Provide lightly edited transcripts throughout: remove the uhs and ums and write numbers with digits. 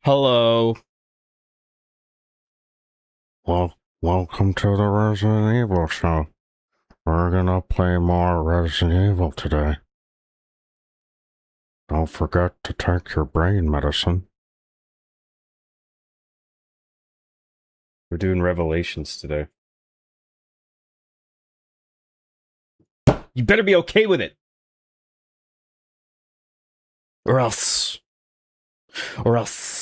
Hello. Well, welcome to the Resident Evil show. We're gonna play more Resident Evil today. Don't forget to take your brain medicine. We're doing Revelations today. You better be okay with it. Or else. Or else.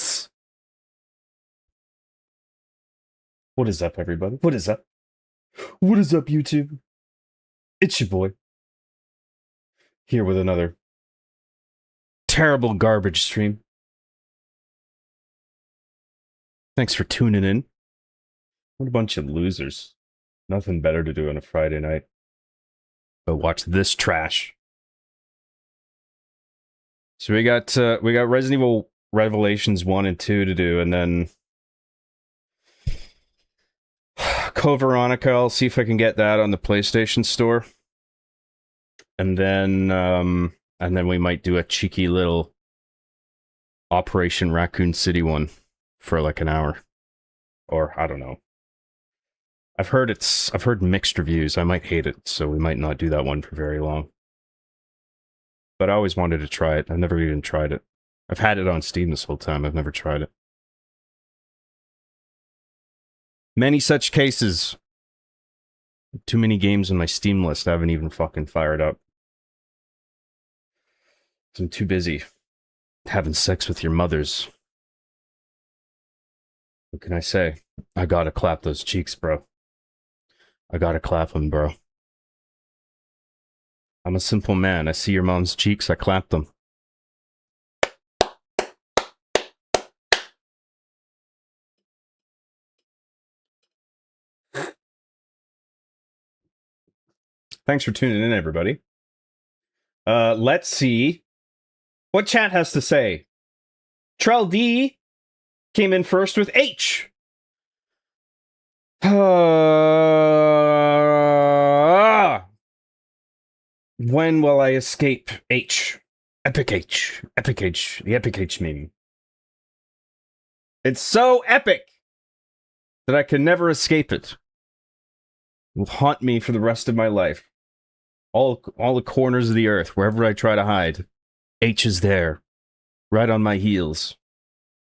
What is up, everybody? What is up? What is up, YouTube? It's your boy. Here with another terrible garbage stream. Thanks for tuning in. What a bunch of losers. Nothing better to do on a Friday night but watch this trash. So we got Resident Evil Revelations 1 and 2 to do, and then Code Veronica, I'll see if I can get that on the PlayStation Store. And then we might do a cheeky little Operation Raccoon City one for like an hour. Or I don't know. I've heard mixed reviews. I might hate it, so we might not do that one for very long. But I always wanted to try it. I've never even tried it. I've had it on Steam this whole time. I've never tried it. Many such cases. Too many games on my Steam list I haven't even fucking fired up. I'm too busy having sex with your mothers. What can I say? I gotta clap those cheeks, bro. I gotta clap them, bro. I'm a simple man. I see your mom's cheeks, I clap them. Thanks for tuning in, everybody. Let's see what chat has to say. Trell D came in first with H. When will I escape H? Epic H. Epic H. The Epic H meme. It's so epic that I can never escape it. It will haunt me for the rest of my life. All the corners of the earth, wherever I try to hide, H is there, right on my heels.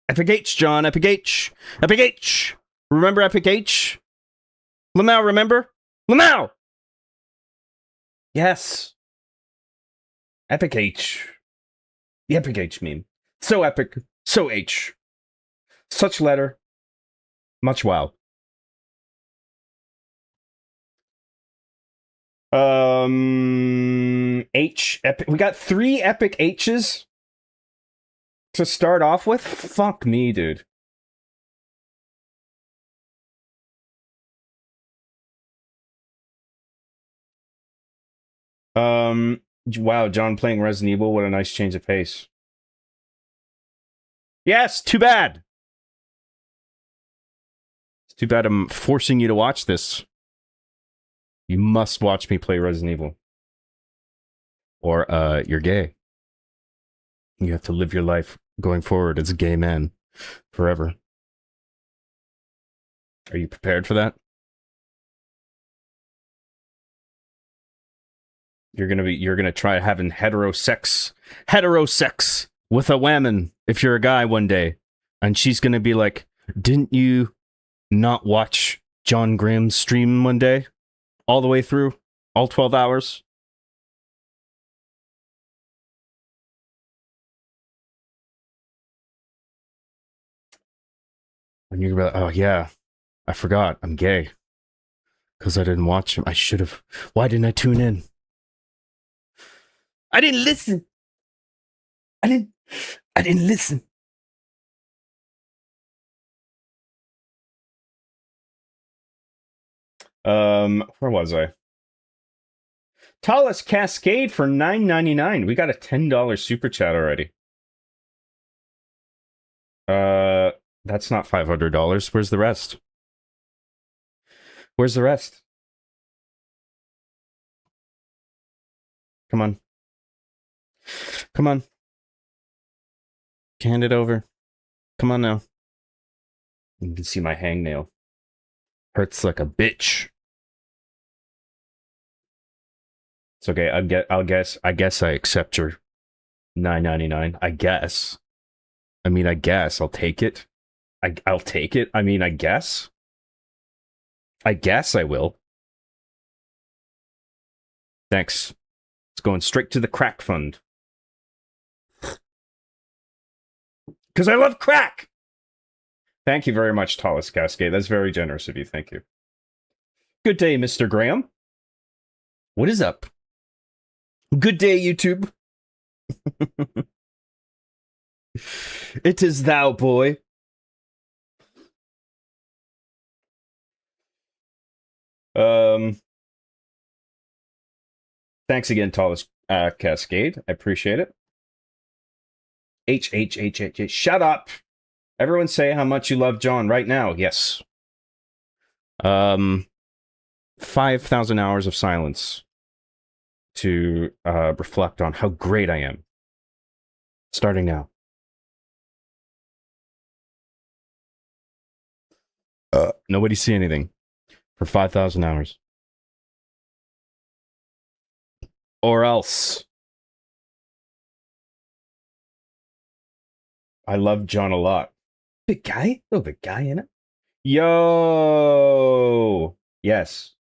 Epic H, John. Epic H. Epic H. Remember Epic H? Lamau, remember? Lamau! Yes. Epic H. The Epic H meme. So epic. So H. Such letter. Much wow. H. Epic. We got 3 epic H's to start off with. Fuck me, dude. Wow, John playing Resident Evil. What a nice change of pace. Yes, too bad. It's too bad I'm forcing you to watch this. You must watch me play Resident Evil. Or, you're gay. You have to live your life going forward as a gay man forever. Are you prepared for that? You're gonna try having hetero sex with a woman if you're a guy one day, and she's gonna be like, "Didn't you not watch John Graham's stream one day, all the way through, all 12 hours?" And you're like, "Oh yeah, I forgot, I'm gay because I didn't watch him. I should have. Why didn't I tune in? I didn't listen. I didn't listen." Where was I? Talus Cascade for $9.99. We got a $10 super chat already. That's not $500. Where's the rest? Where's the rest? Come on. Come on. Hand it over. Come on now. You can see my hangnail. Hurts like a bitch. It's okay. I guess I accept your $9.99. I guess. I mean, I guess I'll take it. I'll take it. I mean, I guess. I guess I will. Thanks. It's going straight to the crack fund. Because I love crack! Thank you very much, Tallest Cascade. That's very generous of you. Thank you. Good day, Mr. Graham. What is up? Good day, YouTube. It is thou, boy. Thanks again, Tallest Cascade. I appreciate it. H. Shut up. Everyone say how much you love John right now. Yes. 5,000 hours of silence to reflect on how great I am. Starting now. Nobody see anything for 5,000 hours. Or else. I love John a lot. Big guy? Oh, big guy in it. Yo! Yes.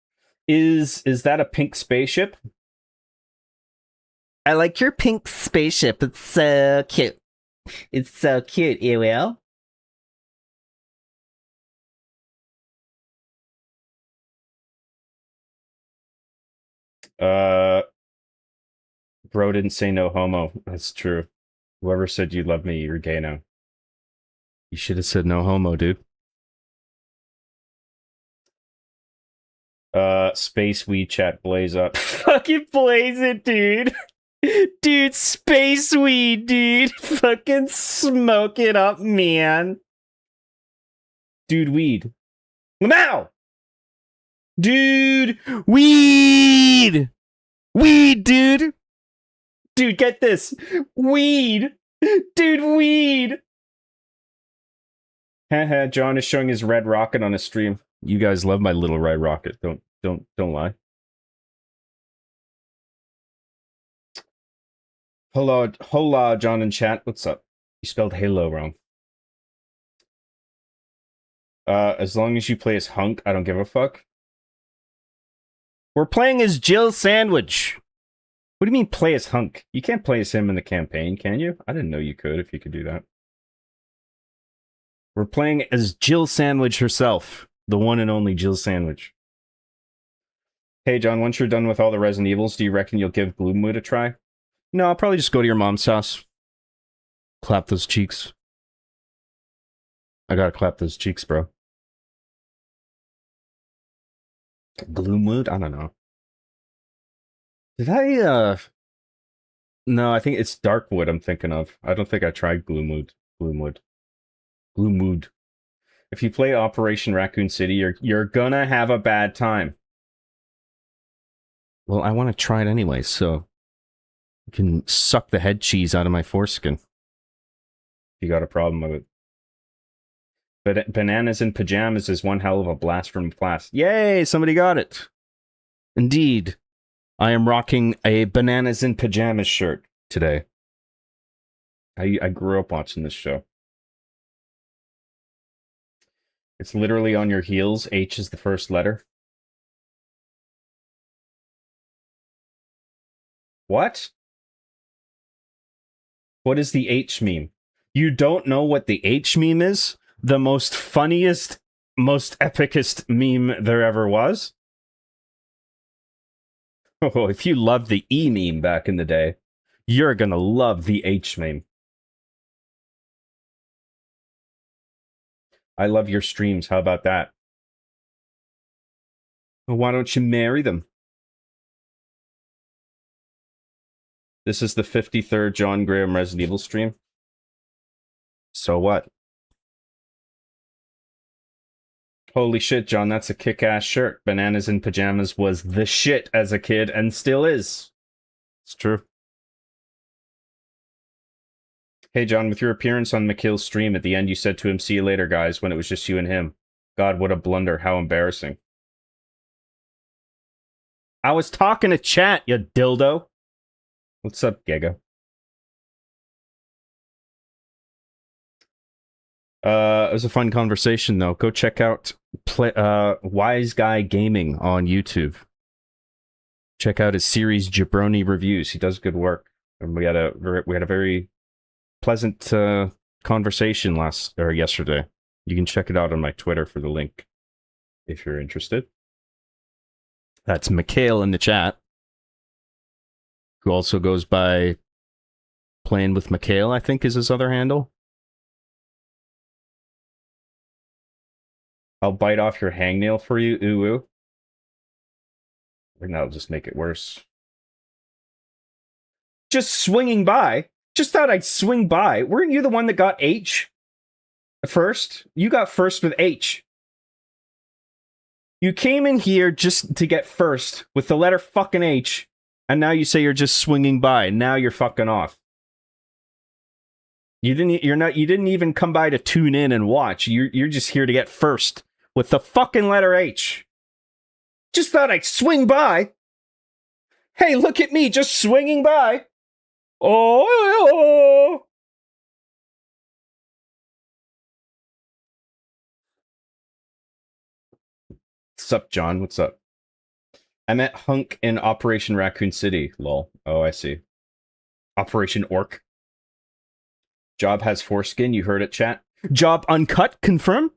Is that a pink spaceship? I like your pink spaceship. It's so cute. It's so cute, you will. Bro didn't say no homo. That's true. Whoever said you love me, you're gay now. You should have said no homo, dude. Space WeChat blaze up. Fucking blaze it, dude. Dude, space weed, dude. Fucking smoke it up, man. Dude, weed. Now! Dude, weed! Weed, dude! Dude, get this. Weed! Dude, weed! Haha, John is showing his red rocket on his stream. You guys love my little red rocket. Don't lie. Hola, John in chat. What's up? You spelled Halo wrong. As long as you play as Hunk, I don't give a fuck. We're playing as Jill Sandwich. What do you mean play as Hunk? You can't play as him in the campaign, can you? I didn't know you could if you could do that. We're playing as Jill Sandwich herself. The one and only Jill Sandwich. Hey, John, once you're done with all the Resident Evils, do you reckon you'll give Gloomwood a try? No, I'll probably just go to your mom's house. Clap those cheeks. I gotta clap those cheeks, bro. Gloomwood? I don't know. Did I, No, I think it's Darkwood I'm thinking of. I don't think I tried Gloomwood. Gloomwood. If you play Operation Raccoon City, you're gonna have a bad time. Well, I want to try it anyway, so you can suck the head cheese out of my foreskin. If you got a problem with it. But Bananas in Pajamas is one hell of a blast from the past. Yay, somebody got it. Indeed. I am rocking a Bananas in Pajamas shirt today. I grew up watching this show. It's literally on your heels. H is the first letter. What? What is the H meme? You don't know what the H meme is? The most funniest, most epicest meme there ever was? Oh, if you loved the E meme back in the day, you're gonna love the H meme. I love your streams. How about that? Well, why don't you marry them? This is the 53rd John Graham Resident Evil stream. So what? Holy shit, John, that's a kick-ass shirt. Bananas in Pajamas was the shit as a kid and still is. It's true. Hey, John, with your appearance on Mikhail's stream, at the end you said to him, "See you later, guys," when it was just you and him. God, what a blunder. How embarrassing. I was talking to chat, you dildo. What's up, Giga? It was a fun conversation, though. Go check out Wise Guy Gaming on YouTube. Check out his series Jabroni Reviews. He does good work. And we had a very pleasant conversation yesterday. You can check it out on my Twitter for the link if you're interested. That's Mikhail in the chat, who also goes by Playing with Mikhail, I think is his other handle. I'll bite off your hangnail for you, ooh. I think that'll just make it worse. Just swinging by. Just thought I'd swing by. Weren't you the one that got H first? You got first with H. You came in here just to get first with the letter fucking H, and now you say you're just swinging by. Now you're fucking off. You didn't even come by to tune in and watch. You're just here to get first with the fucking letter H. Just thought I'd swing by. Hey, look at me just swinging by. Oh. What's up, John? What's up? I met Hunk in Operation Raccoon City, lol. Oh, I see. Operation Orc. Job has foreskin, you heard it, chat. Job uncut, confirm?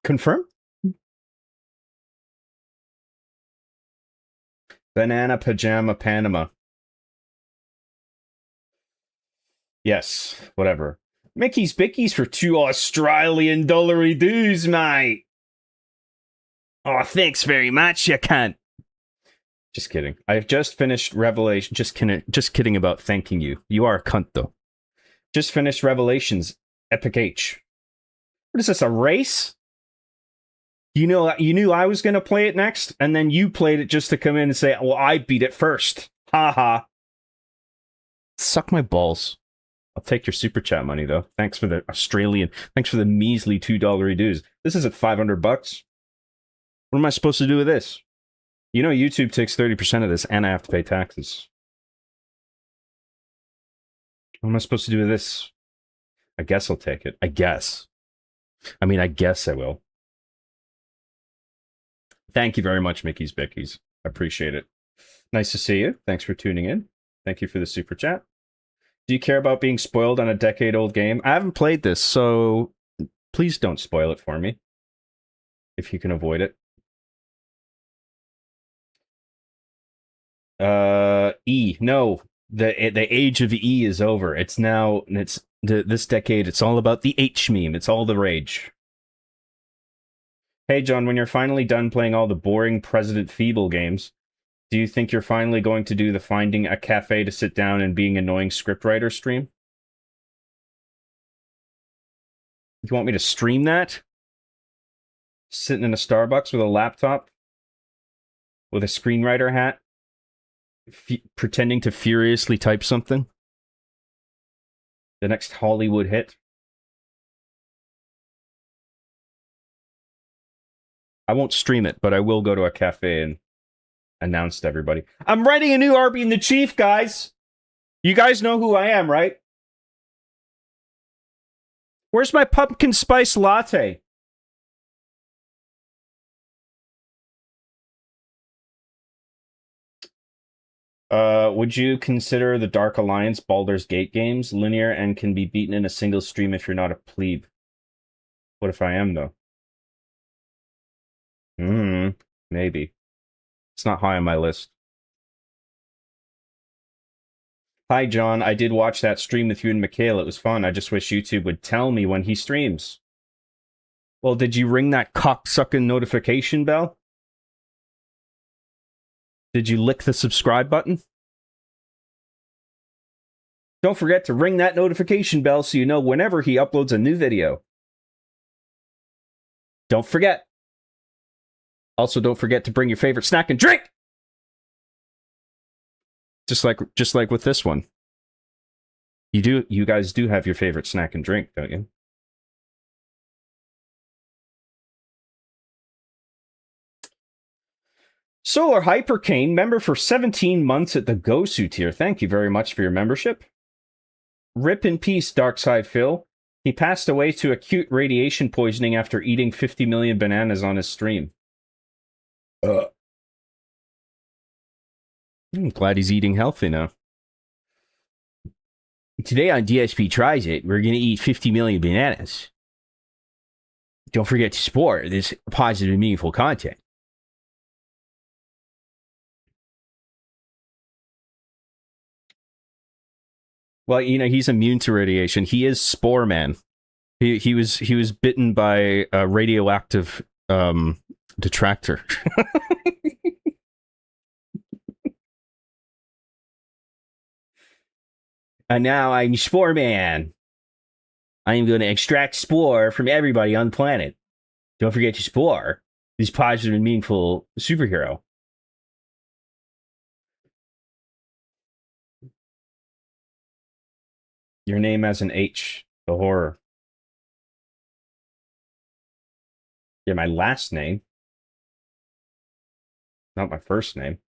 Confirm? Banana Pajama Panama. Yes, whatever. Mickey's Bickies for 2 Australian dollary dues, mate. Oh, thanks very much, you cunt. Just kidding. I've just finished Revelation. Just kidding about thanking you. You are a cunt, though. Just finished Revelations, Epic H. What is this, a race? You knew I was going to play it next, and then you played it just to come in and say, well, I beat it first. Ha ha. Suck my balls. I'll take your super chat money, though. Thanks for the measly $2 dues. This isn't $500. What am I supposed to do with this? You know YouTube takes 30% of this, and I have to pay taxes. What am I supposed to do with this? I guess I'll take it. I guess I will. Thank you very much, Mickey's Bickies. I appreciate it. Nice to see you. Thanks for tuning in. Thank you for the super chat. Do you care about being spoiled on a decade-old game? I haven't played this, so please don't spoil it for me. If you can avoid it. E. No. The age of E is over. This decade, it's all about the H meme. It's all the rage. Hey, John, when you're finally done playing all the boring President Feeble games, do you think you're finally going to do the finding a cafe to sit down and being annoying scriptwriter stream? You want me to stream that? Sitting in a Starbucks with a laptop? With a screenwriter hat? Pretending to furiously type something? The next Hollywood hit? I won't stream it, but I will go to a cafe and announce to everybody. I'm writing a new Arby and the Chief, guys! You guys know who I am, right? Where's my pumpkin spice latte? Would you consider the Dark Alliance Baldur's Gate games linear and can be beaten in a single stream if you're not a plebe? What if I am, though? Maybe. It's not high on my list. Hi, John. I did watch that stream with you and Mikhail. It was fun. I just wish YouTube would tell me when he streams. Well, did you ring that cocksucking notification bell? Did you lick the subscribe button? Don't forget to ring that notification bell so you know whenever he uploads a new video. Don't forget. Also, don't forget to bring your favorite snack and drink! Just like with this one. You guys do have your favorite snack and drink, don't you? Solar Hypercane, member for 17 months at the Gosu tier. Thank you very much for your membership. Rip in peace, Darkside Phil. He passed away to acute radiation poisoning after eating 50 million bananas on his stream. I'm glad he's eating healthy now. Today on DSP Tries It, we're going to eat 50 million bananas. Don't forget to support this positive and meaningful content. Well, you know, he's immune to radiation. He is Spore Man. He was bitten by a radioactive detractor. And now I'm Spore Man. I am going to extract spore from everybody on the planet. Don't forget to spore this positive and meaningful superhero. Your name has an H. The horror. Yeah, my last name. Not my first name.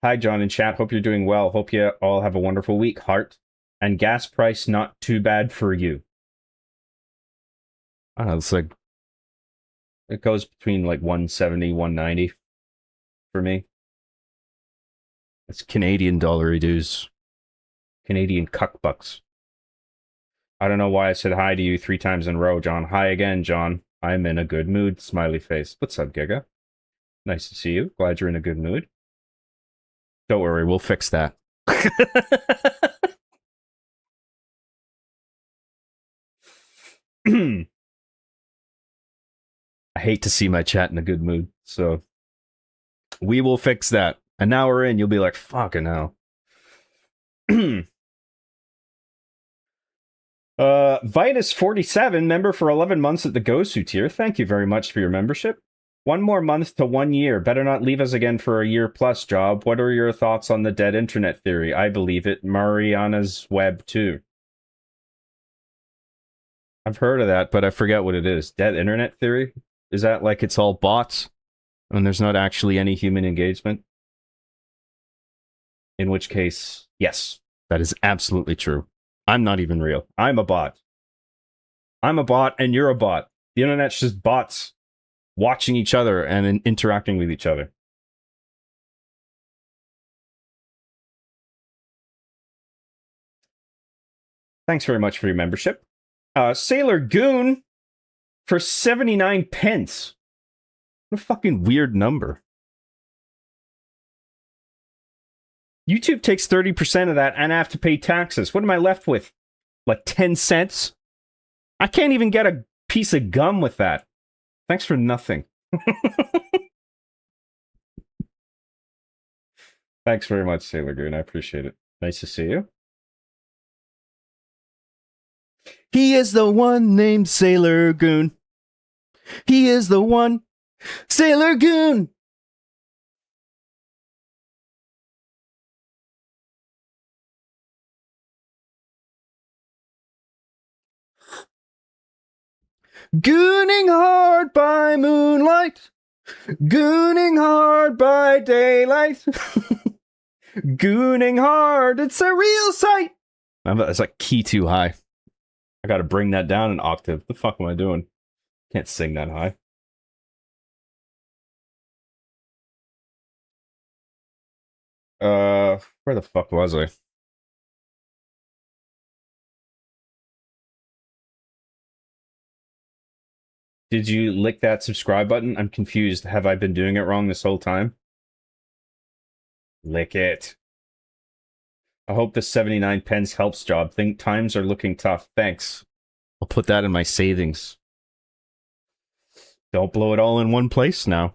Hi, John in chat. Hope you're doing well. Hope you all have a wonderful week. Heart. And gas price not too bad for you. I don't know, it's like... It goes between like 170, 190 for me. It's Canadian dollary dues. Canadian cuckbucks. I don't know why I said hi to you 3 times in a row, John. Hi again, John. I'm in a good mood. Smiley face. What's up, Giga? Nice to see you. Glad you're in a good mood. Don't worry, we'll fix that. I hate to see my chat in a good mood, so we will fix that. An hour in, you'll be like, fucking hell. Vitus47, member for 11 months at the Gosu tier. Thank you very much for your membership. 1 more month to 1 year. Better not leave us again for a year plus job. What are your thoughts on the dead internet theory? I believe it. Mariana's Web too. I've heard of that, but I forget what it is. Dead internet theory? Is that like it's all bots and there's not actually any human engagement? In which case, yes, that is absolutely true. I'm not even real. I'm a bot. I'm a bot and you're a bot. The internet's just bots watching each other and interacting with each other. Thanks very much for your membership. Sailor Goon for 79 pence. What a fucking weird number. YouTube takes 30% of that and I have to pay taxes. What am I left with? Like 10 cents? I can't even get a piece of gum with that. Thanks for nothing. Thanks very much, Sailor Goon. I appreciate it. Nice to see you. He is the one named Sailor Goon. He is the one. Sailor Goon! Gooning hard by moonlight. Gooning hard by daylight. Gooning hard, it's a real sight. That's like key too high. I gotta bring that down an octave. The fuck am I doing? Can't sing that high. Where the fuck was I? Did you lick that subscribe button? I'm confused. Have I been doing it wrong this whole time? Lick it. I hope the 79 pence helps job. Think times are looking tough. Thanks. I'll put that in my savings. Don't blow it all in one place now.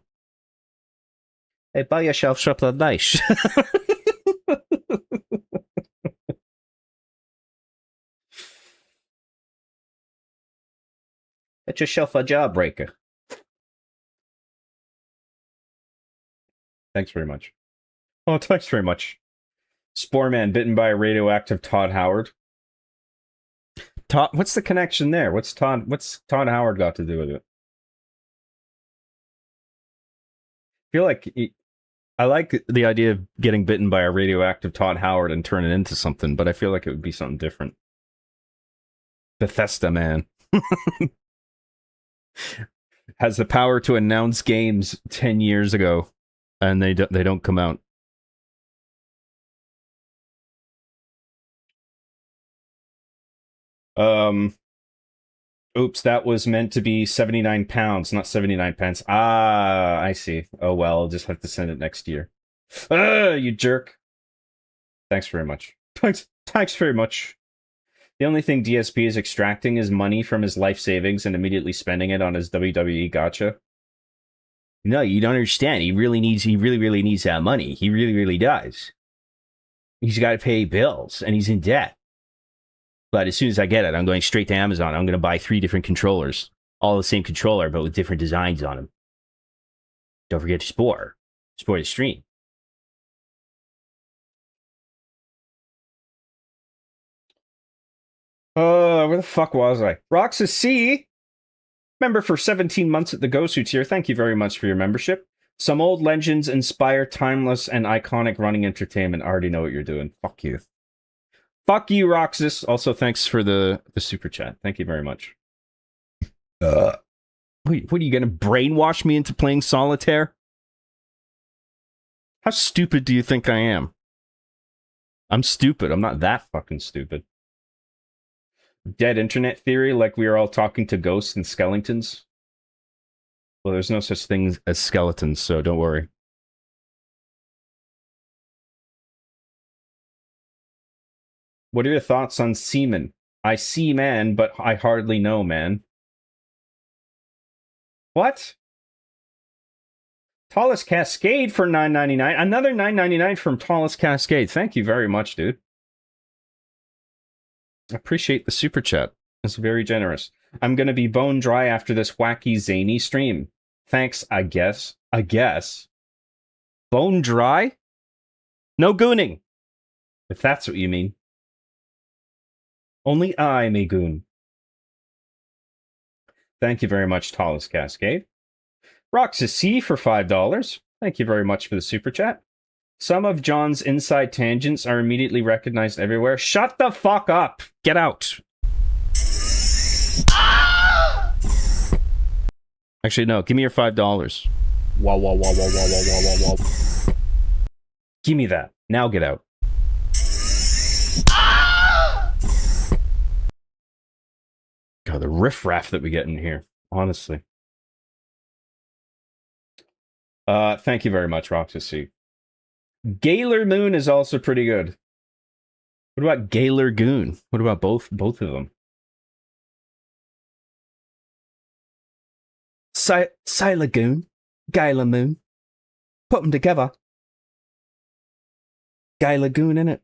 Hey, buy yourself something nice. Get yourself a jawbreaker. Thanks very much. Oh, thanks very much. Spore Man bitten by a radioactive Todd Howard. Todd, what's the connection there? What's Todd Howard got to do with it? I feel like I like the idea of getting bitten by a radioactive Todd Howard and turn it into something, but I feel like it would be something different. Bethesda, man. Has the power to announce games 10 years ago, and they don't come out. Oops, that was meant to be 79 pounds, not 79 pence. Ah, I see. Oh well, I'll just have to send it next year. You jerk. Thanks very much. Thanks very much. The only thing DSP is extracting is money from his life savings and immediately spending it on his WWE gacha. No, you don't understand. He really needs that money. He really does. He's got to pay bills and he's in debt. But as soon as I get it, I'm going straight to Amazon. I'm going to buy 3 different controllers. All the same controller, but with different designs on them. Don't forget to support the stream. Where the fuck was I? Roxas C, member for 17 months at the Gosu tier. Thank you very much for your membership. Some old legends inspire timeless and iconic running entertainment. I already know what you're doing. Fuck you. Fuck you, Roxas. Also, thanks for the super chat. Thank you very much. Wait, what are you going to brainwash me into playing solitaire? How stupid do you think I am? I'm stupid. I'm not that fucking stupid. Dead internet theory, like we are all talking to ghosts and skeletons. Well, there's no such thing as skeletons, so don't worry. What are your thoughts on semen? I see man, but I hardly know man. What? Tallest Cascade for $9.99. Another $9.99 from Tallest Cascade. Thank you very much, dude. Appreciate the super chat. It's very generous. I'm gonna be bone dry after this wacky zany stream. Thanks, I guess. Bone dry? No gooning. If that's what you mean. Only I may goon. Thank you very much, Tallest Cascade. Roxas C for $5. Thank you very much for the super chat. Some of John's inside tangents are immediately recognized everywhere. Shut the fuck up! Get out! Actually, no. Give me your $5. Wow. Give me that. Now get out. God, the riffraff that we get in here. Honestly. Thank you very much, Roxas C. Gaylor Moon is also pretty good. What about Gaylor Goon? What about both of them? Silagoon, Gaylor Moon. Put them together. Gaylor Goon in it.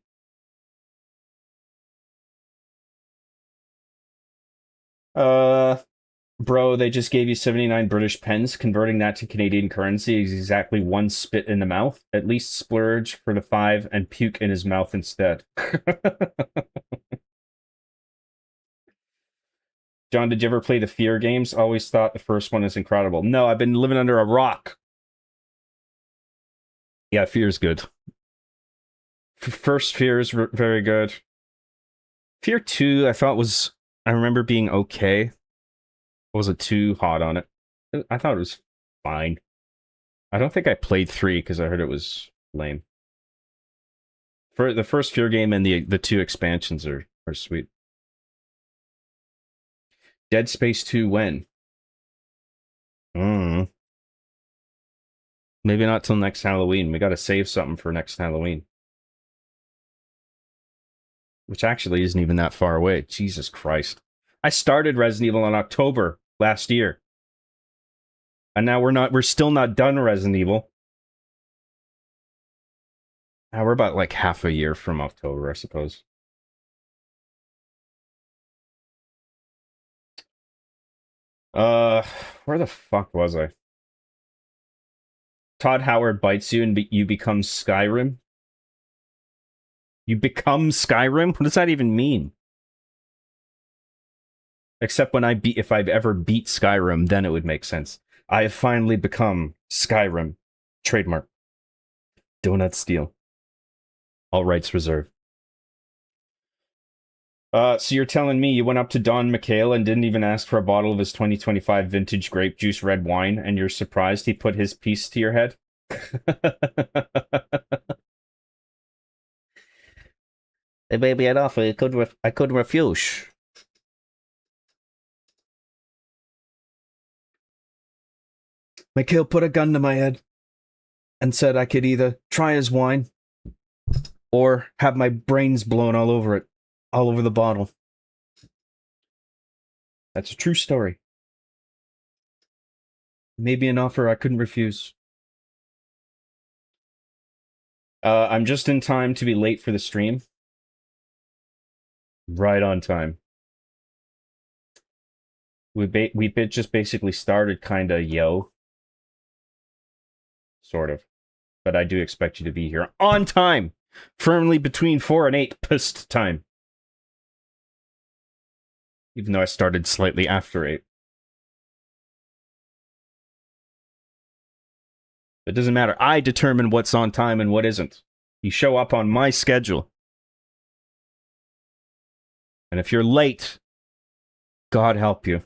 Bro, they just gave you 79 British pence. Converting that to Canadian currency is exactly 1 spit in the mouth. At least splurge for the 5 and puke in his mouth instead. John, did you ever play the Fear games? Always thought the first one is incredible. No, I've been living under a rock. Yeah, Fear's good. First Fear is very good. Fear 2, I remember being okay. Wasn't too hot on it. I thought it was fine. I don't think I played 3 because I heard it was lame. For the first Fear game and the 2 expansions are sweet. Dead Space 2 when? Maybe not till next Halloween. We gotta save something for next Halloween. Which actually isn't even that far away. Jesus Christ. I started Resident Evil in October last year. And now we're still not done Resident Evil. Now we're about like half a year from October, I suppose. Where the fuck was I? Todd Howard bites you and you become Skyrim? You become Skyrim? What does that even mean? Except when if I've ever beat Skyrim, then it would make sense. I have finally become Skyrim. Trademark. Donut Steel. All rights reserved. So you're telling me you went up to Don McHale and didn't even ask for a bottle of his 2025 vintage grape juice red wine, and you're surprised he put his piece to your head? It may be an offer I could refuse. McHale put a gun to my head and said I could either try his wine or have my brains blown all over it, all over the bottle. That's a true story. Maybe an offer I couldn't refuse. I'm just in time to be late for the stream. Right on time. We just basically started kind of sort of, but I do expect you to be here on time, firmly between 4 and 8 post time. Even though I started slightly after 8. It doesn't matter. I determine what's on time and what isn't. You show up on my schedule. And if you're late, God help you.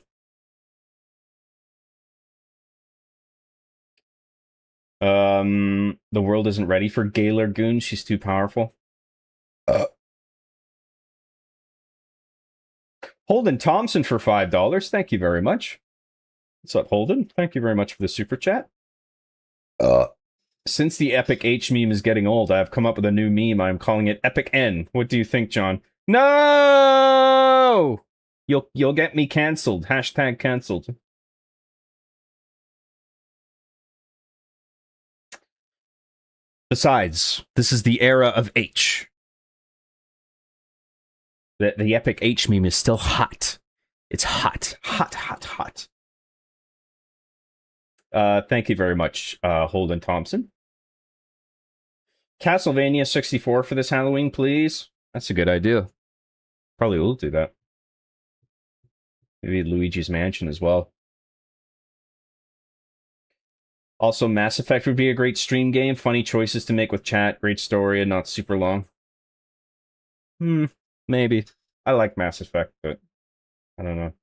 The world isn't ready for Gaylor Goon. She's too powerful. Holden Thompson for $5. Thank you very much. What's up, Holden? Thank you very much for the super chat. Since the Epic H meme is getting old, I've come up with a new meme. I'm calling it Epic N. What do you think, John? No! You'll get me cancelled. Hashtag cancelled. Besides, this is the era of H. The Epic H meme is still hot. It's hot. Hot, hot, hot. Thank you very much, Holden Thompson. Castlevania 64 for this Halloween, please. That's a good idea. Probably will do that. Maybe Luigi's Mansion as well. Also, Mass Effect would be a great stream game. Funny choices to make with chat. Great story and not super long. Maybe. I like Mass Effect, but I don't know.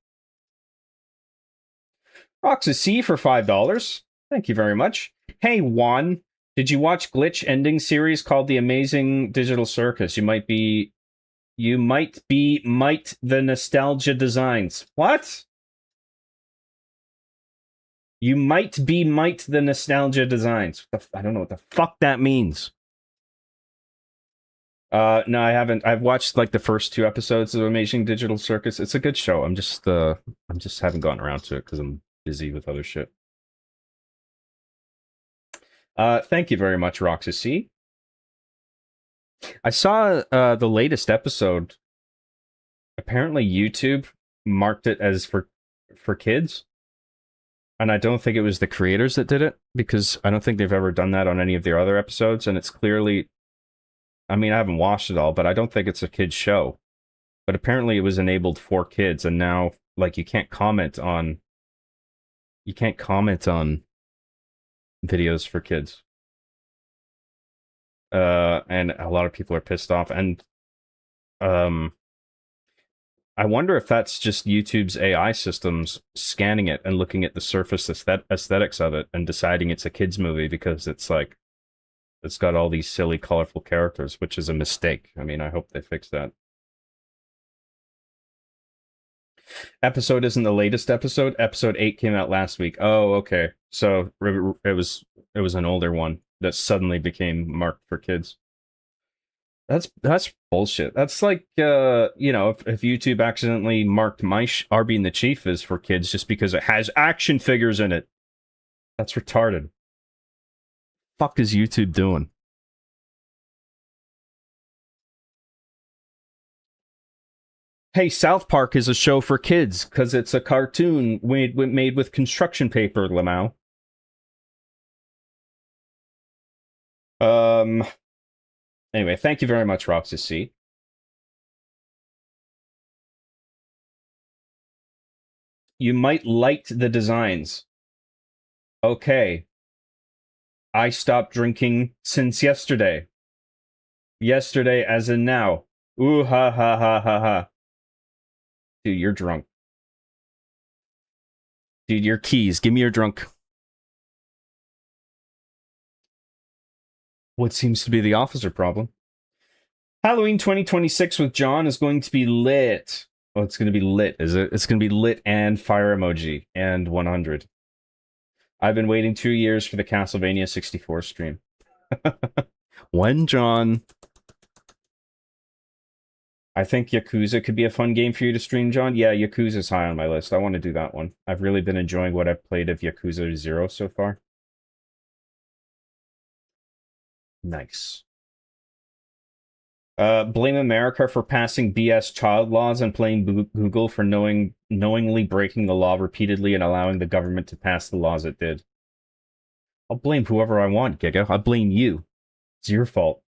Roxas C for $5. Thank you very much. Hey, Juan, did you watch Glitch ending series called The Amazing Digital Circus? You might be the Nostalgia Designs. What? You might be the Nostalgia Designs. I don't know what the fuck that means. No, I haven't. I've watched like the first 2 episodes of Amazing Digital Circus. It's a good show. I'm just haven't gotten around to it because I'm busy with other shit. Thank you very much, Roxas C. I saw the latest episode. Apparently, YouTube marked it as for kids. And I don't think it was the creators that did it, because I don't think they've ever done that on any of their other episodes, and it's clearly... I mean, I haven't watched it all, but I don't think it's a kid's show. But apparently it was enabled for kids, and now, like, you can't comment on videos for kids. And a lot of people are pissed off, and I wonder if that's just YouTube's AI systems scanning it and looking at the surface aesthetics of it and deciding it's a kid's movie because it's like, it's got all these silly, colorful characters, which is a mistake. I mean, I hope they fix that. Episode isn't the latest episode. Episode 8 came out last week. Oh, okay. So it was an older one that suddenly became marked for kids. That's bullshit. That's like, if YouTube accidentally marked my Arby and the Chief as for kids just because it has action figures in it. That's retarded. Fuck is YouTube doing? Hey, South Park is a show for kids because it's a cartoon made with construction paper, Lamau. Anyway, thank you very much, Roxas C. You might like the designs. Okay. I stopped drinking since yesterday. Yesterday as in now. Ooh, ha, ha, ha, ha, ha. Dude, you're drunk. Dude, your keys. Give me your drunk. What seems to be the officer problem? Halloween 2026 with John is going to be lit. Oh, it's going to be lit, is it? It's going to be lit and fire emoji and 100. I've been waiting 2 years for the Castlevania 64 stream. When, John? I think Yakuza could be a fun game for you to stream, John. Yeah, Yakuza's high on my list. I want to do that one. I've really been enjoying what I've played of Yakuza 0 so far. Nice. Blame America for passing BS child laws and blame Google for knowingly breaking the law repeatedly and allowing the government to pass the laws it did. I'll blame whoever I want, Giga. I blame you. It's your fault.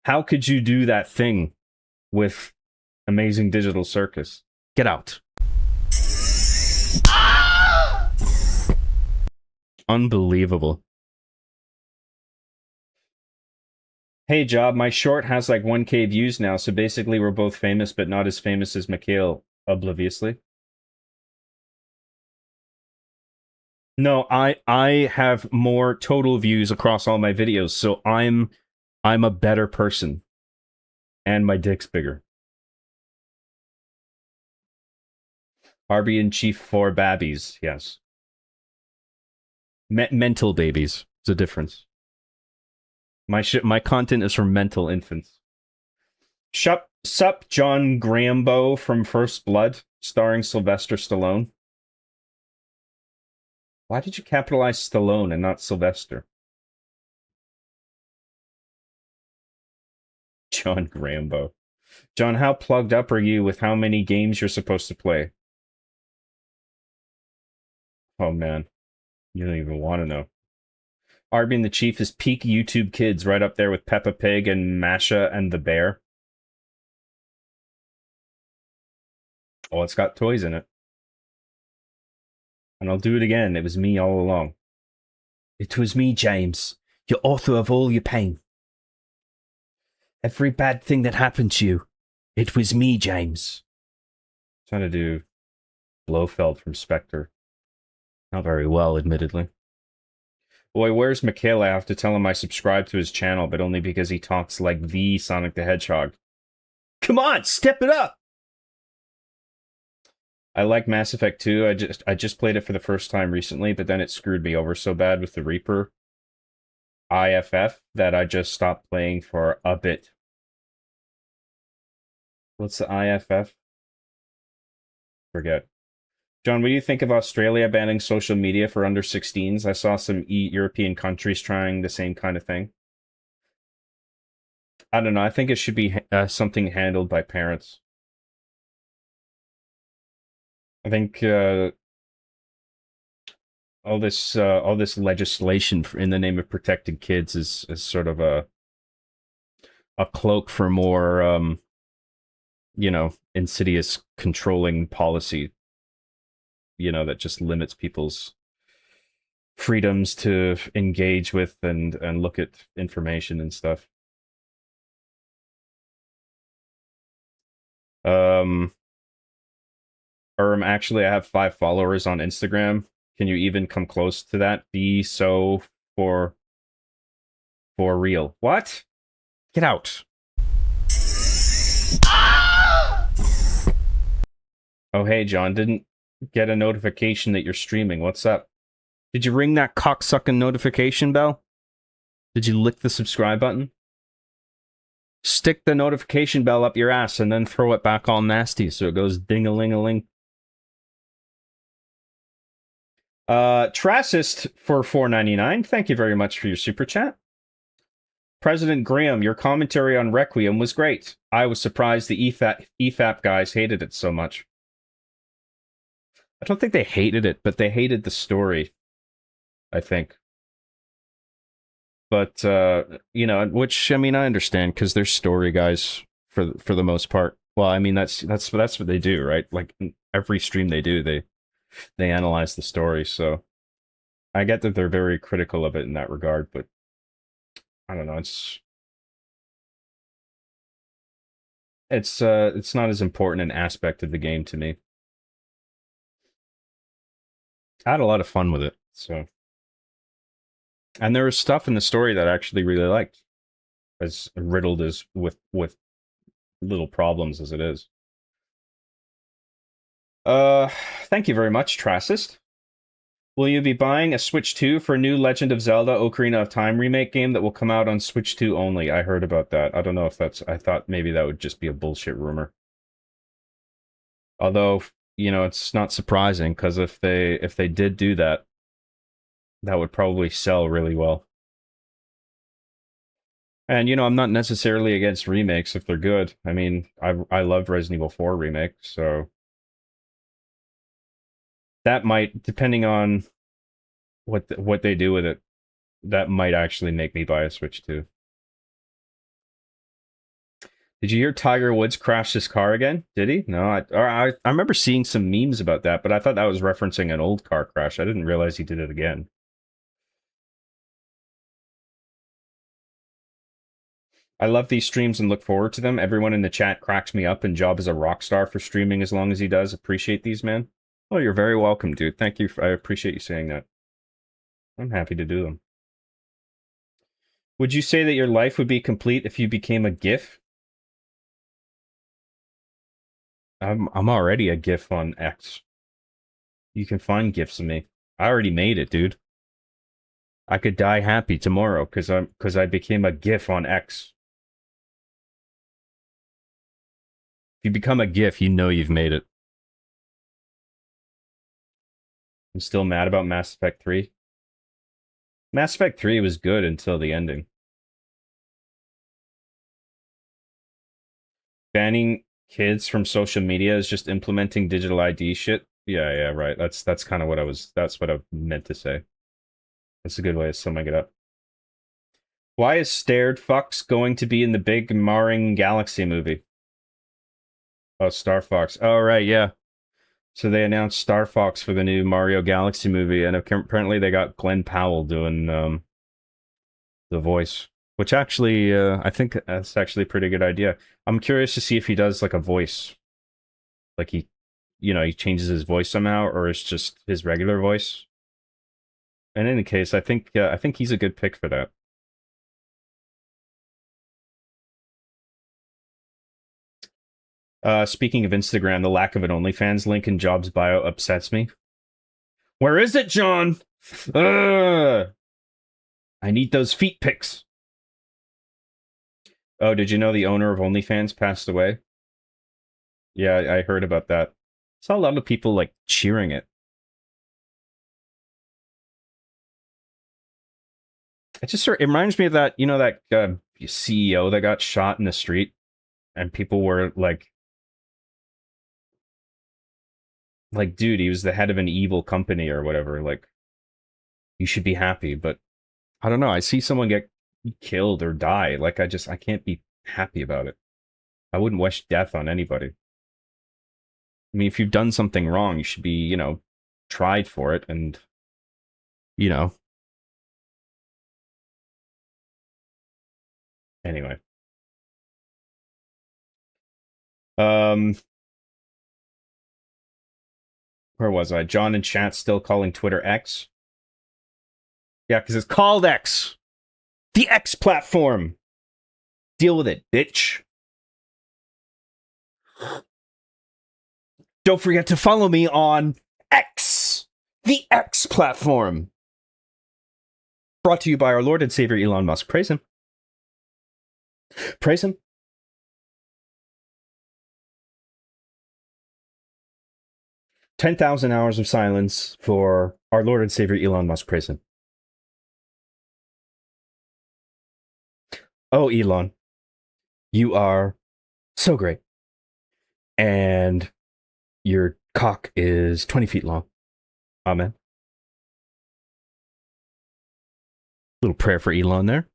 How could you do that thing with Amazing Digital Circus? Get out. Unbelievable. Hey, Job, my short has like 1K views now, so basically we're both famous, but not as famous as Mikhail, obliviously. No, I have more total views across all my videos, so I'm a better person. And my dick's bigger. Arby in Chief for babbies, yes. Mental babies. It's a difference. My content is for mental infants. Sup, John Grambo from First Blood, starring Sylvester Stallone. Why did you capitalize Stallone and not Sylvester? John Grambo. John, how plugged up are you with how many games you're supposed to play? Oh, man. You don't even want to know. Arby and the Chief is peak YouTube Kids, right up there with Peppa Pig and Masha and the Bear. Oh, it's got toys in it. And I'll do it again. It was me all along. It was me, James. You're author of all your pain. Every bad thing that happened to you. It was me, James. Trying to do Blofeld from Spectre. Not very well, admittedly. Boy, where's Mikhail? I have to tell him I subscribe to his channel, but only because he talks like the Sonic the Hedgehog. Come on, step it up! I like Mass Effect 2. I just played it for the first time recently, but then it screwed me over so bad with the Reaper IFF that I just stopped playing for a bit. What's the IFF? Forget. John, what do you think of Australia banning social media for under 16s? I saw some European countries trying the same kind of thing. I don't know. I think it should be something handled by parents. I think all this legislation in the name of protecting kids is sort of a cloak for more, insidious controlling policy. That just limits people's freedoms to engage with and look at information and stuff. Actually, I have 5 followers on Instagram. Can you even come close to that? Be so for real. What? Get out. Oh, hey, John, didn't get a notification that you're streaming. What's up? Did you ring that cocksucking notification bell? Did you lick the subscribe button? Stick the notification bell up your ass and then throw it back all nasty so it goes ding-a-ling-a-ling. Trassist for $4.99. Thank you very much for your super chat. President Graham, your commentary on Requiem was great. I was surprised the EFAP guys hated it so much. I don't think they hated it, but they hated the story, I think. But, which, I understand, because they're story guys for the most part. Well, that's what they do, right? Like, every stream they do, they analyze the story. So I get that they're very critical of it in that regard, but I don't know. It's not as important an aspect of the game to me. I had a lot of fun with it. So, and there was stuff in the story that I actually really liked, as riddled as with little problems as it is. Uh, Thank you very much, Trassist. Will you be buying a Switch 2 for a new Legend of Zelda Ocarina of Time remake game that will come out on Switch 2 only? I heard about that. I don't know if that's... I thought maybe that would just be a bullshit rumor. Although, you know, it's not surprising, because if they did do that, that would probably sell really well. And, you know, I'm not necessarily against remakes if they're good. I mean, I love Resident Evil 4 remake, so... That might, depending on what they do with it, that might actually make me buy a Switch 2. Did you hear Tiger Woods crashed his car again? Did he? No, I remember seeing some memes about that, but I thought that was referencing an old car crash. I didn't realize he did it again. I love these streams and look forward to them. Everyone in the chat cracks me up, and Job is a rock star for streaming as long as he does. Appreciate these, man. Oh, you're very welcome, dude. Thank you. I appreciate you saying that. I'm happy to do them. Would you say that your life would be complete if you became a GIF? I'm already a GIF on X. You can find GIFs of me. I already made it, dude. I could die happy tomorrow because I became a GIF on X. If you become a GIF, you know you've made it. I'm still mad about Mass Effect 3. Mass Effect 3 was good until the ending. Banning kids from social media is just implementing digital ID shit. Yeah, right. That's kind of that's what I meant to say. That's a good way of summing it up. Why is Stared Fox going to be in the big Marring Galaxy movie? Oh, Star Fox. Oh, right, yeah. So they announced Star Fox for the new Mario Galaxy movie, and apparently they got Glenn Powell doing the voice, which actually I think that's actually a pretty good idea. I'm curious to see if he does like a voice, like he changes his voice somehow, or it's just his regular voice. In any case, I think he's a good pick for that. Speaking of Instagram, the lack of an OnlyFans link in Job's bio upsets me. Where is it, John? I need those feet pics. Oh, did you know the owner of OnlyFans passed away? Yeah, I heard about that. Saw a lot of people like cheering it. It reminds me of that, that CEO that got shot in the street, and people were like, dude, he was the head of an evil company or whatever. Like, you should be happy, but I don't know. I see someone get killed or die. Like, I can't be happy about it. I wouldn't wish death on anybody. I mean, if you've done something wrong, you should be, tried for it, and you know. Anyway. Where was I? John in chat still calling Twitter X. Yeah, because it's called X. The X platform. Deal with it, bitch. Don't forget to follow me on X. The X platform. Brought to you by our Lord and Savior Elon Musk. Praise him. Praise him. 10,000 hours of silence for our Lord and Savior Elon Musk. Praise him. Oh, Elon, you are so great. And your cock is 20 feet long. Amen. Little prayer for Elon there.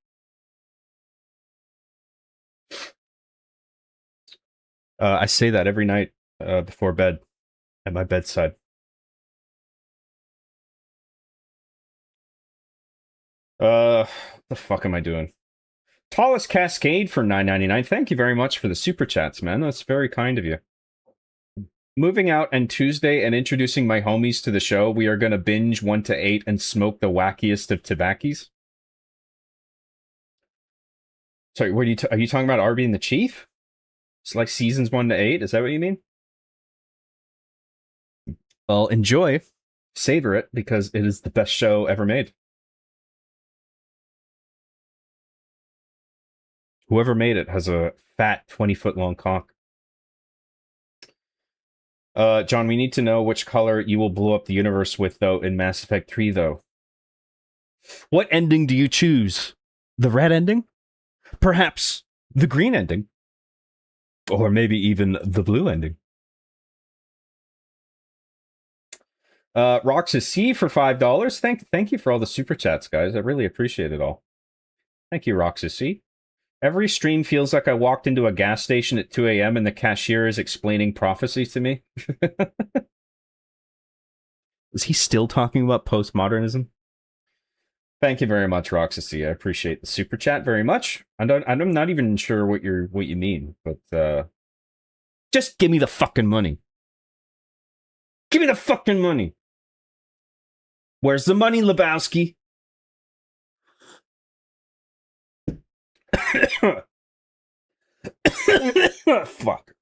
I say that every night before bed at my bedside. The fuck am I doing? Tallest Cascade for $9.99. Thank you very much for the super chats, man. That's very kind of you. Moving out and Tuesday and introducing my homies to the show. We are going to binge 1 to 8 and smoke the wackiest of tobaccos. Sorry, what are you talking about? Arby and the Chief? It's like seasons 1 to 8. Is that what you mean? Well, enjoy, savor it, because it is the best show ever made. Whoever made it has a fat 20-foot long cock. John, we need to know which color you will blow up the universe with, though, in Mass Effect 3, though. What ending do you choose? The red ending? Perhaps the green ending? Or maybe even the blue ending? Roxas C for $5. Thank you for all the super chats, guys. I really appreciate it all. Thank you, Roxas C. Every stream feels like I walked into a gas station at 2 a.m. and the cashier is explaining prophecy to me. Is he still talking about postmodernism? Thank you very much, Roxas C. I appreciate the super chat very much. I'm not even sure what you mean, but just give me the fucking money. Give me the fucking money. Where's the money, Lebowski? Fuck.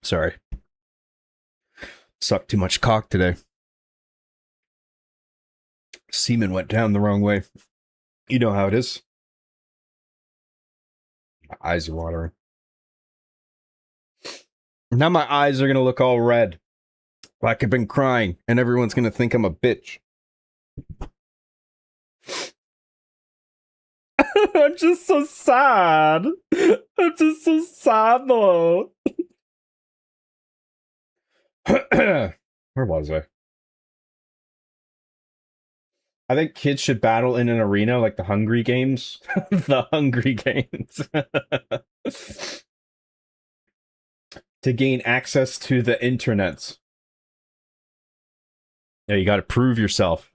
Sorry. Sucked too much cock today. Semen went down the wrong way. You know how it is. My eyes are watering. Now my eyes are going to look all red. Like I've been crying, and everyone's going to think I'm a bitch. I'm just so sad. I'm just so sad, though. Where was I? I think kids should battle in an arena like the Hungry Games. The Hungry Games. To gain access to the internet. Yeah, you got to prove yourself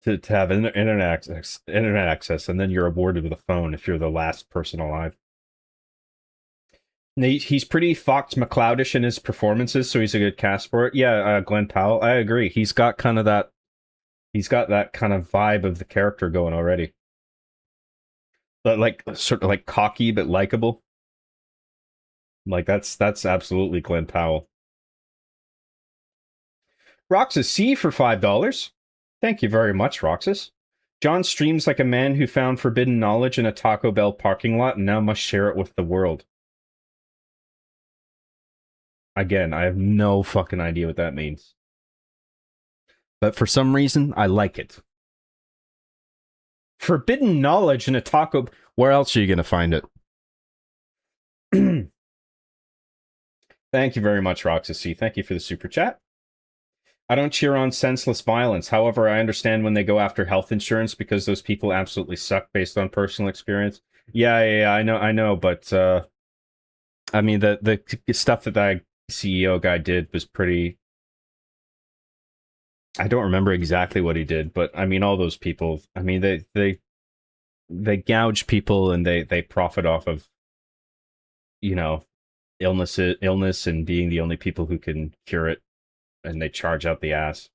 to have internet access, and then you're awarded with a phone if you're the last person alive. He's pretty Fox McCloudish in his performances, so he's a good cast for it. Yeah, Glenn Powell, I agree. He's got that kind of vibe of the character going already. But like sort of like cocky but likable. Like that's absolutely Glenn Powell. Roxas C for $5. Thank you very much, Roxas. John streams like a man who found forbidden knowledge in a Taco Bell parking lot and now must share it with the world. Again, I have no fucking idea what that means. But for some reason, I like it. Forbidden knowledge in a taco... Where else are you going to find it? Thank you very much, Roxas C. Thank you for the super chat. I don't cheer on senseless violence. However, I understand when they go after health insurance because those people absolutely suck based on personal experience. Yeah, I know, but I mean the stuff that CEO guy did was pretty. I don't remember exactly what he did, but I mean all those people. I mean they gouge people and they profit off of, you know, illness and being the only people who can cure it. And they charge out the ass.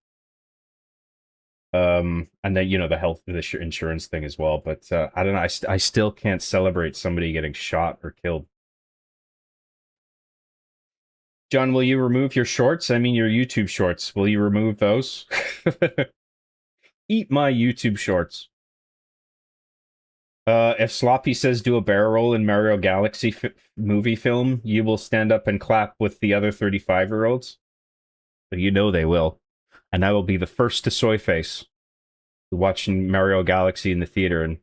And then, you know, the insurance thing as well. But I don't know. I still can't celebrate somebody getting shot or killed. John, will you remove your shorts? I mean, your YouTube shorts. Will you remove those? Eat my YouTube shorts. If Sloppy says do a barrel roll in Mario Galaxy movie film, you will stand up and clap with the other 35-year-olds. You know they will. And I will be the first to soy face watching Mario Galaxy in the theater, and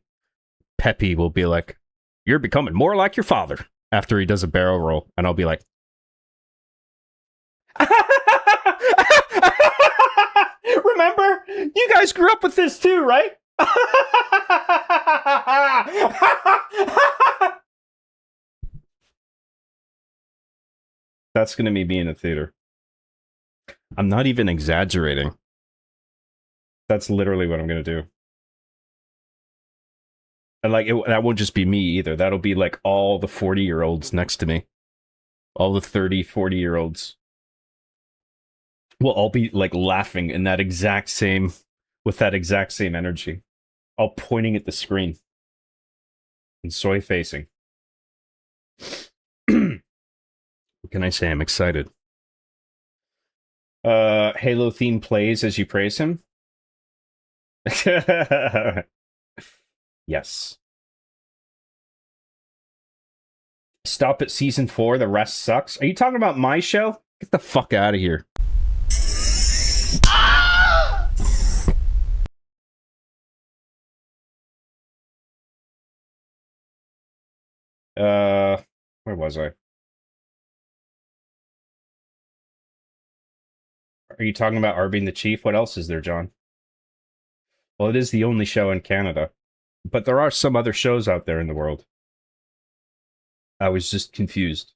Peppy will be like, "You're becoming more like your father," after he does a barrel roll. And I'll be like, "Remember? You guys grew up with this too, right?" That's going to be me in a theater. I'm not even exaggerating. That's literally what I'm going to do. And like, that won't just be me either. That'll be like all the 40-year-olds next to me. All the 30, 40-year-olds. We'll all be like laughing in that exact same, with that exact same energy. All pointing at the screen. And soy facing. What can I say? I'm excited. Halo theme plays as you praise him. Yes. Stop at season 4. The rest sucks. Are you talking about my show? Get the fuck out of here. Where was I? Are you talking about Arby and the Chief? What else is there, John? Well, it is the only show in Canada. But there are some other shows out there in the world. I was just confused.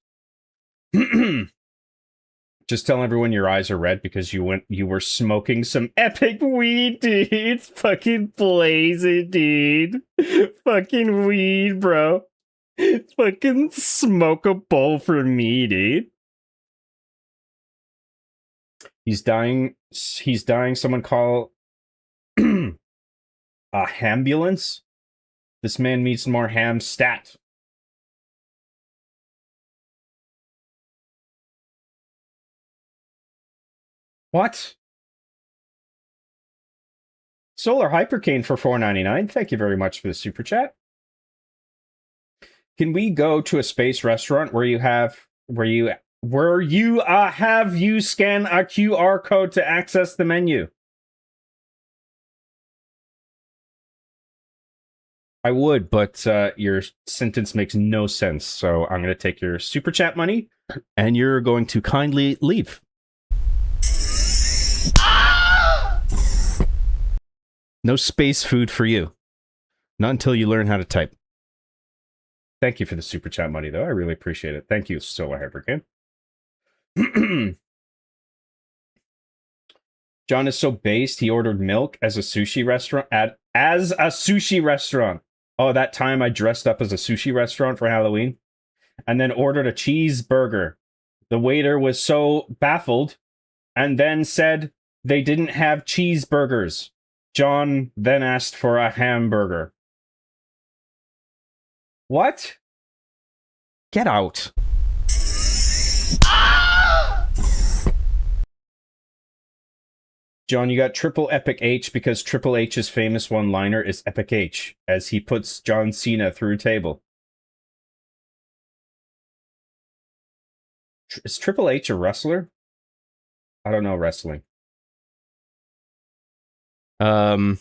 Just tell everyone your eyes are red because you were smoking some epic weed, dude. It's fucking blazing, dude. Fucking weed, bro. Fucking smoke a bowl for me, dude. He's dying. He's dying. Someone call a ambulance. This man needs more ham stat. What? Solar Hypercane for $4.99. Thank you very much for the super chat. Can we go to a space restaurant where you scan a QR code to access the menu? I would, but your sentence makes no sense. So I'm going to take your super chat money, and you're going to kindly leave. No space food for you. Not until you learn how to type. Thank you for the super chat money, though. I really appreciate it. Thank you, Solar Hyperkin. John is so based, he ordered milk as a sushi restaurant. As a sushi restaurant. Oh, that time I dressed up as a sushi restaurant for Halloween. And then ordered a cheeseburger. The waiter was so baffled and then said they didn't have cheeseburgers. John then asked for a hamburger. What? Get out. John, you got Triple Epic H because Triple H's famous one-liner is Epic H, as he puts John Cena through a table. Is Triple H a wrestler? I don't know wrestling. Hang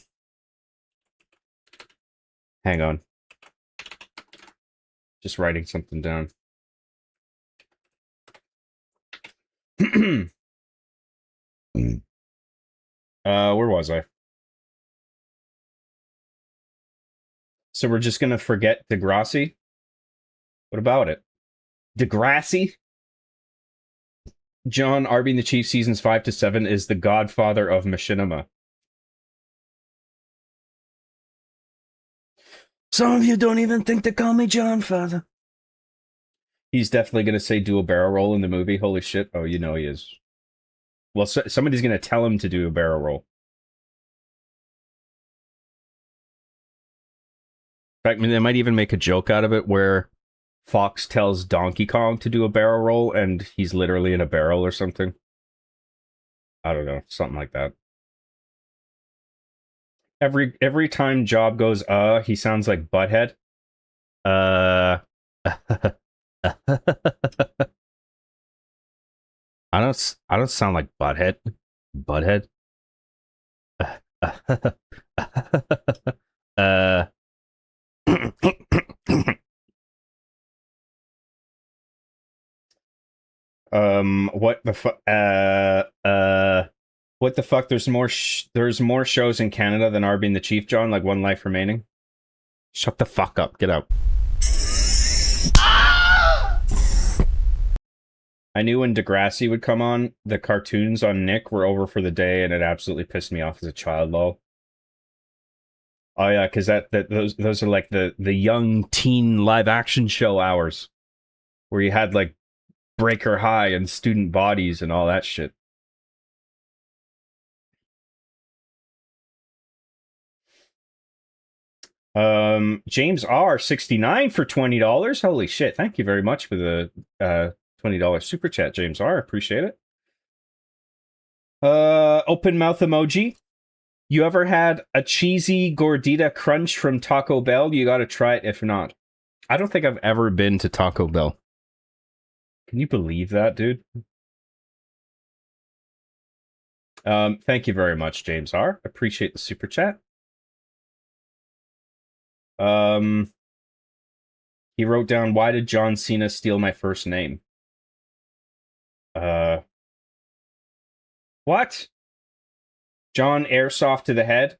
on. Just writing something down. Where was I? So we're just gonna forget Degrassi? What about it? Degrassi? John, Arby and the Chief seasons 5 to 7 is the godfather of machinima. Some of you don't even think to call me John, father. He's definitely going to say do a barrel roll in the movie. Holy shit. Oh, you know he is. Well, somebody's going to tell him to do a barrel roll. In fact, I mean, they might even make a joke out of it where Fox tells Donkey Kong to do a barrel roll and he's literally in a barrel or something. I don't know. Something like that. Every time Job goes, he sounds like Butthead. I don't sound like Butthead. Butthead. What the fuck? What the fuck? There's more shows in Canada than Arby and the Chief, John. Like One Life Remaining. Shut the fuck up. Get out. I knew when Degrassi would come on, the cartoons on Nick were over for the day, and it absolutely pissed me off as a child, lol. Oh yeah, because those are like the young teen live action show hours, where you had like Breaker High and Student Bodies and all that shit. James R 69 for $20. Holy shit! Thank you very much for the $20 super chat, James R. Appreciate it. Open mouth emoji. You ever had a cheesy gordita crunch from Taco Bell? You got to try it if not. I don't think I've ever been to Taco Bell. Can you believe that, dude? Thank you very much, James R. Appreciate the super chat. He wrote down, why did John Cena steal my first name? What? John Airsoft to the head?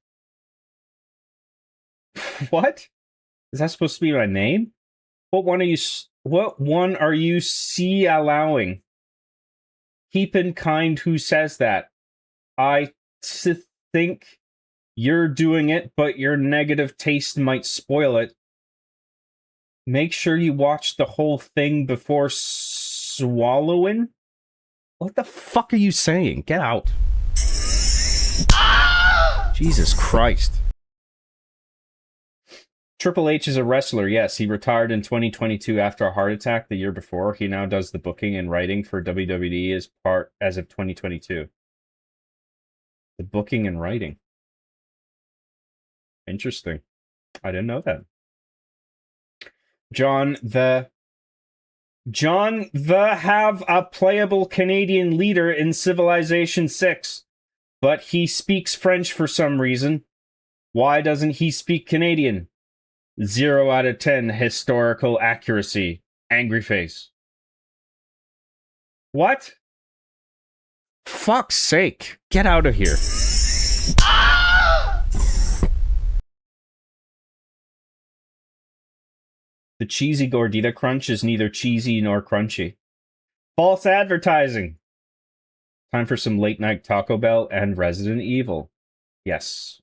What? Is that supposed to be my name? What one are you allowing? Keepin' kind who says that. I think you're doing it, but your negative taste might spoil it. Make sure you watch the whole thing before swallowing. What the fuck are you saying? Get out. Jesus Christ. Triple H is a wrestler, yes. He retired in 2022 after a heart attack the year before. He now does the booking and writing for WWE as of 2022. The booking and writing. Interesting. I didn't know that. John the have a playable Canadian leader in Civilization 6, but he speaks French for some reason. Why doesn't he speak Canadian? 0 out of 10 historical accuracy. Angry face. What? Fuck's sake. Get out of here. The cheesy gordita crunch is neither cheesy nor crunchy. False advertising. Time for some late night Taco Bell and Resident Evil. Yes.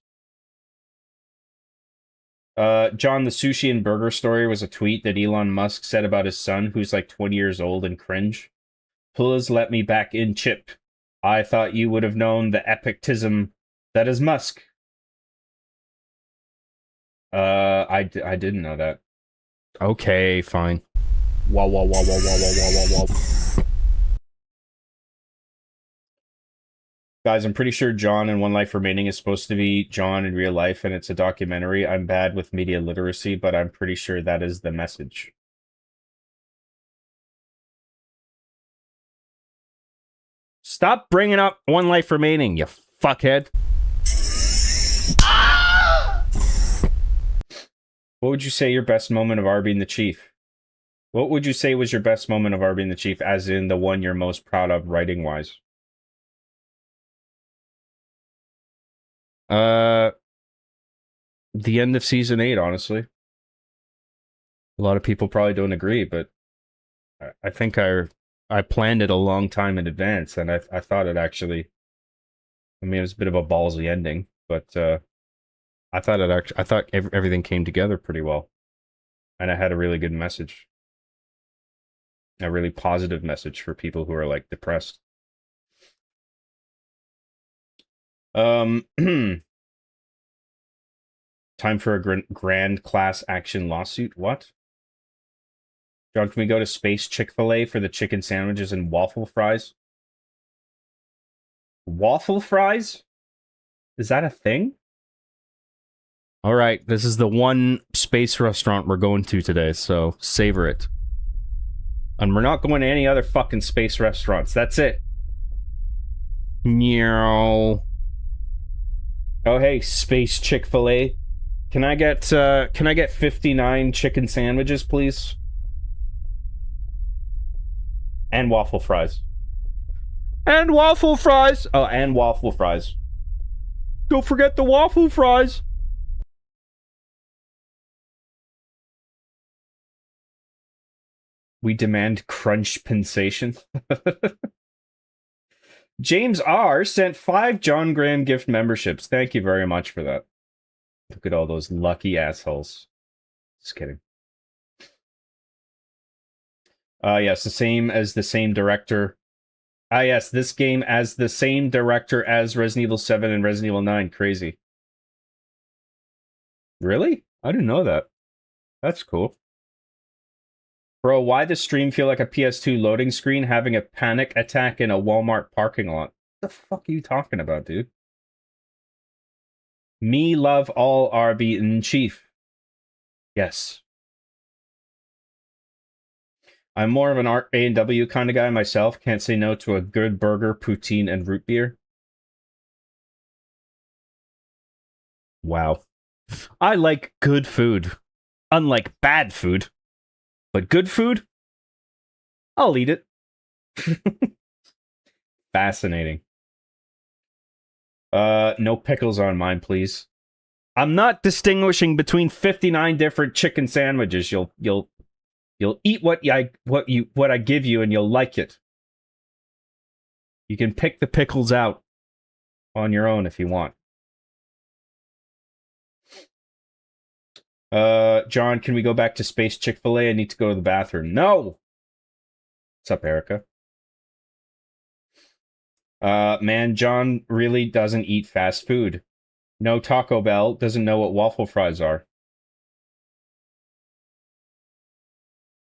John, the sushi and burger story was a tweet that Elon Musk said about his son, who's like 20 years old and cringe. Please let me back in, Chip. I thought you would have known the epicism that is Musk. I didn't know that. Okay, fine. Wow. Guys, I'm pretty sure John in One Life Remaining is supposed to be John in real life, and it's a documentary. I'm bad with media literacy, but I'm pretty sure that is the message. Stop bringing up One Life Remaining, you fuckhead. What would you say your best moment of R being the Chief? What would you say was your best moment of R being the Chief, as in the one you're most proud of writing-wise? The end of season 8, honestly. A lot of people probably don't agree, but I think I planned it a long time in advance, and I thought it actually... I mean, it was a bit of a ballsy ending, but I thought everything came together pretty well, and I had a really good message, a really positive message for people who are like depressed. Time for a grand class action lawsuit. What? John, can we go to Space Chick-fil-A for the chicken sandwiches and waffle fries? Waffle fries? Is that a thing? All right, this is the one space restaurant we're going to today, so savor it. And we're not going to any other fucking space restaurants. That's it. Meow. Oh, hey, Space Chick-fil-A. Can I get 59 chicken sandwiches, please? And waffle fries. And waffle fries. Oh, and waffle fries. Don't forget the waffle fries. We demand crunch pensation. James R. sent 5 John Graham gift memberships. Thank you very much for that. Look at all those lucky assholes. Just kidding. Yes, the same director. Yes, this game as the same director as Resident Evil 7 and Resident Evil 9. Crazy. Really? I didn't know that. That's cool. Bro, why does stream feel like a PS2 loading screen having a panic attack in a Walmart parking lot? What the fuck are you talking about, dude? Me love all RB in chief. Yes. I'm more of an A&W kind of guy myself. Can't say no to a good burger, poutine, and root beer. Wow. I like good food. Unlike bad food. But good food? I'll eat it. Fascinating. No pickles on mine, please. I'm not distinguishing between 59 different chicken sandwiches. You'll eat what I give you, and you'll like it. You can pick the pickles out on your own if you want. John, can we go back to Space Chick-fil-A? I need to go to the bathroom. No! What's up, Erica? Man, John really doesn't eat fast food. No Taco Bell, doesn't know what waffle fries are.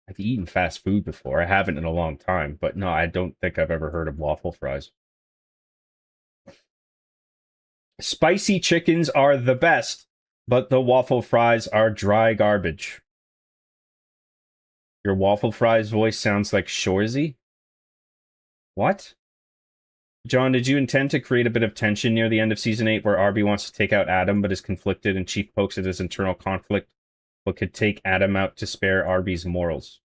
I've eaten fast food before. I haven't in a long time, but no, I don't think I've ever heard of waffle fries. Spicy chickens are the best, but the waffle fries are dry garbage. Your waffle fries voice sounds like Shorzy. What? John, did you intend to create a bit of tension near the end of Season 8 where Arby wants to take out Adam but is conflicted and Chief pokes at his internal conflict but could take Adam out to spare Arby's morals?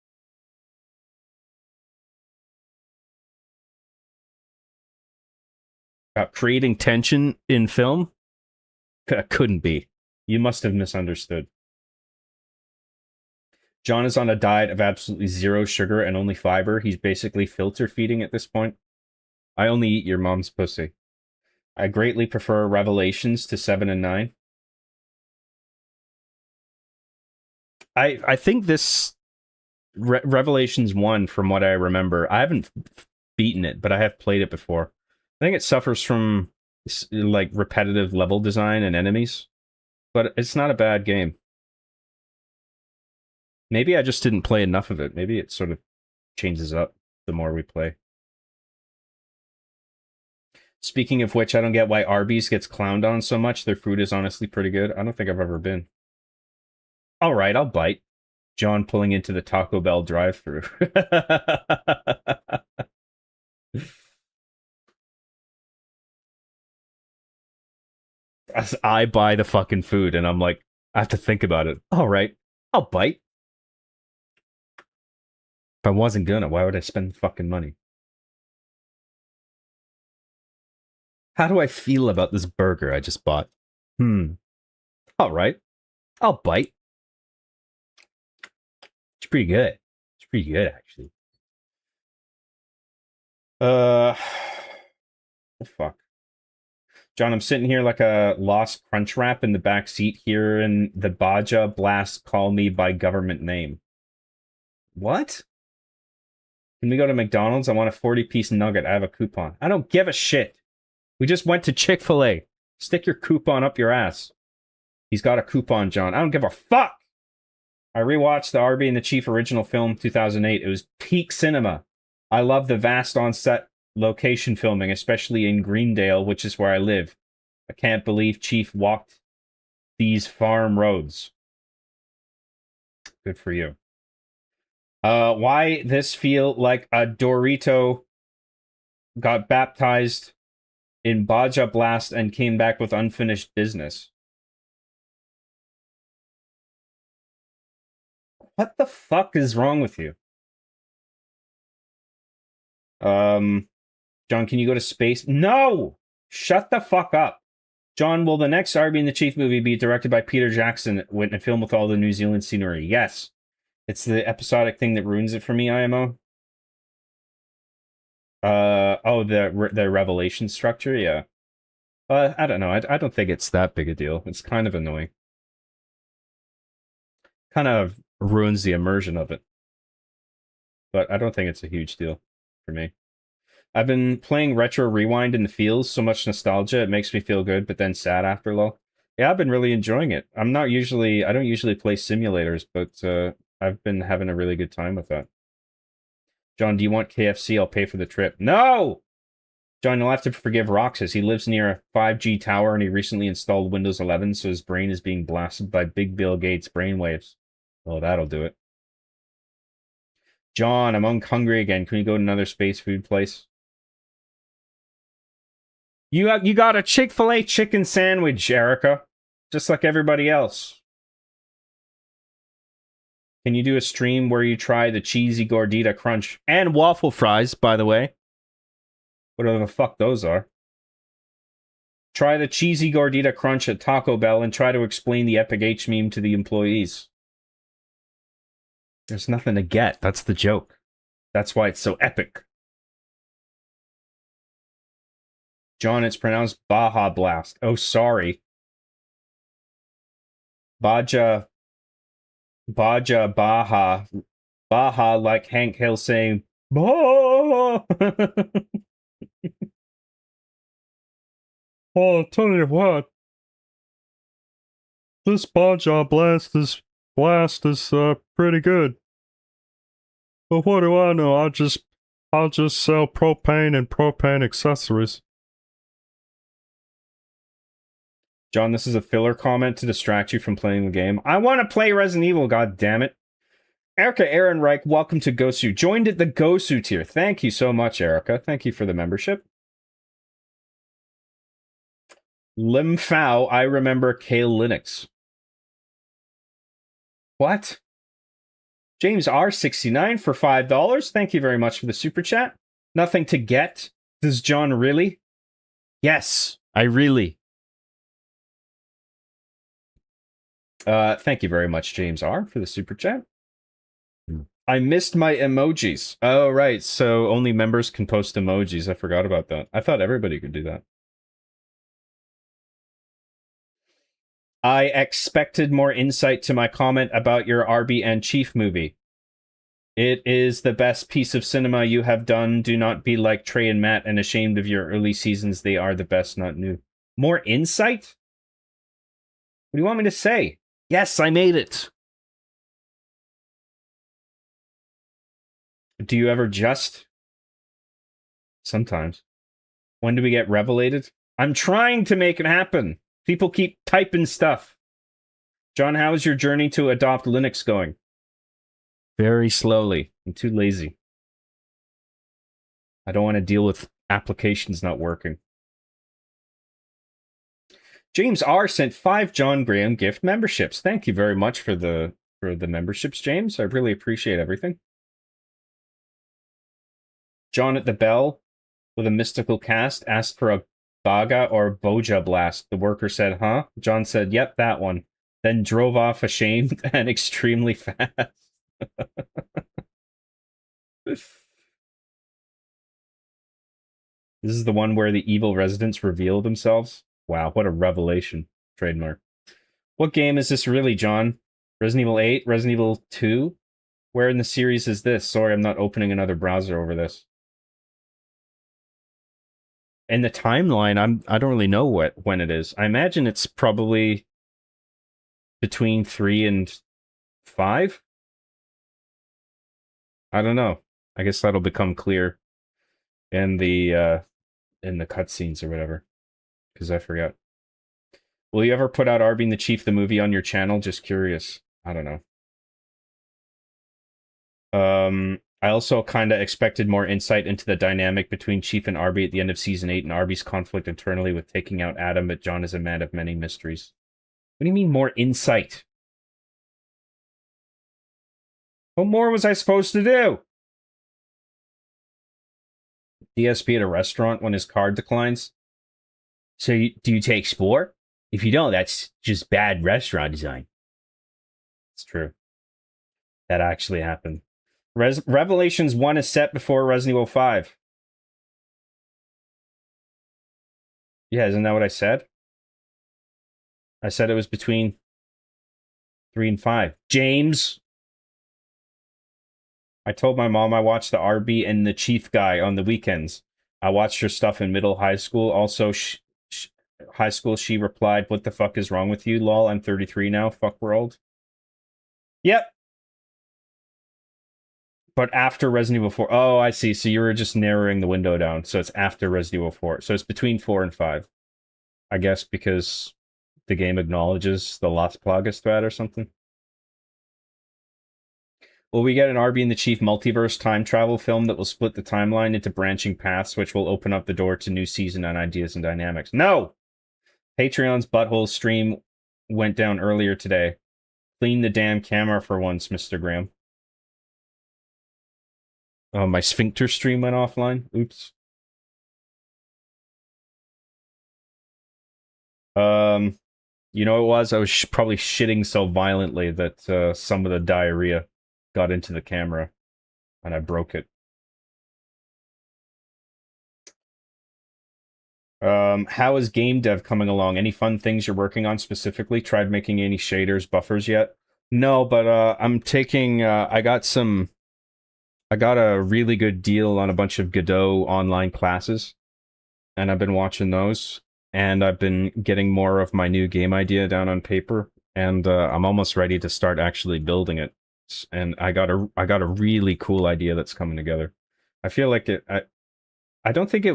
Creating tension in film? Couldn't be. You must have misunderstood. John is on a diet of absolutely zero sugar and only fiber. He's basically filter feeding at this point. I only eat your mom's pussy. I greatly prefer Revelations to 7 and 9. I think this Revelations 1, from what I remember, I haven't beaten it, but I have played it before. I think it suffers from like repetitive level design and enemies, but it's not a bad game. Maybe I just didn't play enough of it. Maybe it sort of changes up the more we play. Speaking of which, I don't get why Arby's gets clowned on so much. Their food is honestly pretty good. I don't think I've ever been. All right, I'll bite. John pulling into the Taco Bell drive-thru. As I buy the fucking food, and I'm like, I have to think about it. All right, I'll bite. If I wasn't gonna, why would I spend the fucking money? How do I feel about this burger I just bought? All right, I'll bite. It's pretty good. It's pretty good, actually. Oh, fuck. John, I'm sitting here like a lost crunch wrap in the back seat here in the Baja Blast Call Me by Government Name. What? Can we go to McDonald's? I want a 40-piece nugget. I have a coupon. I don't give a shit. We just went to Chick-fil-A. Stick your coupon up your ass. He's got a coupon, John. I don't give a fuck. I rewatched the Arby and the Chief original film 2008. It was peak cinema. I love the vast on-set location filming, especially in Greendale, which is where I live. I can't believe Chief walked these farm roads. Good for you. Why this feel like a Dorito got baptized in Baja Blast and came back with unfinished business? What the fuck is wrong with you? John, can you go to space? No! Shut the fuck up. John, will the next Arby and the Chief movie be directed by Peter Jackson and filmed with all the New Zealand scenery? Yes. It's the episodic thing that ruins it for me, IMO. The revelation structure, yeah. I don't know. I don't think it's that big a deal. It's kind of annoying. Kind of ruins the immersion of it. But I don't think it's a huge deal for me. I've been playing Retro Rewind in the fields, so much nostalgia, it makes me feel good, but then sad after a while. Yeah, I've been really enjoying it. I don't usually play simulators, but I've been having a really good time with that. John, do you want KFC? I'll pay for the trip. No! John, you'll have to forgive Roxas. He lives near a 5G tower and he recently installed Windows 11, so his brain is being blasted by Big Bill Gates brainwaves. Oh, that'll do it. John, I'm hungry again. Can we go to another space food place? You got a Chick-fil-A chicken sandwich, Erica. Just like everybody else. Can you do a stream where you try the cheesy gordita crunch? And waffle fries, by the way. Whatever the fuck those are. Try the cheesy gordita crunch at Taco Bell and try to explain the Epic H meme to the employees. There's nothing to get. That's the joke. That's why it's so epic. John, it's pronounced Baja Blast. Oh, sorry. Baja, Baja. Baja, like Hank Hill saying, Baja! Oh, I'll tell you what. This Baja Blast is pretty good. But what do I know? I'll just sell propane and propane accessories. John, this is a filler comment to distract you from playing the game. I want to play Resident Evil, god damn it. Erica Ehrenreich, welcome to Gosu. Joined at the Gosu tier. Thank you so much, Erica. Thank you for the membership. Lim Phao, I remember Kale Linux. What? James R69 for $5. Thank you very much for the super chat. Nothing to get. Does John really? Yes, I really. Thank you very much, James R, for the super chat. I missed my emojis. Oh, right. So only members can post emojis. I forgot about that. I thought everybody could do that. I expected more insight to my comment about your Arby and Chief movie. It is the best piece of cinema you have done. Do not be like Trey and Matt and ashamed of your early seasons. They are the best, not new. More insight? What do you want me to say? Yes, I made it. Do you ever just? Sometimes. When do we get revelated? I'm trying to make it happen. People keep typing stuff. John, how is your journey to adopt Linux going? Very slowly. I'm too lazy. I don't want to deal with applications not working. James R sent 5 John Graham gift memberships. Thank you very much for the memberships, James. I really appreciate everything. John at the Bell with a mystical cast asked for a Baga or Boja Blast. The worker said, huh? John said, yep, that one. Then drove off ashamed and extremely fast. This is the one where the evil residents reveal themselves? Wow, what a revelation. Trademark. What game is this really, John? Resident Evil 8? Resident Evil 2? Where in the series is this? Sorry, I'm not opening another browser over this. In the timeline, I don't really know when it is. I imagine it's probably between 3 and 5. I don't know. I guess that'll become clear in the cutscenes or whatever. Because I forgot. Will you ever put out Arby and the Chief the movie on your channel? Just curious. I don't know. I also kind of expected more insight into the dynamic between Chief and Arby at the end of Season 8 and Arby's conflict internally with taking out Adam, but John is a man of many mysteries. What do you mean more insight? What more was I supposed to do? DSP at a restaurant when his card declines? So do you take Spore? If you don't, that's just bad restaurant design. It's true. That actually happened. Revelations 1 is set before Resident Evil 5. Yeah, isn't that what I said? I said it was between 3 and 5. James! I told my mom I watched the RB and the Chief guy on the weekends. I watched her stuff in high school. Also, high school, she replied, "What the fuck is wrong with you? Lol, I'm 33 now. Fuck world." Yep. But after Resident Evil 4. Oh, I see. So you were just narrowing the window down. So it's after Resident Evil 4. So it's between 4 and 5. I guess because the game acknowledges the Las Plagas threat or something. Will we get an RB and the Chief multiverse time travel film that will split the timeline into branching paths, which will open up the door to new season and ideas and dynamics? No! Patreon's butthole stream went down earlier today. Clean the damn camera for once, Mr. Graham. Oh, my sphincter stream went offline. Oops. You know what it was? I was probably shitting so violently that some of the diarrhea got into the camera, and I broke it. How is game dev coming along? Any fun things you're working on specifically? Tried making any shaders, buffers yet? No, but I'm taking. I got a really good deal on a bunch of Godot online classes, and I've been watching those, and I've been getting more of my new game idea down on paper, and I'm almost ready to start actually building it. And I got a really cool idea that's coming together. I feel like I don't think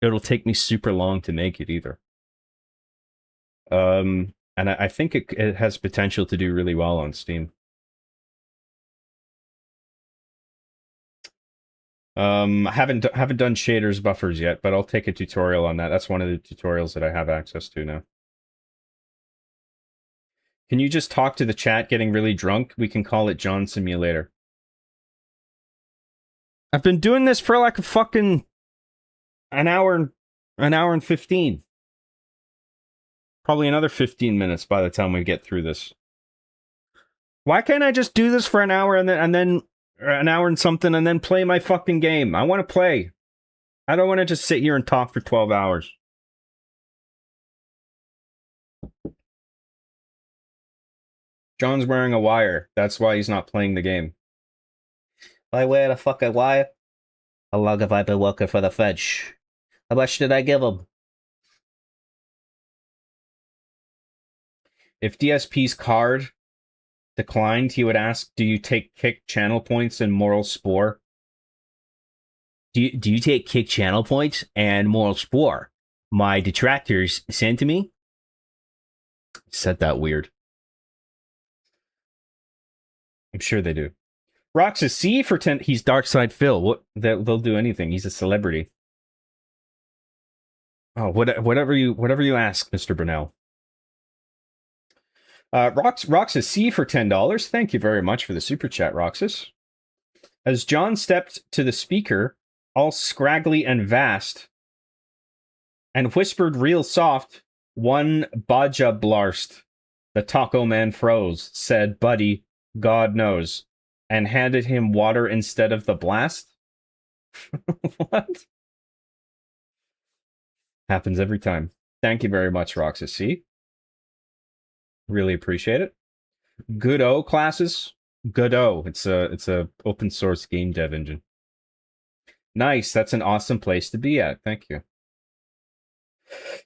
it'll take me super long to make it either. And I think it has potential to do really well on Steam. I haven't done shaders buffers yet, but I'll take a tutorial on that. That's one of the tutorials that I have access to now. Can you just talk to the chat getting really drunk? We can call it John Simulator. I've been doing this for like a fucking an hour and 15. Probably another 15 minutes by the time we get through this. Why can't I just do this for an hour and then an hour and something and then play my fucking game? I want to play. I don't want to just sit here and talk for 12 hours. John's wearing a wire. That's why he's not playing the game. I wear the fucking wire. How long have I been working for the French? How much did I give them? If DSP's card declined, he would ask, "Do you take kick channel points and moral spore?" Do you take kick channel points and moral spore? My detractors sent to me. Said that weird. I'm sure they do. Roxas C for 10. He's Darkside Phil. What? They'll do anything. He's a celebrity. Oh, whatever you ask, Mr. Brunel. Roxas C for $10. Thank you very much for the super chat, Roxas. As John stepped to the speaker, all scraggly and vast, and whispered real soft, "One Baja Blarst." The taco man froze, said, "Buddy, God knows," and handed him water instead of the blast. What? Happens every time. Thank you very much, Roxas C. Really appreciate it. Godot classes. Godot. It's a open source game dev engine. Nice. That's an awesome place to be at. Thank you.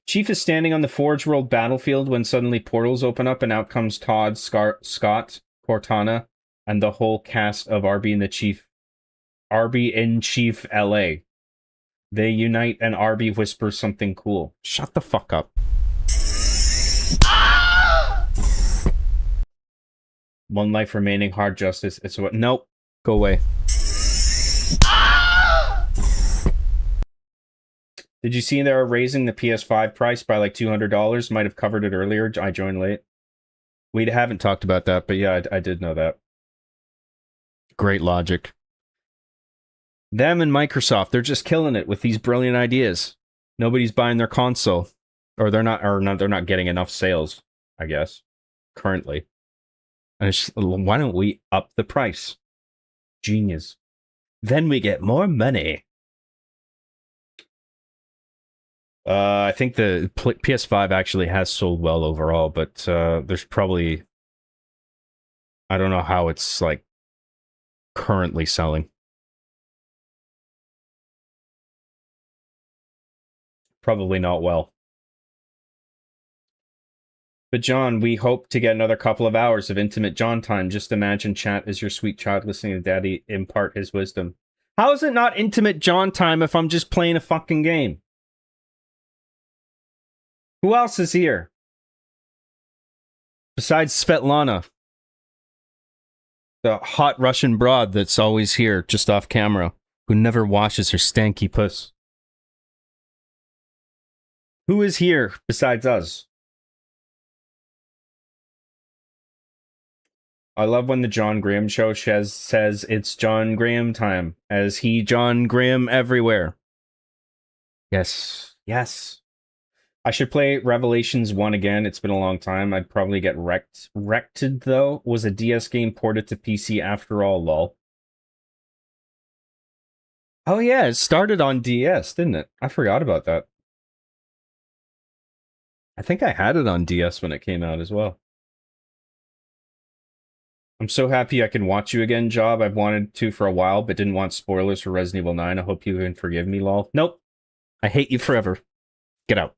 Chief is standing on the Forge World battlefield when suddenly portals open up and out comes Todd, Scott, Cortana, and the whole cast of RB in Chief LA. They unite and RB whispers something cool. Shut the fuck up. One life remaining, hard justice. It's what? Nope. Go away. Did you see they're raising the PS5 price by like $200? Might have covered it earlier. I joined late. We haven't talked about that, but yeah, I did know that. Great logic. Them and Microsoft, they're just killing it with these brilliant ideas. Nobody's buying their console, or they're not getting enough sales, I guess, currently. Why don't we up the price? Genius. Then we get more money. I think the PS5 actually has sold well overall, but there's probably, I don't know how it's like currently selling. Probably not well. But John, we hope to get another couple of hours of intimate John time. Just imagine chat as your sweet child listening to Daddy impart his wisdom. How is it not intimate John time if I'm just playing a fucking game? Who else is here? Besides Svetlana. The hot Russian broad that's always here, just off camera, who never washes her stanky puss. Who is here besides us? I love when the John Graham show says it's John Graham time, as he John Graham everywhere. Yes, yes. I should play Revelations 1 again. It's been a long time. I'd probably get wrecked. Wrecked, though, was a DS game ported to PC after all, lol. Oh yeah, it started on DS, didn't it? I forgot about that. I think I had it on DS when it came out as well. I'm so happy I can watch you again, Job. I've wanted to for a while, but didn't want spoilers for Resident Evil 9. I hope you can forgive me, lol. Nope. I hate you forever. Get out.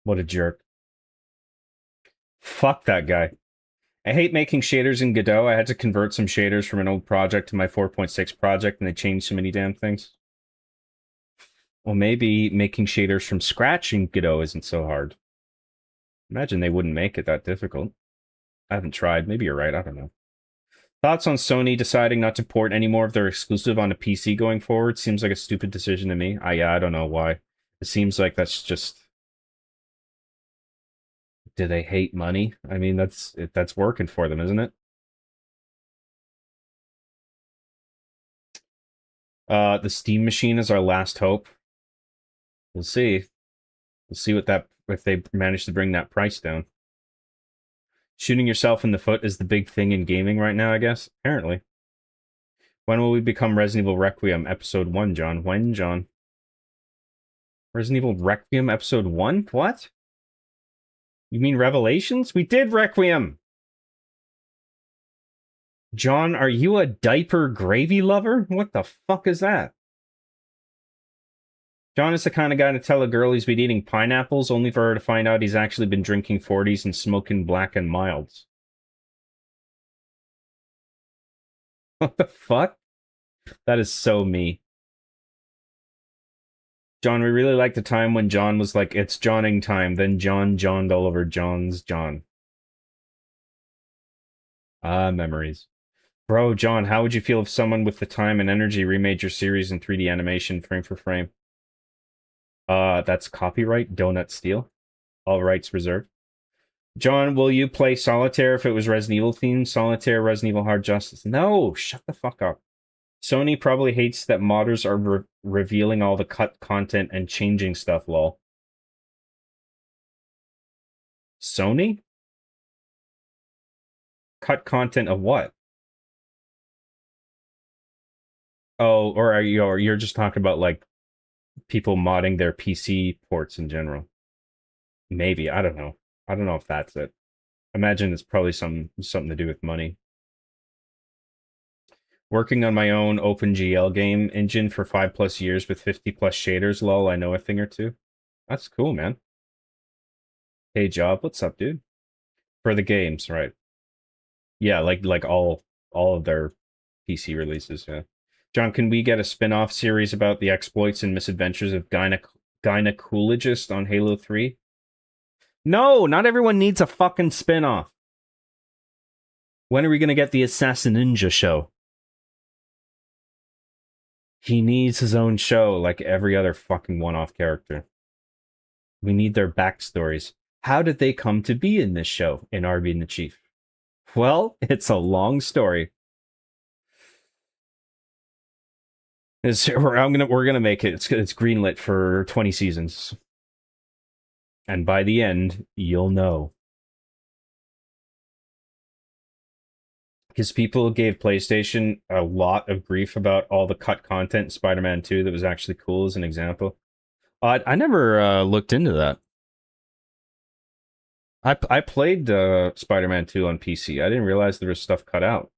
What a jerk. Fuck that guy. I hate making shaders in Godot. I had to convert some shaders from an old project to my 4.6 project, and they changed so many damn things. Well, maybe making shaders from scratch in Godot isn't so hard. Imagine they wouldn't make it that difficult. I haven't tried. Maybe you're right. I don't know. Thoughts on Sony deciding not to port any more of their exclusive on a PC going forward? Seems like a stupid decision to me. I don't know why. It seems like that's just... Do they hate money? I mean, that's working for them, isn't it? The Steam Machine is our last hope. We'll see. We'll see what that if they manage to bring that price down. Shooting yourself in the foot is the big thing in gaming right now, I guess. Apparently. When will we become Resident Evil Requiem Episode 1, John? When, John? Resident Evil Requiem Episode 1? What? You mean Revelations? We did Requiem! John, are you a diaper gravy lover? What the fuck is that? John is the kind of guy to tell a girl he's been eating pineapples only for her to find out he's actually been drinking 40s and smoking Black and Milds. What the fuck? That is so me. John, we really like the time when John was like, it's Johning time. Then John Johned all over John's John. Ah, memories. Bro, John, how would you feel if someone with the time and energy remade your series in 3D animation frame for frame? That's copyright, Donut Steel. All rights reserved. John, will you play Solitaire if it was Resident Evil themed? Solitaire, Resident Evil Hard Justice. No, shut the fuck up. Sony probably hates that modders are revealing all the cut content and changing stuff, lol. Sony? Cut content of what? Oh, or you're just talking about like people modding their PC ports in general. Maybe, I don't know. I don't know if that's it. Imagine it's probably something to do with money. Working on my own OpenGL game engine for 5+ years with 50+ shaders, lol, I know a thing or two. That's cool, man. Hey, Job, what's up, dude? For the games, right? Yeah, like all of their PC releases, yeah. John, can we get a spin-off series about the exploits and misadventures of Gynecologist on Halo 3? No, not everyone needs a fucking spin-off. When are we gonna get the Assassin Ninja show? He needs his own show like every other fucking one-off character. We need their backstories. How did they come to be in this show in Arby and the Chief? Well, it's a long story. We're gonna make it. It's greenlit for 20 seasons. And by the end, you'll know. Because people gave PlayStation a lot of grief about all the cut content in Spider-Man 2 that was actually cool, as an example. I never looked into that. I played Spider-Man 2 on PC. I didn't realize there was stuff cut out.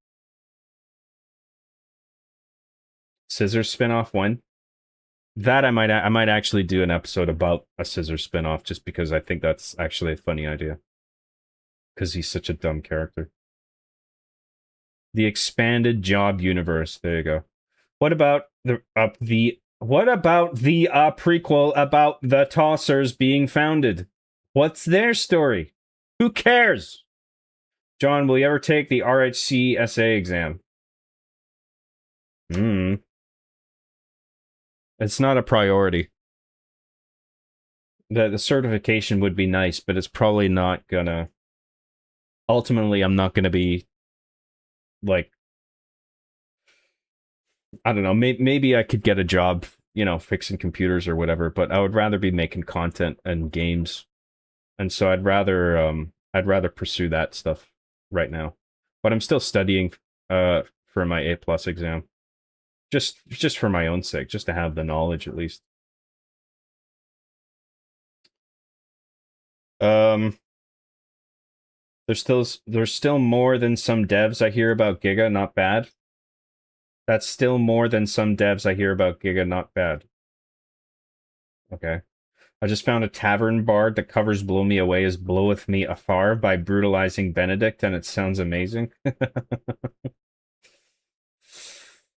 Scissors spinoff when? That I might actually do an episode about a Scissors spinoff, just because I think that's actually a funny idea. Because he's such a dumb character. The expanded job universe. There you go. What about the prequel about the Tossers being founded? What's their story? Who cares? John, will you ever take the RHC SA exam? It's not a priority. The certification would be nice, but it's probably not gonna. Ultimately, I'm not gonna be like, I don't know. Maybe I could get a job, fixing computers or whatever. But I would rather be making content and games, and so I'd rather pursue that stuff right now. But I'm still studying for my A+ exam, just for my own sake, just to have the knowledge at least. There's still more than some devs I hear about Giga, not bad. That's still more than some devs I hear about Giga, not bad. Okay. I just found a tavern bard that covers Blow Me Away as Bloweth Me Afar by Brutalizing Benedict, and it sounds amazing.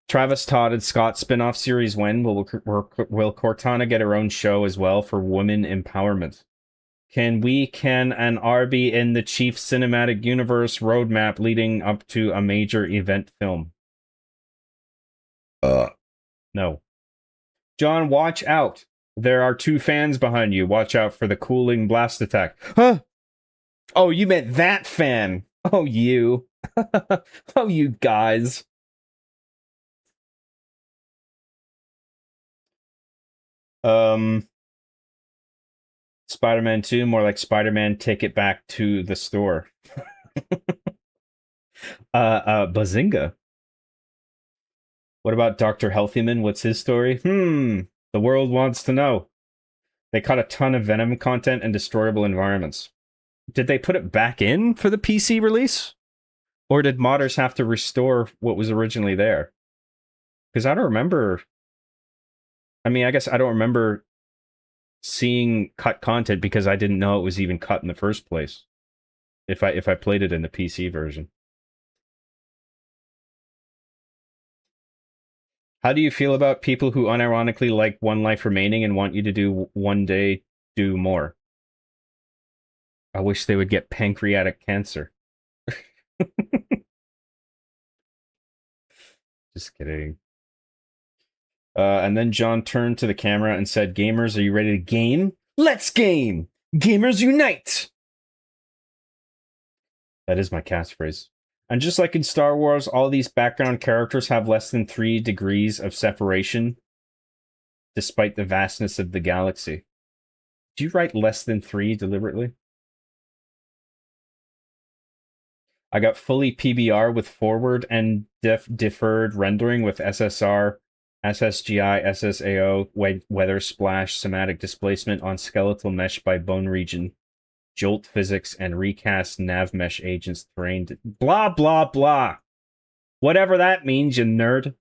Travis Todd and Scott spin-off series when? Will Cortana get her own show as well for women empowerment? Can an R be in the chief cinematic universe roadmap leading up to a major event film? No. John, watch out. There are 2 fans behind you. Watch out for the cooling blast attack. Huh? Oh, you meant that fan. Oh, you. Oh, you guys. Spider-Man 2, more like Spider-Man Take It Back to the Store. Bazinga. What about Dr. Healthyman? What's his story? The world wants to know. They cut a ton of Venom content and destroyable environments. Did they put it back in for the PC release? Or did modders have to restore what was originally there? Because I don't remember. I mean, I guess I don't remember seeing cut content because I didn't know it was even cut in the first place. If I played it in the PC version. How do you feel about people who unironically like One Life Remaining and want you to do one day do more? I wish they would get pancreatic cancer. Just kidding. And then John turned to the camera and said, "Gamers, are you ready to game? Let's game! Gamers unite!" That is my catchphrase. And just like in Star Wars, all these background characters have less than 3 degrees of separation, despite the vastness of the galaxy. Do you write less than 3 deliberately? I got fully PBR with forward and deferred rendering with SSR, SSGI, SSAO, weather splash, somatic displacement on skeletal mesh by bone region, jolt physics, and recast nav mesh agents terrain. Blah, blah, blah. Whatever that means, you nerd.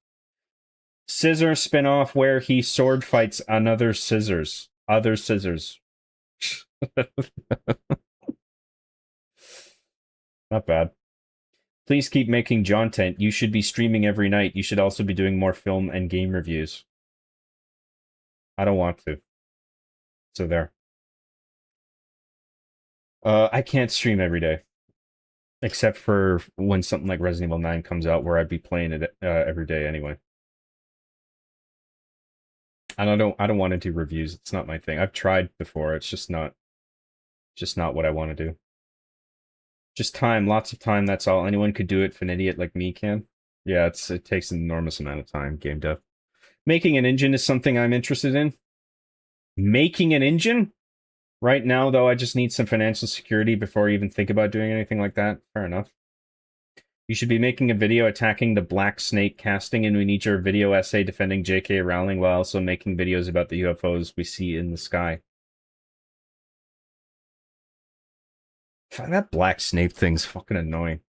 Scissor spinoff where he sword fights another scissors. Other scissors. Not bad. Please keep making Jontent. You should be streaming every night. You should also be doing more film and game reviews. I don't want to. So there. I can't stream every day. Except for when something like Resident Evil 9 comes out, where I'd be playing it every day anyway. And I don't want to do reviews. It's not my thing. I've tried before. It's just not what I want to do. Just time, lots of time, that's all. Anyone could do it if an idiot like me can. Yeah, it takes an enormous amount of time, game dev. Making an engine is something I'm interested in. Making an engine? Right now, though, I just need some financial security before I even think about doing anything like that. Fair enough. You should be making a video attacking the Black Snake casting, and we need your video essay defending J.K. Rowling while also making videos about the UFOs we see in the sky. That Black Snake thing's fucking annoying.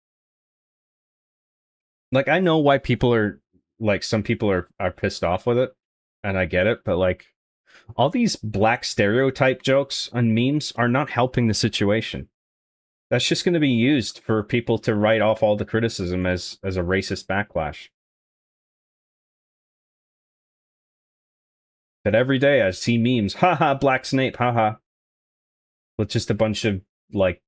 Like, I know why people are, like, some people are pissed off with it, and I get it, but, like, all these black stereotype jokes and memes are not helping the situation. That's just going to be used for people to write off all the criticism as a racist backlash. But every day I see memes, haha, Black Snape, haha, with just a bunch of, like,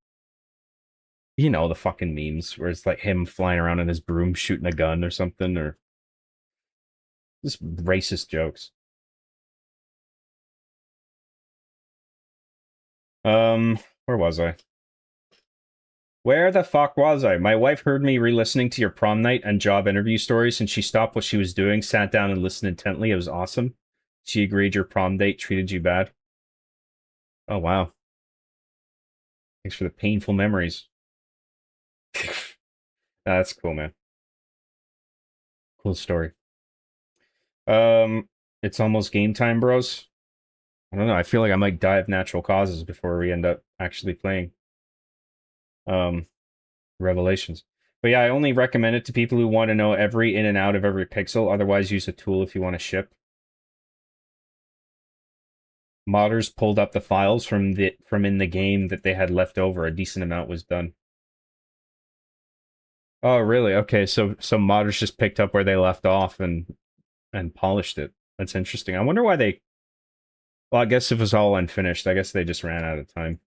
you know, the fucking memes where it's like him flying around in his broom shooting a gun or something, or just racist jokes. Where was I? Where the fuck was I? My wife heard me re-listening to your prom night and job interview stories, and she stopped what she was doing, sat down, and listened intently. It was awesome. She agreed your prom date treated you bad. Oh, wow. Thanks for the painful memories. That's cool, man. Cool story. It's almost game time, bros. I don't know. I feel like I might die of natural causes before we end up actually playing Revelations. But yeah, I only recommend it to people who want to know every in and out of every pixel. Otherwise, use a tool if you want to ship. Modders pulled up the files from in the game that they had left over. A decent amount was done. Oh, really? Okay, so some modders just picked up where they left off and polished it. That's interesting. I wonder why they. Well, I guess if it was all unfinished, I guess they just ran out of time.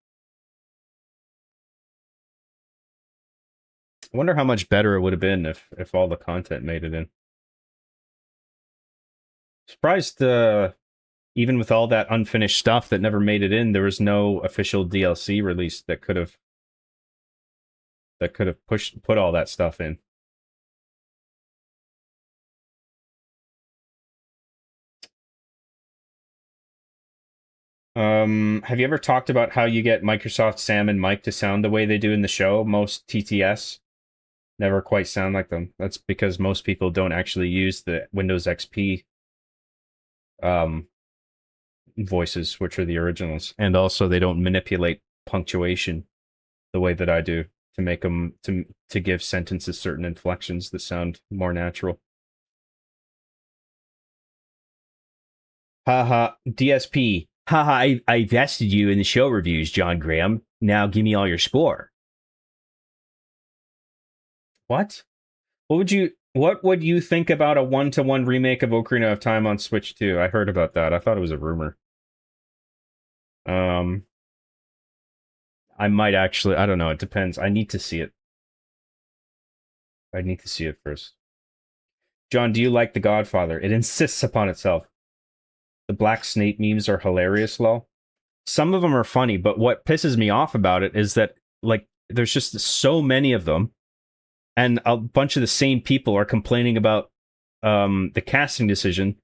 I wonder how much better it would have been if all the content made it in. Surprised, even with all that unfinished stuff that never made it in, there was no official DLC released that could have put all that stuff in. Have you ever talked about how you get Microsoft Sam and Mike to sound the way they do in the show? Most TTS never quite sound like them. That's because most people don't actually use the Windows XP voices, which are the originals, and also they don't manipulate punctuation the way that I do to make them to give sentences certain inflections that sound more natural. Haha, DSP. Haha, I vested you in the show reviews, John Graham. Now give me all your score. What? What would you think about a 1-to-1 remake of Ocarina of Time on Switch 2? I heard about that. I thought it was a rumor. I might actually, I don't know, it depends. I need to see it. I need to see it first. John, do you like The Godfather? It insists upon itself. The Black Snake memes are hilarious, lol. Some of them are funny, but what pisses me off about it is that, like, there's just so many of them, and a bunch of the same people are complaining about the casting decision,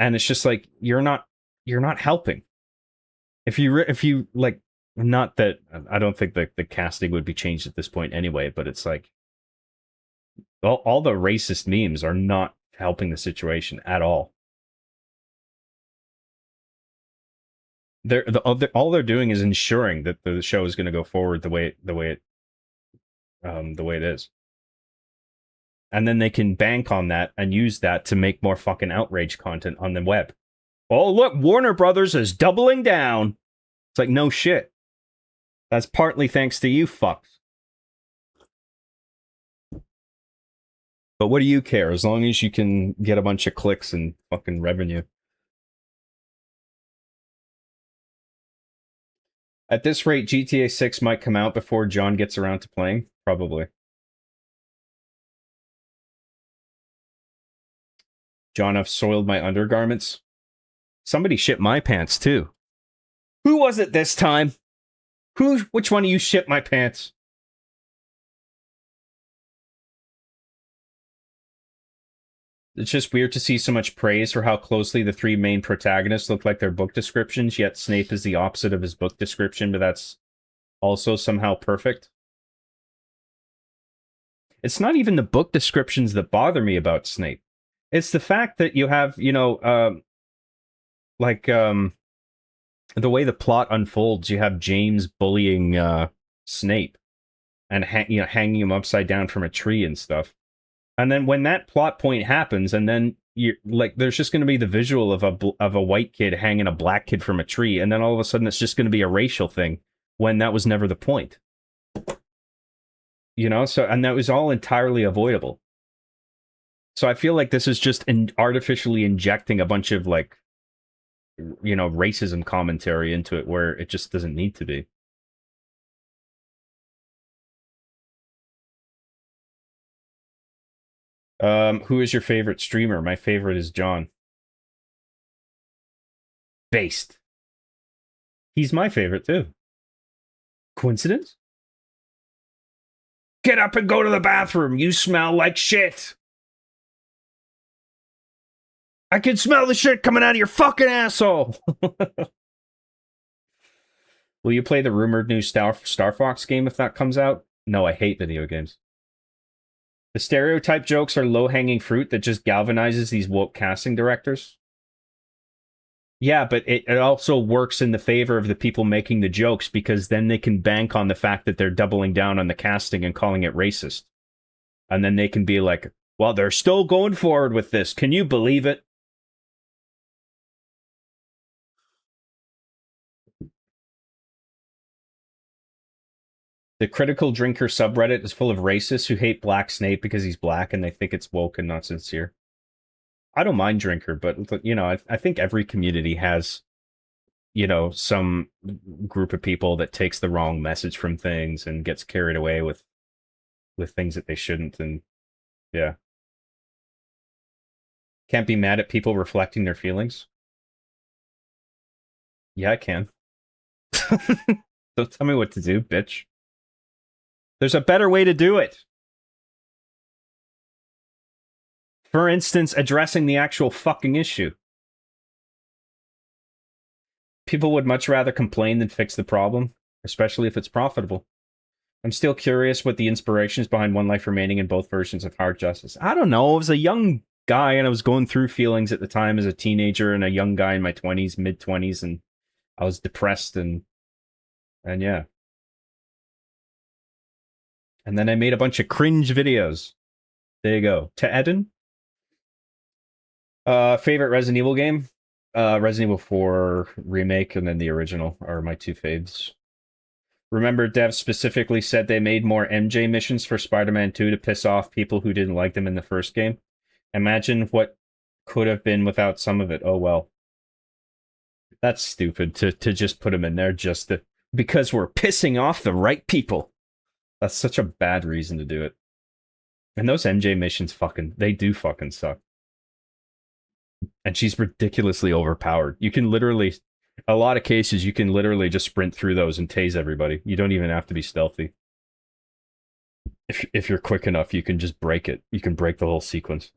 and it's just like you're not helping. If you like, not that I don't think that the casting would be changed at this point anyway, but it's like all the racist memes are not helping the situation at all. All they're doing is ensuring that the show is going to go forward the way it is, and then they can bank on that and use that to make more fucking outrage content on the web. Oh, look, Warner Brothers is doubling down. It's like, no shit. That's partly thanks to you fucks. But what do you care? As long as you can get a bunch of clicks and fucking revenue. At this rate, GTA 6 might come out before John gets around to playing. Probably. John, I've soiled my undergarments. Somebody shipped my pants, too. Who was it this time? Which one of you shipped my pants? It's just weird to see so much praise for how closely the three main protagonists look like their book descriptions, yet Snape is the opposite of his book description, but that's also somehow perfect. It's not even the book descriptions that bother me about Snape. It's the fact that you have, the way the plot unfolds, you have James bullying Snape and hanging him upside down from a tree and stuff. And then when that plot point happens, and then you like, there's just going to be the visual of a white kid hanging a black kid from a tree, and then all of a sudden it's just going to be a racial thing when that was never the point. So, and that was all entirely avoidable. So I feel like this is just artificially injecting a bunch of racism commentary into it where it just doesn't need to be. Who is your favorite streamer? My favorite is John. Based. He's my favorite too. Coincidence? Get up and go to the bathroom. You smell like shit. I can smell the shit coming out of your fucking asshole. Will you play the rumored new Star Fox game if that comes out? No, I hate video games. The stereotype jokes are low-hanging fruit that just galvanizes these woke casting directors. Yeah, but it also works in the favor of the people making the jokes because then they can bank on the fact that they're doubling down on the casting and calling it racist. And then they can be like, well, they're still going forward with this. Can you believe it? The Critical Drinker subreddit is full of racists who hate Black Snape because he's black and they think it's woke and not sincere. I don't mind Drinker, but I think every community has, some group of people that takes the wrong message from things and gets carried away with things that they shouldn't. And yeah, can't be mad at people reflecting their feelings. Yeah, I can. Don't tell me what to do, bitch. There's a better way to do it. For instance, addressing the actual fucking issue. People would much rather complain than fix the problem, especially if it's profitable. I'm still curious what the inspiration is behind One Life Remaining in both versions of Hard Justice. I don't know. I was a young guy and I was going through feelings at the time as a teenager and a young guy in my 20s, mid-20s, and I was depressed and yeah. And then I made a bunch of cringe videos. There you go. To Eden. Favorite Resident Evil game? Resident Evil 4 Remake and then the original are my two faves. Remember, devs specifically said they made more MJ missions for Spider-Man 2 to piss off people who didn't like them in the first game. Imagine what could have been without some of it. Oh well. That's stupid to just put them in there because we're pissing off the right people. That's such a bad reason to do it. And those MJ missions they do fucking suck. And she's ridiculously overpowered. You can literally, a lot of cases, you can literally just sprint through those and tase everybody. You don't even have to be stealthy. If you're quick enough, you can just break it. You can break the whole sequence.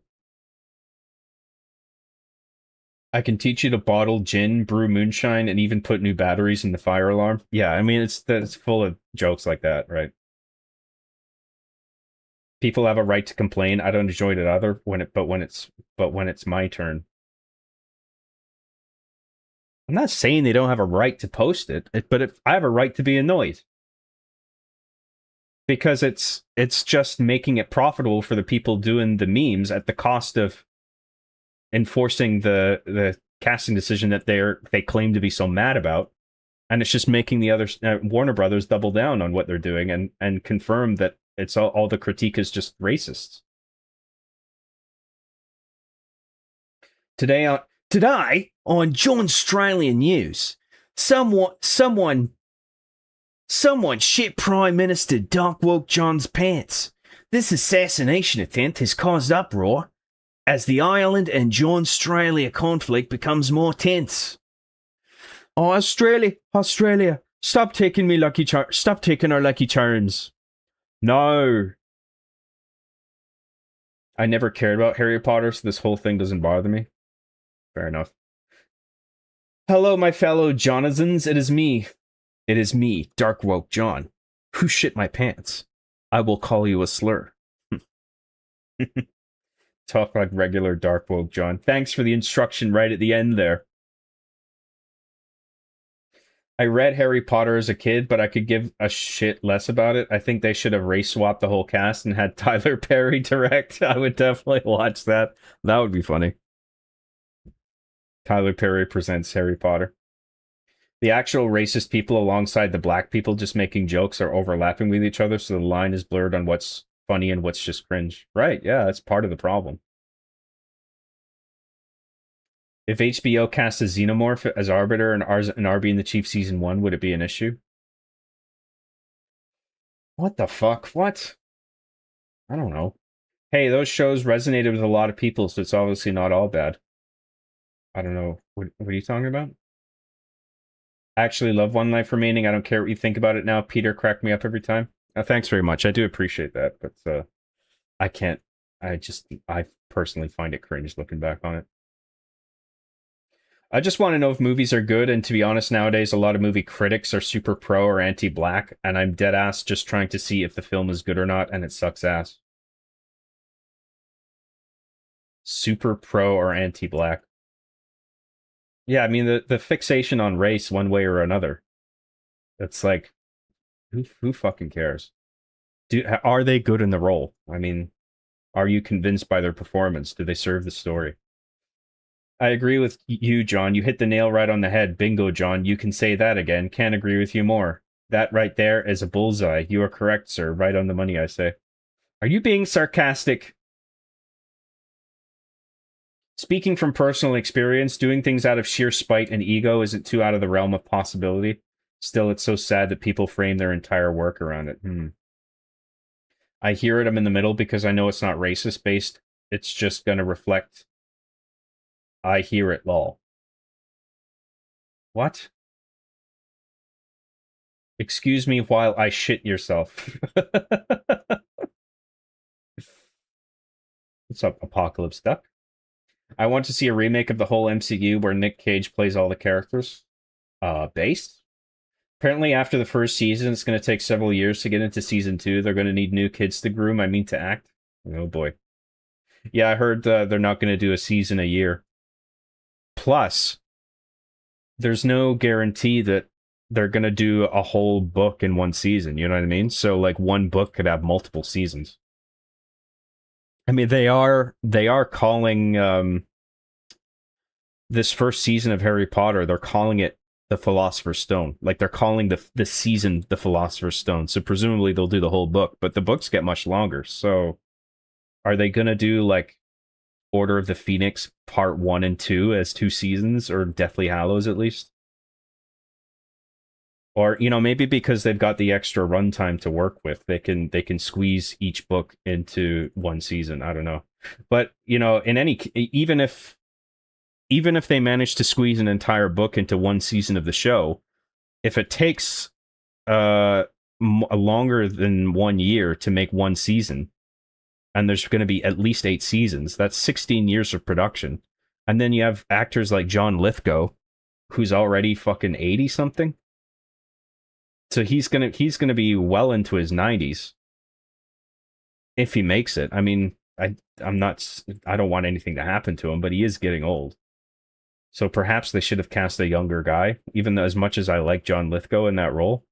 I can teach you to bottle gin, brew moonshine, and even put new batteries in the fire alarm. Yeah, I mean, it's full of jokes like that, right? People have a right to complain. I don't enjoy it either when it's my turn. I'm not saying they don't have a right to post it, but I have a right to be annoyed. Because it's just making it profitable for the people doing the memes at the cost of enforcing the casting decision that they claim to be so mad about, and it's just making the other Warner Brothers double down on what they're doing and confirm that it's all the critique is just racists. Today on John Australian News, someone shit Prime Minister Dark Woke John's pants. This assassination attempt has caused uproar as the Ireland and John Australia conflict becomes more tense. Oh, Australia, stop taking our lucky charms. No. I never cared about Harry Potter, so this whole thing doesn't bother me. Fair enough. Hello, my fellow Jonazans. It is me. It is me, Dark Woke John. Who shit my pants? I will call you a slur. Talk like regular Dark Woke John. Thanks for the instruction right at the end there. I read Harry Potter as a kid, but I could give a shit less about it. I think they should have race swapped the whole cast and had Tyler Perry direct. I would definitely watch that. That would be funny. Tyler Perry presents Harry Potter. The actual racist people alongside the black people just making jokes are overlapping with each other, so the line is blurred on what's funny and what's just cringe. Right, yeah, that's part of the problem. If HBO cast a xenomorph as Arbiter and Arby in the Chief season 1, would it be an issue? What the fuck? What? I don't know. Hey, those shows resonated with a lot of people, so it's obviously not all bad. I don't know. What are you talking about? I actually love One Life Remaining. I don't care what you think about it now. Peter cracked me up every time. Thanks very much. I do appreciate that, but I can't. I personally find it cringe looking back on it. I just want to know if movies are good, and to be honest, nowadays a lot of movie critics are super pro or anti-black, and I'm dead ass just trying to see if the film is good or not, and it sucks ass. Super pro or anti-black. Yeah, I mean the fixation on race one way or another. It's like, who fucking cares? Are they good in the role? I mean, are you convinced by their performance? Do they serve the story? I agree with you, John. You hit the nail right on the head. Bingo, John. You can say that again. Can't agree with you more. That right there is a bullseye. You are correct, sir. Right on the money, I say. Are you being sarcastic? Speaking from personal experience, doing things out of sheer spite and ego isn't too out of the realm of possibility. Still, it's so sad that people frame their entire work around it. I hear it. I'm in the middle because I know it's not racist based. It's just going to reflect. I hear it, lol. What? Excuse me while I shit yourself. What's up, Apocalypse Duck? I want to see a remake of the whole MCU where Nick Cage plays all the characters. Based? Apparently, after the first season, it's going to take several years to get into season 2. They're going to need new kids to groom, I mean to act. Oh boy. Yeah, I heard they're not going to do a season a year. Plus, there's no guarantee that they're going to do a whole book in one season. You know what I mean? So, like, one book could have multiple seasons. I mean, they are calling this first season of Harry Potter, they're calling it the Philosopher's Stone. Like, they're calling the season the Philosopher's Stone. So presumably they'll do the whole book, but the books get much longer. So are they going to do, like, Order of the Phoenix part 1 and 2 as 2 seasons, or Deathly Hallows at least? Or, you know, maybe because they've got the extra runtime to work with, they can squeeze each book into one season. I don't know. But, you know, even if they manage to squeeze an entire book into one season of the show, if it takes longer than 1 year to make one season, and there's going to be at least 8 seasons, that's 16 years of production. And then you have actors like John Lithgow, who's already fucking 80 something. So he's gonna be well into his 90s if he makes it. I mean, I don't want anything to happen to him, but he is getting old. So perhaps they should have cast a younger guy, even though, as much as I like John Lithgow in that role.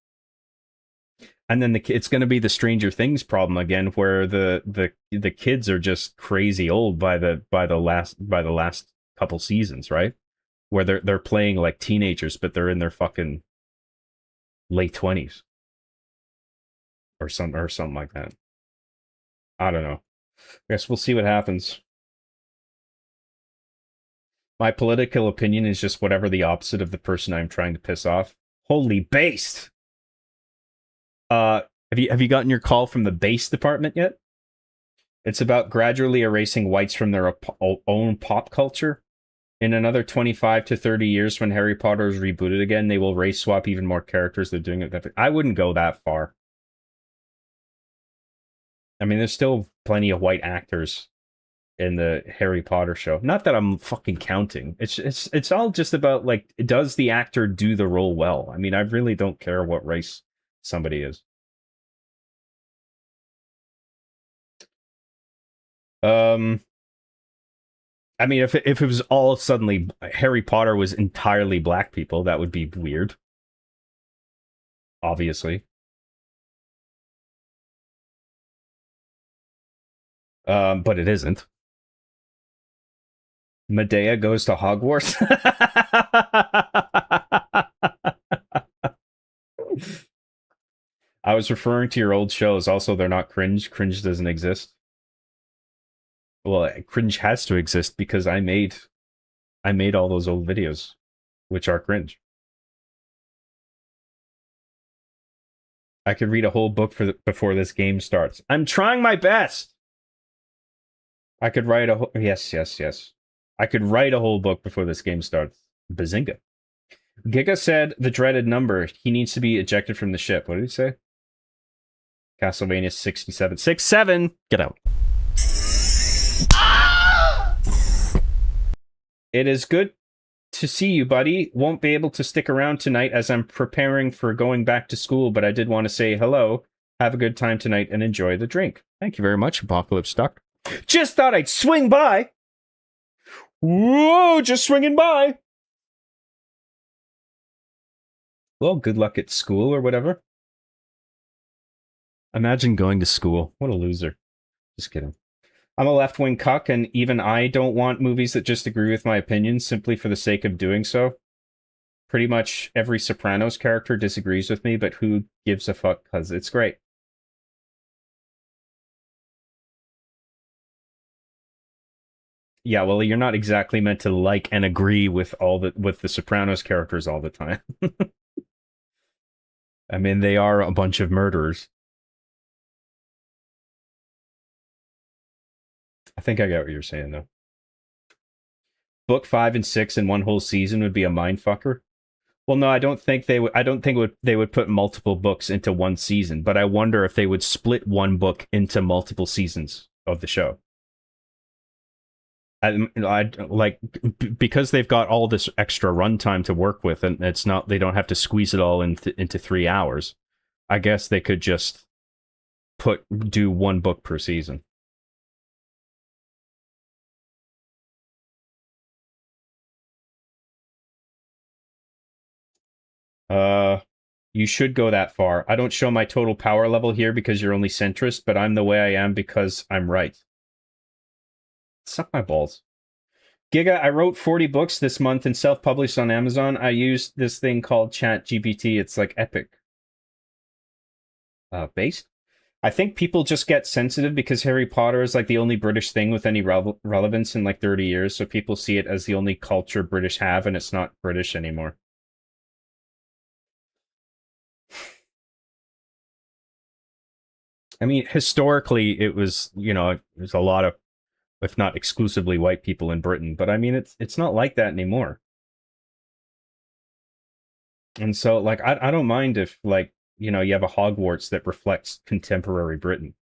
And then it's going to be the Stranger Things problem again, where the kids are just crazy old by the last couple seasons, right? Where they're playing like teenagers, but they're in their fucking late 20s or something like that. I don't know. I guess we'll see what happens. My political opinion is just whatever the opposite of the person I'm trying to piss off. Holy based! Have you gotten your call from the base department yet? It's about gradually erasing whites from their own pop culture. In another 25 to 30 years, when Harry Potter is rebooted again, they will race swap even more characters. They're doing it. I wouldn't go that far. I mean, there's still plenty of white actors in the Harry Potter show. Not that I'm fucking counting. It's all just about like, does the actor do the role well? I mean, I really don't care what race somebody is. Um, I mean, if it was all suddenly Harry Potter was entirely black people, that would be weird. Obviously. But it isn't. Medea goes to Hogwarts. I was referring to your old shows. Also, they're not cringe. Cringe doesn't exist. Well, cringe has to exist because I made all those old videos, which are cringe. I could read a whole book before this game starts. I'm trying my best. I could write a yes. I could write a whole book before this game starts. Bazinga. Giga said the dreaded number. He needs to be ejected from the ship. What did he say? Castlevania 67. 6-7. Get out. It is good to see you, buddy. Won't be able to stick around tonight as I'm preparing for going back to school, but I did want to say hello. Have a good time tonight and enjoy the drink. Thank you very much, Apocalypse Duck. Just thought I'd swing by. Whoa, just swinging by. Well, good luck at school or whatever. Imagine going to school. What a loser. Just kidding. I'm a left-wing cuck, and even I don't want movies that just agree with my opinions simply for the sake of doing so. Pretty much every Sopranos character disagrees with me, but who gives a fuck, because it's great. Yeah, well, you're not exactly meant to like and agree with the Sopranos characters all the time. I mean, they are a bunch of murderers. I think I get what you're saying, though. Book 5 and 6 in one whole season would be a mindfucker. Well, no, I don't think they would. I don't think they would put multiple books into one season. But I wonder if they would split one book into multiple seasons of the show. I like because they've got all this extra runtime to work with, and it's not they don't have to squeeze it all into 3 hours. I guess they could just do one book per season. You should go that far. I don't show my total power level here because you're only centrist, but I'm the way I am because I'm right. Suck my balls. Giga, I wrote 40 books this month and self-published on Amazon. I used this thing called ChatGPT. It's like epic. Based? I think people just get sensitive because Harry Potter is like the only British thing with any relevance in like 30 years. So people see it as the only culture British have, and it's not British anymore. I mean, historically, it was, there's a lot of, if not exclusively white people in Britain, but I mean, it's not like that anymore. And so, like, I don't mind if, like, you have a Hogwarts that reflects contemporary Britain.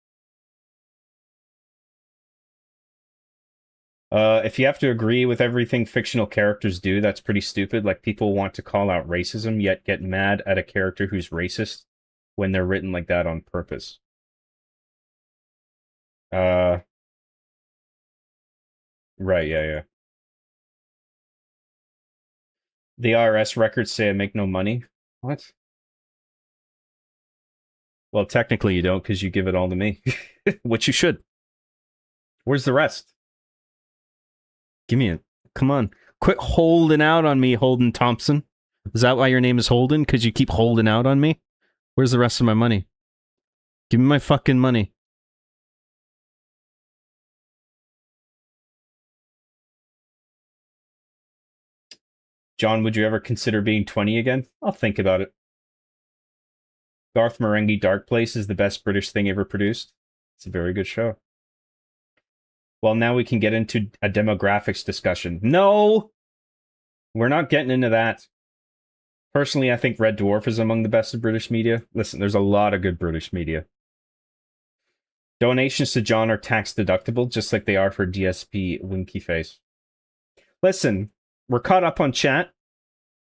If you have to agree with everything fictional characters do, that's pretty stupid. Like, people want to call out racism, yet get mad at a character who's racist when they're written like that on purpose. Right, yeah. The IRS records say I make no money. What? Well, technically you don't because you give it all to me, which you should. Where's the rest? Give me it. Come on. Quit holding out on me, Holden Thompson. Is that why your name is Holden? Because you keep holding out on me? Where's the rest of my money? Give me my fucking money. John, would you ever consider being 20 again? I'll think about it. Garth Marenghi Dark Place is the best British thing ever produced. It's a very good show. Well, now we can get into a demographics discussion. No! We're not getting into that. Personally, I think Red Dwarf is among the best of British media. Listen, there's a lot of good British media. Donations to John are tax deductible, just like they are for DSP Winky Face. Listen, we're caught up on chat,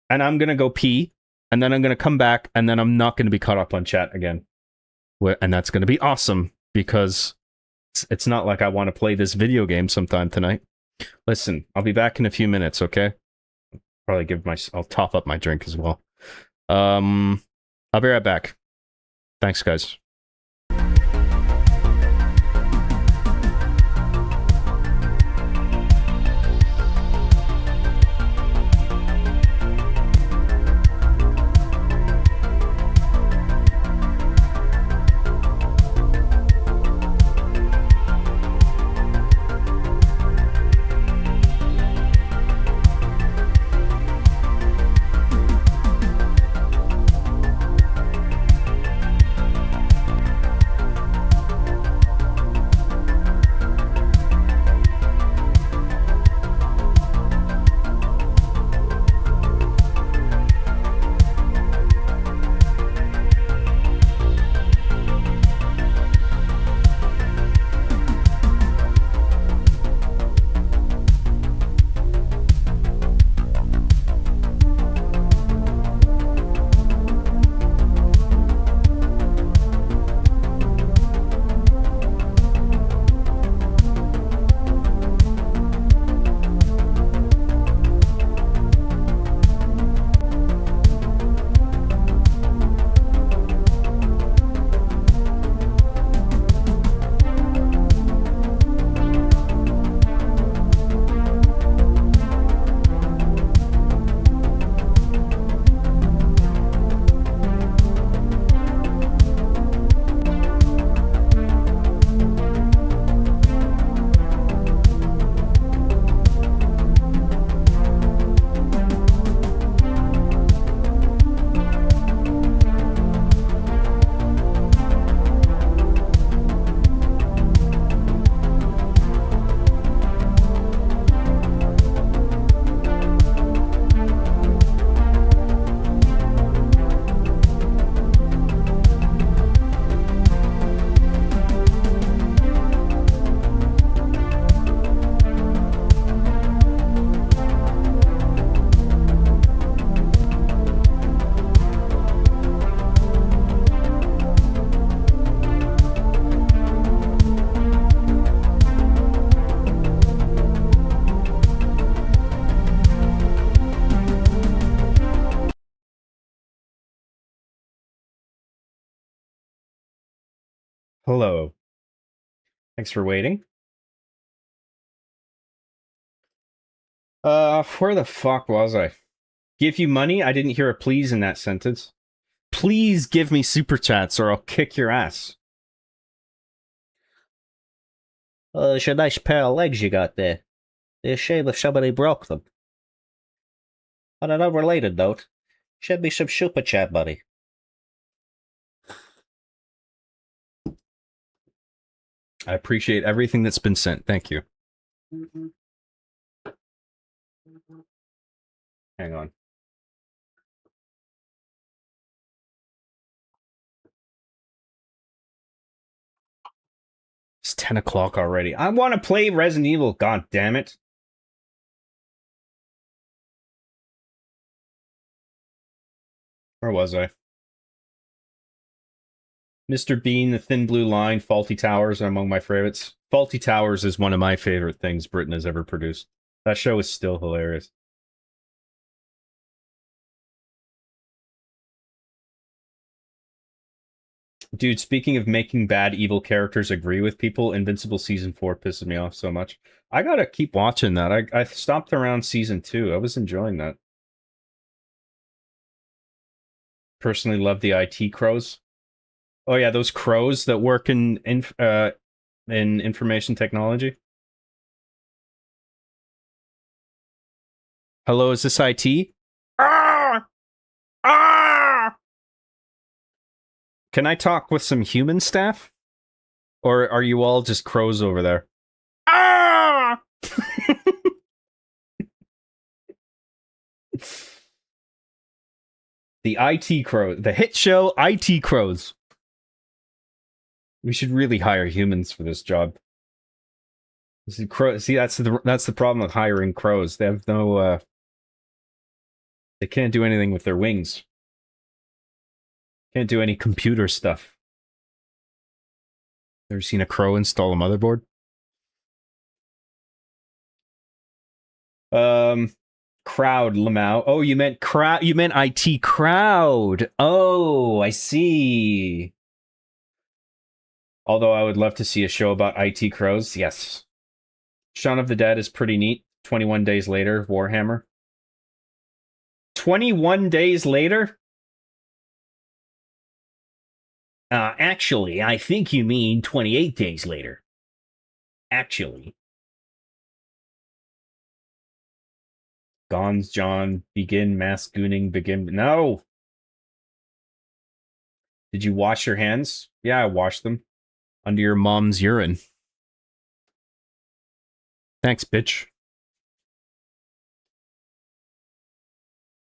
and I'm gonna go pee, and then I'm gonna come back, and then I'm not gonna be caught up on chat again. And that's gonna be awesome, because it's not like I want to play this video game sometime tonight. Listen, I'll be back in a few minutes, okay? Probably I'll top up my drink as well. I'll be right back. Thanks, guys. Hello. Thanks for waiting. Where the fuck was I? Give you money? I didn't hear a please in that sentence. Please give me super chats or I'll kick your ass. It's a nice pair of legs you got there. It'd be a shame if somebody broke them. On an unrelated note, send me some super chat money. I appreciate everything that's been sent. Thank you. Hang on. It's 10 o'clock already. I want to play Resident Evil. God damn it. Where was I? Mr. Bean, The Thin Blue Line, Faulty Towers are among my favorites. Faulty Towers is one of my favorite things Britain has ever produced. That show is still hilarious. Dude, speaking of making bad evil characters agree with people, Invincible Season 4 pisses me off so much. I gotta keep watching that. I stopped around Season 2. I was enjoying that. Personally love the IT crows. Oh yeah, those crows that work in information technology. Hello, is this IT? Ah! Ah! Can I talk with some human staff? Or are you all just crows over there? Ah! The IT Crows. The hit show IT Crows. We should really hire humans for this job. See, that's the problem with hiring crows. They have no. They can't do anything with their wings. Can't do any computer stuff. Ever seen a crow install a motherboard? Crowd, Lamau. Oh, you meant crowd. You meant IT crowd. Oh, I see. Although I would love to see a show about IT crows. Yes. Shaun of the Dead is pretty neat. 21 days later, Warhammer. 21 days later? Actually, I think you mean 28 days later. Actually. Gons, John, begin mass gooning, begin. No! Did you wash your hands? Yeah, I washed them. Under your mom's urine. Thanks, bitch.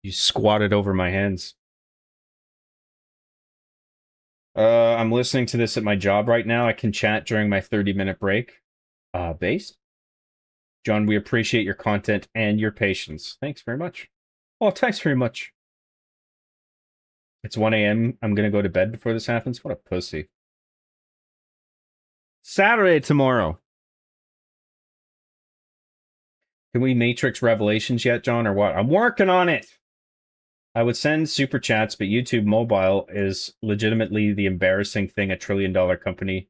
You squatted over my hands. I'm listening to this at my job right now. I can chat during my 30-minute break. Based? John, we appreciate your content and your patience. Thanks very much. Oh, thanks very much. It's 1 a.m. I'm going to go to bed before this happens. What a pussy. Saturday tomorrow. Can we Matrix Revelations yet, John, or what? I'm working on it. I would send super chats, but YouTube Mobile is legitimately the embarrassing thing a $1 trillion company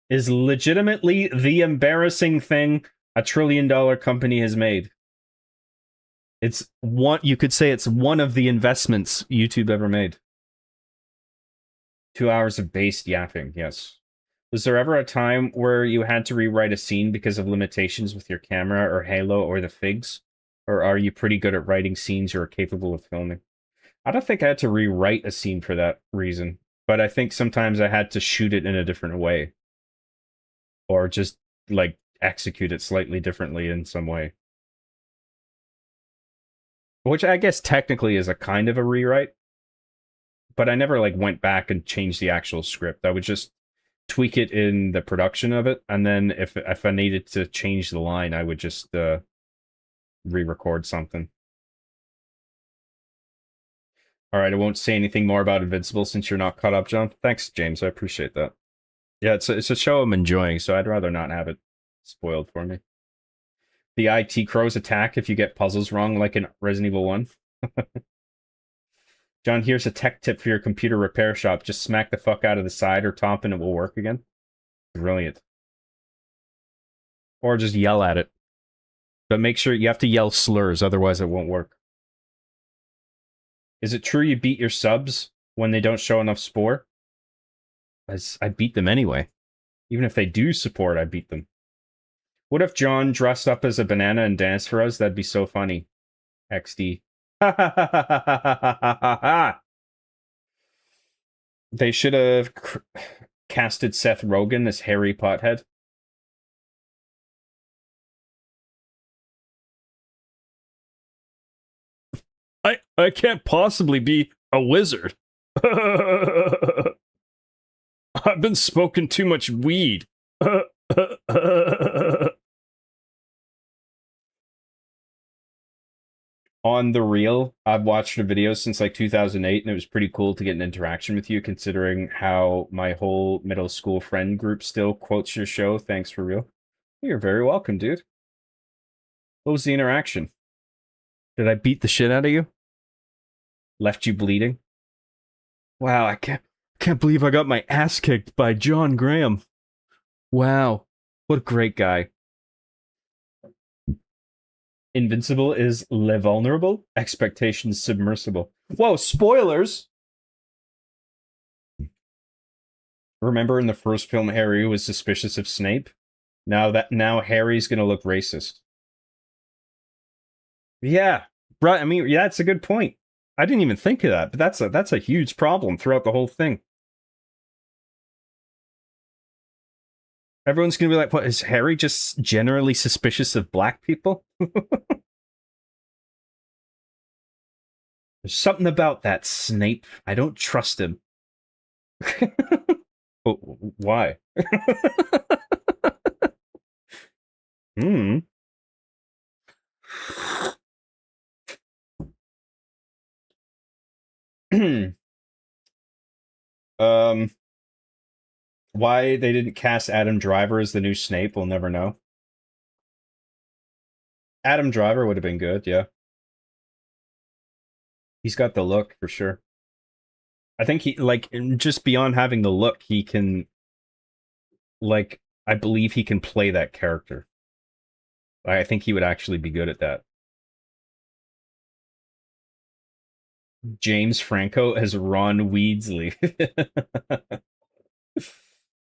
is legitimately the embarrassing thing a $1 trillion company has made. It's one, you could say it's one of the investments YouTube ever made. 2 hours of based yapping, yes. Was there ever a time where you had to rewrite a scene because of limitations with your camera or Halo or the figs? Or are you pretty good at writing scenes you are capable of filming? I don't think I had to rewrite a scene for that reason, but I think sometimes I had to shoot it in a different way. Or just, like, execute it slightly differently in some way. Which I guess technically is a kind of a rewrite. But I never, like, went back and changed the actual script. I would just tweak it in the production of it, and then if I needed to change the line, I would just re-record something. All right, I won't say anything more about Invincible since you're not caught up, John. Thanks, James. I appreciate that. Yeah, it's a show I'm enjoying, so I'd rather not have it spoiled for me. The IT crows attack if you get puzzles wrong, like in Resident Evil 1. John, here's a tech tip for your computer repair shop. Just smack the fuck out of the side or top and it will work again. Brilliant. Or just yell at it. But make sure you have to yell slurs, otherwise it won't work. Is it true you beat your subs when they don't show enough spore? I beat them anyway. Even if they do support, I beat them. What if John dressed up as a banana and danced for us? That'd be so funny. XD. They should have casted Seth Rogen as Harry Pothead. I can't possibly be a wizard. I've been smoking too much weed. On the real, I've watched a video since like 2008, and it was pretty cool to get an interaction with you, considering how my whole middle school friend group still quotes your show. Thanks for real. You're very welcome, dude. What was the interaction? Did I beat the shit out of you? Left you bleeding? Wow, I can't believe I got my ass kicked by John Graham. Wow, what a great guy. Invincible is Le Vulnerable, expectations submersible. Whoa, spoilers! Remember in the first film Harry was suspicious of Snape? Now Harry's gonna look racist. Yeah, right. I mean, yeah, that's a good point. I didn't even think of that, but that's a huge problem throughout the whole thing. Everyone's gonna be like, what, is Harry just generally suspicious of black people? There's something about that Snape. I don't trust him. Oh, why? Hmm. um, why they didn't cast Adam Driver as the new Snape, we'll never know. Adam Driver would have been good, yeah. He's got the look for sure. I think he like just beyond having the look, he can like I believe he can play that character. I think he would actually be good at that. James Franco as Ron Weasley.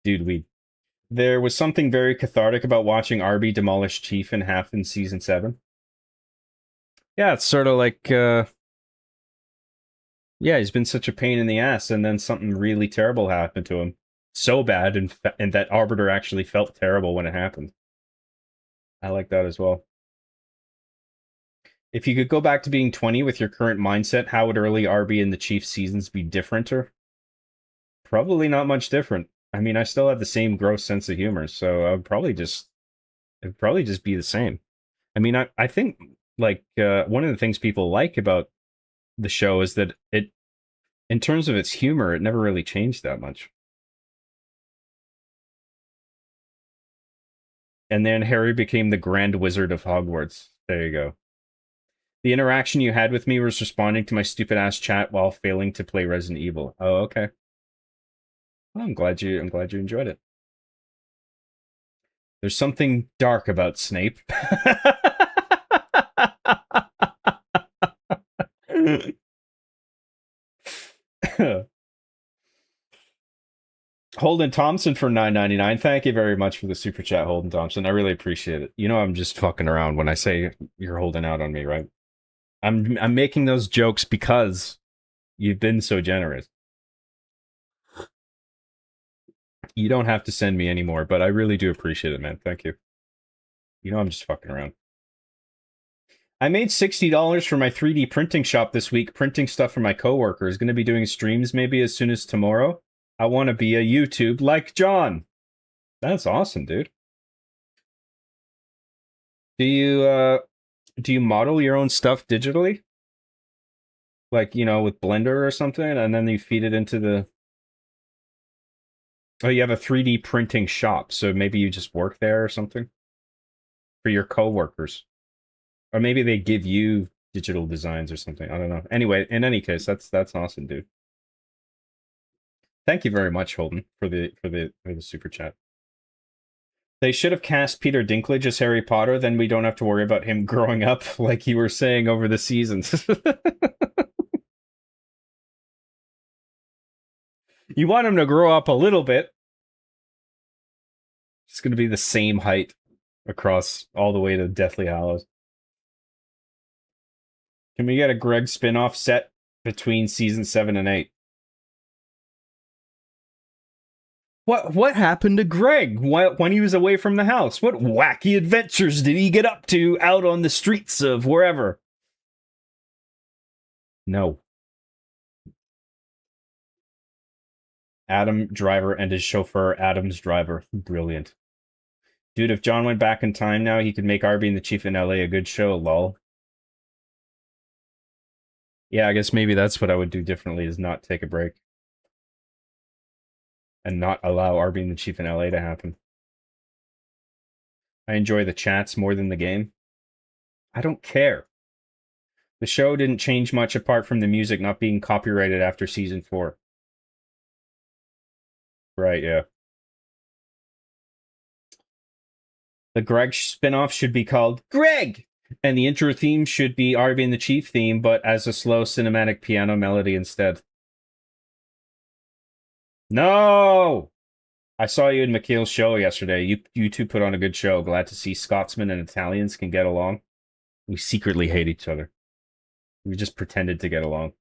Dude, there was something very cathartic about watching Arby demolish Chief in half in season 7. Yeah, it's sort of like yeah, he's been such a pain in the ass and then something really terrible happened to him. So bad and that Arbiter actually felt terrible when it happened. I like that as well. If you could go back to being 20 with your current mindset, how would early Arby and the Chief seasons be differenter? Probably not much different. I mean, I still have the same gross sense of humor, so it'd probably just be the same. I mean, I think like one of the things people like about the show is that it, in terms of its humor, it never really changed that much. And then Harry became the Grand Wizard of Hogwarts. There you go. The interaction you had with me was responding to my stupid ass chat while failing to play Resident Evil. Oh, okay. Well, I'm glad you enjoyed it. There's something dark about Snape. Holden Thompson for $9.99. Thank you very much for the super chat, Holden Thompson. I really appreciate it. You know I'm just fucking around when I say you're holding out on me, right? I'm making those jokes because you've been so generous. You don't have to send me anymore, but I really do appreciate it, man. Thank you. You know I'm just fucking around. I made $60 for my 3D printing shop this week, printing stuff for my coworkers. Going to be doing streams maybe as soon as tomorrow. I want to be a YouTube like John. That's awesome, dude. Do you model your own stuff digitally? Like, you know, with Blender or something, and then you feed it into the... Oh, you have a 3D printing shop, so maybe you just work there or something? For your coworkers. Or maybe they give you digital designs or something. I don't know. Anyway, in any case, that's awesome, dude. Thank you very much, Holden, for the super chat. They should have cast Peter Dinklage as Harry Potter, then we don't have to worry about him growing up like you were saying over the seasons. You want him to grow up a little bit. It's going to be the same height across all the way to Deathly Hallows. Can we get a Greg spin-off set between season 7 and 8? What happened to Greg when he was away from the house? What wacky adventures did he get up to out on the streets of wherever? No. Adam Driver and his chauffeur, Adam's Driver. Brilliant. Dude, if John went back in time now, he could make Arby and the Chief in LA a good show, lol. Yeah, I guess maybe that's what I would do differently, is not take a break. And not allow Arby and the Chief in LA to happen. I enjoy the chats more than the game. I don't care. The show didn't change much apart from the music not being copyrighted after season 4. Right, yeah. The Greg spinoff should be called Greg! And the intro theme should be Arby and the Chief theme, but as a slow cinematic piano melody instead. No! I saw you in Mikhail's show yesterday. You two put on a good show. Glad to see Scotsmen and Italians can get along. We secretly hate each other. We just pretended to get along.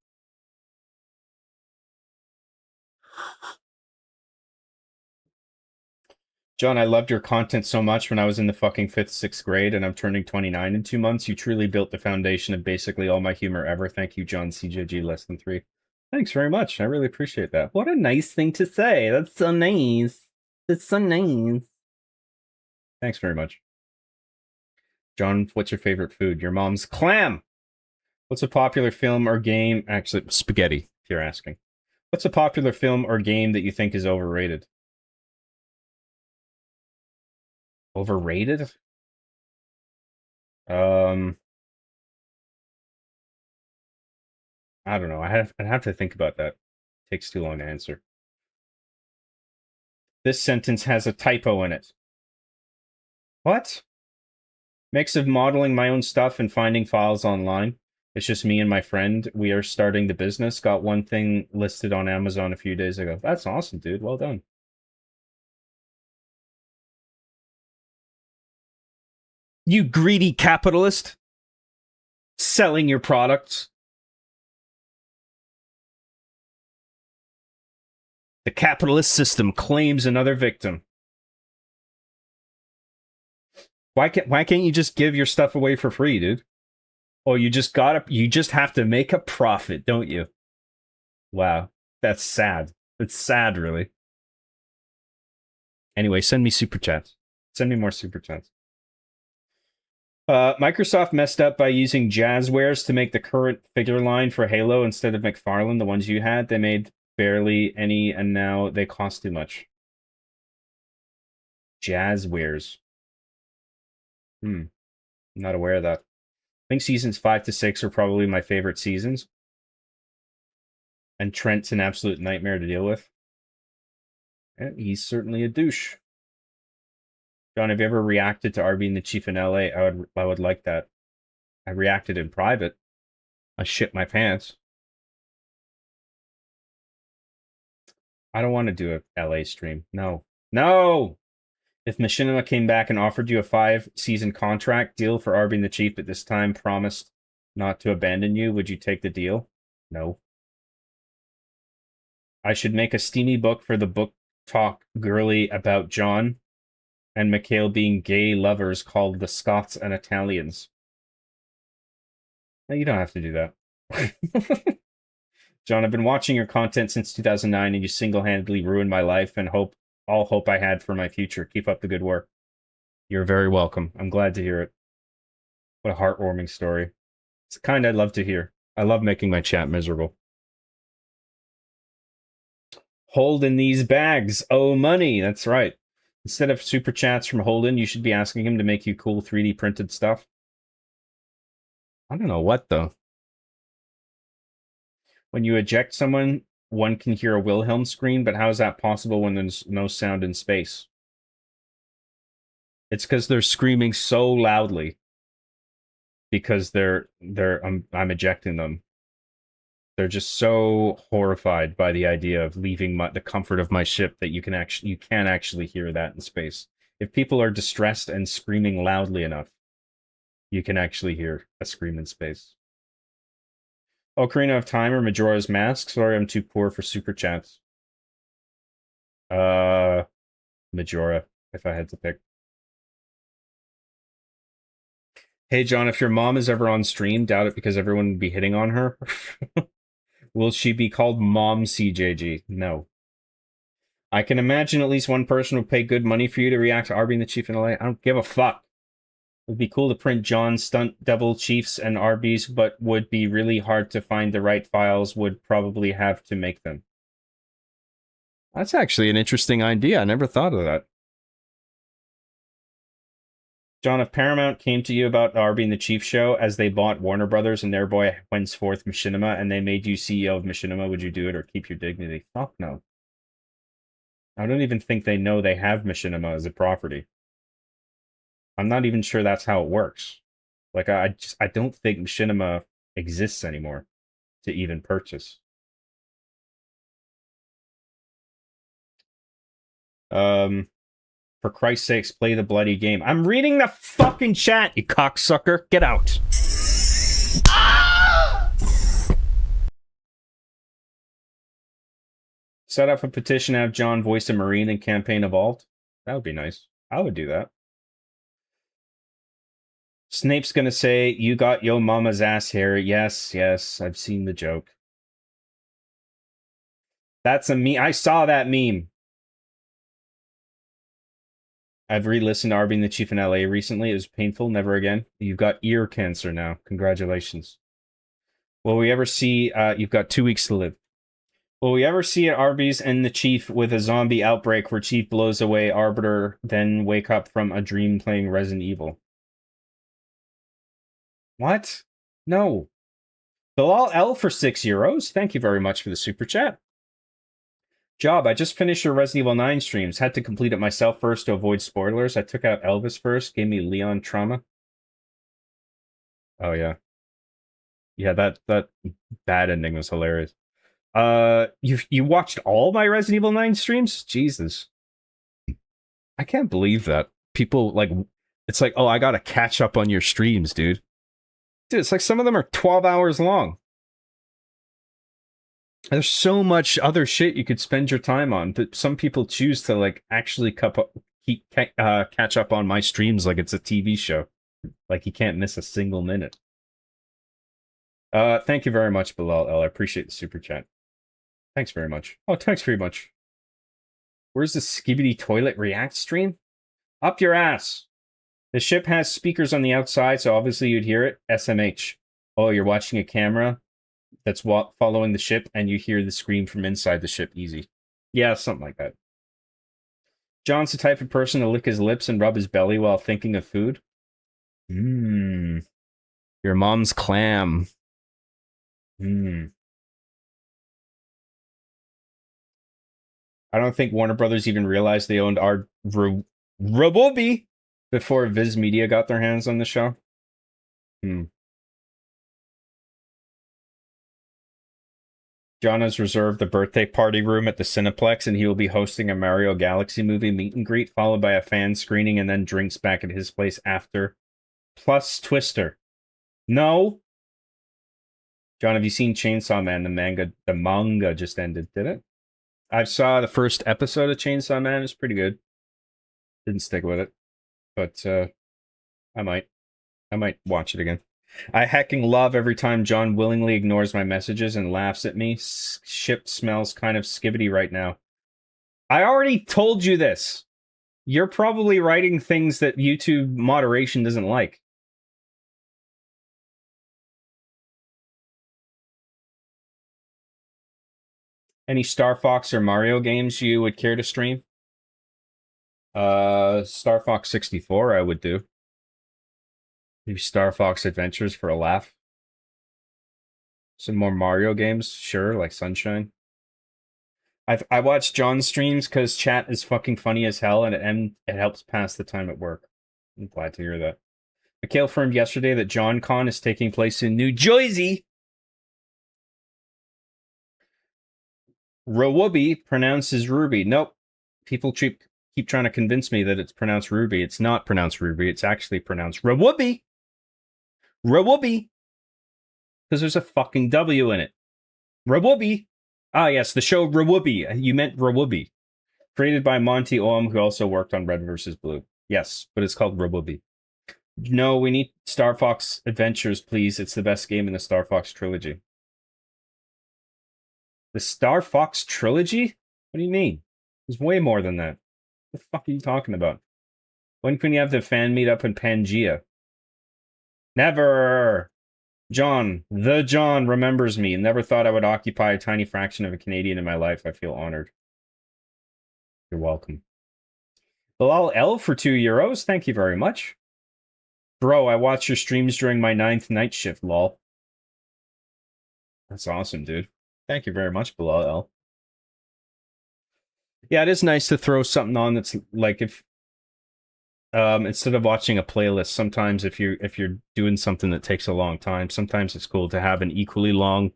John, I loved your content so much when I was in the fucking 5th, 6th grade, and I'm turning 29 in 2 months. You truly built the foundation of basically all my humor ever. Thank you, John CJG less than 3. Thanks very much. I really appreciate that. What a nice thing to say. That's so nice. That's so nice. Thanks very much. John, what's your favorite food? Your mom's clam. What's a popular film or game? Actually, spaghetti, if you're asking. What's a popular film or game that you think is overrated? Overrated? I don't know. I'd have to think about that. It takes too long to answer. This sentence has a typo in it. What? Mix of modeling my own stuff and finding files online. It's just me and my friend. We are starting the business. Got one thing listed on Amazon a few days ago. That's awesome, dude. Well done. You greedy capitalist. Selling your products. The capitalist system claims another victim. Why can't you just give your stuff away for free, dude? Oh, you just have to make a profit, don't you? Wow. That's sad. It's sad, really. Anyway, send me super chats. Send me more super chats. Microsoft messed up by using Jazzwares to make the current figure line for Halo instead of McFarlane, the ones you had. They made barely any, and now they cost too much. Jazzwares. Not aware of that. I think seasons 5 to 6 are probably my favorite seasons. And Trent's an absolute nightmare to deal with. And he's certainly a douche. John, have you ever reacted to R being the chief in LA? I would like that. I reacted in private. I shit my pants. I don't want to do a LA stream. No. No! If Machinima came back and offered you a 5-season contract deal for R being the chief, but this time promised not to abandon you, would you take the deal? No. I should make a steamy book for the book talk girly about John and Mikhail being gay lovers called The Scots and Italians. No, you don't have to do that. John, I've been watching your content since 2009 and you single-handedly ruined my life and all hope I had for my future. Keep up the good work. You're very welcome. I'm glad to hear it. What a heartwarming story. It's the kind I'd love to hear. I love making my chat miserable. Holden these bags. Oh, money. That's right. Instead of super chats from Holden, you should be asking him to make you cool 3D printed stuff. I don't know what, though. When you eject someone, one can hear a Wilhelm scream, but how is that possible when there's no sound in space? It's because they're screaming so loudly. Because I'm ejecting them. They're just so horrified by the idea of leaving the comfort of my ship that you can actually hear that in space. If people are distressed and screaming loudly enough, you can actually hear a scream in space. Ocarina of Time or Majora's Mask? Sorry, I'm too poor for super chats. Majora, if I had to pick. Hey, John, if your mom is ever on stream, doubt it because everyone would be hitting on her. Will she be called Mom CJG? No. I can imagine at least one person would pay good money for you to react to R being the chief in LA. I don't give a fuck. It would be cool to print John Stunt Double Chiefs and Arby's, but would be really hard to find the right files, would probably have to make them. That's actually an interesting idea. I never thought of that. John, if Paramount came to you about R being the Chief show as they bought Warner Brothers and thereby henceforth Machinima, and they made you CEO of Machinima, would you do it or keep your dignity? Fuck no. I don't even think they know they have Machinima as a property. I'm not even sure that's how it works. Like, I don't think Machinima exists anymore to even purchase. For Christ's sakes, play the bloody game. I'm reading the fucking chat, you cocksucker. Get out. Set up a petition to have John voice a Marine in Campaign Evolved. That would be nice. I would do that. Snape's gonna say, you got yo mama's ass here. Yes, I've seen the joke. That's a meme. I saw that meme. I've re-listened to Arby and the Chief in LA recently. It was painful. Never again. You've got ear cancer now. Congratulations. Will we ever see... you've got 2 weeks to live. Will we ever see Arby's and the Chief with a zombie outbreak where Chief blows away Arbiter, then wake up from a dream playing Resident Evil? What? No. Bilal L for €6. Thank you very much for the super chat. Job, I just finished your Resident Evil 9 streams. Had to complete it myself first to avoid spoilers. I took out Elvis first. Gave me Leon trauma. Oh, yeah. Yeah, that bad ending was hilarious. You watched all my Resident Evil 9 streams? Jesus. I can't believe that. People, like, it's like, oh, I gotta catch up on your streams, dude. Dude, it's like some of them are 12 hours long. There's so much other shit you could spend your time on, but some people choose to like actually catch up on my streams like it's a TV show. Like you can't miss a single minute. Thank you very much, Bilal L. I appreciate the super chat. Thanks very much. Oh, thanks very much. Where's the Skibidi Toilet React stream? Up your ass. The ship has speakers on the outside, so obviously you'd hear it. SMH. Oh, you're watching a camera that's following the ship, and you hear the scream from inside the ship. Easy. Yeah, something like that. John's the type of person to lick his lips and rub his belly while thinking of food. Mmm. Your mom's clam. Mmm. I don't think Warner Brothers even realized they owned our Robobi before Viz Media got their hands on the show. John has reserved the birthday party room at the Cineplex, and he will be hosting a Mario Galaxy movie meet and greet, followed by a fan screening, and then drinks back at his place after. Plus Twister. No. John, have you seen Chainsaw Man? The manga just ended, did it? I saw the first episode of Chainsaw Man. It's pretty good. Didn't stick with it, but I might watch it again. I hecking love every time John willingly ignores my messages and laughs at me. Ship smells kind of skibbity right now. I already told you this. You're probably writing things that YouTube moderation doesn't like. Any Star Fox or Mario games you would care to stream? Star Fox 64 I would do. Maybe Star Fox Adventures for a laugh. Some more Mario games, sure, like Sunshine. I watch John's streams because chat is fucking funny as hell, and it helps pass the time at work. I'm glad to hear that. Mikhail confirmed yesterday that John Con is taking place in New Jersey. Rawubi pronounces Ruby. Nope. People keep trying to convince me that it's pronounced Ruby. It's not pronounced Ruby. It's actually pronounced Rawubi. Rawubi. Because there's a fucking W in it. Rawubi. Ah, yes, the show Rawubi. You meant Rawubi. Created by Monty Oum, who also worked on Red vs. Blue. Yes, but it's called Rawubi. No, we need Star Fox Adventures, please. It's the best game in the Star Fox trilogy. The Star Fox trilogy? What do you mean? There's way more than that. What the fuck are you talking about? When can you have the fan meet up in Pangea? Never! John, the John remembers me. Never thought I would occupy a tiny fraction of a Canadian in my life. I feel honored. You're welcome. Bilal L for €2. Thank you very much. Bro, I watch your streams during my 9th night shift, lol. That's awesome, dude. Thank you very much, Bilal L. Yeah, it is nice to throw something on that's like if instead of watching a playlist, sometimes if you're doing something that takes a long time, sometimes it's cool to have an equally long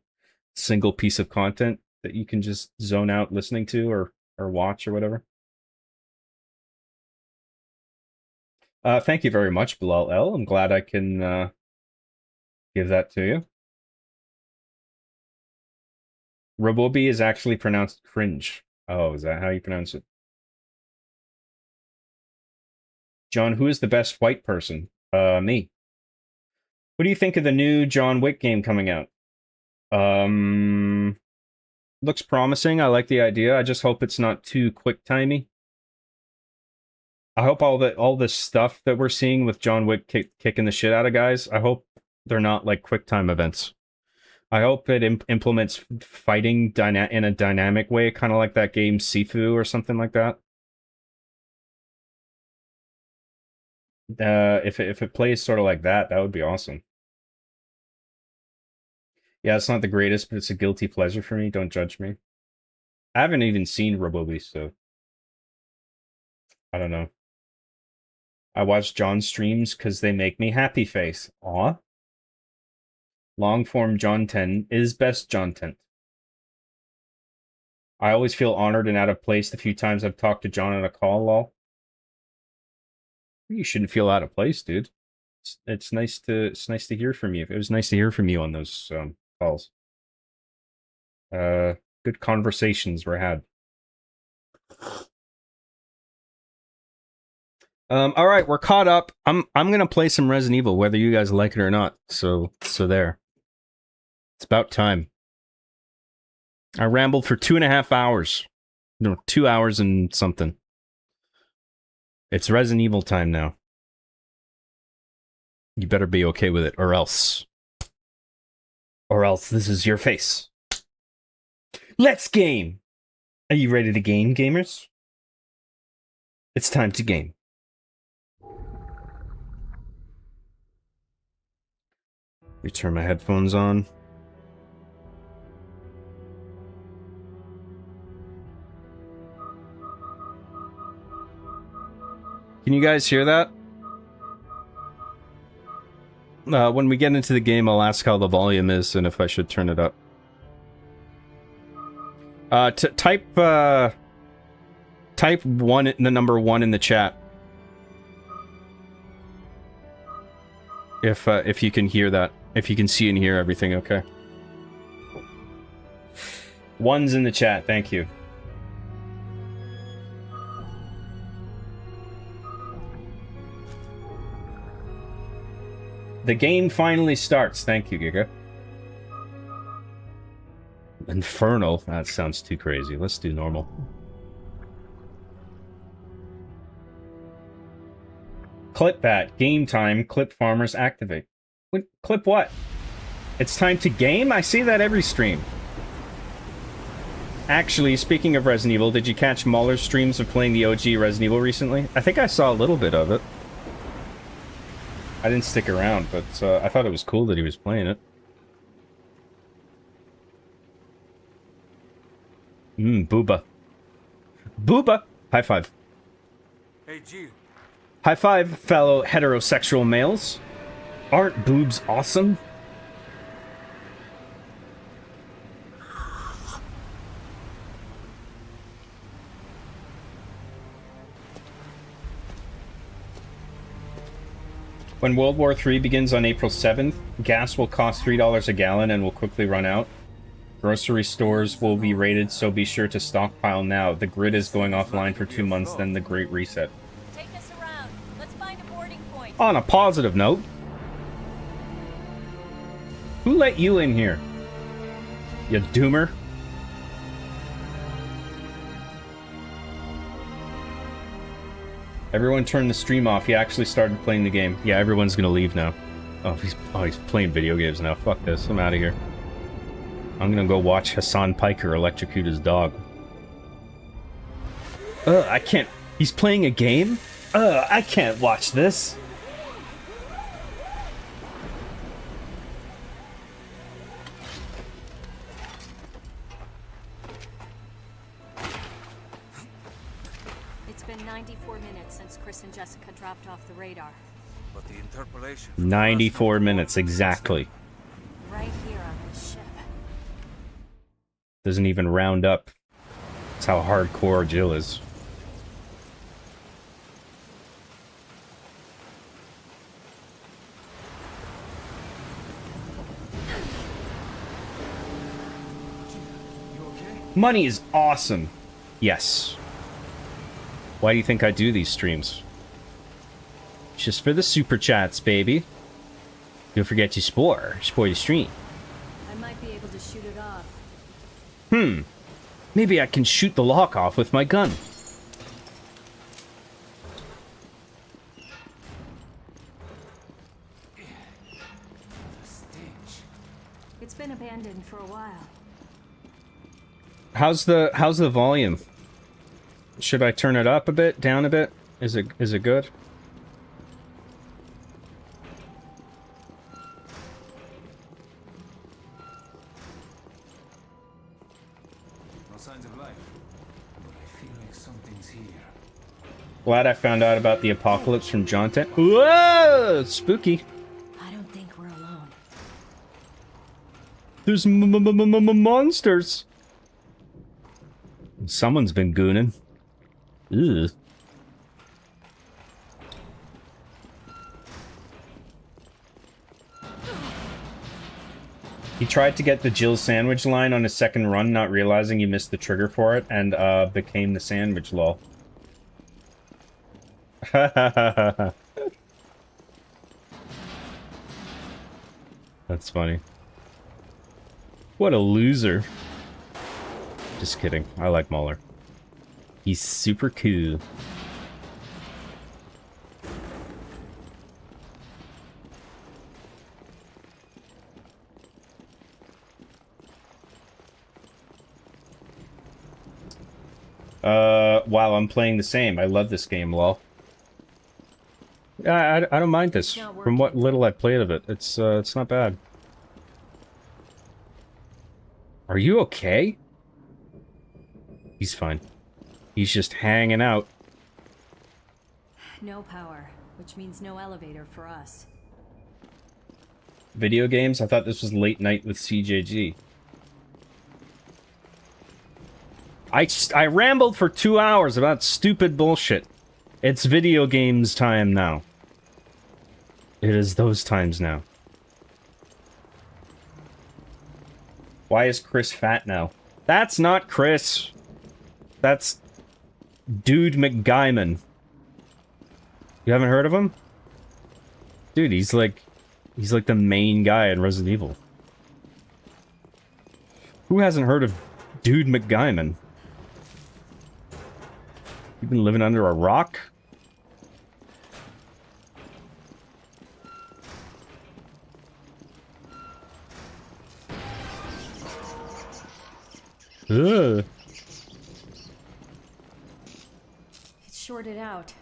single piece of content that you can just zone out listening to or watch or whatever. Thank you very much, Bilal L. I'm glad I can give that to you. Robobi is actually pronounced cringe. Oh, is that how you pronounce it? John, who is the best white person? Me. What do you think of the new John Wick game coming out? Looks promising. I like the idea. I just hope it's not too quick-timey. I hope all this stuff that we're seeing with John Wick kicking the shit out of guys, I hope they're not like quick time events. I hope it implements fighting in a dynamic way, kind of like that game Sifu or something like that. If it plays sort of like that, that would be awesome. Yeah, it's not the greatest, but it's a guilty pleasure for me. Don't judge me. I haven't even seen Robobi, so I don't know. I watch John's streams because they make me happy face. Aw. Long form John 10 is best John 10. I always feel honored and out of place the few times I've talked to John on a call, lol. You shouldn't feel out of place, dude. It's nice to hear from you. It was nice to hear from you on those calls. Good conversations were had. All right, we're caught up. I'm gonna play some Resident Evil, whether you guys like it or not. So there. It's about time. I rambled for 2.5 hours. No, 2 hours and something. It's Resident Evil time now. You better be okay with it, or else. Or else this is your face. Let's game! Are you ready to game, gamers? It's time to game. Let me turn my headphones on. Can you guys hear that? When we get into the game, I'll ask how the volume is and if I should turn it up. Type 1, the number 1 in the chat. If you can hear that. If you can see and hear everything, okay. 1's in the chat, thank you. The game finally starts. Thank you, Giga. Infernal. That sounds too crazy. Let's do normal. Clip that. Game time. Clip farmers activate. What? Clip what? It's time to game? I see that every stream. Actually, speaking of Resident Evil, did you catch Mahler's streams of playing the OG Resident Evil recently? I think I saw a little bit of it. I didn't stick around, but I thought it was cool that he was playing it. Booba. Booba! High five. Hey, G. High five, fellow heterosexual males. Aren't boobs awesome? When World War III begins on April 7th, gas will cost $3 a gallon and will quickly run out. Grocery stores will be raided, so be sure to stockpile now. The grid is going offline for 2 months, then the Great Reset. Take us around. Let's find a boarding point. On a positive note, who let you in here? You doomer? Everyone turned the stream off. He actually started playing the game. Yeah, everyone's gonna leave now. Oh, he's playing video games now. Fuck this. I'm out of here. I'm gonna go watch Hassan Piker electrocute his dog. I can't. He's playing a game? I can't watch this. It's been 94 minutes since Chris and Jessica dropped off the radar. But the interpolation... 94 minutes, exactly. Right here on this ship. Doesn't even round up. That's how hardcore Jill is. You okay? Money is awesome. Yes. Why do you think I do these streams? Just for the super chats, baby. Don't forget to support the stream. I might be able to shoot it off. Maybe I can shoot the lock off with my gun. It's been abandoned for a while. How's the volume? Should I turn it up a bit, down a bit? Is it good? No signs of life. But I feel like something's here. Glad I found out about the apocalypse from Jonathan. Whoa! Spooky. I don't think we're alone. There's monsters. Someone's been gooning. Ugh. He tried to get the Jill sandwich line on his second run, not realizing he missed the trigger for it, and became the sandwich lol. That's funny. What a loser. Just kidding. I like Muller. He's super cool. Wow, I'm playing the same. I love this game, lol. Yeah, I don't mind this. From what little I played of it, it's not bad. Are you okay? He's fine. He's just hanging out. No power, which means no elevator for us. Video games? I thought this was Late Night with CJG. I rambled for 2 hours about stupid bullshit. It's video games time now. It is those times now. Why is Chris fat now? That's not Chris. That's Dude McGuyman. You haven't heard of him? Dude, he's like the main guy in Resident Evil. Who hasn't heard of Dude McGuyman? You've been living under a rock? Ugh. It's shorted out.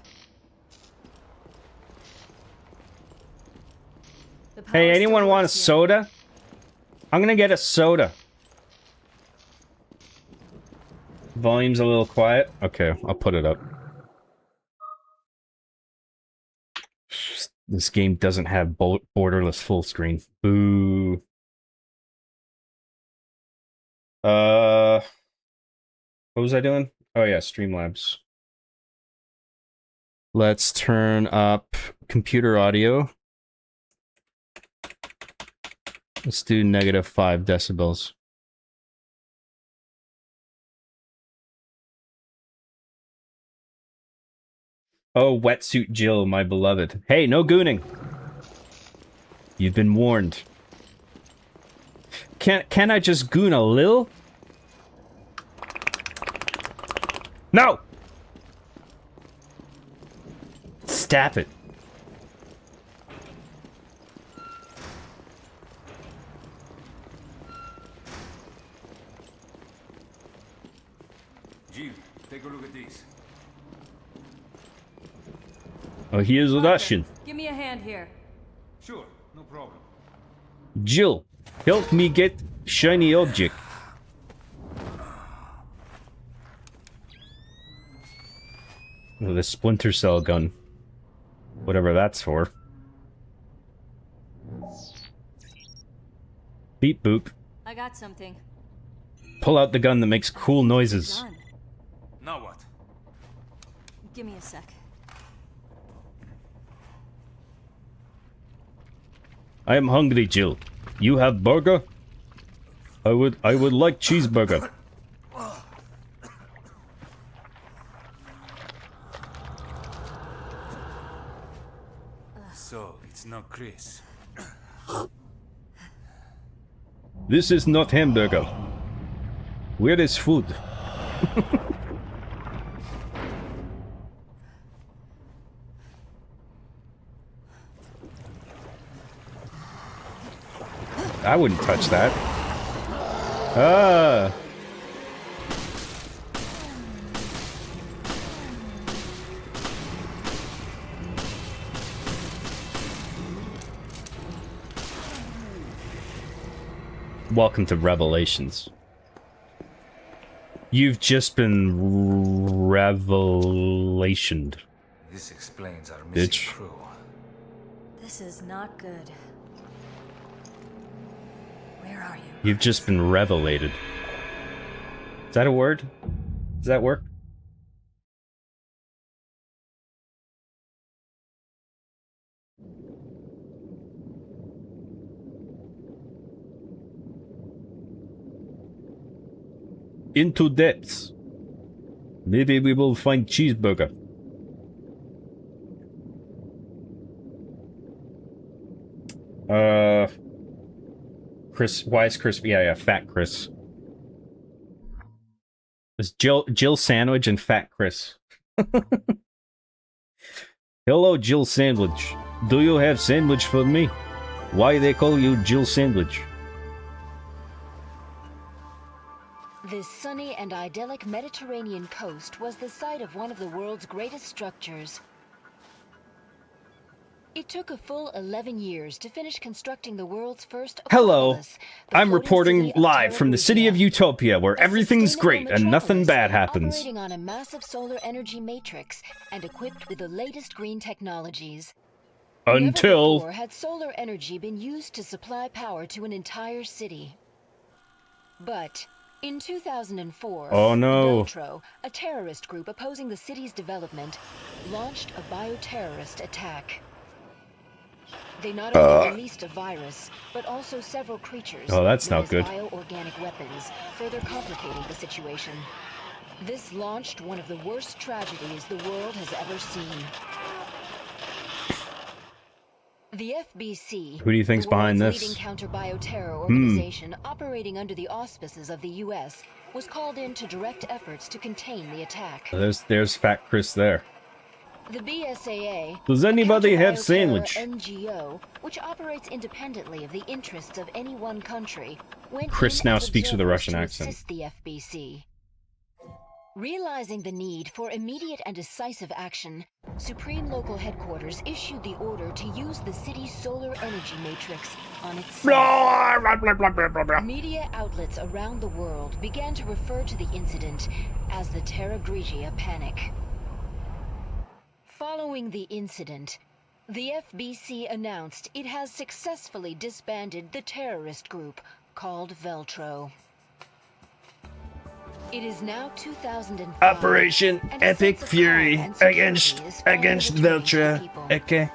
The power Hey, anyone still want a works here. soda? I'm gonna get a soda. Volume's a little quiet. Okay, I'll put it up. This game doesn't have borderless full screen. Boo. What was I doing? Oh yeah, Streamlabs. Let's turn up computer audio. Let's do -5 decibels. Oh, wetsuit Jill, my beloved. Hey, no gooning. You've been warned. Can I just goon a lil? No! Stop it. Jill, take a look at these. Oh, here's Parker, Russian. give me a hand here. Sure, no problem. Jill, help me get shiny object. Oh, the Splinter Cell gun. Whatever that's for. Beep boop. I got something. Pull out the gun that makes cool noises. Done. Now what? Give me a sec. I am hungry, Jill. You have burger? I would like cheeseburger. So, it's not Chris. This is not hamburger. Where is food? I wouldn't touch that. Ah. Welcome to Revelations. You've just been revelationed. This explains our missing Bitch. crew. This is not good. Where are you? You've just been revelated. Is that a word? Does that work? Into depths. Maybe we will find cheeseburger. Chris, why is Chris? Yeah, Fat Chris. It's Jill Sandwich and Fat Chris. Hello, Jill Sandwich. Do you have sandwich for me? Why they call you Jill Sandwich? This sunny and idyllic Mediterranean coast was the site of one of the world's greatest structures. It took a full 11 years to finish constructing the world's first Hello, Acropolis, the I'm floating reporting city of live from the city of Terra Utopia, where Grigia, a everything's sustainable great and nothing metropolis bad happens. Operating on a massive solar energy matrix and equipped with the latest green technologies. Never Until before had solar energy been used to supply power to an entire city. But in 2004, Oh, no. Veltro, a terrorist group opposing the city's development, launched a bioterrorist attack. They not only released a virus, but also several creatures Oh, that's known not as good. bioorganic weapons, further complicating the situation. This launched one of the worst tragedies the world has ever seen. The FBC, Who do you think's the behind world's this? leading counter-bioterror organization operating under the auspices of the U.S., was called in to direct efforts to contain the attack. there's Fat Chris there. The BSAA, Does anybody a have counter-bioterror sandwich? NGO, which operates independently of the interests of any one country, went Chris in now as speaks with a observers Russian to accent. assist the FBC. Realizing the need for immediate and decisive action, Supreme Local Headquarters issued the order to use the city's solar energy matrix on its site. Media outlets around the world began to refer to the incident as the Terra Grigia Panic. Following the incident, the FBC announced it has successfully disbanded the terrorist group called Veltro. It is now 2005. Operation and a Epic sense of Fury calm and security against is finally returning to Veltra. people. Okay,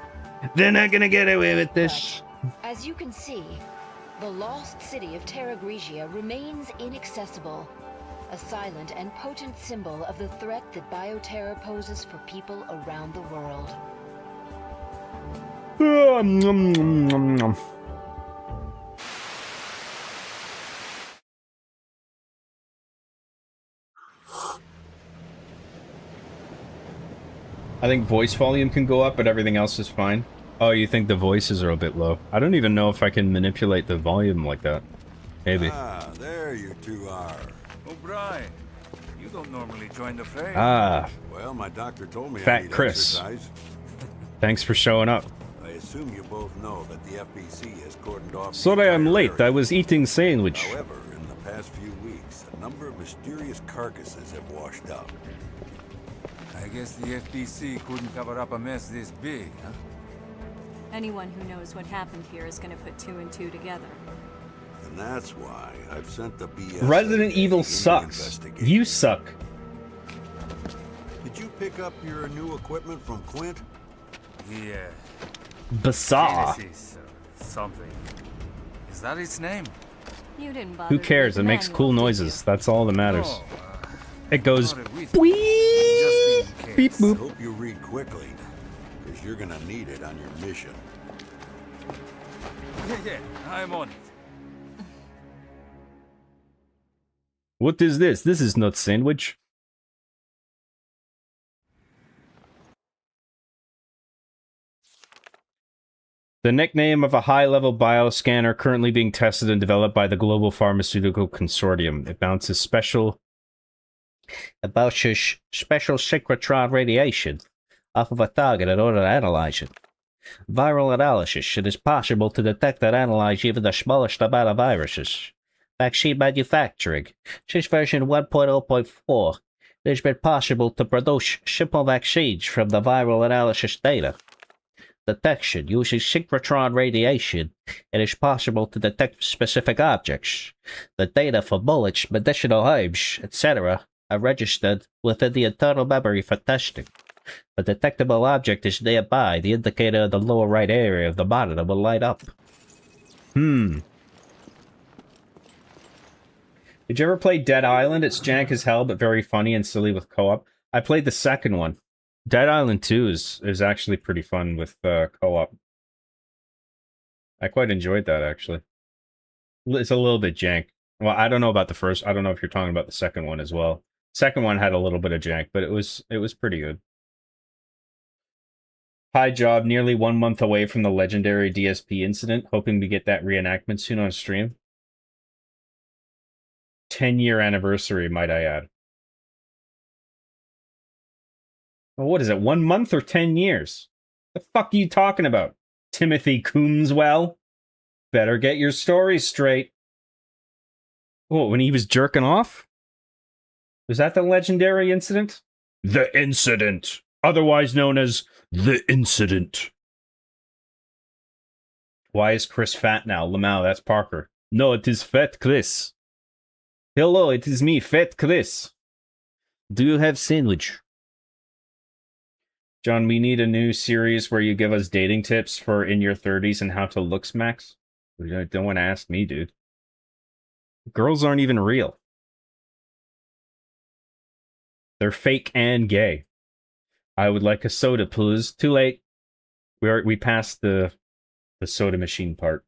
they're not gonna get away with this. But, as you can see, the lost city of Terra Grigia remains inaccessible, a silent and potent symbol of the threat that bioterror poses for people around the world. I think voice volume can go up, but everything else is fine. Oh, you think the voices are a bit low? I don't even know if I can manipulate the volume like that. Maybe. Ah, there you two are. O'Brien, you don't normally join the fray. Ah, Well, my doctor told me Fat I need Chris. exercise. thanks for showing up. I assume you both know that the FBC has cordoned off. the Sorry I'm entire late. I area. was eating sandwich. However, in the past few weeks, a number of mysterious carcasses have washed up. I guess the FBC couldn't cover up a mess this big, huh? Anyone who knows what happened here is going to put two and two together. And that's why I've sent the BS. Resident Evil in to sucks. investigate. You suck. Did you pick up your new equipment from Quint? Yeah. Bizarre. Genesis or something. Is that its name? You didn't bother. Who to cares? read It the makes manual, cool did you? noises. That's all that matters. Oh, It goes not a wheat. beep, Just in beep case. boop. Hope you read quickly, because you're gonna need it on your mission. Yeah, I'm on it. What is this? This is not sandwich. The nickname of a high-level bioscanner currently being tested and developed by the Global Pharmaceutical Consortium. It bounces special synchrotron radiation off of a target in order to analyze it. Viral analysis. It is possible to detect and analyze even the smallest amount of viruses. Vaccine manufacturing. Since version 1.0.4, it has been possible to produce simple vaccines from the viral analysis data. Detection. Using synchrotron radiation, it is possible to detect specific objects. The data for bullets, medicinal herbs, etc. are registered within the internal memory for testing. A detectable object is nearby. The indicator in the lower right area of the monitor will light up. Did you ever play Dead Island? It's jank as hell, but very funny and silly with co-op. I played the second one. Dead Island 2 is actually pretty fun with co-op. I quite enjoyed that, actually. It's a little bit jank. Well, I don't know about the first. I don't know if you're talking about the second one as well. Second one had a little bit of jank, but it was pretty good. High job, nearly 1 month away from the legendary DSP incident. Hoping to get that reenactment soon on stream. 10-year anniversary, might I add. Well, what is it, 1 month or 10 years? The fuck are you talking about? Timothy Coombswell? Better get your story straight. Oh, when he was jerking off? Was that the legendary incident? The incident, otherwise known as the incident. Why is Chris fat now? Lamau, that's Parker. No, it is Fat Chris. Hello, it is me, Fat Chris. Do you have sandwich? John, we need a new series where you give us dating tips for in your 30s and how to looks max. You don't want to ask me, dude. Girls aren't even real. They're fake and gay. I would like a soda, please. Too late. We passed the soda machine part.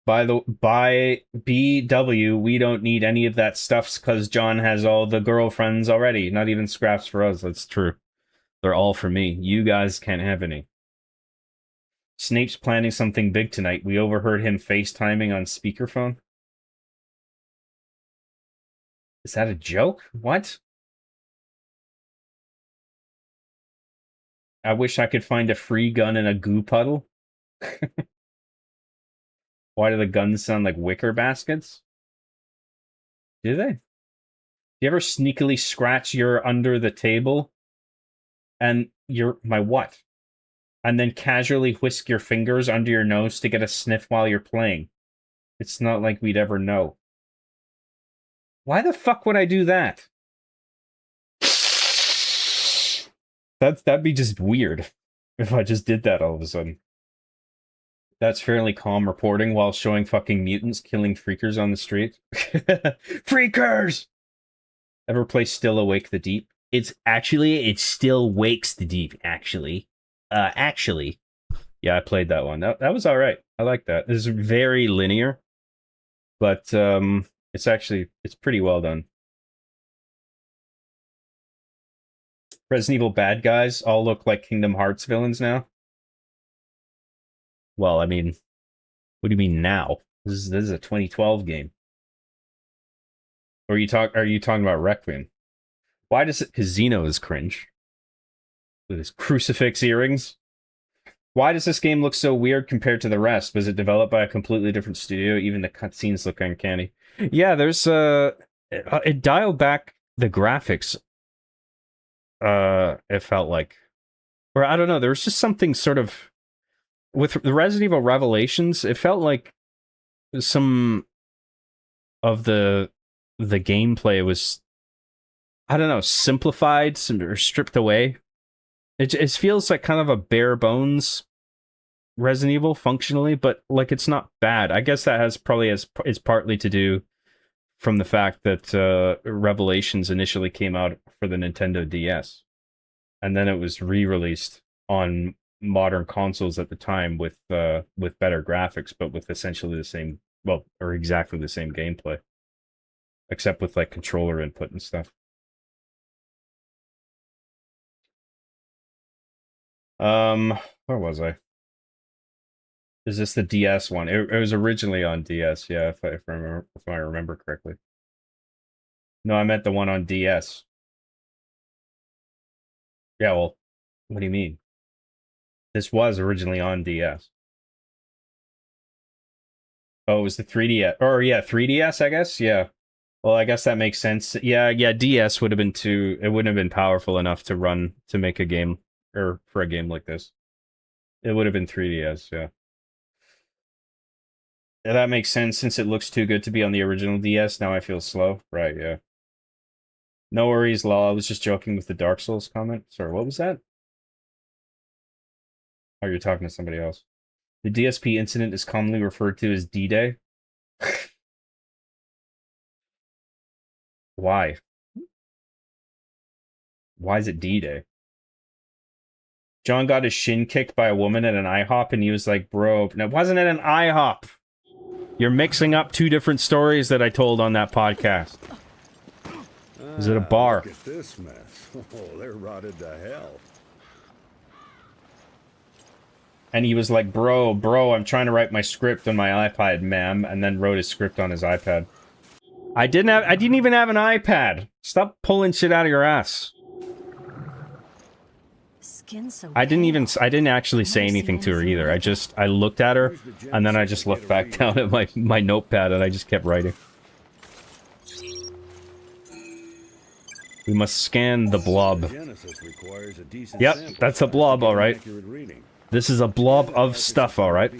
By BW, we don't need any of that stuff because John has all the girlfriends already. Not even scraps for us. That's true. They're all for me. You guys can't have any. Snape's planning something big tonight. We overheard him FaceTiming on speakerphone. Is that a joke? What? I wish I could find a free gun in a goo puddle. Why do the guns sound like wicker baskets? Do they? Do you ever sneakily scratch your under the table and my what? And then casually whisk your fingers under your nose to get a sniff while you're playing? It's not like we'd ever know. Why the fuck would I do that? That'd be just weird if I just did that all of a sudden. That's fairly calm reporting while showing fucking mutants killing freakers on the street. Freakers! Ever play Still Awake the Deep? It still wakes the deep, actually. Yeah, I played that one. That was alright. I like that. It's very linear, but it's pretty well done. Resident Evil bad guys all look like Kingdom Hearts villains now. Well, I mean, what do you mean now? This is a 2012 game. Or are you talking about Requiem? Why does it? Because Xeno is cringe with his crucifix earrings. Why does this game look so weird compared to the rest? Was it developed by a completely different studio? Even the cutscenes look uncanny. Yeah, there's it dialed back the graphics. It felt like, or I don't know. There was just something sort of with the Resident Evil Revelations. It felt like some of the gameplay was, I don't know, simplified or stripped away. It feels like kind of a bare bones Resident Evil functionally, but like it's not bad. I guess that is partly to do from the fact that Revelations initially came out for the Nintendo DS, and then it was re-released on modern consoles at the time with better graphics, but with essentially the same well, or exactly the same gameplay, except with like controller input and stuff. Where was I? Is this the DS one? It was originally on DS, yeah, if I remember correctly. No, I meant the one on DS. Yeah, well, what do you mean? This was originally on DS. Oh, it was the 3DS. Or yeah, 3DS, I guess. Yeah. Well, I guess that makes sense. Yeah, DS would have been too, it wouldn't have been powerful enough to make a game, or for a game like this. It would have been 3DS, yeah. Yeah, that makes sense since it looks too good to be on the original DS. Now I feel slow. Right, yeah. No worries, Law. I was just joking with the Dark Souls comment. Sorry, what was that? Oh, you're talking to somebody else. The DSP incident is commonly referred to as D-Day. Why? Why is it D-Day? John got his shin kicked by a woman at an IHOP, and he was like, bro, no, it wasn't at an IHOP. You're mixing up two different stories that I told on that podcast. Is it a bar? Look at this mess. Oh, they're rotted to hell. And he was like, bro, I'm trying to write my script on my iPad, ma'am, and then wrote his script on his iPad. I didn't even have an iPad. Stop pulling shit out of your ass. Skin so I didn't actually say anything to her either. I looked at her, and then I just looked back down at my notepad, and I just kept writing. We must scan the blob. Yep, that's a blob, alright. This is a blob of stuff, alright.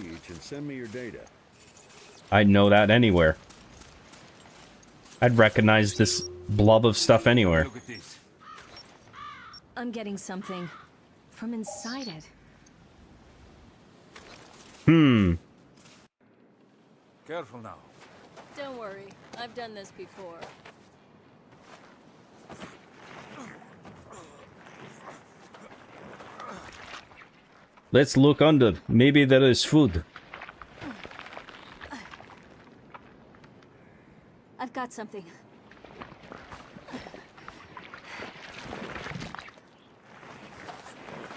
I'd know that anywhere. I'd recognize this blob of stuff anywhere. Look at this. I'm getting something from inside it. Careful now. Don't worry, I've done this before. Let's look under. Maybe there is food. I've got something.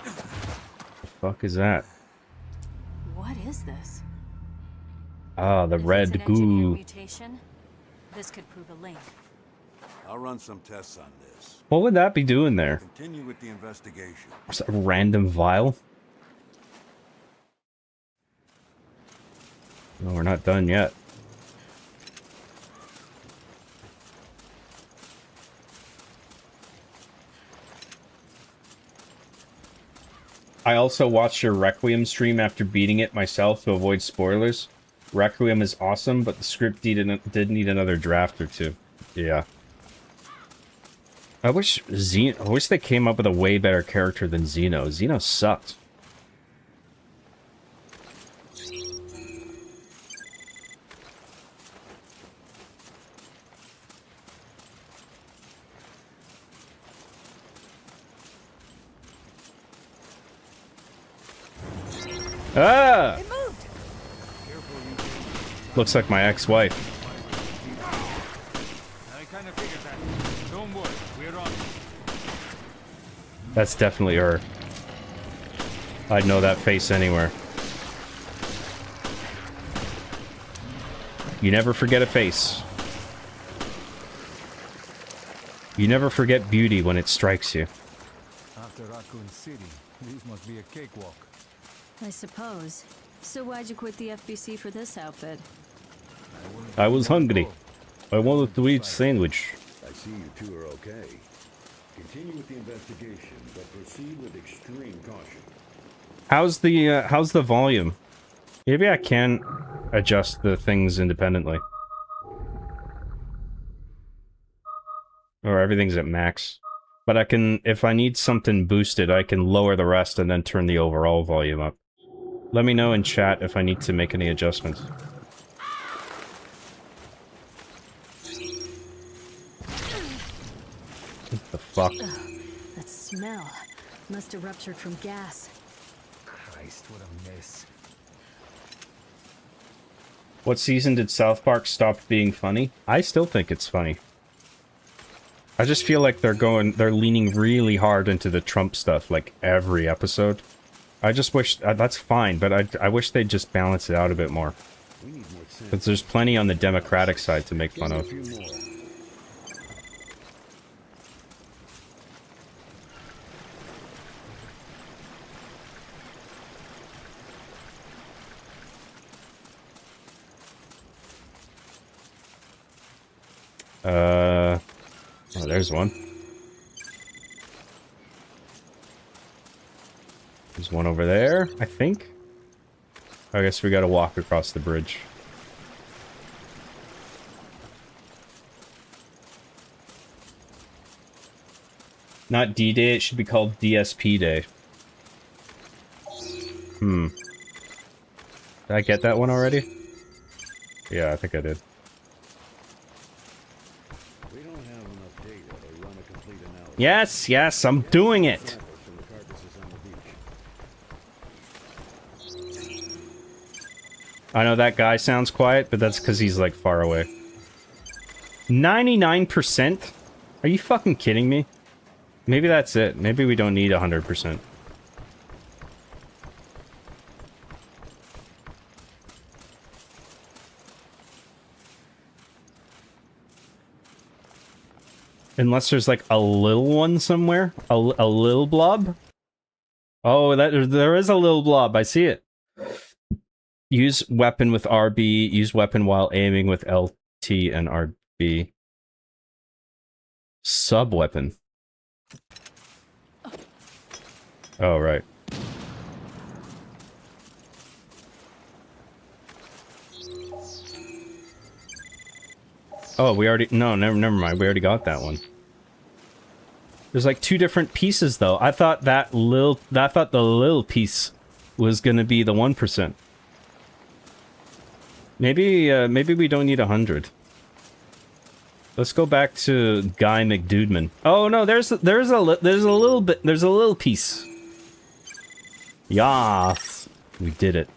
The fuck is that? What is this? Ah, the If it's red an engineered goo. mutation, this could prove a link. I'll run some tests on this. What would that be doing there? Continue with the investigation. Just a random vial? No, we're not done yet. I also watched your Requiem stream after beating it myself to avoid spoilers. Requiem is awesome, but the script did need another draft or two. Yeah. I wish they came up with a way better character than Xeno. Xeno sucked. Ah! It moved! Looks like my ex-wife. I kind of figured that. Don't worry, we're on. That's definitely her. I'd know that face anywhere. You never forget a face. You never forget beauty when it strikes you. After Raccoon City, this must be a cakewalk. I suppose. So why'd you quit the FBC for this outfit? I was hungry. I wanted to eat sandwich. I see you two are okay. Continue with the investigation, but proceed with extreme caution. How's the volume? Maybe I can adjust the things independently. Or everything's at max. But I can, if I need something boosted, I can lower the rest and then turn the overall volume up. Let me know in chat if I need to make any adjustments. What the fuck? That smell must have ruptured from gas. Christ, what a mess. What season did South Park stop being funny? I still think it's funny. I just feel like they're leaning really hard into the Trump stuff, like, every episode. I just wish, that's fine, but I wish they'd just balance it out a bit more. We need more samples. Because there's plenty on the Democratic side to make fun Give of. me a few more. Oh, there's one. There's one over there, I think. I guess we gotta walk across the bridge. Not D-Day, it should be called DSP Day. Did I get that one already? Yeah, I think I did. We don't have enough data to run a complete analysis. Yes, yes, I'm doing it! Samples from the carcasses on the beach. I know that guy sounds quiet, but that's because he's, like, far away. 99%? Are you fucking kidding me? Maybe that's it. Maybe we don't need 100%. Unless there's, like, a little one somewhere? A little blob? Oh, there is a little blob. I see it. Use weapon with RB. Use weapon while aiming with LT and RB. Sub-weapon. Oh, right. Oh, we already... No, never mind. We already got that one. There's like two different pieces, though. I thought the little piece was gonna be the 1%. Maybe we don't need 100. Let's go back to Guy McDudeman. Oh no, there's a little piece. Yas, we did it.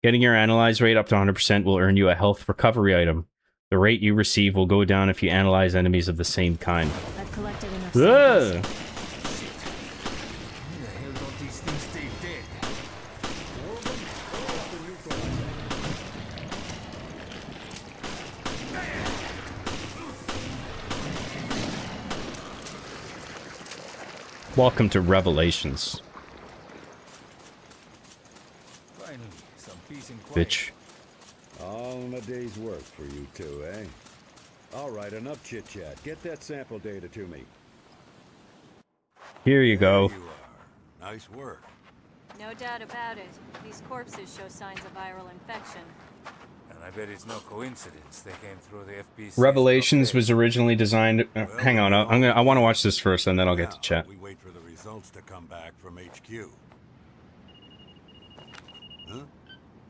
Getting your analyze rate up to 100% will earn you a health recovery item. The rate you receive will go down if you analyze enemies of the same kind. I've collected enough Ugh. samples. Why the hell don't these things stay dead? Welcome to Revelations, Finally, some peace and quiet. bitch. All in a day's work for you two, eh? All right, enough chit-chat. Get that sample data to me. Here you go. There you are. Nice work. No doubt about it. These corpses show signs of viral infection. And I bet it's no coincidence they came through the FBC. Revelations was originally designed... hang on, I want to watch this first, and then I'll get to chat. We wait for the results to come back from HQ. Huh?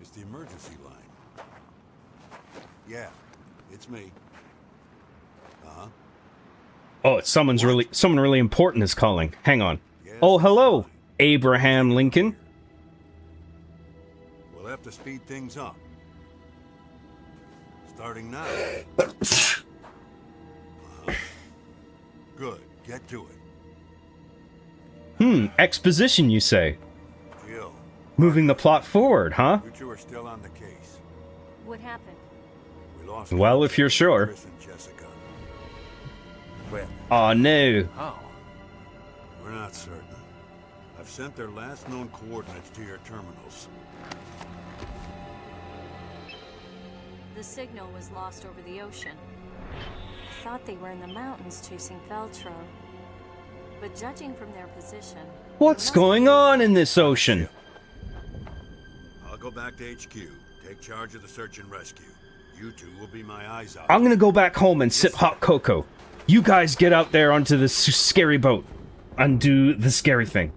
It's the emergency line. Yeah, it's me. Uh-huh. Oh, it's someone really important is calling. Hang on. Yes, Oh, hello, fine. Abraham Lincoln. We'll have to speed things up. Starting now. Good. Get to it. Exposition, you say? Jill, Moving the plot forward, huh? you two are still on the case. What happened? We lost. Well, if you're sure. Chris and Jessica. When? Oh no. How? We're not certain. I've sent their last known coordinates to your terminals. The signal was lost over the ocean. I thought they were in the mountains chasing Veltro. But judging from their position... What's going on in this ocean? I'll go back to HQ. Take charge of the search and rescue. You two will be my eyes out. I'm gonna go back home and sip hot cocoa. You guys get out there onto this scary boat and do the scary thing.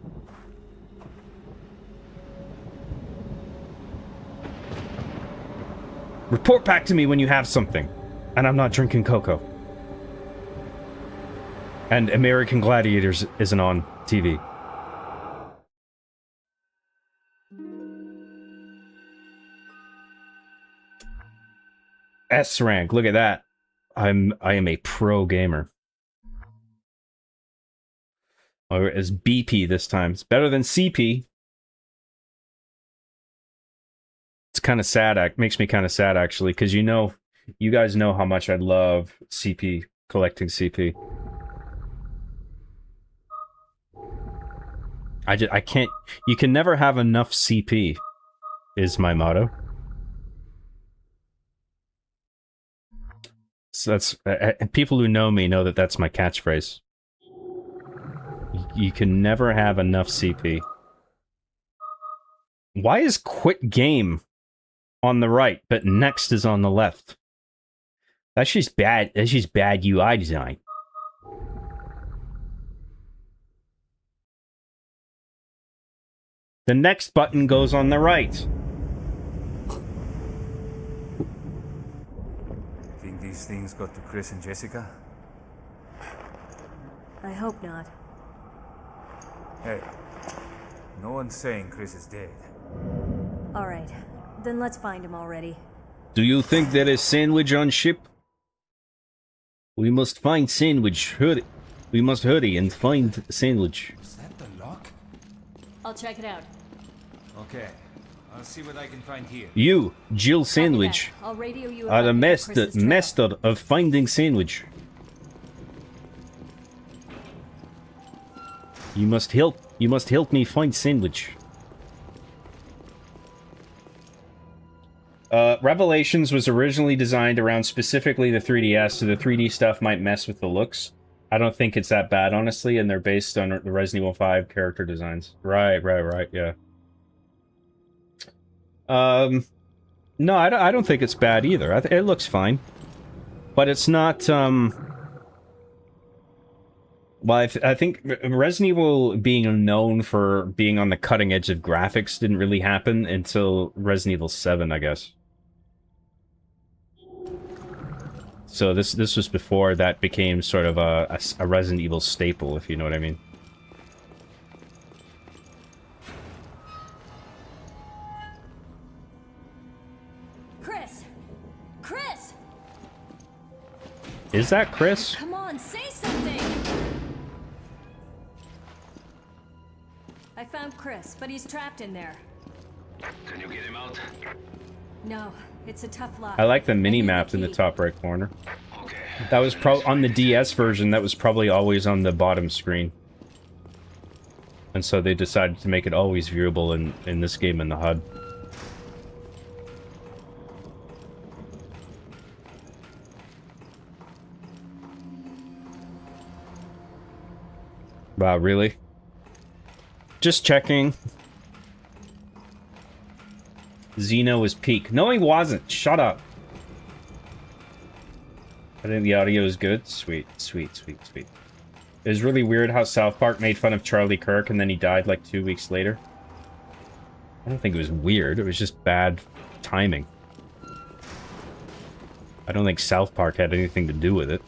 Report back to me when you have something. And I'm not drinking cocoa. And American Gladiators isn't on TV. S rank. Look at that. I am a pro gamer. Or it's BP this time. It's better than CP. It's kind of sad. Makes me kind of sad actually, because you guys know how much I love CP, collecting CP. I can't. You can never have enough CP. Is my motto. So that's and people who know me know that that's my catchphrase. You can never have enough CP. Why is quit game on the right, but next is on the left? That's just bad. That's just bad UI design. The next button goes on the right. Think these things got to Chris and Jessica? I hope not. Hey, no one's saying Chris is dead. Alright, then let's find him already. Do you think there is sandwich on ship? We must find sandwich. Hurry. We must hurry and find sandwich. Is that the lock? I'll check it out. Okay, I'll see what I can find here. You, Jill Copy Sandwich, that. I'll radio you if are I the pick up Chris's trail. master of finding sandwich. You must help me find sandwich. Revelations was originally designed around specifically the 3DS, so the 3D stuff might mess with the looks. I don't think it's that bad, honestly, and they're based on the Resident Evil 5 character designs. Right, yeah. No, I don't think it's bad either. It looks fine. But it's not, well, I think Resident Evil being known for being on the cutting edge of graphics didn't really happen until Resident Evil 7, I guess. So this was before that became sort of a Resident Evil staple, if you know what I mean. Chris! Is that Chris? Come on, say something! I found Chris, but he's trapped in there. Can you get him out? No, it's a tough lock. I like the mini I need map in the key. top right corner. Okay. That was on the DS version, that was probably always on the bottom screen. And so they decided to make it always viewable in this game in the HUD. Wow, really? Just checking. Xeno was peak. No, he wasn't. Shut up. I think the audio is good. Sweet. It was really weird how South Park made fun of Charlie Kirk and then he died like 2 weeks later. I don't think it was weird. It was just bad timing. I don't think South Park had anything to do with it.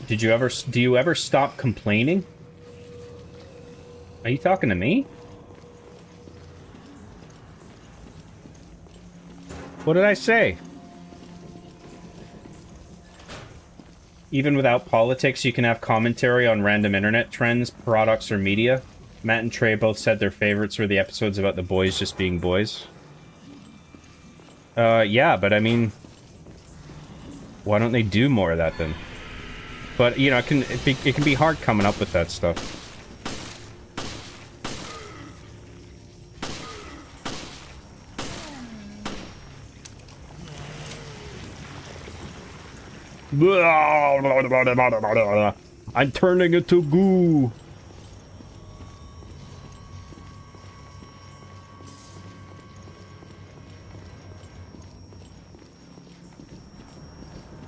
Do you ever stop complaining? Are you talking to me? What did I say? Even without politics, you can have commentary on random internet trends, products, or media. Matt and Trey both said their favorites were the episodes about the boys just being boys. Yeah, but I mean, why don't they do more of that then? But, you know, it can be hard coming up with that stuff. I'm turning into goo.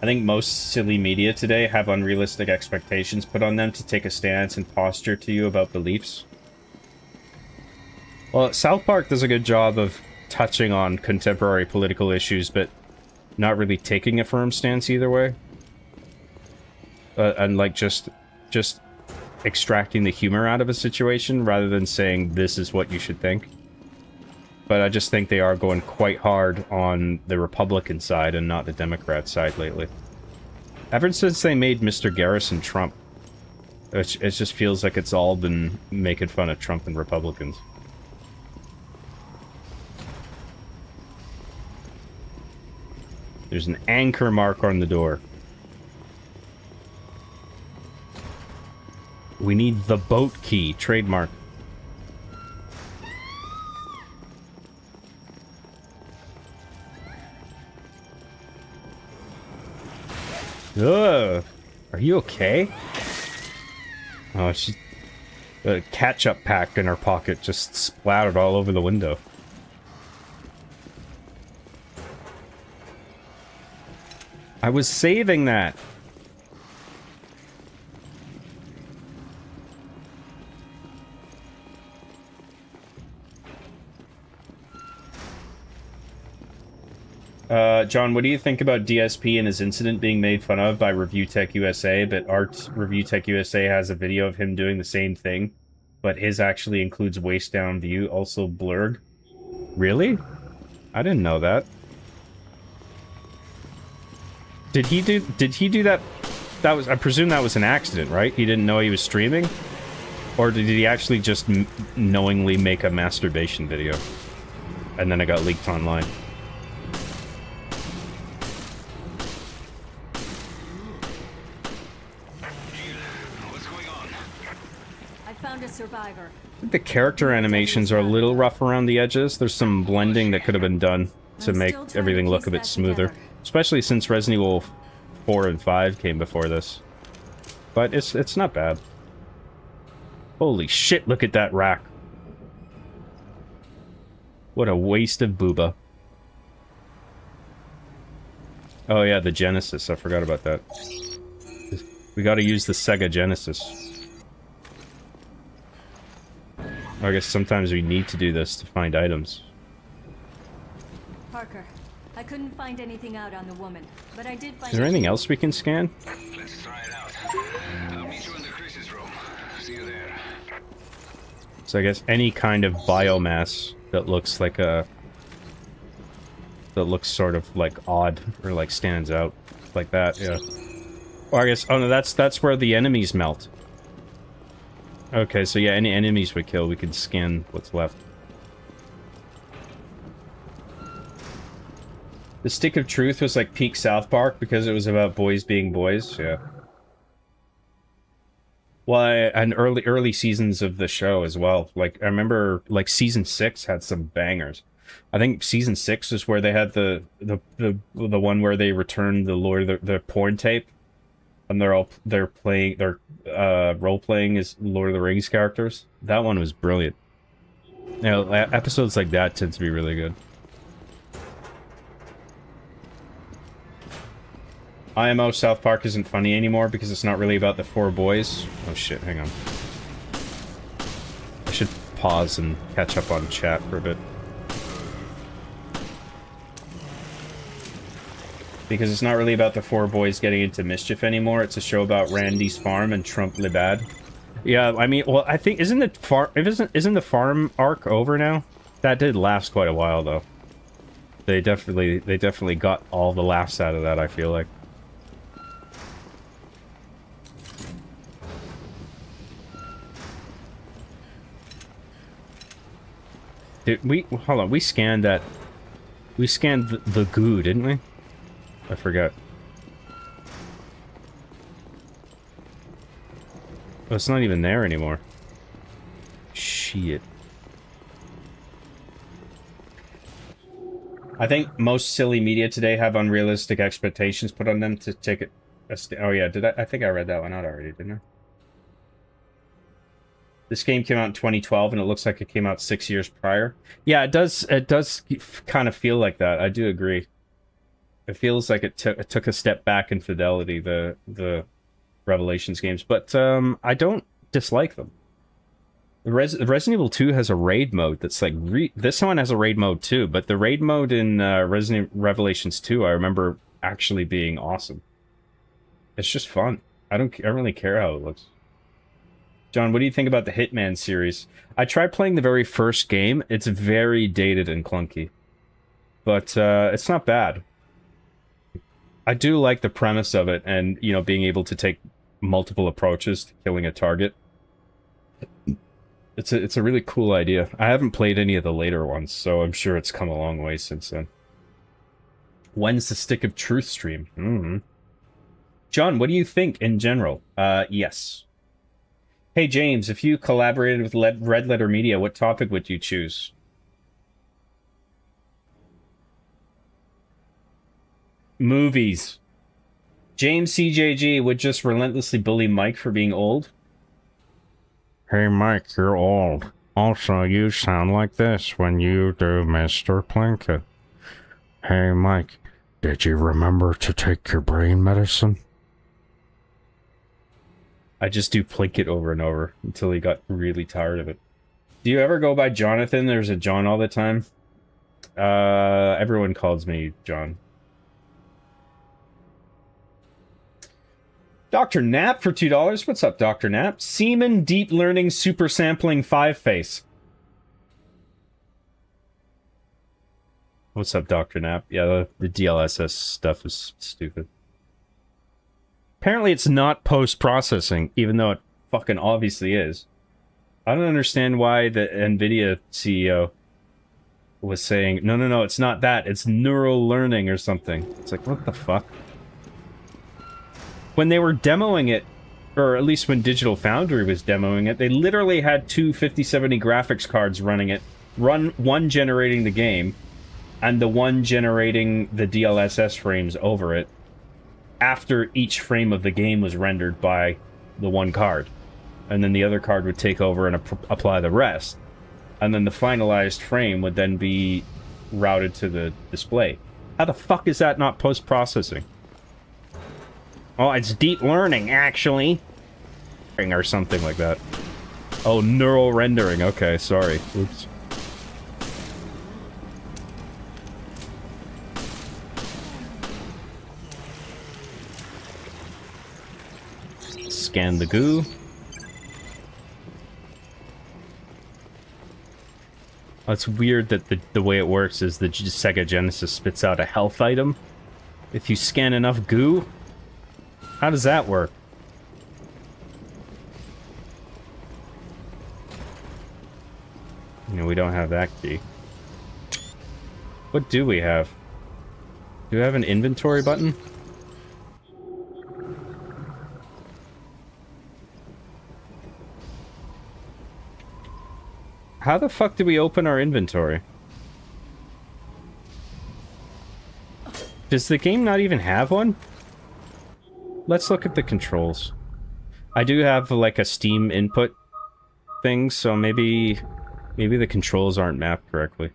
I think most silly media today have unrealistic expectations put on them to take a stance and posture to you about beliefs. Well, South Park does a good job of touching on contemporary political issues, but not really taking a firm stance either way. And like just extracting the humor out of a situation rather than saying this is what you should think. But I just think they are going quite hard on the Republican side and not the Democrat side lately. Ever since they made Mr. Garrison Trump, it just feels like it's all been making fun of Trump and Republicans. There's an anchor mark on the door. We need the boat key, trademark. Ugh. Are you okay? Oh, she's... a ketchup pack in her pocket just splattered all over the window. I was saving that. John, what do you think about DSP and his incident being made fun of by Review Tech USA, but Art Review Tech USA has a video of him doing the same thing, but his actually includes waist down view, also blurred? Really? I didn't know that. Did he do that? That was, I presume that was an accident, right? He didn't know he was streaming? Or did he actually just knowingly make a masturbation video? And then it got leaked online. Survivor. I think the character animations are a little rough around the edges. There's some blending that could have been done to make everything look a bit smoother. Especially since Resident Evil 4 and 5 came before this. But it's not bad. Holy shit, look at that rack. What a waste of booba. Oh yeah, the Genesis. I forgot about that. We gotta use the Sega Genesis. I guess sometimes we need to do this to find items. Parker, I couldn't find anything out on the woman, but I did find... Is there anything else we can scan? Let's try it out. I'll meet you in the crisis room. See you there. So I guess any kind of biomass that looks like a... that looks sort of like odd or like stands out. Like that, yeah. Or I guess... oh no, that's where the enemies melt. Okay, so yeah, any enemies we kill, we can scan what's left. The Stick of Truth was like peak South Park because it was about boys being boys, yeah. Well, and early seasons of the show as well. Like, I remember, like, Season 6 had some bangers. I think Season 6 is where they had the one where they returned the porn tape. And they're role playing as Lord of the Rings characters. That one was brilliant. You know, episodes like that tend to be really good. IMO South Park isn't funny anymore because it's not really about the four boys. Oh shit, hang on. I should pause and catch up on chat for a bit. Because it's not really about the four boys getting into mischief anymore. It's a show about Randy's farm and Trump Libad. Yeah, I mean, well, I think isn't the farm arc over now? That did last quite a while though. They definitely got all the laughs out of that, I feel like. Hold on, we scanned that. We scanned the goo, didn't we? I forgot. Oh, it's not even there anymore. Shit. I think most silly media today have unrealistic expectations put on them to take it. Oh yeah, I think I read that one out already, didn't I? This game came out in 2012, and it looks like it came out 6 years prior. Yeah, it does kind of feel like that. I do agree. It feels like it took a step back in fidelity, the Revelations games, but I don't dislike them. Resident Evil 2 has a raid mode that's like this one has a raid mode too, but the raid mode in Resident Revelations 2 I remember actually being awesome. It's just fun. I don't really care how it looks. John, what do you think about the Hitman series? I tried playing the very first game. It's very dated and clunky, but it's not bad. I do like the premise of it, and you know, being able to take multiple approaches to killing a target. It's a really cool idea. I haven't played any of the later ones, so I'm sure it's come a long way since then. When's the Stick of Truth stream? Mm-hmm. John, what do you think in general? Yes. Hey James, if you collaborated with Red Letter Media, what topic would you choose? Movies. James CJG would just relentlessly bully Mike for being old. Hey Mike, you're old. Also, you sound like this when you do Mr. Plinkett. Hey Mike, did you remember to take your brain medicine? I just do Plinkett over and over until he got really tired of it. Do you ever go by Jonathan? There's a John all the time. Everyone calls me John. Dr. Nap for $2. What's up, Dr. Nap? Seaman Deep Learning Super Sampling 5-Face. What's up, Dr. Nap? Yeah, the DLSS stuff is stupid. Apparently it's not post-processing, even though it fucking obviously is. I don't understand why the NVIDIA CEO was saying, no, it's not that. It's neural learning or something. It's like, what the fuck? When they were demoing it, or at least when Digital Foundry was demoing it, they literally had two 5070 graphics cards running it. One generating the game, and the one generating the DLSS frames over it, after each frame of the game was rendered by the one card. And then the other card would take over and apply the rest. And then the finalized frame would then be routed to the display. How the fuck is that not post-processing? Oh, it's deep learning, actually. Or something like that. Oh, neural rendering. Okay, sorry. Oops. Scan the goo. Oh, it's weird that the way it works is the Sega Genesis spits out a health item if you scan enough goo. How does that work? No, we don't have that key. What do we have? Do we have an inventory button? How the fuck do we open our inventory? Does the game not even have one? Let's look at the controls. I do have like a Steam input thing, so maybe the controls aren't mapped correctly.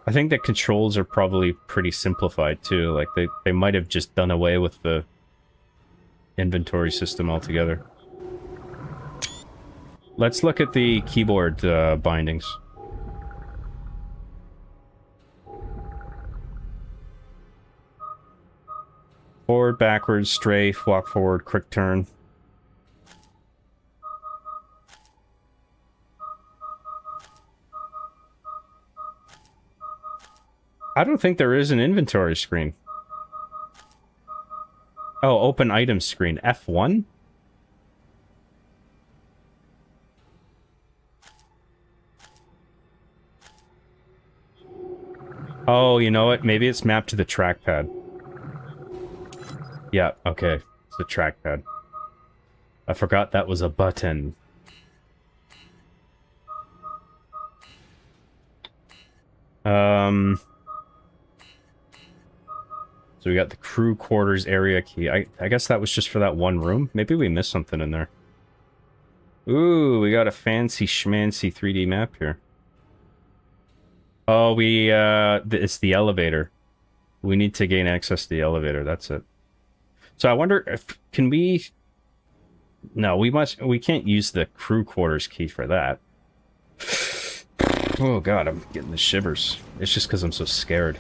I think the controls are probably pretty simplified too. Like they might have just done away with the inventory system altogether. Let's look at the keyboard bindings. Forward, backwards, strafe, walk forward, quick turn. I don't think there is an inventory screen. Oh, open item screen. F1? Oh, you know what? Maybe it's mapped to the trackpad. Yeah, okay. It's the trackpad. I forgot that was a button. So we got the crew quarters area key. I guess that was just for that one room. Maybe we missed something in there. Ooh, we got a fancy schmancy 3D map here. Oh, it's the elevator. We need to gain access to the elevator, that's it. So I wonder if can we. No, we can't use the crew quarters key for that. Oh god, I'm getting the shivers. It's just because I'm so scared.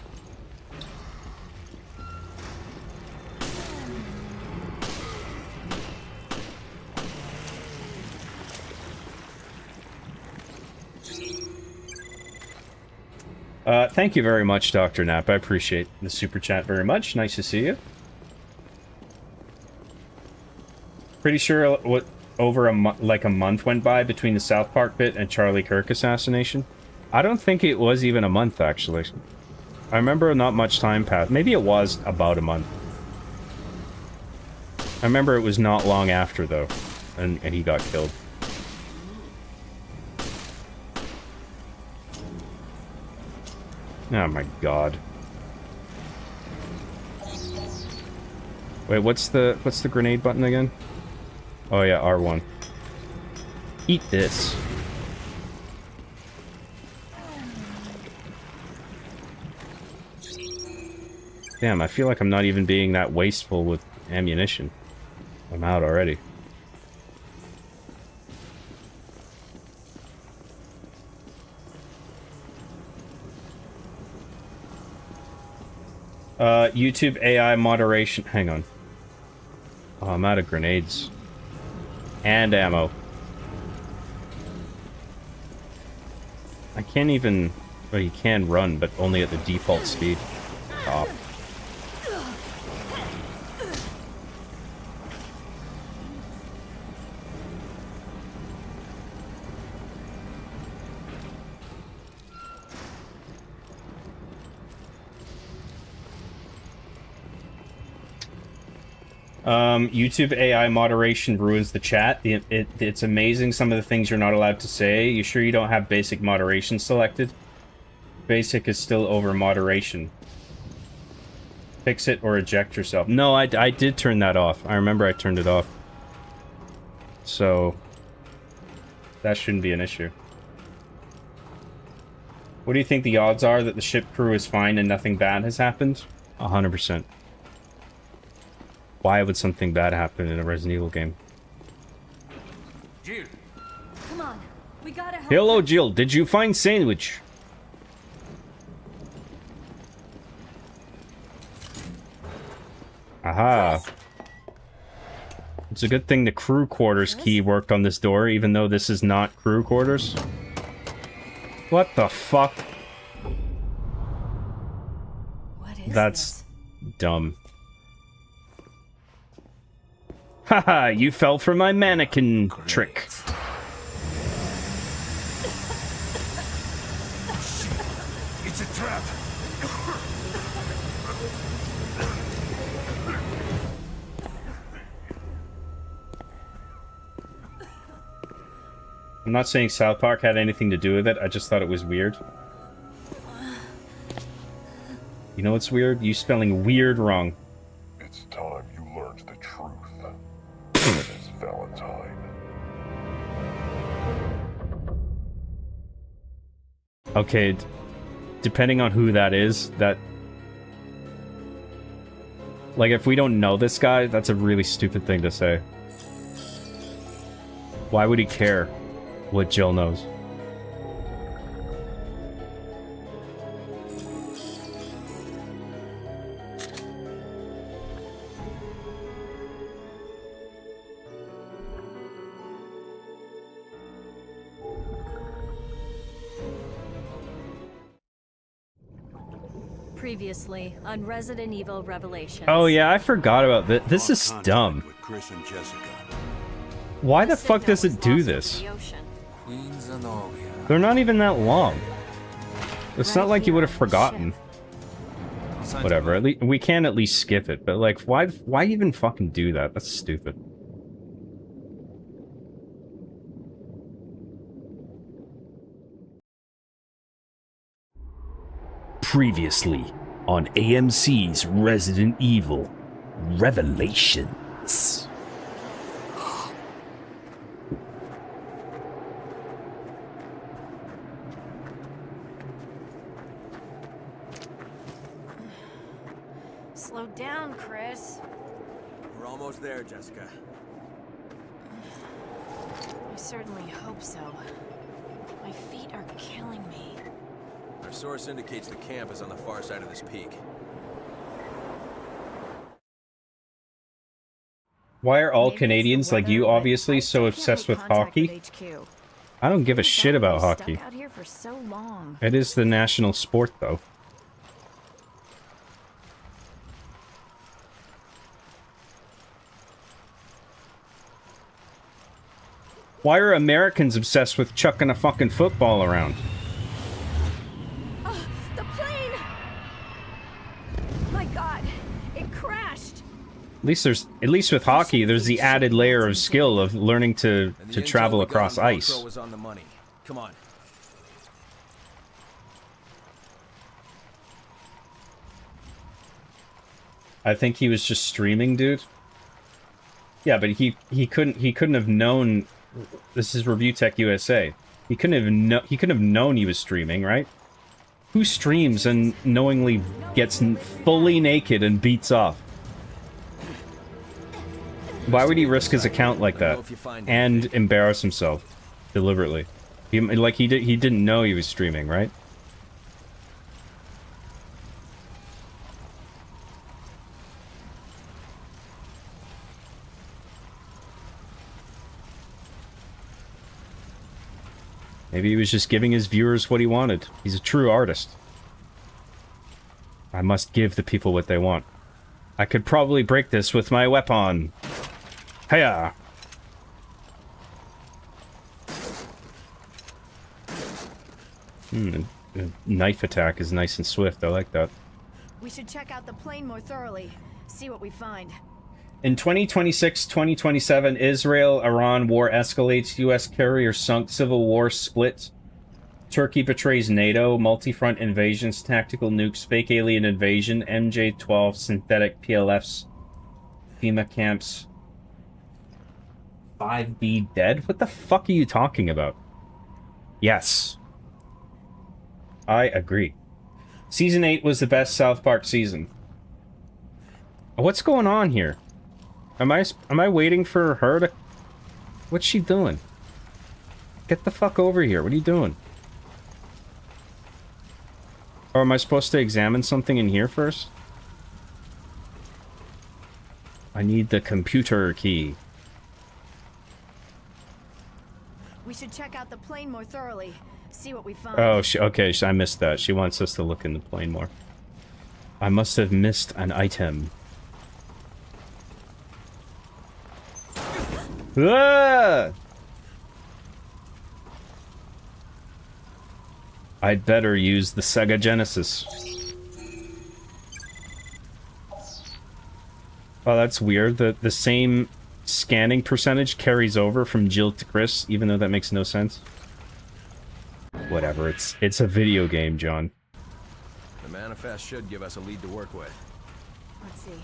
Thank you very much, Dr. Knapp. I appreciate the super chat very much. Nice to see you. Pretty sure what over like a month went by between the South Park bit and Charlie Kirk assassination. I don't think it was even a month, actually. I remember not much time passed. Maybe it was about a month. I remember it was not long after, though, and he got killed. Oh my god. Wait, what's the grenade button again? Oh yeah, R1. Eat this. Damn, I feel like I'm not even being that wasteful with ammunition. I'm out already. YouTube AI moderation. Hang on. Oh, I'm out of grenades. And ammo. I can't even... Well, you can run, but only at the default speed. Stop. YouTube AI moderation ruins the chat. It's amazing some of the things you're not allowed to say. You sure you don't have basic moderation selected? Basic is still over moderation. Fix it or eject yourself. No, I did turn that off. I remember I turned it off. So, that shouldn't be an issue. What do you think the odds are that the ship crew is fine and nothing bad has happened? 100%. Why would something bad happen in a Resident Evil game? Jill, Come on, we gotta help. Hello, Jill. Did you find sandwich? Aha. It's a good thing the crew quarters key worked on this door, even though this is not crew quarters. What the fuck? What is That's this? dumb. Haha, you fell for my mannequin trick. it's a trap. I'm not saying South Park had anything to do with it, I just thought it was weird. You know what's weird? You spelling weird wrong. It's time you learned the truth. It's Valentine. Okay, depending on who that is, that... Like, if we don't know this guy, that's a really stupid thing to say. Why would he care what Jill knows? Previously on Resident Evil Revelations. Oh yeah, I forgot about this. This is dumb. With Chris and Jessica. Why the fuck signal does was it do lost this? over the ocean. Queen Zenobia. They're not even that long. It's not Right like you here would on have the forgotten. ship. Whatever. At least we can at least skip it. But like, why even fucking do that? That's stupid. Previously on AMC's Resident Evil Revelations. Slow down, Chris. We're almost there, Jessica. I certainly hope so. My feet are killing me. Our source indicates the camp is on the far side of this peak. Why are all Maybe it's the Canadians like weather, you but obviously I so can't obsessed make with contact hockey? with HQ. I don't give a shit about We're hockey. stuck out here for so long. It is the national sport though. Why are Americans obsessed with chucking a fucking football around? The plane! My god, it crashed! At least with hockey, there's the added layer of skill of learning to And the intel travel we got across on ice. Velcro was on the money. Come on. I think he was just streaming, dude. Yeah, but he couldn't have known. This is Review Tech USA. He couldn't have known he was streaming, right? Who streams and knowingly gets fully naked and beats off? Why would he risk his account like that and embarrass himself deliberately? He didn't know he was streaming, right? Maybe he was just giving his viewers what he wanted. He's a true artist. I must give the people what they want. I could probably break this with my weapon. Hiya! A knife attack is nice and swift. I like that. We should check out the plane more thoroughly. See what we find. In 2026-2027, Israel-Iran war escalates, U.S. carrier sunk, civil war split, Turkey betrays NATO, multi-front invasions, tactical nukes, fake alien invasion, MJ-12, synthetic PLFs, FEMA camps, 5B dead? What the fuck are you talking about? Yes. I agree. Season 8 was the best South Park season. What's going on here? Am I waiting for her to... What's she doing? Get the fuck over here. What are you doing? Or am I supposed to examine something in here first? I need the computer key. We should check out the plane more thoroughly. See what we find. Oh, okay, I missed that. She wants us to look in the plane more. I must have missed an item. Ah! I'd better use the Sega Genesis. Oh, that's weird. The same scanning percentage carries over from Jill to Chris, even though that makes no sense. Whatever, it's a video game, John. The manifest should give us a lead to work with. Let's see.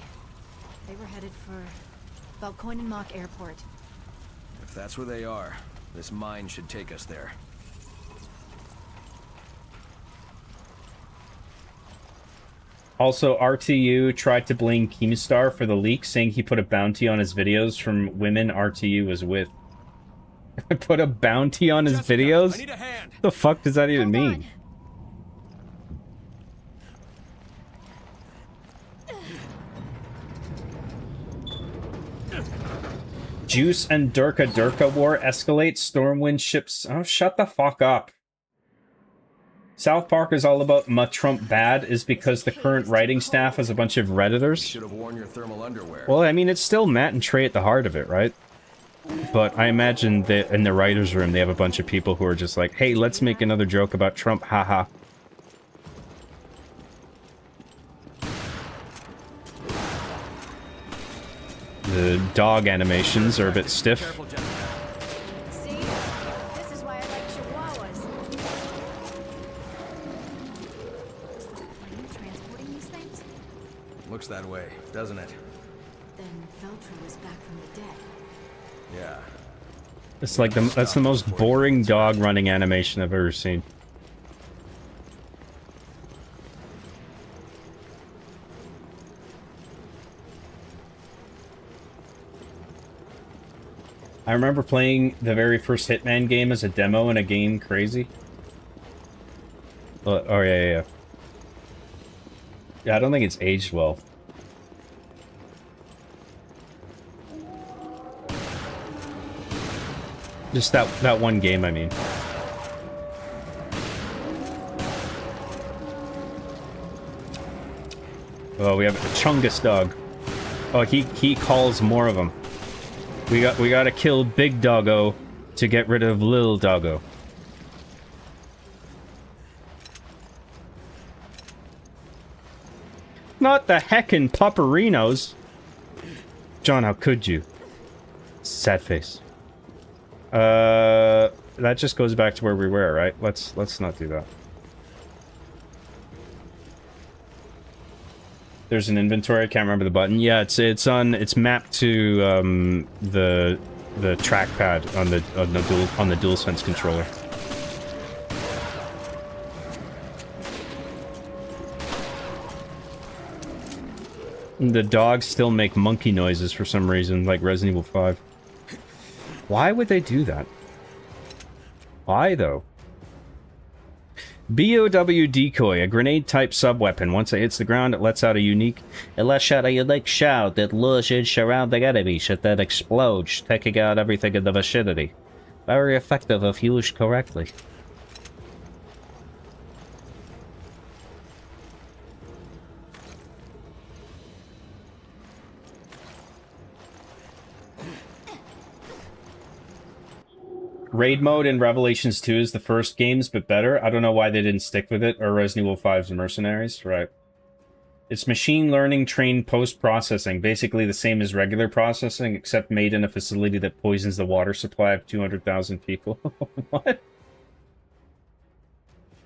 They were headed for Valkoinenmach Airport. If that's where they are, this mine should take us there. Also, RTU tried to blame Keemstar for the leak, saying he put a bounty on his videos from women RTU was with. Put a bounty on his videos? I need a hand. The fuck does that even mean? Juice and Durka war escalates. Stormwind ships. Oh, shut the fuck up. South Park is all about Trump bad is because the current writing staff has a bunch of Redditors. Should have worn your thermal underwear. Well, I mean, it's still Matt and Trey at the heart of it, right? But I imagine that in the writer's room, they have a bunch of people who are just like, hey, let's make another joke about Trump, haha. The dog animations are a bit stiff. See? This is why I like Chihuahuas. Is the plane transporting these things? Looks that way, doesn't it? Then Veltro is back from the dead. Yeah. It's like that's the most boring dog running animation I've ever seen. I remember playing the very first Hitman game as a demo in a game crazy. Oh, yeah. Yeah, I don't think it's aged well. Just that one game, I mean. Oh, we have a Chungus dog. Oh, he calls more of them. We gotta kill Big Doggo to get rid of Lil Doggo. Not the heckin' Popperinos. John, how could you? Sad face. That just goes back to where we were, right? Let's not do that. There's an inventory. I can't remember the button. Yeah, it's mapped to the trackpad on the DualSense controller. The dogs still make monkey noises for some reason, like Resident Evil 5. Why would they do that? Why, though? BOW Decoy, a grenade-type subweapon. Once it hits the ground, it lets out a unique shout that lures in surrounding enemies and then explodes, taking out everything in the vicinity. Very effective if used correctly. Raid mode in Revelations 2 is the first games, but better. I don't know why they didn't stick with it, or Resident Evil 5's Mercenaries, right. It's machine learning trained post-processing, basically the same as regular processing, except made in a facility that poisons the water supply of 200,000 people. What?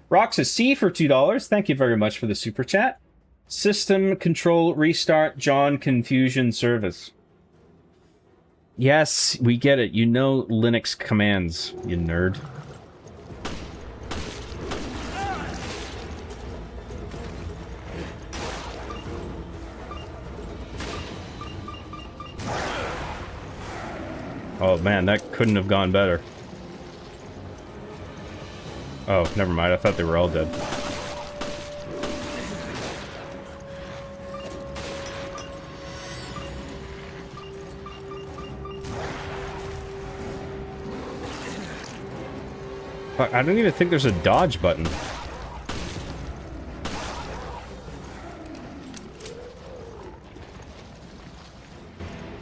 Roxas C for $2, thank you very much for the super chat. System control restart John Confusion service. Yes, we get it. You know Linux commands, you nerd. Oh man, that couldn't have gone better. Oh, never mind. I thought they were all dead. I don't even think there's a dodge button.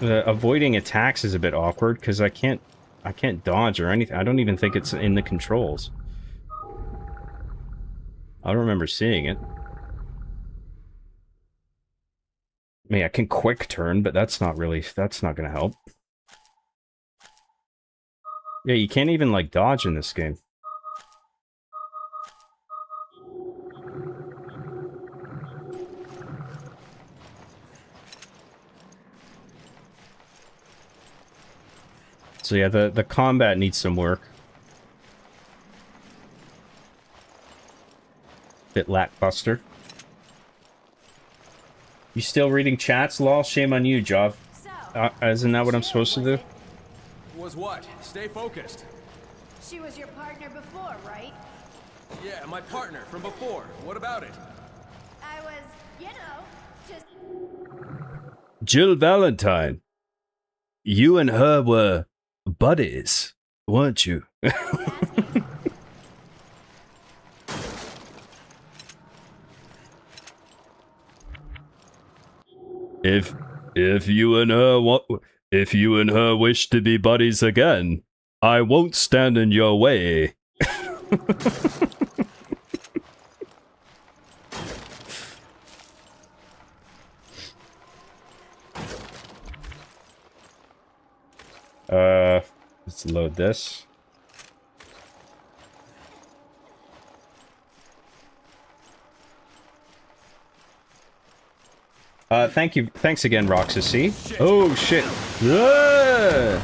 Avoiding attacks is a bit awkward because I can't dodge or anything. I don't even think it's in the controls. I don't remember seeing it. I mean, I can quick turn, but that's not gonna help. Yeah, you can't even like dodge in this game. So yeah, the combat needs some work. Bit lackluster. You still reading chats, lol? Shame on you, Jov. Isn't that what I'm supposed to do? Was what? Stay focused. She was your partner before, right? Yeah, my partner from before. What about it? I was, you know, just... Jill Valentine. You and her were buddies, weren't you? If you and her wish to be buddies again, I won't stand in your way. Let's load this. Thanks again, Roxas C. Oh shit. Ah!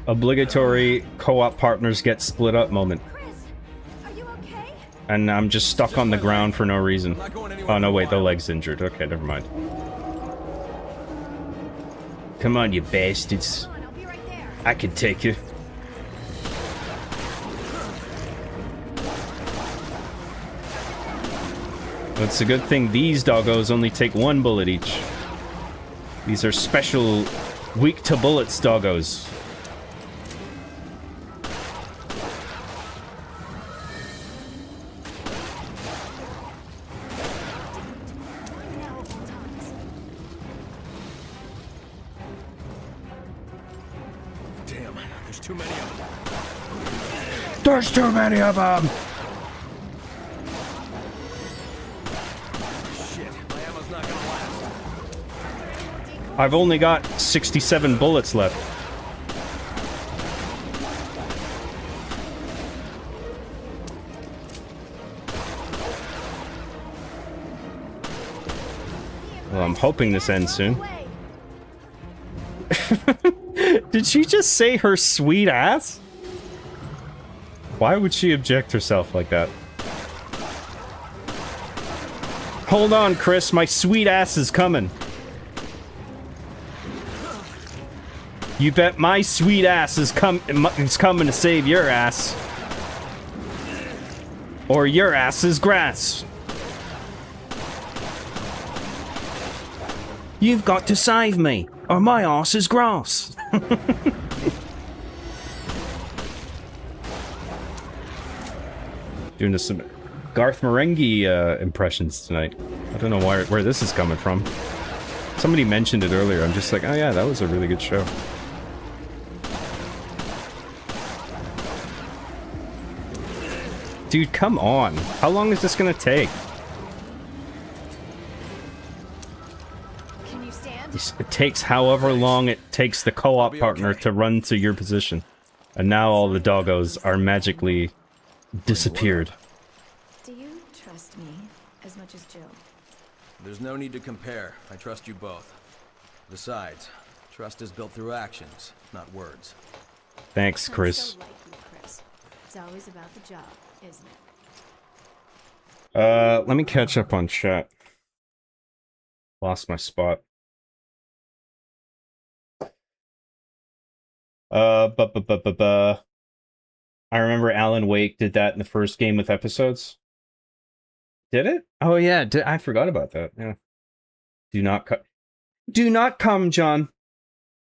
Obligatory co-op partners get split up moment. Are you okay? And I'm just stuck on the ground for no reason. Oh no, wait, the leg's injured. Okay, never mind. Come on, you bastards. I'll be right there. I can take you. It's a good thing these doggos only take 1 bullet each. These are special, weak to bullets doggos. Damn, there's too many of them. There's too many of them! I've only got 67 bullets left. Well, I'm hoping this ends soon. Did she just say her sweet ass? Why would she object herself like that? Hold on, Chris, my sweet ass is coming. You bet my sweet ass is coming to save your ass. Or your ass is grass. You've got to save me, or my ass is grass. Doing some Garth Marenghi impressions tonight. I don't know where this is coming from. Somebody mentioned it earlier. I'm just like, oh yeah, that was a really good show. Dude, come on. How long is this gonna take? Can you stand? It takes however long it takes the co-op partner to run to your position. And now all the doggos are magically disappeared. Do you trust me as much as Jill? There's no need to compare. I trust you both. Besides, trust is built through actions, not words. Thanks, Chris. I'm so like you, Chris. It's always about the job, isn't it? Let me catch up on chat. Lost my spot. I remember Alan Wake did that in the first game with episodes. Did it? Oh yeah, I forgot about that. Yeah. Do not come. Do not come, John.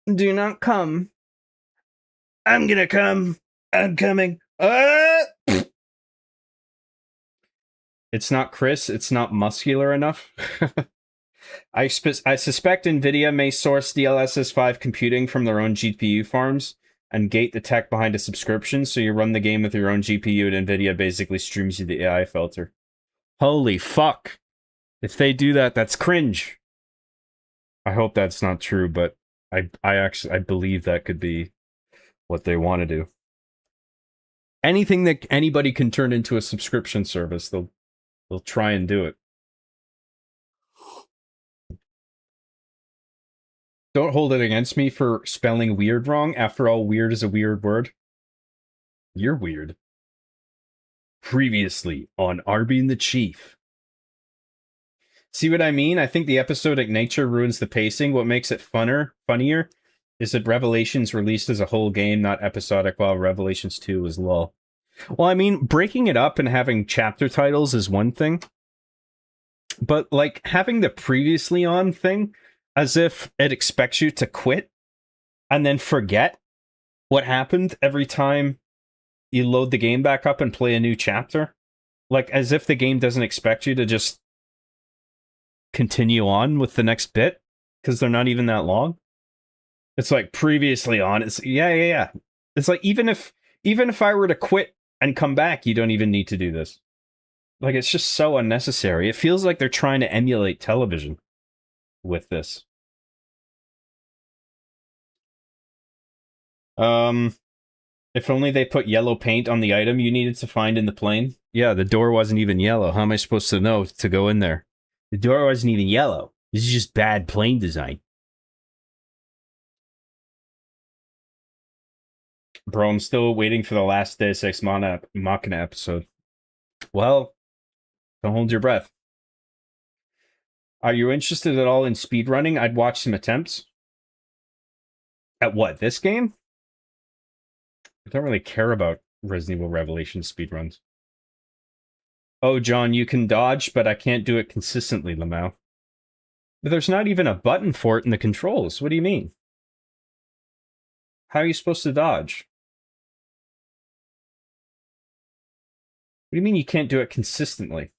Do not come. I'm gonna come. I'm coming. It's not Chris. It's not muscular enough. I suspect NVIDIA may source DLSS 5 computing from their own GPU farms and gate the tech behind a subscription, so you run the game with your own GPU and NVIDIA basically streams you the AI filter. Holy fuck. If they do that, that's cringe. I hope that's not true, but I believe that could be what they want to do. Anything that anybody can turn into a subscription service, they'll try and do it. Don't hold it against me for spelling weird wrong. After all, weird is a weird word. You're weird. Previously on Arby and the Chief. See what I mean? I think the episodic nature ruins the pacing. What makes it funnier is that Revelations released as a whole game, not episodic, while Revelations 2 was lull. Well, I mean, breaking it up and having chapter titles is one thing. But, like, having the previously on thing, as if it expects you to quit and then forget what happened every time you load the game back up and play a new chapter. Like, as if the game doesn't expect you to just continue on with the next bit, because they're not even that long. It's like previously on. It's yeah. It's like even if I were to quit and come back, you don't even need to do this. Like, it's just so unnecessary. It feels like they're trying to emulate television with this. If only they put yellow paint on the item you needed to find in the plane. Yeah, the door wasn't even yellow. How am I supposed to know to go in there? The door wasn't even yellow. This is just bad plane design. Bro, I'm still waiting for the last Deus Ex Machina episode. Well, don't hold your breath. Are you interested at all in speedrunning? I'd watch some attempts. At what, this game? I don't really care about Resident Evil Revelations speedruns. Oh, John, you can dodge, but I can't do it consistently, Lamau. But there's not even a button for it in the controls. What do you mean? How are you supposed to dodge? What do you mean you can't do it consistently?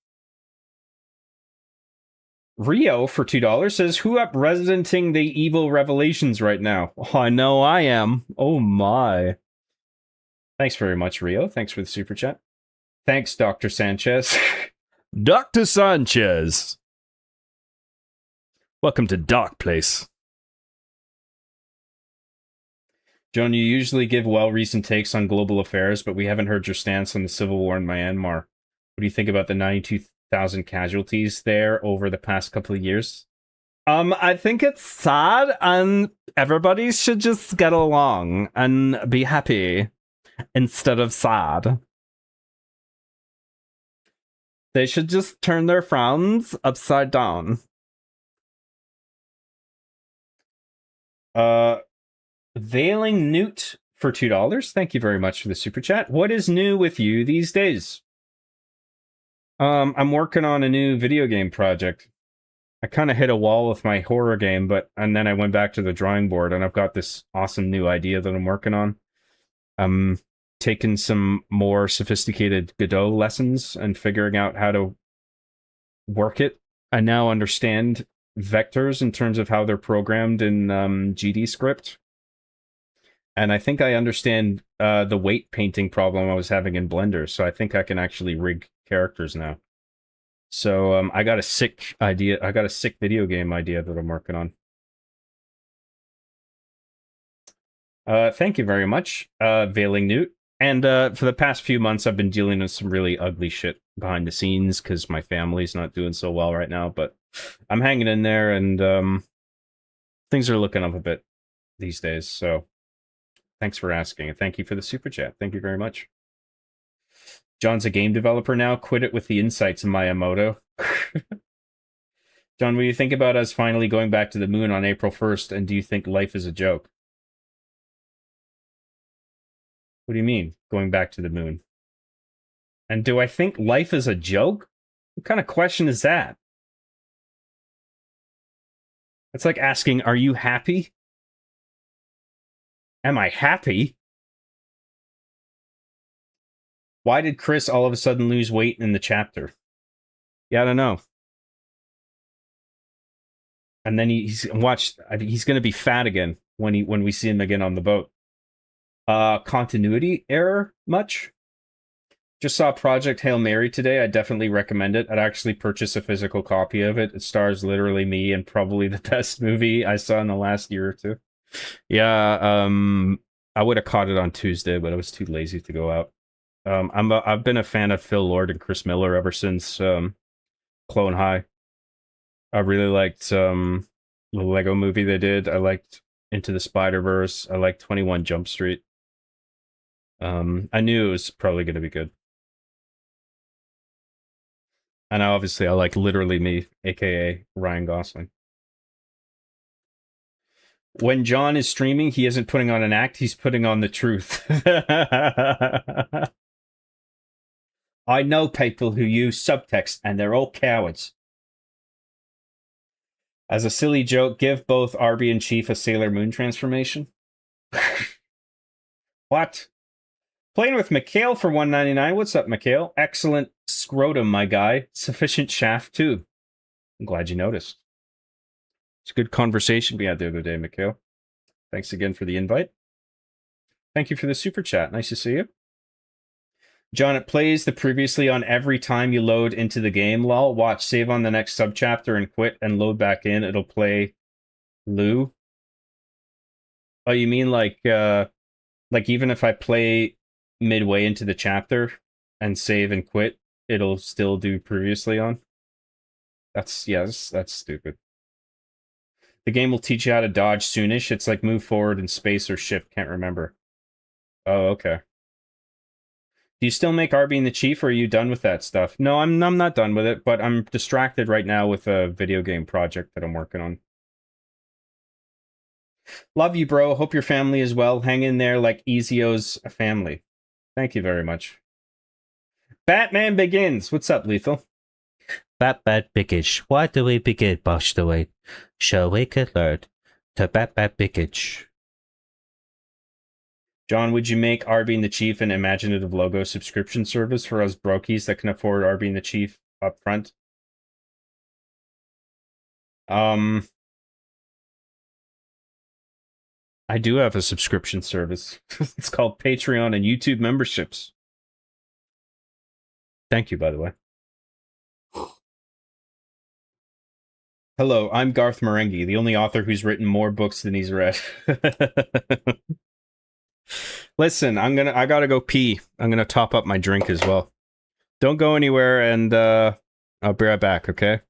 Rio for $2 says, who up Residenting the Evil Revelations right now? Oh, I know I am. Oh my. Thanks very much, Rio. Thanks for the super chat. Thanks, Dr. Sanchez. Dr. Sanchez! Welcome to Dark Place. John, you usually give well-reasoned takes on global affairs, but we haven't heard your stance on the civil war in Myanmar. What do you think about the 92,000 casualties there over the past couple of years? I think it's sad, and everybody should just get along and be happy instead of sad. They should just turn their frowns upside down. Veiling Newt for $2. Thank you very much for the super chat. What is new with you these days? I'm working on a new video game project. I kind of hit a wall with my horror game, and then I went back to the drawing board, and I've got this awesome new idea that I'm working on. I'm taking some more sophisticated Godot lessons and figuring out how to work it. I now understand vectors in terms of how they're programmed in GD script. And I think I understand the weight painting problem I was having in Blender, so I think I can actually rig characters now. So I got a sick idea. I got a sick video game idea that I'm working on. Thank you very much, Veiling Newt. And for the past few months, I've been dealing with some really ugly shit behind the scenes because my family's not doing so well right now. But I'm hanging in there, and things are looking up a bit these days. So thanks for asking, and thank you for the super chat. Thank you very much. John's a game developer now. Quit it with the insights in Miyamoto. John, what do you think about us finally going back to the moon on April 1st, and do you think life is a joke? What do you mean, going back to the moon? And do I think life is a joke? What kind of question is that? It's like asking, are you happy? Am I happy? Why did Chris all of a sudden lose weight in the chapter? Yeah, I don't know. And then he's going to be fat again when we see him again on the boat. Continuity error much? Just saw Project Hail Mary today. I definitely recommend it. I'd actually purchase a physical copy of it. It stars literally me and probably the best movie I saw in the last year or two. Yeah, I would have caught it on Tuesday, but I was too lazy to go out. I've been a fan of Phil Lord and Chris Miller ever since Clone High. I really liked the Lego movie they did. I liked Into the Spider-Verse. I liked 21 Jump Street. I knew it was probably going to be good. And obviously I like Literally Me, aka Ryan Gosling. When John is streaming, he isn't putting on an act, he's putting on the truth. I know people who use subtext, and they're all cowards. As a silly joke, give both Arby and Chief a Sailor Moon transformation. What? Playing with Mikhail for $1.99. What's up, Mikhail? Excellent scrotum, my guy. Sufficient shaft, too. I'm glad you noticed. It's a good conversation we had the other day, Mikhail. Thanks again for the invite. Thank you for the super chat. Nice to see you. John, it plays the previously on every time you load into the game, lol. Watch, save on the next subchapter and quit and load back in. It'll play Lou. Oh, you mean like even if I play midway into the chapter and save and quit, it'll still do previously on? That's stupid. The game will teach you how to dodge soonish. It's like move forward in space or shift. Can't remember. Oh, okay. Do you still make Arby and the Chief, or are you done with that stuff? No, I'm not done with it, but I'm distracted right now with a video game project that I'm working on. Love you, bro. Hope your family is well. Hang in there like Ezio's family. Thank you very much. Batman Begins. What's up, Lethal? Batman Begins. Why do we begin, Master Wayne? So we can learn to Batman Begins. John, would you make R being the Chief an imaginative logo subscription service for us brokies that can afford R being the Chief up front? I do have a subscription service. It's called Patreon and YouTube memberships. Thank you, by the way. Hello, I'm Garth Marenghi, the only author who's written more books than he's read. Listen, I gotta go pee. I'm gonna top up my drink as well. Don't go anywhere, and I'll be right back, okay?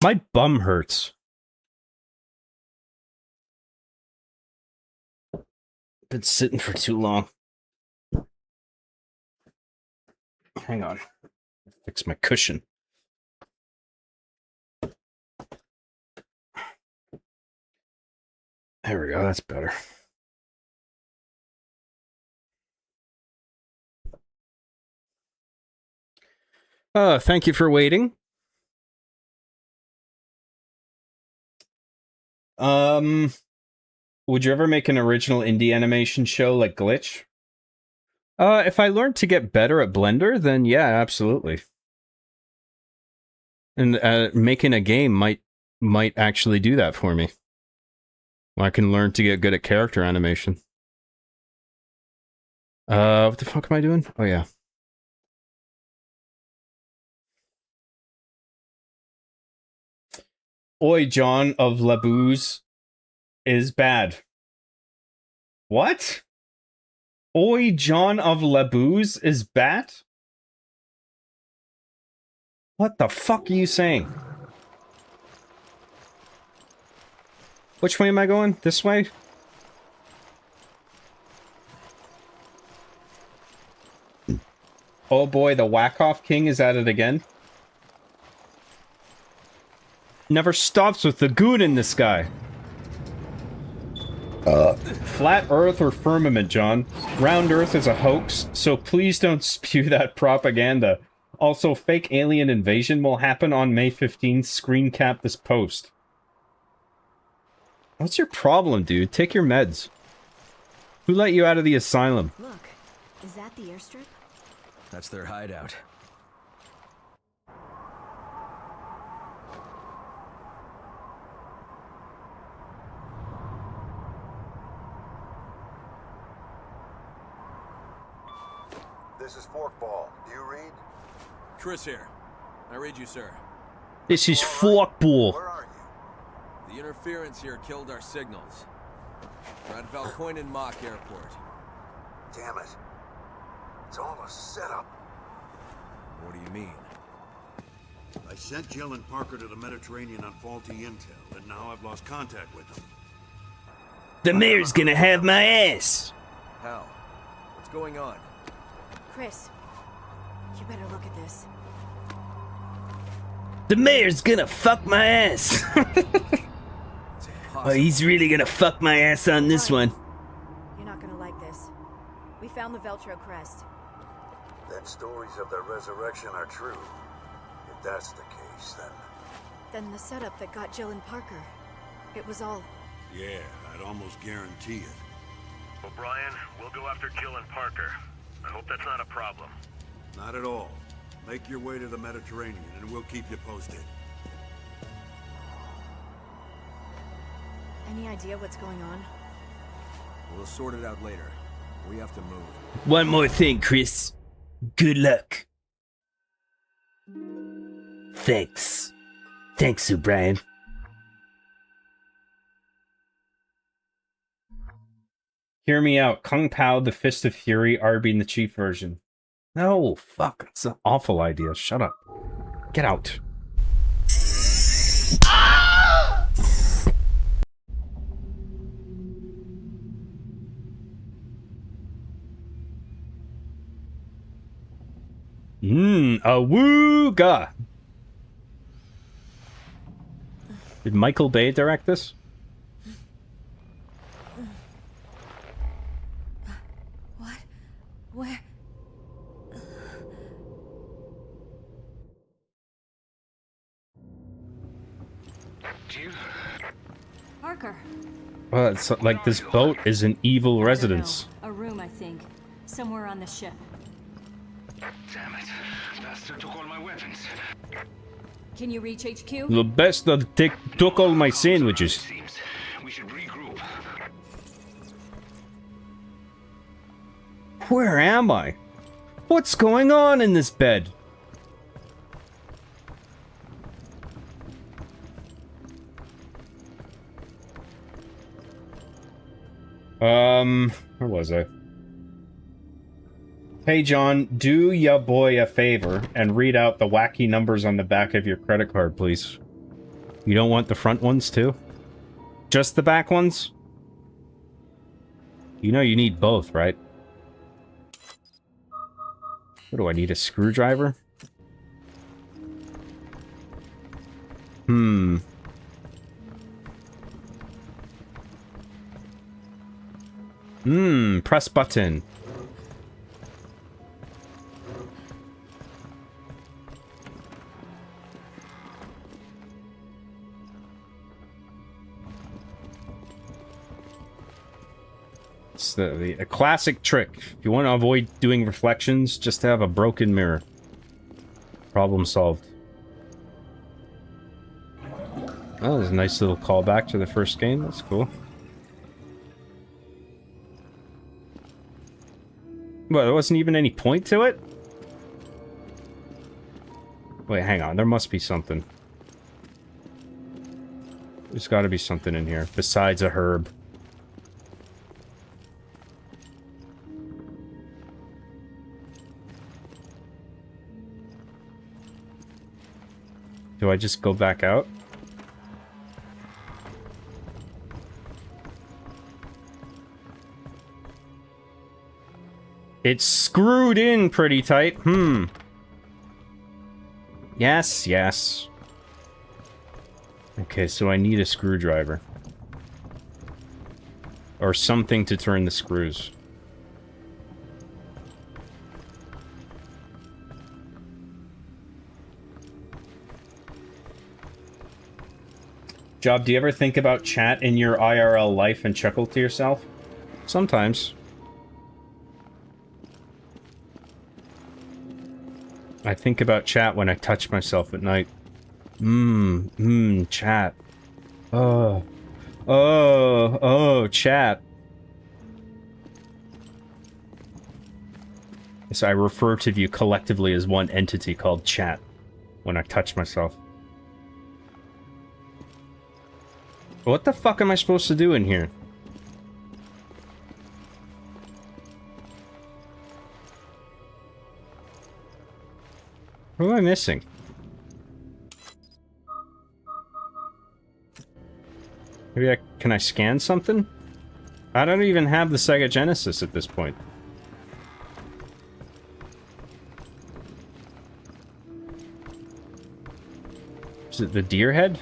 My bum hurts. Been sitting for too long. Hang on. Fix my cushion. There we go, that's better. Thank you for waiting. Would you ever make an original indie animation show like Glitch? If I learned to get better at Blender, then yeah, absolutely. And making a game might actually do that for me. I can learn to get good at character animation. What the fuck am I doing? Oh yeah. Oi, John of Labooze. is bad. What? Oi, John of Labouze is bat? What the fuck are you saying? Which way am I going? This way? Oh boy, the Whack-Off King is at it again. Never stops with the good in this guy. Flat Earth or firmament, John? Round Earth is a hoax, so please don't spew that propaganda. Also, fake alien invasion will happen on May 15th. Screen cap this post. What's your problem, dude? Take your meds. Who let you out of the asylum? Look, is that the airstrip? That's their hideout. This is Forkball. Do you read? Chris here. I read you, sir. This is Forkball. Where are you? The interference here killed our signals. We're at Valkoinen Mock Airport. Damn it. It's all a setup. What do you mean? I sent Jill and Parker to the Mediterranean on faulty intel, and now I've lost contact with them. The mayor's gonna have my ass. How? What's going on? Chris, you better look at this. The mayor's gonna fuck my ass. It's impossible. He's really gonna fuck my ass on this one. You're not gonna like this. We found the Veltro crest. Then stories of the resurrection are true. If that's the case, Then the setup that got Jill and Parker. It was all... Yeah, I'd almost guarantee it. O'Brien, we'll go after Jill and Parker. I hope that's not a problem. Not at all. Make your way to the Mediterranean, and we'll keep you posted. Any idea what's going on? We'll sort it out later. We have to move. One more thing, Chris. Good luck. Thanks. Thanks, O'Brien. Hear me out. Kung Pao, the Fist of Fury, Arby in the Chief version. No, fuck. It's an awful idea. Shut up. Get out. Awooga! Did Michael Bay direct this? What? Where? Jill? Parker. Well, it's like this boat is an evil residence. A room, I think. Somewhere on the ship. Damn it. Bastard took all my weapons. Can you reach HQ? The best that took all my sandwiches. Seems we should regroup. Where am I? What's going on in this bed? Where was I? Hey John, do ya boy a favor and read out the wacky numbers on the back of your credit card, please. You don't want the front ones too? Just the back ones? You know you need both, right? What do I need, a screwdriver? Press button. It's a classic trick. If you want to avoid doing reflections, just have a broken mirror. Problem solved. Oh, there's a nice little callback to the first game. That's cool. Well, there wasn't even any point to it? Wait, hang on. There must be something. There's got to be something in here besides a herb. Do I just go back out? It's screwed in pretty tight. Yes, yes. Okay, so I need a screwdriver. Or something to turn the screws. Job, do you ever think about chat in your IRL life and chuckle to yourself? Sometimes. I think about chat when I touch myself at night. Chat. Oh, chat. So I refer to you collectively as one entity called chat when I touch myself. What the fuck am I supposed to do in here? What am I missing? Maybe can I scan something? I don't even have the Sega Genesis at this point. Is it the deer head?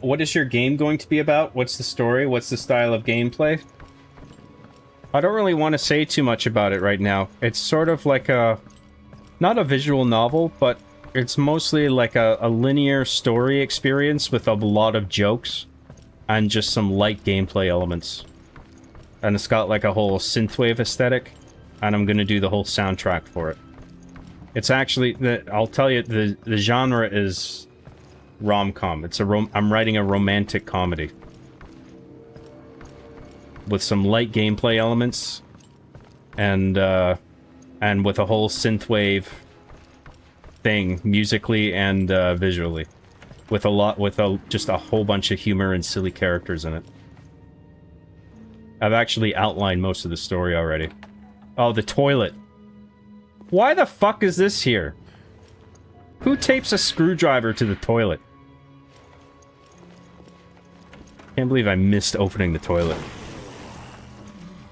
What is your game going to be about? What's the story? What's the style of gameplay? I don't really want to say too much about it right now. It's sort of like a... not a visual novel, but it's mostly like a linear story experience with a lot of jokes and just some light gameplay elements. And it's got like a whole synthwave aesthetic, and I'm gonna do the whole soundtrack for it. It's actually... I'll tell you, the genre is... rom-com. It's I'm writing a romantic comedy with some light gameplay elements and with a whole synthwave thing musically and visually, with just a whole bunch of humor and silly characters in it. I've actually outlined most of the story already. Oh, the toilet. Why the fuck is this here? Who tapes a screwdriver to the toilet? Can't believe I missed opening the toilet.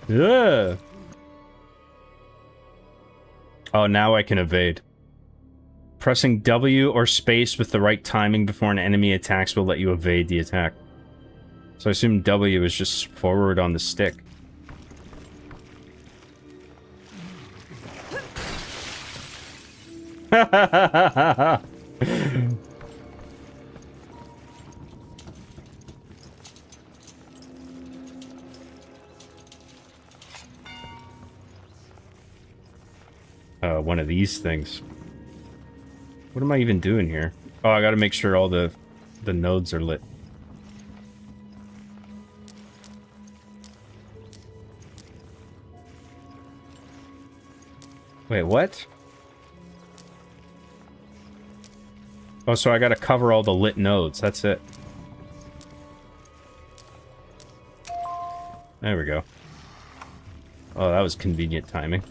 Ugh. Oh, now I can evade. Pressing W or space with the right timing before an enemy attacks will let you evade the attack. So I assume W is just forward on the stick. One of these things. What am I even doing here? Oh, I gotta make sure all the nodes are lit. Wait, what? Oh, so I gotta cover all the lit nodes. That's it. There we go. Oh, that was convenient timing.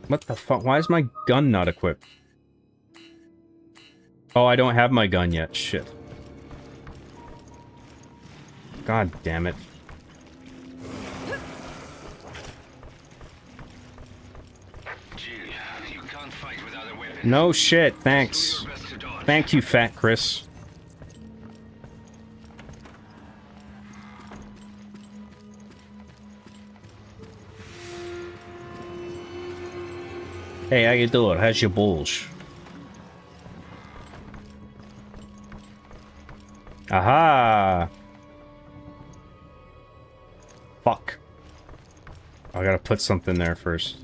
What the fuck? Why is my gun not equipped? Oh, I don't have my gun yet. Shit. God damn it. No shit, thanks. Thank you, Fat Chris. Hey, how you doing? How's your balls? Aha! I gotta put something there first.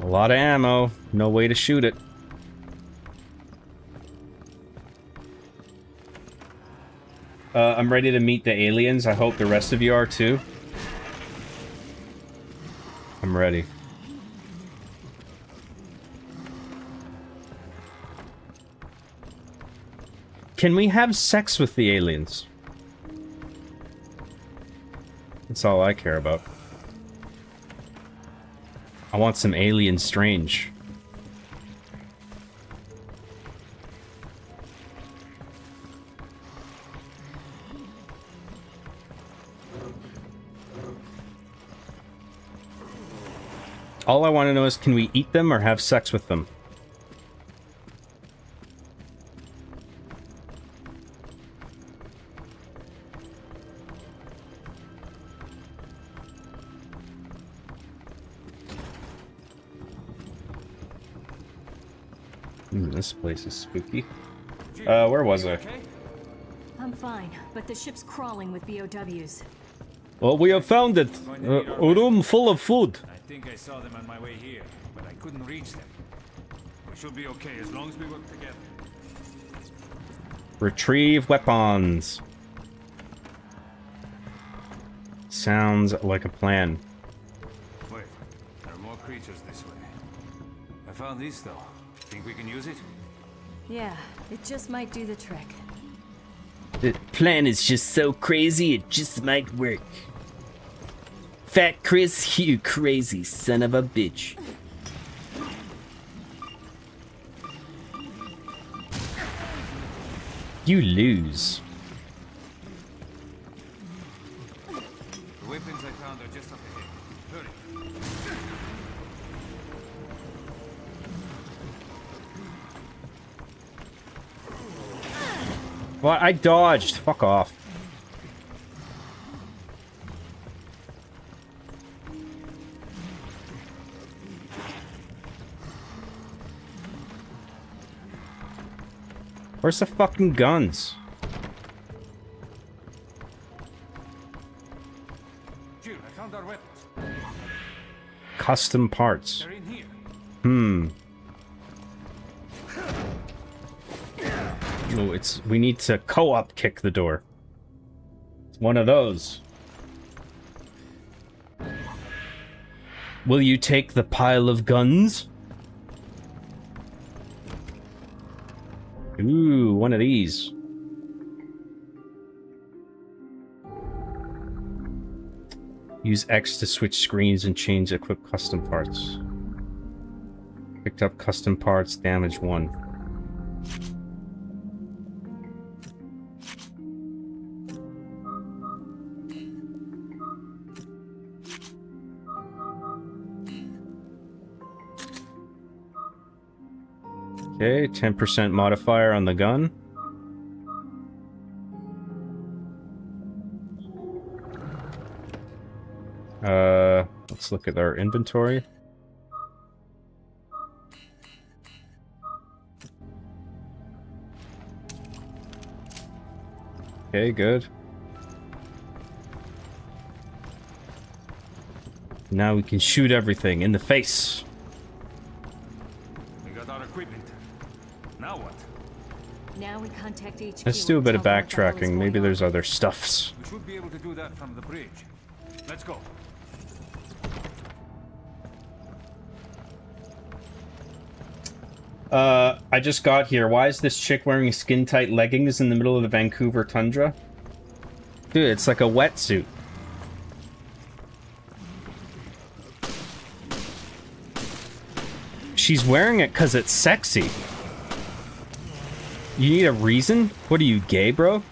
A lot of ammo. No way to shoot it. I'm ready to meet the aliens. I hope the rest of you are too. I'm ready. Can we have sex with the aliens? That's all I care about. I want some alien strange. All I want to know is, can we eat them or have sex with them? This place is spooky. Where was I? I'm fine, but the ship's crawling with BOWs. Well, we have found it. A room full of food. I think I saw them on my way here, but I couldn't reach them. We should be okay as long as we work together. Retrieve weapons. Sounds like a plan. Wait, there are more creatures this way. I found this though. Think we can use it? Yeah, it just might do the trick. The plan is just so crazy, it just might work. Fat Chris, you crazy son of a bitch. You lose. The weapons I found are just up ahead. Hurry. Well, I dodged. Fuck off. Where's the fucking guns? Jill, I found our weapons. Custom parts. They're in here. No, we need to co-op kick the door. It's one of those. Will you take the pile of guns? Ooh, one of these. Use X to switch screens and change equip custom parts. Picked up custom parts, damage 1. Okay, 10% modifier on the gun. Let's look at our inventory. Okay, good. Now we can shoot everything in the face. We got our equipment. Now what? Now we contact HQ. Let's do a bit of and tell them what the hell is backtracking. going Maybe on. there's other stuffs. We should be able to do that from the bridge. Let's go. I just got here. Why is this chick wearing skin-tight leggings in the middle of the Vancouver tundra? Dude, it's like a wetsuit. She's wearing it because it's sexy. You need a reason? What are you, gay, bro?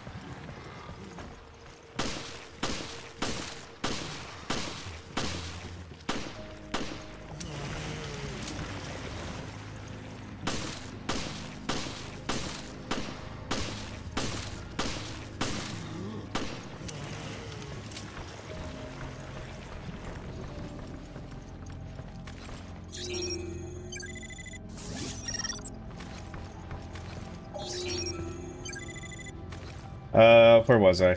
Where was I?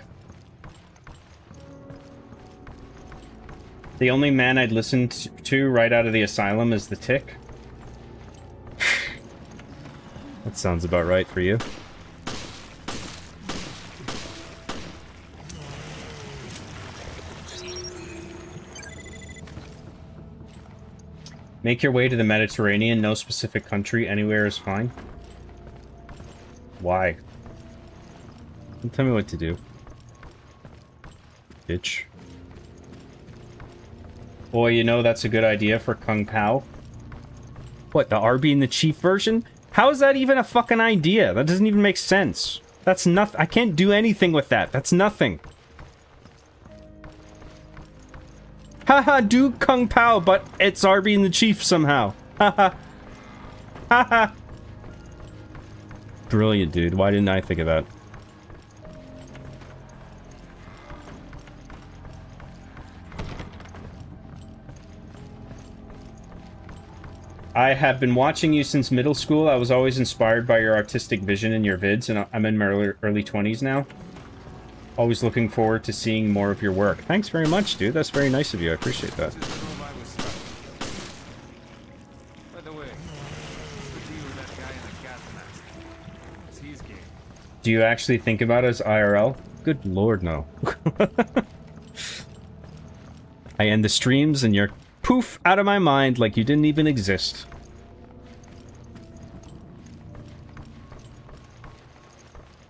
The only man I'd listen to right out of the asylum is the Tick. That sounds about right for you. Make your way to the Mediterranean. No specific country. Anywhere is fine. Why? Don't tell me what to do. Bitch. Boy, you know that's a good idea for Kung Pao. What, the Arby and the Chief version? How is that even a fucking idea? That doesn't even make sense. That's nothing. I can't do anything with that. That's nothing. Haha, do Kung Pao, but it's Arby and the Chief somehow. Haha. Haha. Brilliant, dude. Why didn't I think of that? I have been watching you since middle school. I was always inspired by your artistic vision in your vids, and I'm in my early 20s now. Always looking forward to seeing more of your work. Thanks very much, dude. That's very nice of you. I appreciate that. By the way, what's the deal with that guy in the gas mask? What's his game? Do you actually think about it as IRL? Good lord, no. I end the streams and you're poof out of my mind like you didn't even exist.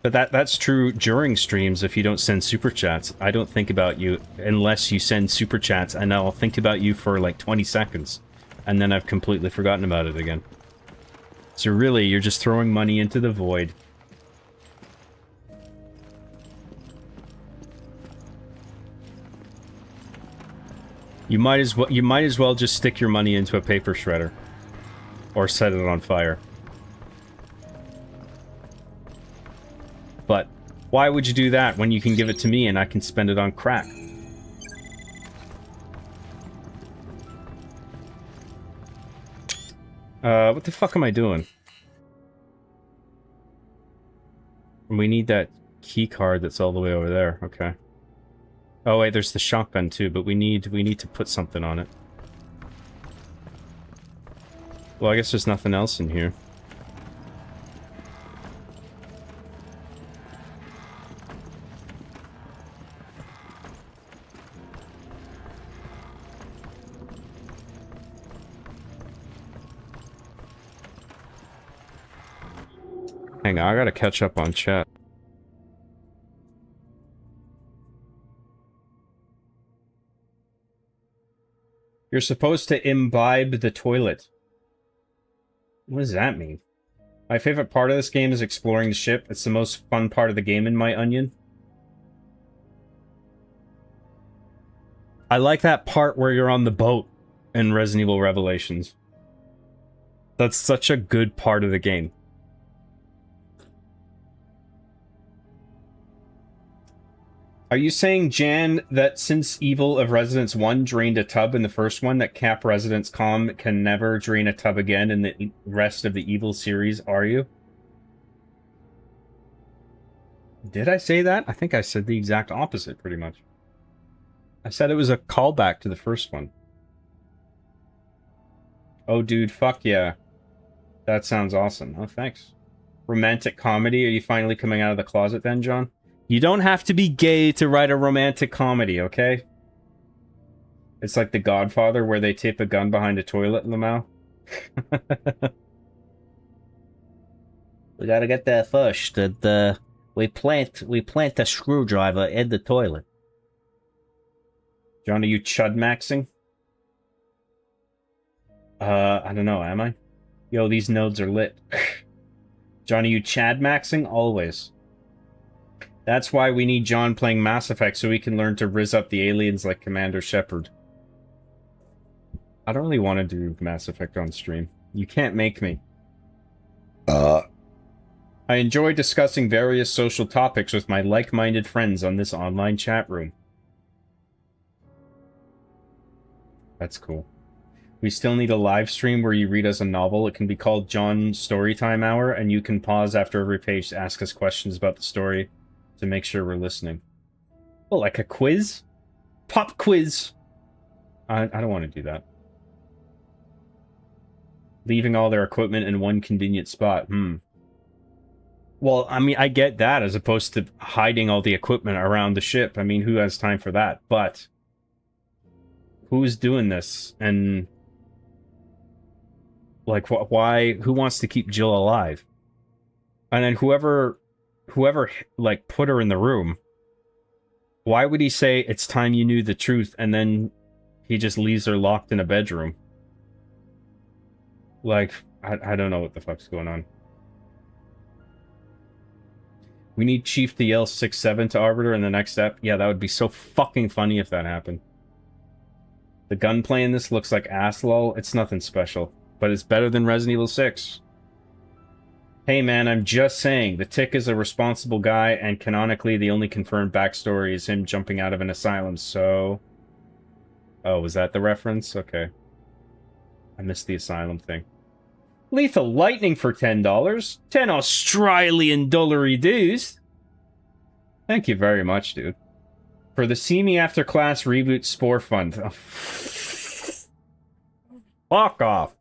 But that's true during streams if you don't send super chats. I don't think about you unless you send super chats, and I'll think about you for like 20 seconds. And then I've completely forgotten about it again. So really, you're just throwing money into the void. You might as well just stick your money into a paper shredder. Or set it on fire. But why would you do that when you can give it to me and I can spend it on crack? What the fuck am I doing? We need that key card that's all the way over there. Okay. Oh wait, there's the shotgun too, but we need to put something on it. Well, I guess there's nothing else in here. Hang on, I gotta catch up on chat. You're supposed to imbibe the toilet. What does that mean? My favorite part of this game is exploring the ship. It's the most fun part of the game in my onion. I like that part where you're on the boat in Resident Evil Revelations. That's such a good part of the game. Are you saying, Jan, that since Evil of Residence 1 drained a tub in the first one, that Cap Residence Com can never drain a tub again in the rest of the Evil series, are you? Did I say that? I think I said the exact opposite, pretty much. I said it was a callback to the first one. Oh, dude, fuck yeah. That sounds awesome. Oh, thanks. Romantic comedy? Are you finally coming out of the closet then, John? You don't have to be gay to write a romantic comedy, okay? It's like The Godfather, where they tape a gun behind a toilet, Lamau. We gotta get there first, and we plant a screwdriver in the toilet. John, are you chud-maxing? I don't know, am I? Yo, these nodes are lit. John, are you chad-maxing? Always. That's why we need John playing Mass Effect, so he can learn to rizz up the aliens like Commander Shepard. I don't really want to do Mass Effect on stream. You can't make me. I enjoy discussing various social topics with my like-minded friends on this online chat room. That's cool. We still need a live stream where you read us a novel. It can be called John Storytime Hour, and you can pause after every page to ask us questions about the story to make sure we're listening. Oh, like a quiz? Pop quiz! I don't want to do that. Leaving all their equipment in one convenient spot. Well, I mean, I get that as opposed to hiding all the equipment around the ship. I mean, who has time for that? But who's doing this? And like, why? Who wants to keep Jill alive? And then whoever like put her in the room, why would he say it's time you knew the truth and then he just leaves her locked in a bedroom? Like, I don't know what the fuck's going on. We need Chief to yell 6-7 to Arbiter in the next step. Yeah, that would be so fucking funny if that happened. The gunplay in this looks like ass lol. It's nothing special, but it's better than Resident Evil 6. Hey man, I'm just saying, the Tick is a responsible guy, and canonically the only confirmed backstory is him jumping out of an asylum, so... Oh, was that the reference? Okay. I missed the asylum thing. Lethal Lightning for $10. 10 Australian dollary dues. Thank you very much, dude. For the See Me After Class Reboot Spore Fund. Oh. Fuck off.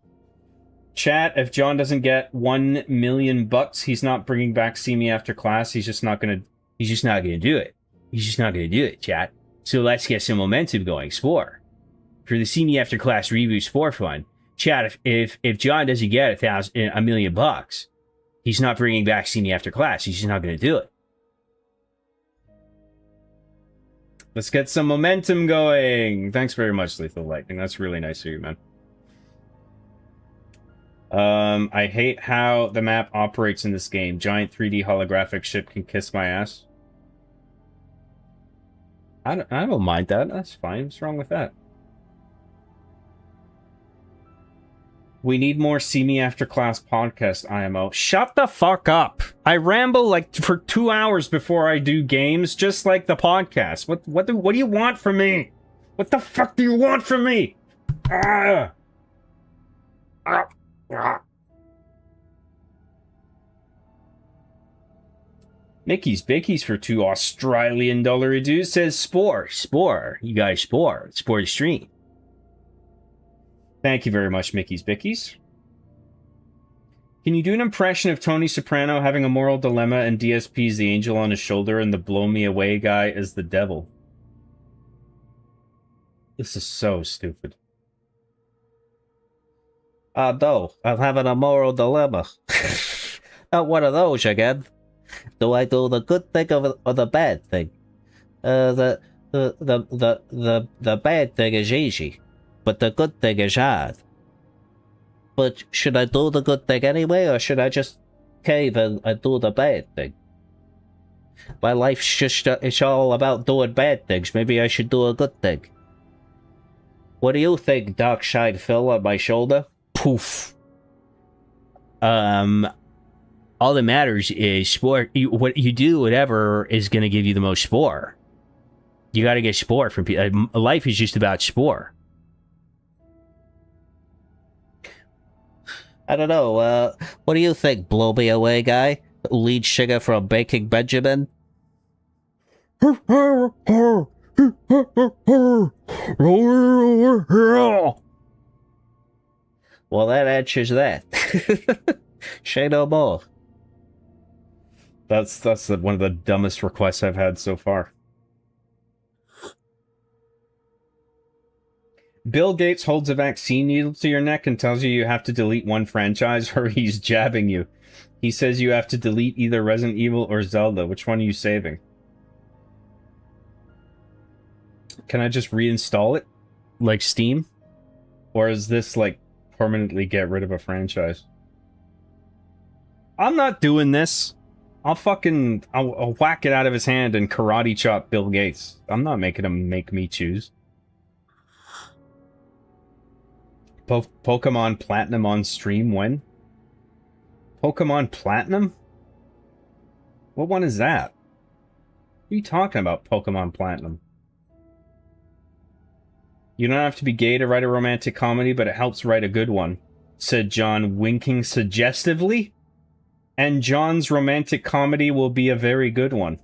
Chat, if John doesn't get $1 million, he's not bringing back See Me After Class. He's just not gonna do it. He's just not gonna do it, chat. So let's get some momentum going. Spore. For the See Me After Class Reboot Spore Fund. Chat, if John doesn't get $1 million, he's not bringing back See Me After Class. He's just not going to do it. Let's get some momentum going. Thanks very much, Lethal Lightning. That's really nice of you, man. I hate how the map operates in this game. Giant 3D holographic ship can kiss my ass. I don't mind that. That's fine. What's wrong with that? We need more See Me After Class podcast, IMO. Shut the fuck up. I ramble like for 2 hours before I do games, just like the podcast. What do you want from me? What the fuck do you want from me? Mickey's Bickies for 2 Australian dollar dues says Spore. You guys Spore the stream. Thank you very much, Mickey's Bickies. Can you do an impression of Tony Soprano having a moral dilemma and DSP's the angel on his shoulder and the blow me away guy is the devil? This is so stupid. No, I'm having a moral dilemma. Not one of those again. Do I do the good thing or the bad thing? The bad thing is easy. But the good thing is hard. But should I do the good thing anyway, or should I just cave and do the bad thing? My life's just, it's all about doing bad things. Maybe I should do a good thing. What do you think, Darkside Phil on my shoulder? Poof. All that matters is sport. What you do, whatever is going to give you the most spore. You got to get spore from people. Life is just about spore. I don't know, what do you think, blow me away guy? Lead singer from Baking Benjamin? Well, that answers that. Say no more. That's one of the dumbest requests I've had so far. Bill Gates holds a vaccine needle to your neck and tells you have to delete one franchise or he's jabbing you. He says you have to delete either Resident Evil or Zelda. Which one are you saving? Can I just reinstall it? Like Steam? Or is this like permanently get rid of a franchise? I'm not doing this. I'll whack it out of his hand and karate chop Bill Gates. I'm not making him make me choose. Pokemon Platinum on stream when? Pokemon Platinum? What one is that? What are you talking about, Pokemon Platinum? You don't have to be gay to write a romantic comedy, but it helps write a good one, said John, winking suggestively. And John's romantic comedy will be a very good one.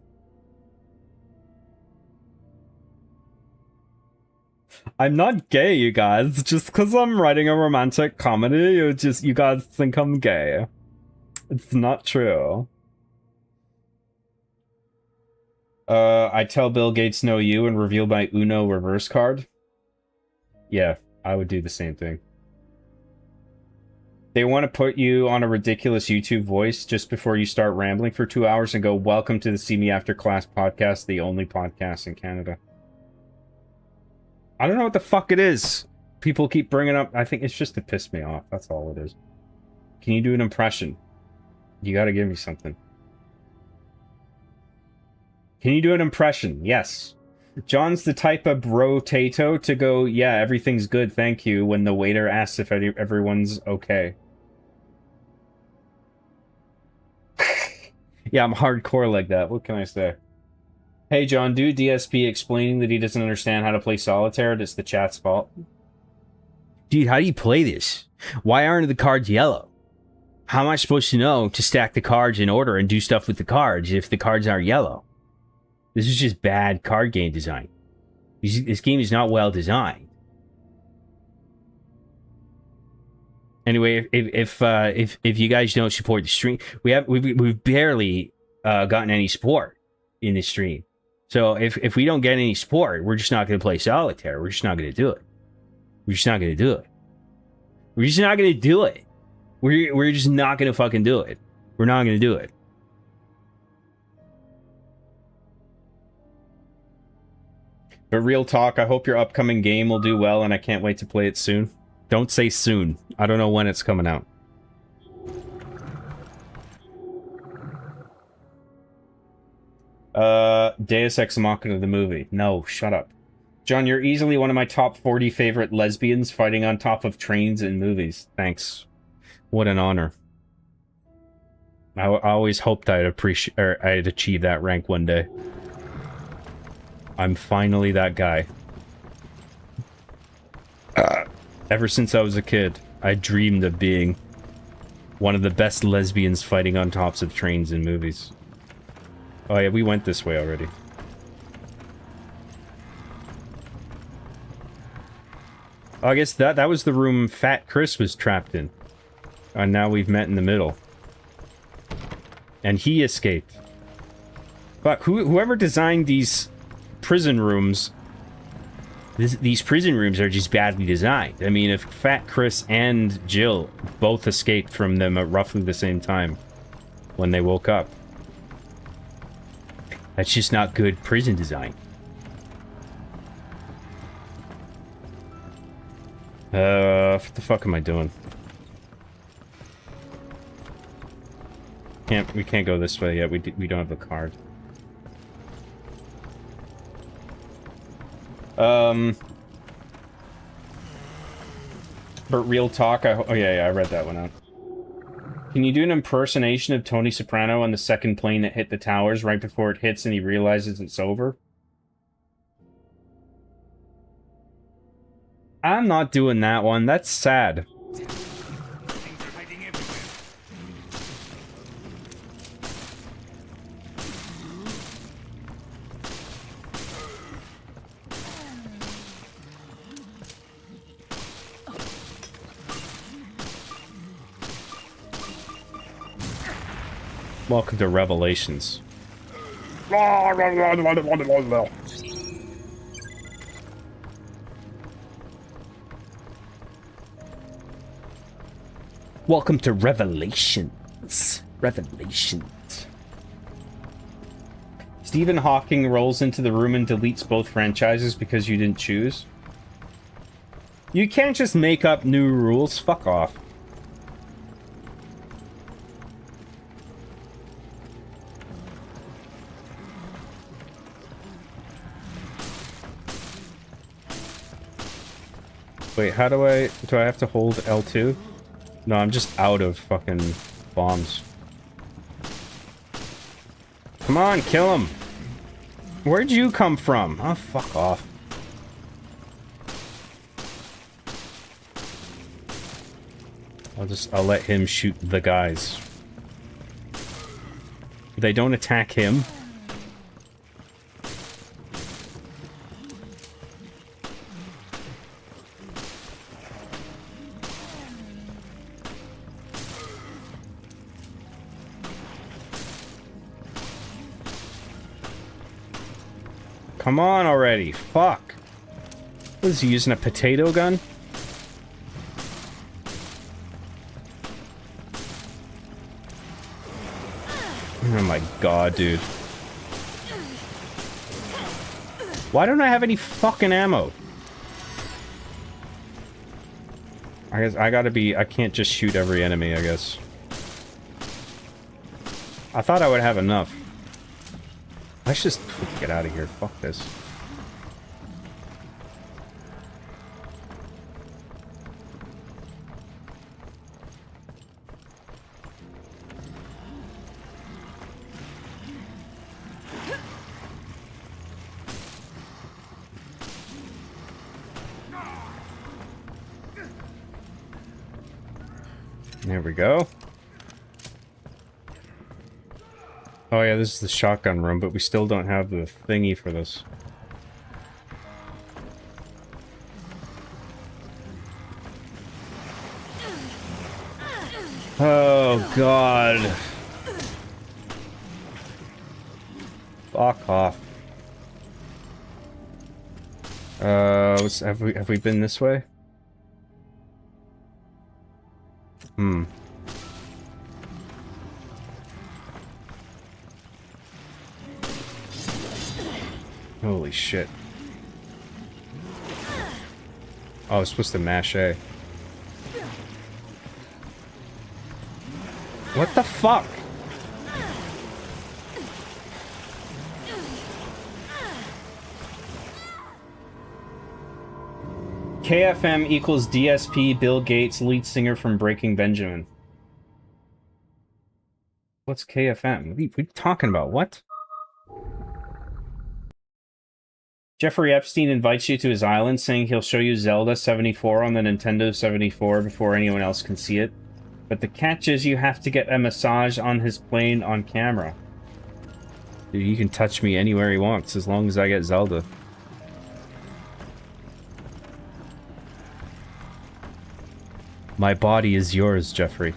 I'm not gay, you guys. Just because I'm writing a romantic comedy, you guys think I'm gay. It's not true. I tell Bill Gates know you and reveal my Uno reverse card. Yeah, I would do the same thing. They want to put you on a ridiculous YouTube voice just before you start rambling for 2 hours and go, welcome to the See Me After Class podcast, the only podcast in Canada. I don't know what the fuck it is. People keep bringing up, I think it's just to piss me off. That's all it is. Can you do an impression? You gotta give me something. Can you do an impression? Yes. John's the type of bro-tato to go, yeah, everything's good, thank you, when the waiter asks if everyone's okay. Yeah, I'm hardcore like that. What can I say? Hey, John, do DSP explaining that he doesn't understand how to play solitaire. It's the chat's fault. Dude, how do you play this? Why aren't the cards yellow? How am I supposed to know to stack the cards in order and do stuff with the cards if the cards aren't yellow? This is just bad card game design. This game is not well designed. Anyway, if you guys don't support the stream, we've barely gotten any support in this stream. So if we don't get any support, we're just not going to play solitaire. We're just not going to do it. We're just not going to do it. We're just not going to do it. We're just not going to fucking do it. We're not going to do it. But real talk, I hope your upcoming game will do well, and I can't wait to play it soon. Don't say soon. I don't know when it's coming out. Deus Ex Machina the movie. No, shut up. John, you're easily one of my top 40 favorite lesbians fighting on top of trains in movies. Thanks. What an honor. I always hoped I'd achieve that rank one day. I'm finally that guy. Ever since I was a kid, I dreamed of being one of the best lesbians fighting on tops of trains in movies. Oh yeah, we went this way already. Oh, I guess that was the room Fat Chris was trapped in. And now we've met in the middle. And he escaped. But whoever designed these prison rooms, these prison rooms are just badly designed. I mean, if Fat Chris and Jill both escaped from them at roughly the same time when they woke up, that's just not good prison design. What the fuck am I doing? We can't go this way yet. We don't have a card. But real talk, oh yeah, I read that one out. Can you do an impersonation of Tony Soprano on the second plane that hit the towers right before it hits and he realizes it's over? I'm not doing that one. That's sad. Welcome to Revelations. Welcome to Revelations. Revelations. Stephen Hawking rolls into the room and deletes both franchises because you didn't choose. You can't just make up new rules. Fuck off. Wait, how do I have to hold L2? No, I'm just out of fucking bombs. Come on, kill him. Where'd you come from? Oh, fuck off. I'll let him shoot the guys. They don't attack him. Come on already. Fuck. What is he using, a potato gun? Oh my god, dude. Why don't I have any fucking ammo? I guess I gotta be... I can't just shoot every enemy, I guess. I thought I would have enough. Let's just get out of here. Fuck this. There we go. Oh yeah, this is the shotgun room, but we still don't have the thingy for this. Oh god. Fuck off. Have we been this way? Hmm. Holy shit. Oh, I was supposed to mash A. What the fuck? KFM equals DSP, Bill Gates, lead singer from Breaking Benjamin. What's KFM? What are you talking about? What? Jeffrey Epstein invites you to his island, saying he'll show you Zelda 74 on the Nintendo 74 before anyone else can see it. But the catch is you have to get a massage on his plane on camera. Dude, he can touch me anywhere he wants, as long as I get Zelda. My body is yours, Jeffrey.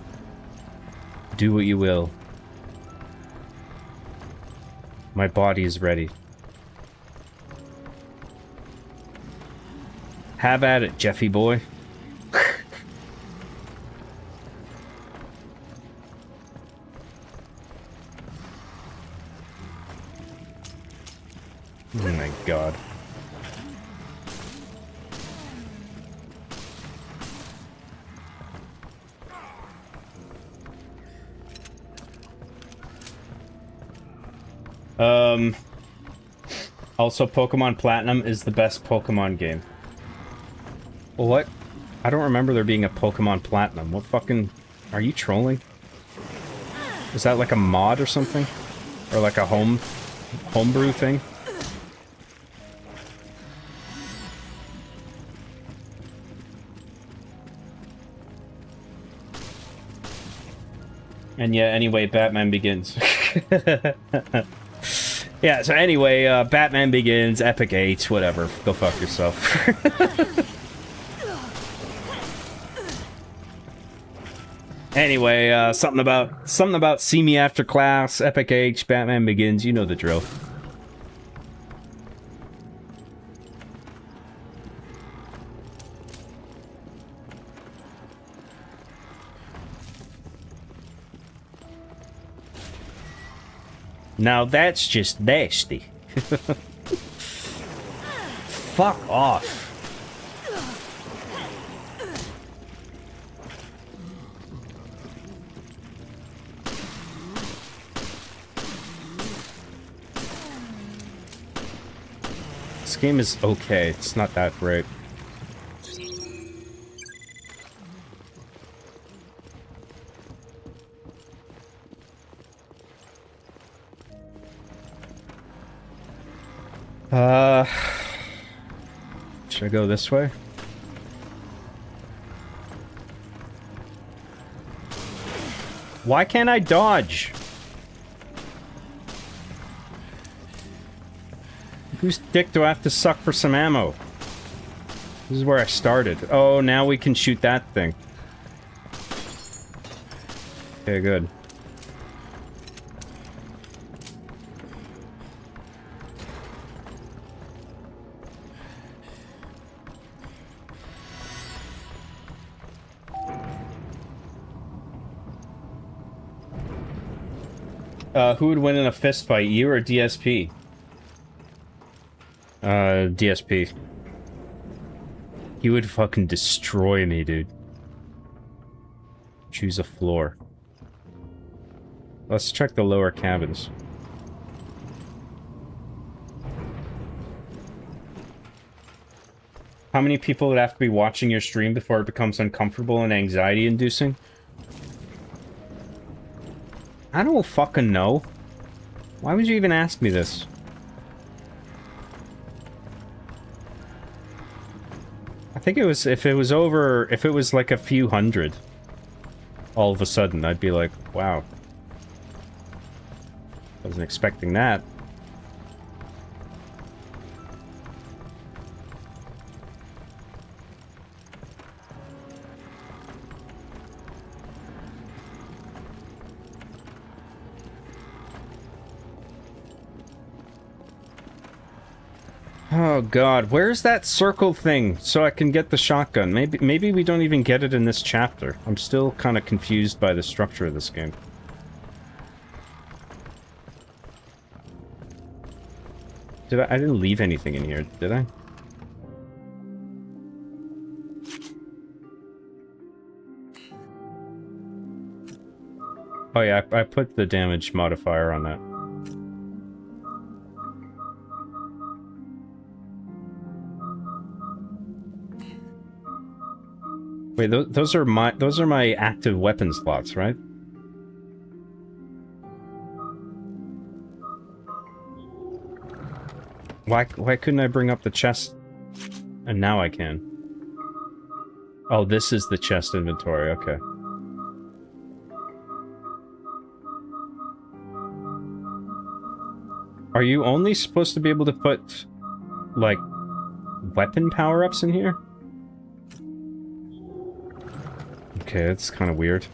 Do what you will. My body is ready. Have at it, Jeffy boy. Oh my god. Also, Pokemon Platinum is the best Pokemon game. What? I don't remember there being a Pokemon Platinum. What fucking... Are you trolling? Is that like a mod or something? Or like a homebrew thing? And yeah, anyway, Batman Begins. Yeah, so anyway, Batman Begins, Epic 8, whatever. Go fuck yourself. Anyway, something about See Me After Class, Epic H, Batman Begins, you know the drill. Now that's just nasty. Fuck off. This game is okay. It's not that great. Should I go this way? Why can't I dodge? Whose dick do I have to suck for some ammo? This is where I started. Oh, now we can shoot that thing. Okay, good. Who would win in a fist fight, you or DSP? DSP. He would fucking destroy me, dude. Choose a floor. Let's check the lower cabins. How many people would have to be watching your stream before it becomes uncomfortable and anxiety-inducing? I don't fucking know. Why would you even ask me this? I think it was, if it was like a few hundred, all of a sudden, I'd be like, wow. Wasn't expecting that. Oh god, where's that circle thing so I can get the shotgun? Maybe we don't even get it in this chapter. I'm still kind of confused by the structure of this game. I didn't leave anything in here, did I? Oh yeah, I put the damage modifier on that. Wait, those are my active weapon slots, right? Why couldn't I bring up the chest? And now I can. Oh, this is the chest inventory, okay. Are you only supposed to be able to put, like, weapon power-ups in here? Okay, that's kind of weird.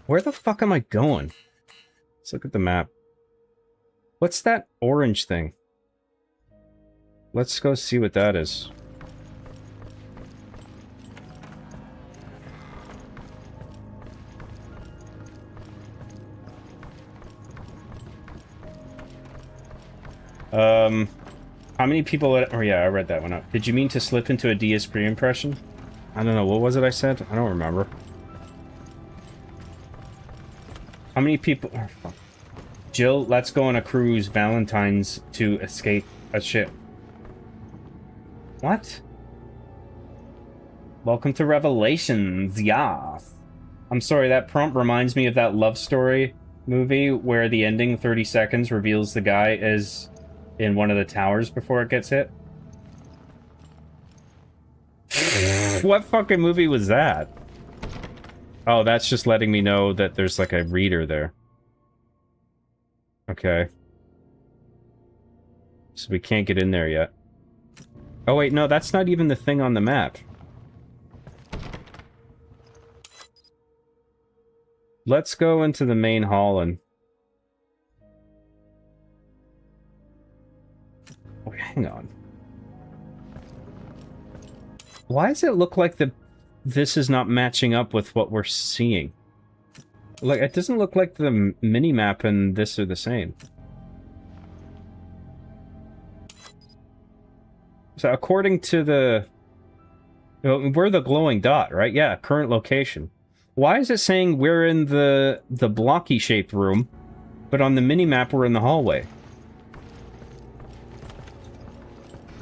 Where the fuck am I going? Let's look at the map. What's that orange thing? Let's go see what that is. How many people... Oh yeah, I read that one up. Did you mean to slip into a DSP impression? I don't know, what was it I said? I don't remember. How many people... Oh, fuck. Jill, let's go on a cruise, Valentine's, to escape a ship. What? Welcome to Revelations, yas. I'm sorry, that prompt reminds me of that Love Story movie where the ending, 30 seconds, reveals the guy is in one of the towers before it gets hit. What fucking movie was that? Oh, that's just letting me know that there's like a reader there. Okay. So we can't get in there yet. Oh wait, no, that's not even the thing on the map. Let's go into the main hall and... Wait, hang on. Why does it look like this is not matching up with what we're seeing? Like, it doesn't look like the mini-map and this are the same. So according to the... We're the glowing dot, right? Yeah, current location. Why is it saying we're in the blocky-shaped room, but on the mini-map we're in the hallway?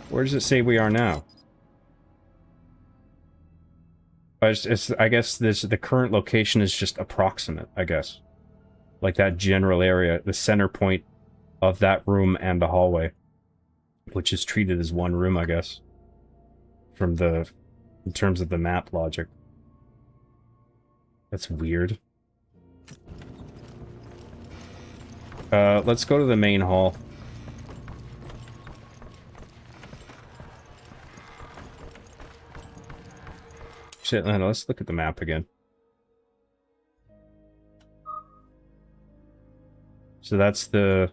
Where does it say we are now? I guess the current location is just approximate, I guess. Like that general area, the center point of that room and the hallway. Which is treated as one room, I guess. In terms of the map logic. That's weird. Let's go to the main hall. Shit, no, let's look at the map again. So that's the...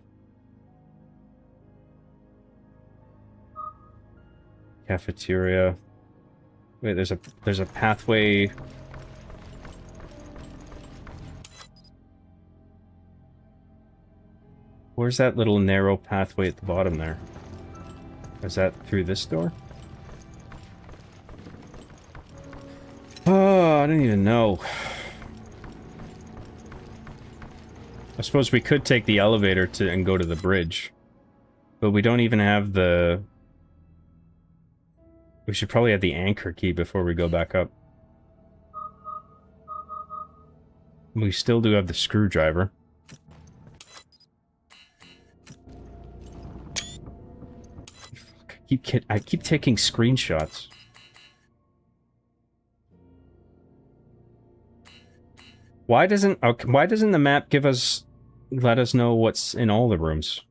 cafeteria. Wait, there's a pathway Where's that little narrow pathway at the bottom there? Is that through this door? Oh, I don't even know. I suppose we could take the elevator and go to the bridge. But we don't even have the... We should probably have the anchor key before we go back up. We still do have the screwdriver. I keep taking screenshots. Why doesn't the map let us know what's in all the rooms?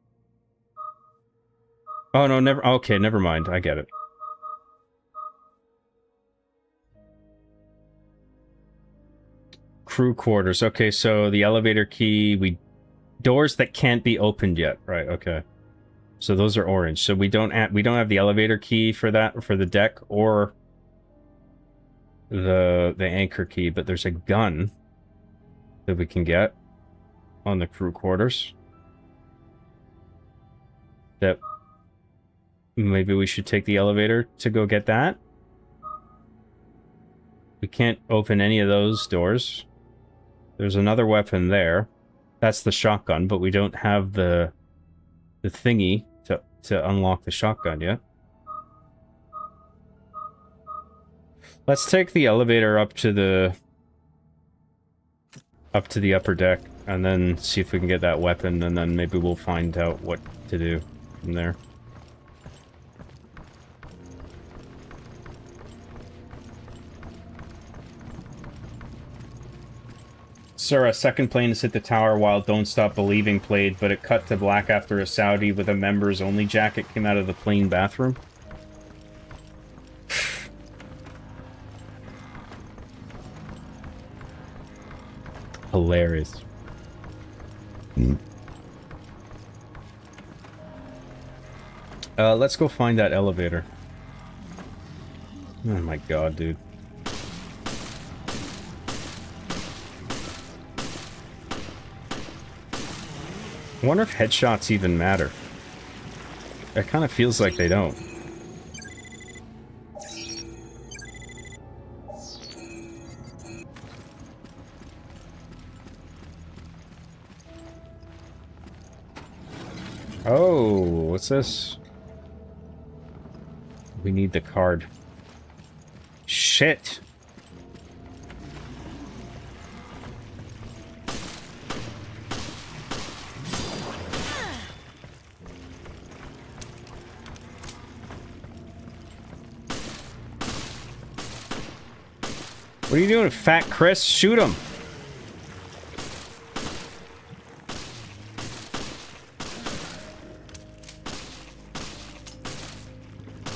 Oh no, never mind. I get it. Crew quarters. Okay, so the elevator key, doors that can't be opened yet. Right, okay. So those are orange. So we don't have the elevator key for that, for the deck, or the anchor key, but there's a gun that we can get on the crew quarters. That maybe we should take the elevator to go get that. We can't open any of those doors. There's another weapon there. That's the shotgun, but we don't have the thingy to unlock the shotgun yet. Let's take the elevator up to the upper deck and then see if we can get that weapon, and then maybe we'll find out what to do from there. Sir, a second plane has hit the tower while Don't Stop Believing played, but it cut to black after a Saudi with a members-only jacket came out of the plane bathroom. Hilarious. Let's go find that elevator. Oh my god, dude. I wonder if headshots even matter. It kind of feels like they don't. Oh, what's this? We need the card. Shit! What are you doing, Fat Chris? Shoot him!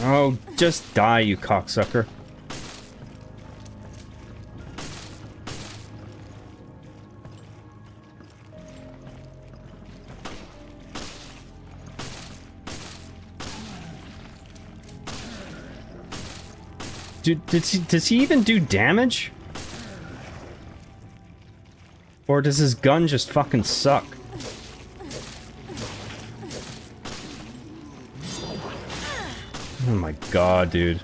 Oh, just die, you cocksucker. Does he even do damage? Or does his gun just fucking suck? Oh my god, dude.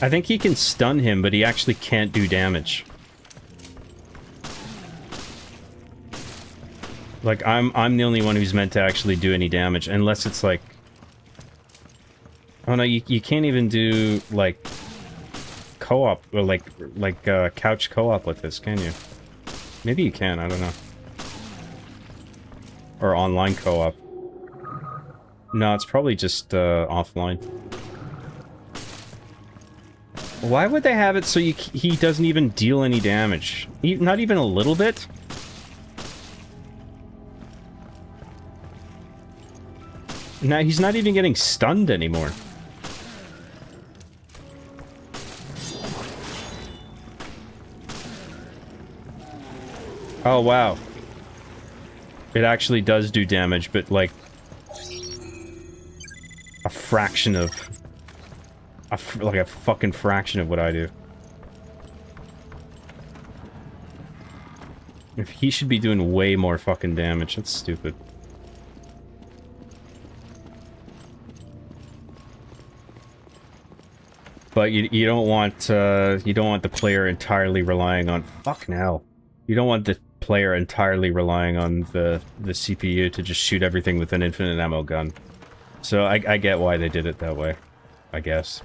I think he can stun him, but he actually can't do damage. Like, I'm the only one who's meant to actually do any damage, unless it's like... Oh no, you can't even do, like, co-op, or like couch co-op with this, can you? Maybe you can, I don't know. Or online co-op. No, it's probably just, offline. Why would they have it so he doesn't even deal any damage? Not even a little bit? Now he's not even getting stunned anymore. Oh wow. It actually does do damage, but like a fraction of like a fucking fraction of what I do. If he should be doing way more fucking damage, that's stupid. But you don't want the player entirely relying on You don't want the player entirely relying on the CPU to just shoot everything with an infinite ammo gun. So I get why they did it that way. I guess.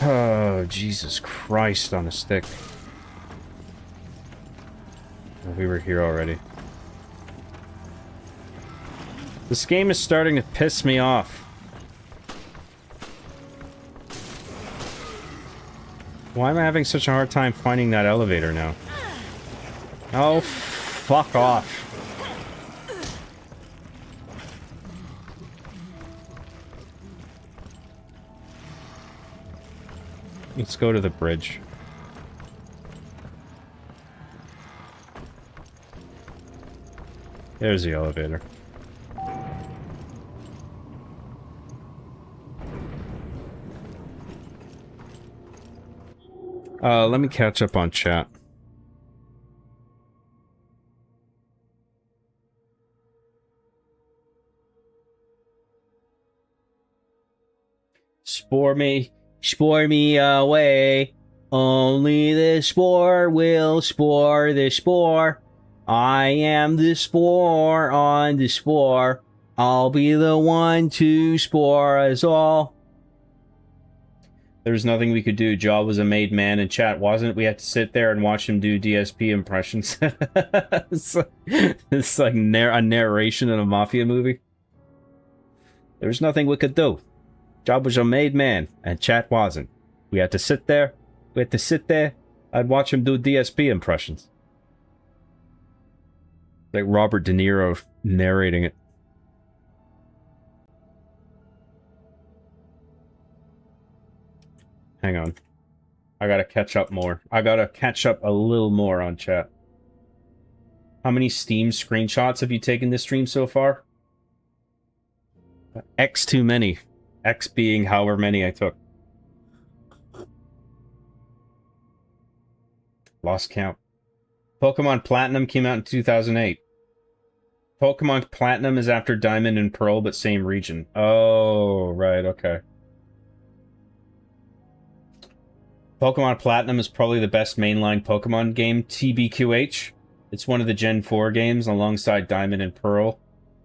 Oh, Jesus Christ on a stick. Oh, we were here already. This game is starting to piss me off. Why am I having such a hard time finding that elevator now? Oh, fuck off. Let's go to the bridge. There's the elevator. Let me catch up on chat. Spore me away. Only the spore will spore the spore. I am the spore on the spore. I'll be the one to spore us all. There's nothing we could do. Jaw was a made man and chat wasn't. We had to sit there and watch him do DSP impressions. It's like a narration in a mafia movie. There's nothing we could do. Job was a made man and chat wasn't. We had to sit there. I'd watch him do DSP impressions. Like Robert De Niro narrating it. Hang on. I gotta catch up more. I gotta catch up a little more on chat. How many Steam screenshots have you taken this stream so far? X too many. X being however many I took. Lost count. Pokemon Platinum came out in 2008. Pokemon Platinum is after Diamond and Pearl, but same region. Oh, right, okay. Pokemon Platinum is probably the best mainline Pokemon game, TBQH. It's one of the Gen 4 games alongside Diamond and Pearl.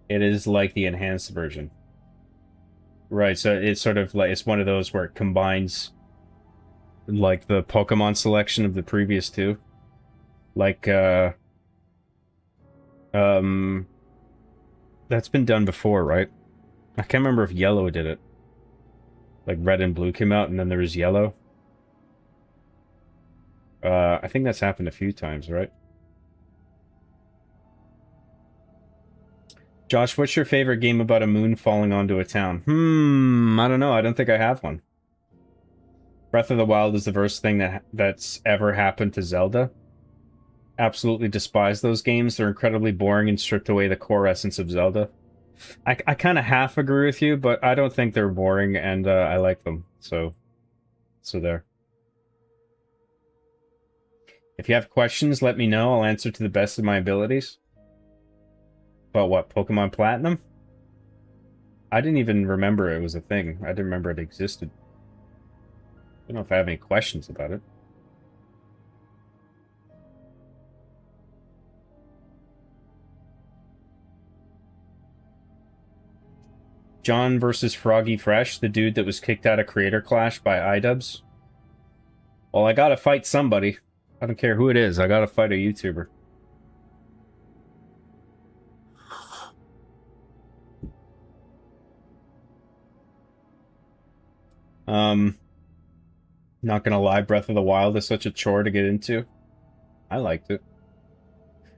It is like the enhanced version. Right, so it's sort of like, it's one of those where it combines like the Pokemon selection of the previous two. Like, that's been done before, right? I can't remember if Yellow did it. Like Red and Blue came out and then there was Yellow. I think that's happened a few times, right? Josh, what's your favorite game about a moon falling onto a town? I don't know. I don't think I have one. Breath of the Wild is the worst thing that's ever happened to Zelda. Absolutely despise those games. They're incredibly boring and stripped away the core essence of Zelda. I kind of half agree with you, but I don't think they're boring, and I like them. So there. If you have questions, let me know. I'll answer to the best of my abilities. But what, Pokemon Platinum? I didn't even remember it was a thing. I didn't remember it existed. I don't know if I have any questions about it. John versus Froggy Fresh, the dude that was kicked out of Creator Clash by iDubbbz. Well, I gotta fight somebody. I don't care who it is. I gotta fight a YouTuber. Not gonna lie, Breath of the Wild is such a chore to get into. I liked it.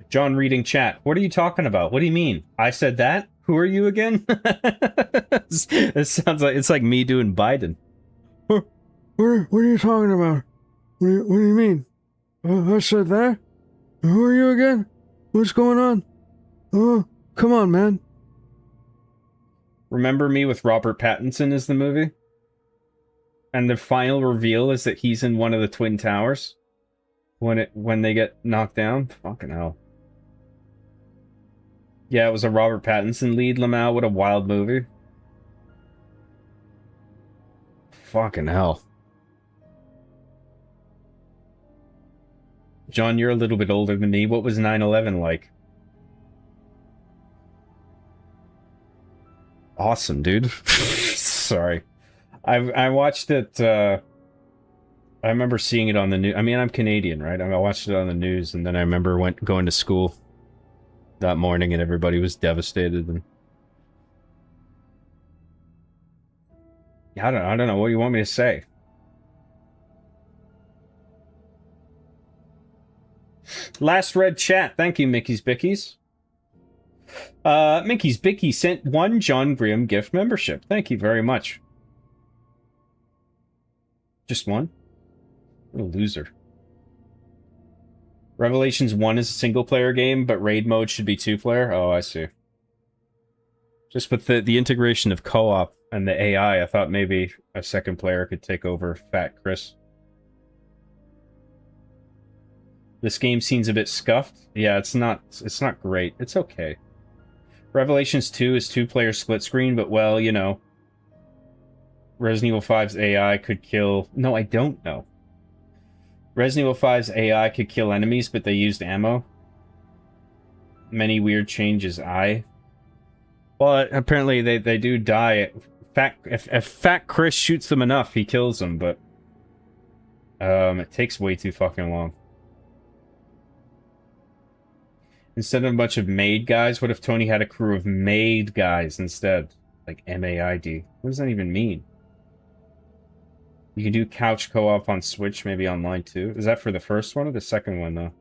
John reading chat. What are you talking about? What do you mean? I said that? Who are you again? It sounds like it's like me doing Biden. What are you talking about? What do you mean? I said that? Who are you again? What's going on? Oh, come on, man. Remember Me with Robert Pattinson is the movie? And the final reveal is that he's in one of the Twin Towers when they get knocked down. Fucking hell. Yeah, it was a Robert Pattinson lead, Lamau. What a wild movie. Fucking hell. John, you're a little bit older than me. What was 9/11 like? Awesome, dude. Sorry. I watched it, I remember seeing it on the news. I mean, I'm Canadian, right? I watched it on the news, and then I remember going to school that morning, and everybody was devastated. And I don't know. What do you want me to say? Last red chat. Thank you, Mickey's Bickies. Mickey's Bicky sent 1 John Graham gift membership. Thank you very much. Just 1? What a loser. Revelations 1 is a single-player game, but raid mode should be 2-player? Oh, I see. Just with the integration of co-op and the AI, I thought maybe a second player could take over Fat Chris. This game seems a bit scuffed. Yeah, it's not great. It's okay. Revelations 2 is 2-player split screen, but well, you know. Resident Evil 5's AI could kill... No, I don't know. Resident Evil 5's AI could kill enemies, but they used ammo. Many weird changes, Well, apparently they do die. If Fat Chris shoots them enough, he kills them, but... it takes way too fucking long. Instead of a bunch of maid guys, what if Tony had a crew of maid guys instead? Like M-A-I-D. What does that even mean? You can do couch co-op on Switch, maybe online too. Is that for the first one or the second one, though?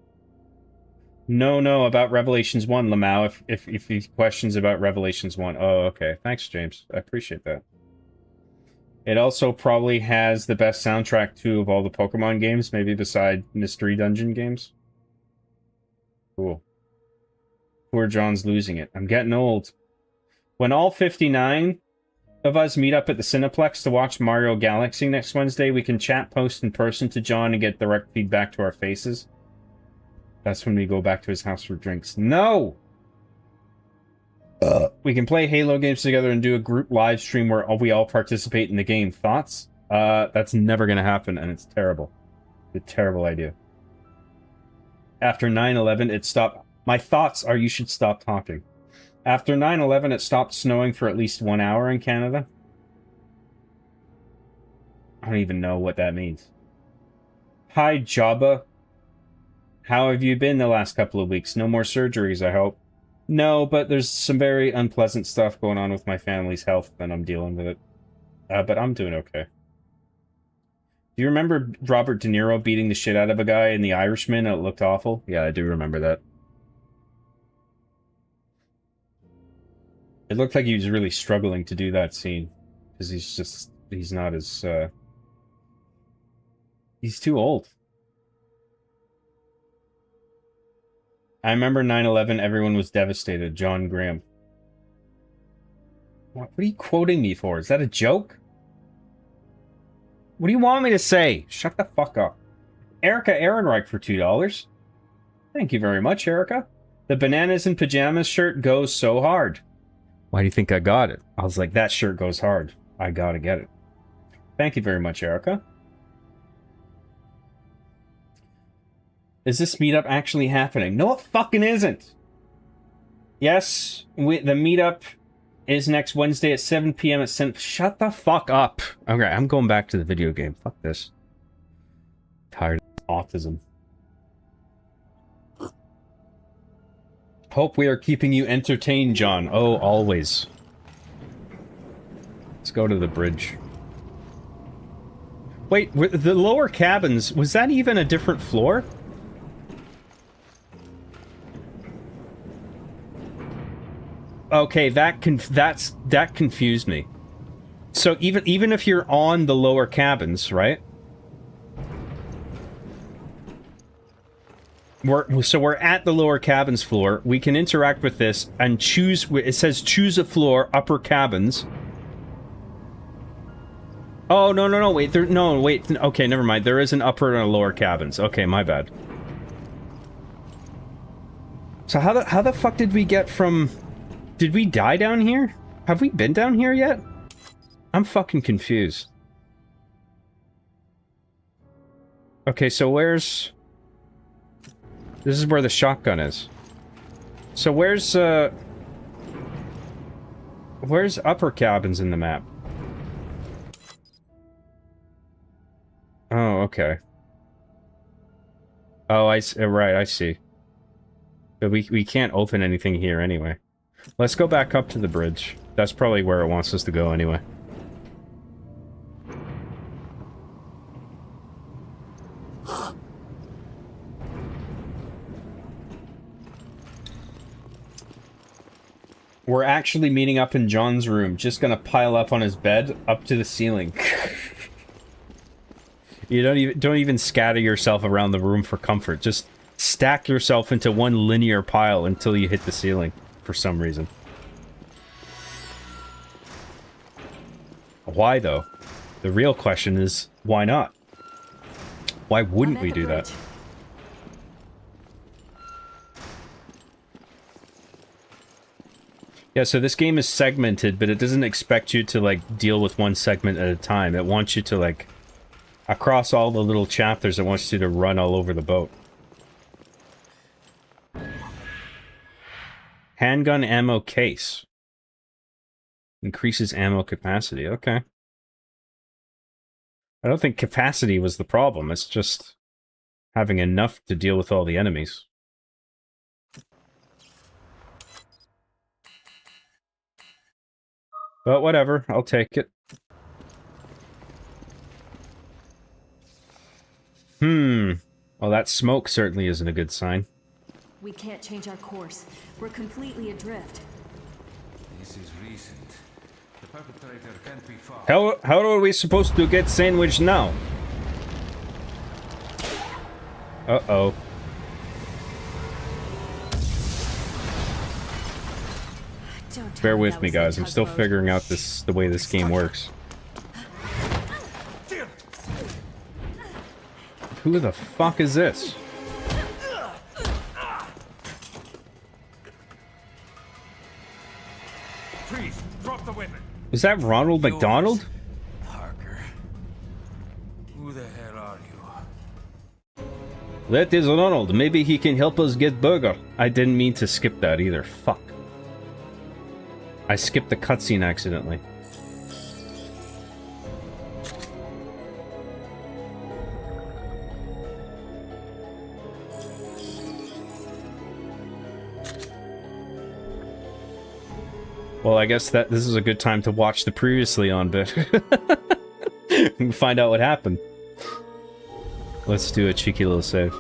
No, about Revelations 1, Lamau, if you have questions about Revelations 1. Oh, okay. Thanks, James. I appreciate that. It also probably has the best soundtrack, too, of all the Pokemon games, maybe beside Mystery Dungeon games. Cool. Poor John's losing it. I'm getting old. When all 59 of us meet up at the Cineplex to watch Mario Galaxy next Wednesday, we can chat post in person to John and get direct feedback to our faces. That's when we go back to his house for drinks. No! We can play Halo games together and do a group live stream where we all participate in the game. Thoughts? That's never gonna happen, and it's terrible. It's a terrible idea. After 9/11, it stopped... My thoughts are you should stop talking. After 9/11, it stopped snowing for at least 1 hour in Canada. I don't even know what that means. Hi, Jabba. How have you been the last couple of weeks? No more surgeries, I hope. No, but there's some very unpleasant stuff going on with my family's health, and I'm dealing with it. But I'm doing okay. Do you remember Robert De Niro beating the shit out of a guy in The Irishman and it looked awful? Yeah, I do remember that. It looked like he was really struggling to do that scene. Because he's not as, he's too old. I remember 9/11, everyone was devastated. John Graham. What are you quoting me for? Is that a joke? What do you want me to say? Shut the fuck up. Erica Ehrenreich for $2. Thank you very much, Erica. The Bananas in Pajamas shirt goes so hard. Why do you think I got it? I was like, that shirt goes hard. I gotta get it. Thank you very much, Erica. Is this meetup actually happening? No, it fucking isn't. Yes, the meetup is next Wednesday at 7 p.m. at Shut the fuck up. Okay, I'm going back to the video game. Fuck this. Tired of autism. Hope we are keeping you entertained, John. Oh, always. Let's go to the bridge. Wait, the lower cabins, was that even a different floor? Okay, that confused me. So even if you're on the lower cabins, right? We're at the lower cabins floor. We can interact with this and choose. It says choose a floor, upper cabins. Oh no, wait, wait. Okay, never mind. There is an upper and a lower cabins. Okay, my bad. So how the fuck did we get from? Did we die down here? Have we been down here yet? I'm fucking confused. Okay, so where's... This is where the shotgun is. So where's upper cabins in the map? Oh, okay. Oh, right, I see. But we can't open anything here anyway. Let's go back up to the bridge. That's probably where it wants us to go anyway. We're actually meeting up in John's room. Just gonna pile up on his bed, up to the ceiling. You don't even scatter yourself around the room for comfort. Just stack yourself into one linear pile until you hit the ceiling, for some reason. Why, though? The real question is, why not? Why wouldn't we do that? Yeah, so this game is segmented, but it doesn't expect you to, like, deal with one segment at a time. It wants you to, like, across all the little chapters, it wants you to run all over the boat. Handgun ammo case. Increases ammo capacity. Okay. I don't think capacity was the problem. It's just having enough to deal with all the enemies. But whatever, I'll take it. Well, that smoke certainly isn't a good sign. We can't change our course. We're completely adrift. This is recent. The perpetrator can't be far. How are we supposed to get sandwiched now? Uh-oh. Bear with me, guys. I'm still figuring out the way this game works. Who the fuck is this? Freeze! Drop the weapon! Is that Ronald McDonald? Parker. Who the hell are you? That is Ronald. Maybe he can help us get Burger. I didn't mean to skip that either. Fuck. I skipped the cutscene accidentally. Well, I guess that this is a good time to watch the previously on bit. And find out what happened. Let's do a cheeky little save.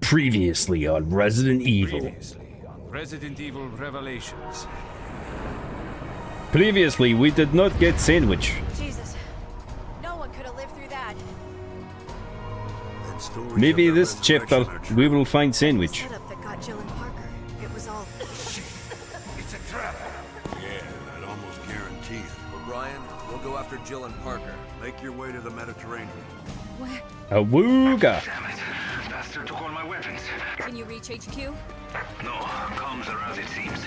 Previously on Resident Evil. Previously on Resident Evil Revelations. Previously, we did not get sandwich. Jesus. No one could have lived through that. Maybe this chapter we will find sandwich. Setup that got Jill and Parker. It was all It's a trap. Yeah, I'd almost guarantee it. O'Brien, we'll go after Jill and Parker. Make your way to the Mediterranean. Where? Awooga! Damn it. Bastard took all my weapons. Can you reach HQ? No, comms are out, it seems.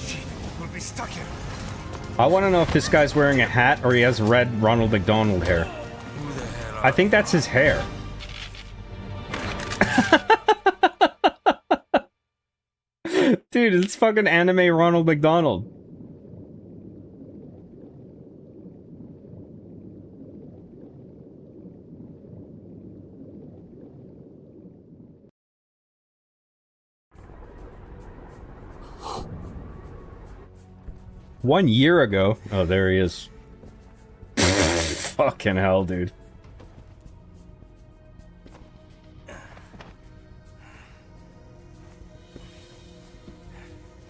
Shit, we'll be stuck here. I want to know if this guy's wearing a hat or he has red Ronald McDonald hair. Who the hell are I think that's his hair. Dude, it's fucking anime Ronald McDonald. 1 year ago. Oh, there he is. Fucking hell, dude.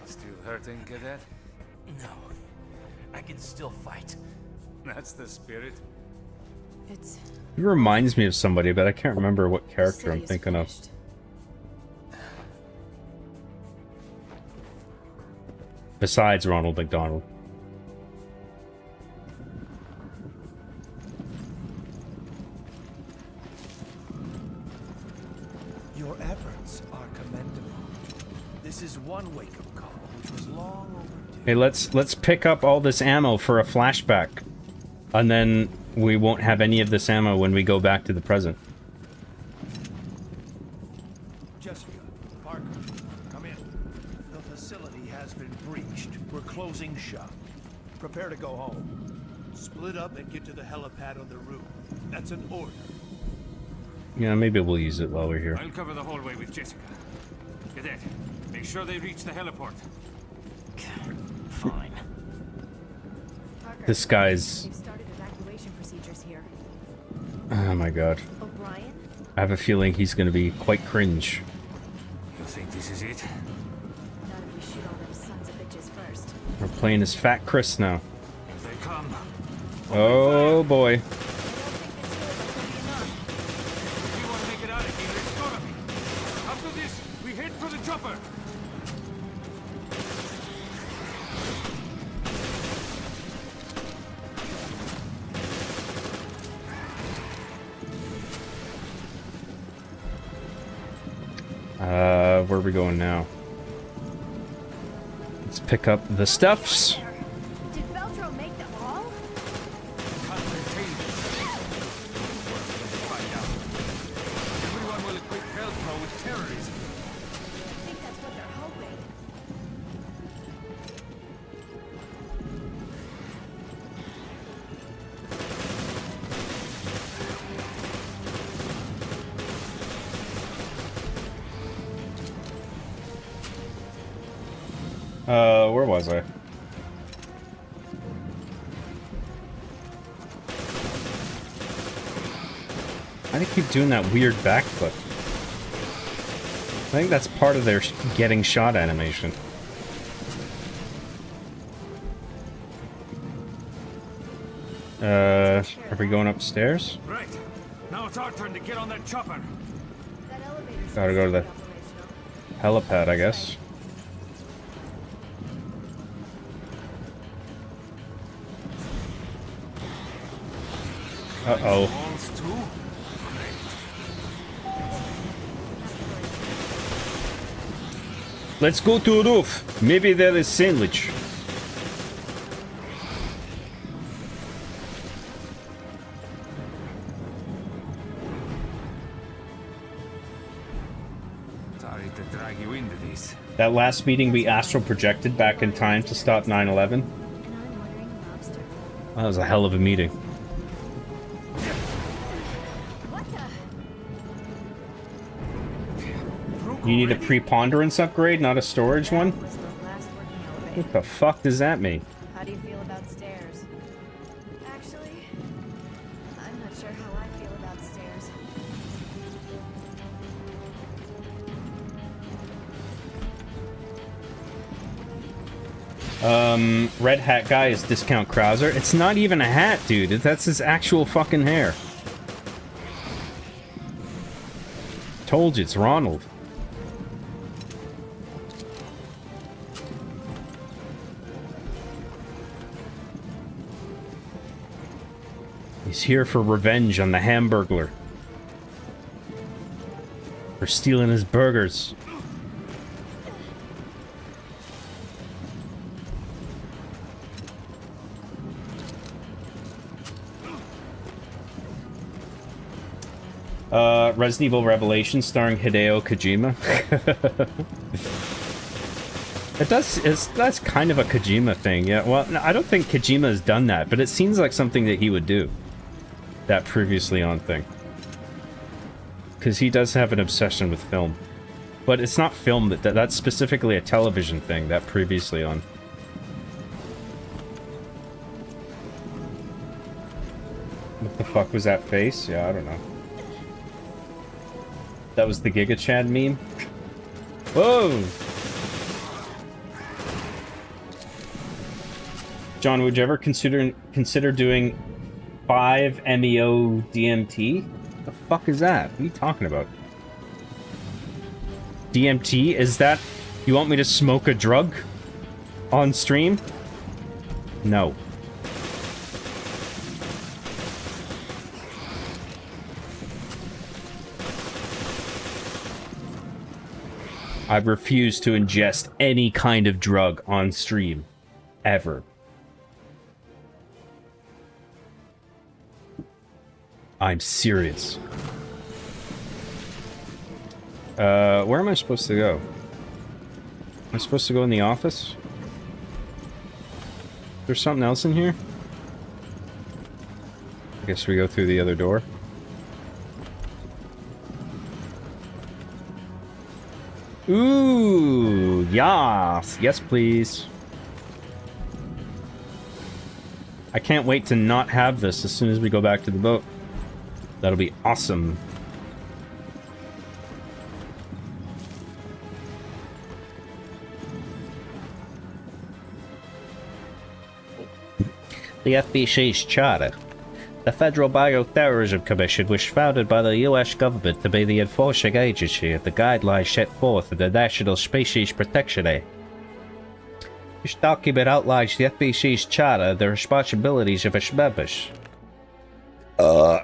Still hurting, Cadet? No. I can still fight. That's the spirit. It's He reminds me of somebody, but I can't remember what character I'm thinking of. Besides Ronald McDonald. Your efforts are commendable. This is one wake-up call, which was long overdue. Hey, let's pick up all this ammo for a flashback. And then we won't have any of this ammo when we go back to the present. Jessica, Parker, come in. The facility has been breached. We're closing shop. Prepare to go home. Split up and get to the helipad on the roof. That's an order. Yeah, maybe we'll use it while we're here. I'll cover the hallway with Jessica. Cadet, make sure they reach the heliport. Fine. Parker, This guy's... they've started evacuation procedures here. Oh my god. O'Brien? I have a feeling he's gonna be quite cringe. You think this is it? Not if we shoot all them sons of bitches first. We're playing as Fat Chris now. If they come, Oh boy. if we want to make it out of here, it's gotta be. After this, we head for the chopper. Where are we going now? Let's pick up the stuffs. Did Veltro make them all? Can't contain this. Find out. Everyone will equip Velcro with terrorism. I think that's what they're hoping. Where was I? Why do they keep doing that weird backflip? I think that's part of their getting shot animation. Are we going upstairs? Right. Now it's our turn to get on that chopper. That elevator's Gotta go to the operational. helipad, I guess. Uh-oh. Walls too? Let's go to a roof. Maybe there is sandwich. Sorry to drag you into this. That last meeting we astral projected back in time to stop 9/11. And I'm ordering lobster. That was a hell of a meeting. What the? You need a preponderance upgrade, not a storage one? Was the last working elevator. What the fuck does that mean? How do you feel about stairs? Actually, I'm not sure how I feel about stairs. Red hat guy is Discount Krauser. It's not even a hat, dude. That's his actual fucking hair. Told you, it's Ronald. He's here for revenge on the Hamburglar. For stealing his burgers. Resident Evil Revelations starring Hideo Kojima. That's kind of a Kojima thing, yeah. Well, no, I don't think Kojima has done that, but it seems like something that he would do. That previously on thing. Because he does have an obsession with film. But it's not film, that's specifically a television thing, that previously on. fuck was that face? Yeah, I don't know. That was the Giga Chad meme? Whoa! John, would you ever consider doing 5-MeO DMT? The fuck is that? What are you talking about? DMT? Is that... You want me to smoke a drug? On stream? No. I refuse to ingest any kind of drug on stream. Ever. I'm serious. Where am I supposed to go? Am I supposed to go in the office? There's something else in here? I guess we go through the other door. Ooh, yes. Yes, please. I can't wait to not have this as soon as we go back to the boat. That'll be awesome. The FBC's charter. The Federal Bioterrorism Commission was founded by the U.S. government to be the enforcing agency of the guidelines set forth in the National Species Protection Act. This document outlines the FBC's charter and the responsibilities of its members. The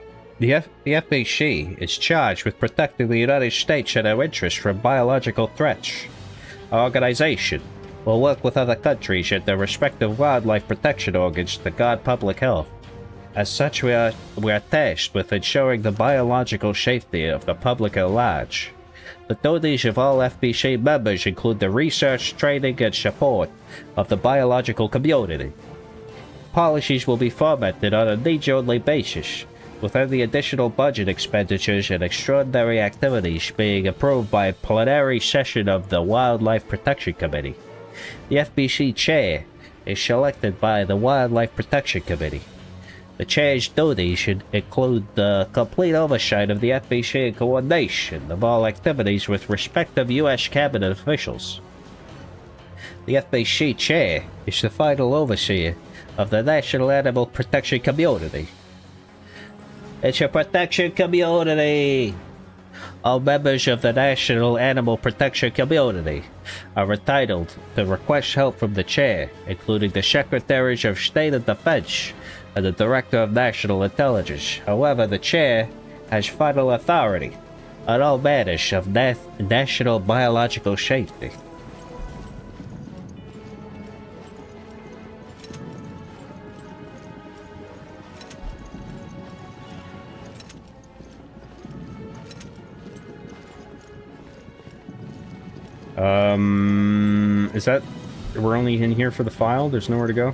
FBC is charged with protecting the United States and our interests from biological threats. Our organization will work with other countries and their respective wildlife protection organs to guard public health. As such, we are tasked with ensuring the biological safety of the public at large. The duties of all FBC members include the research, training, and support of the biological community. Policies will be formatted on a needs-only basis, with any additional budget expenditures and extraordinary activities being approved by a plenary session of the Wildlife Protection Committee. The FBC chair is selected by the Wildlife Protection Committee. The chair's duties should include the complete oversight of the FBC and coordination of all activities with respective U.S. cabinet officials. The FBC chair is the final overseer of the National Animal Protection Community. It's a protection community! All members of the National Animal Protection Community are entitled to request help from the chair, including the Secretaries of State and Defense and the Director of National Intelligence. However, the chair has final authority on all matters of national biological safety. Is that... We're only in here for the file? There's nowhere to go?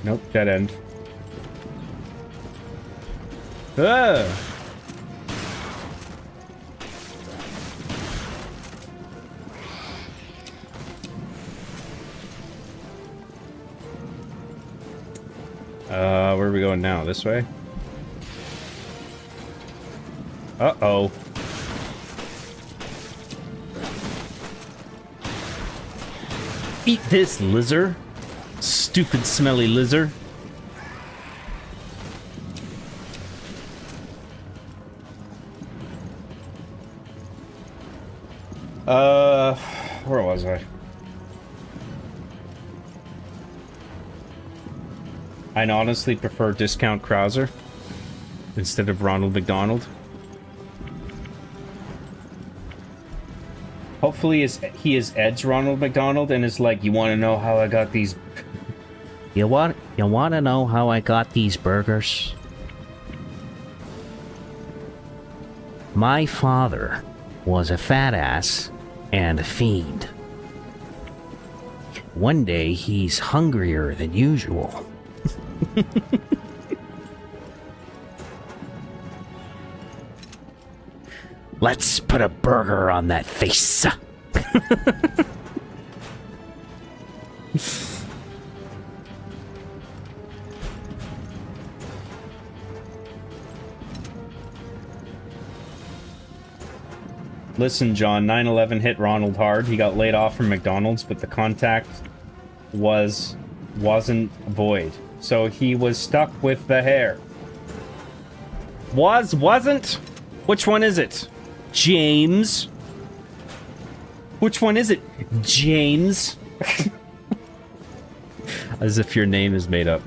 Nope, dead end. Ah! Where are we going now? This way? Uh-oh. Eat this, lizard. Stupid, smelly lizard. Where was I? I'd honestly prefer Discount Krauser instead of Ronald McDonald. Hopefully he is Ed's Ronald McDonald and is like, you want to know how I got these... You want to know how I got these burgers? My father was a fat ass and a fiend. One day he's hungrier than usual. Let's put a burger on that face. Listen, John, 9/11 hit Ronald hard. He got laid off from McDonald's, but the contact wasn't void. So he was stuck with the hair. Wasn't? Which one is it? James? Which one is it? James? As if your name is made up.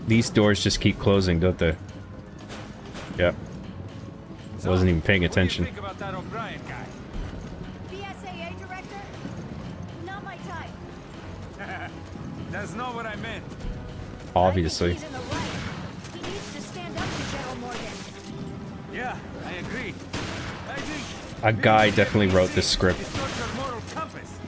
These doors just keep closing, don't they? Yep. Wasn't even paying attention. Think about that O'Brien guy. BSAA director? Not my type. That's not what I meant. Obviously. He's in the right. He needs to stand up to General Morgan. Yeah, I agree. I think A guy definitely wrote this script. it's not your moral compass.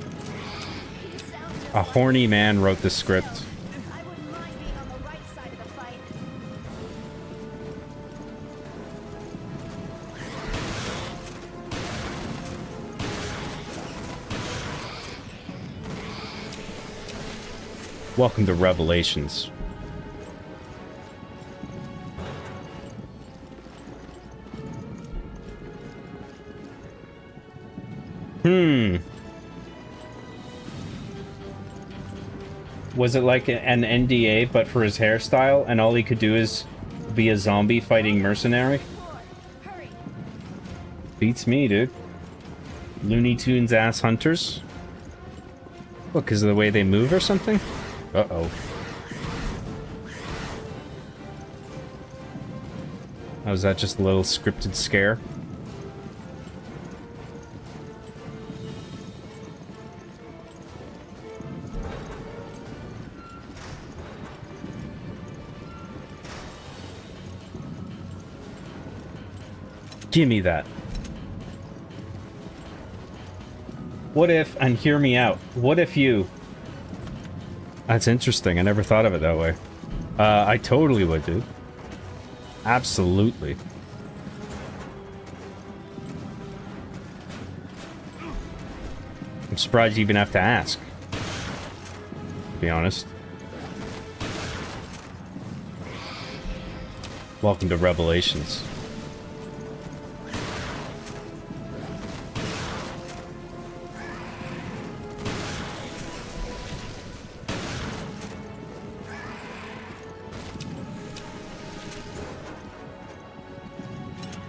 A horny man wrote this script. I wouldn't mind being on the right side of the fight. Welcome to Revelations. Was it like an NDA, but for his hairstyle, and all he could do is be a zombie fighting mercenary? Beats me, dude. Looney Tunes ass hunters? What, because of the way they move or something? Uh-oh. Oh, was that just a little scripted scare? Give me that. What if, and hear me out, what if you... That's interesting, I never thought of it that way. I totally would, dude. Absolutely. I'm surprised you even have to ask. To be honest. Welcome to Revelations.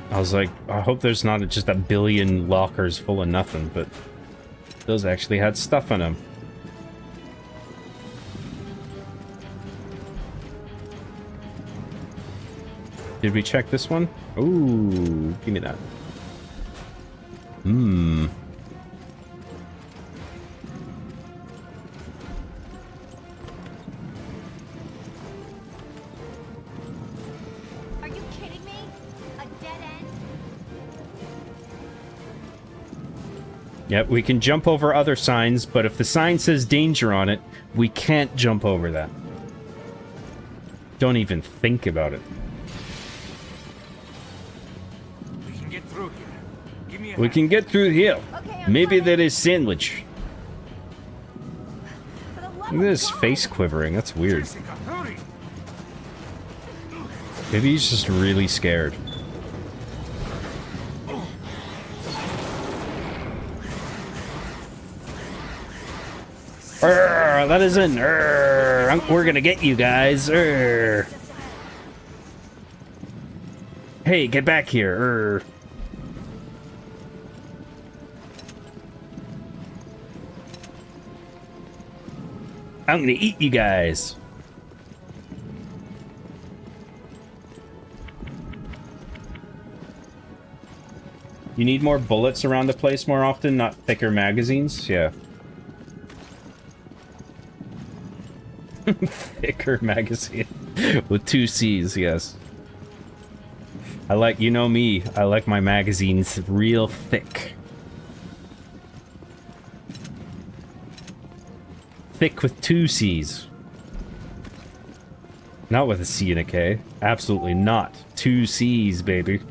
I was like, I hope there's not just a billion lockers full of nothing, but those actually had stuff in them. Did we check this one? Ooh, give me that. Hmm. Are you kidding me? A dead end? Yep, we can jump over other signs, but if the sign says danger on it, we can't jump over that. Don't even think about it. We can get through here. Give me a We hand. can get through here. Okay, Maybe there is sandwich. Look at his face quivering. That's weird. Jessica, hurry! Maybe he's just really scared. Let us in. We're gonna get you guys. Hey, get back here. I'm gonna eat you guys. You need more bullets around the place more often, not thicker magazines? Yeah. Thicker magazine. With 2 C's, yes. I like, you know me, I like my magazines real thick. Thick with 2 C's. Not with a C and a K. Absolutely not. 2 C's, baby.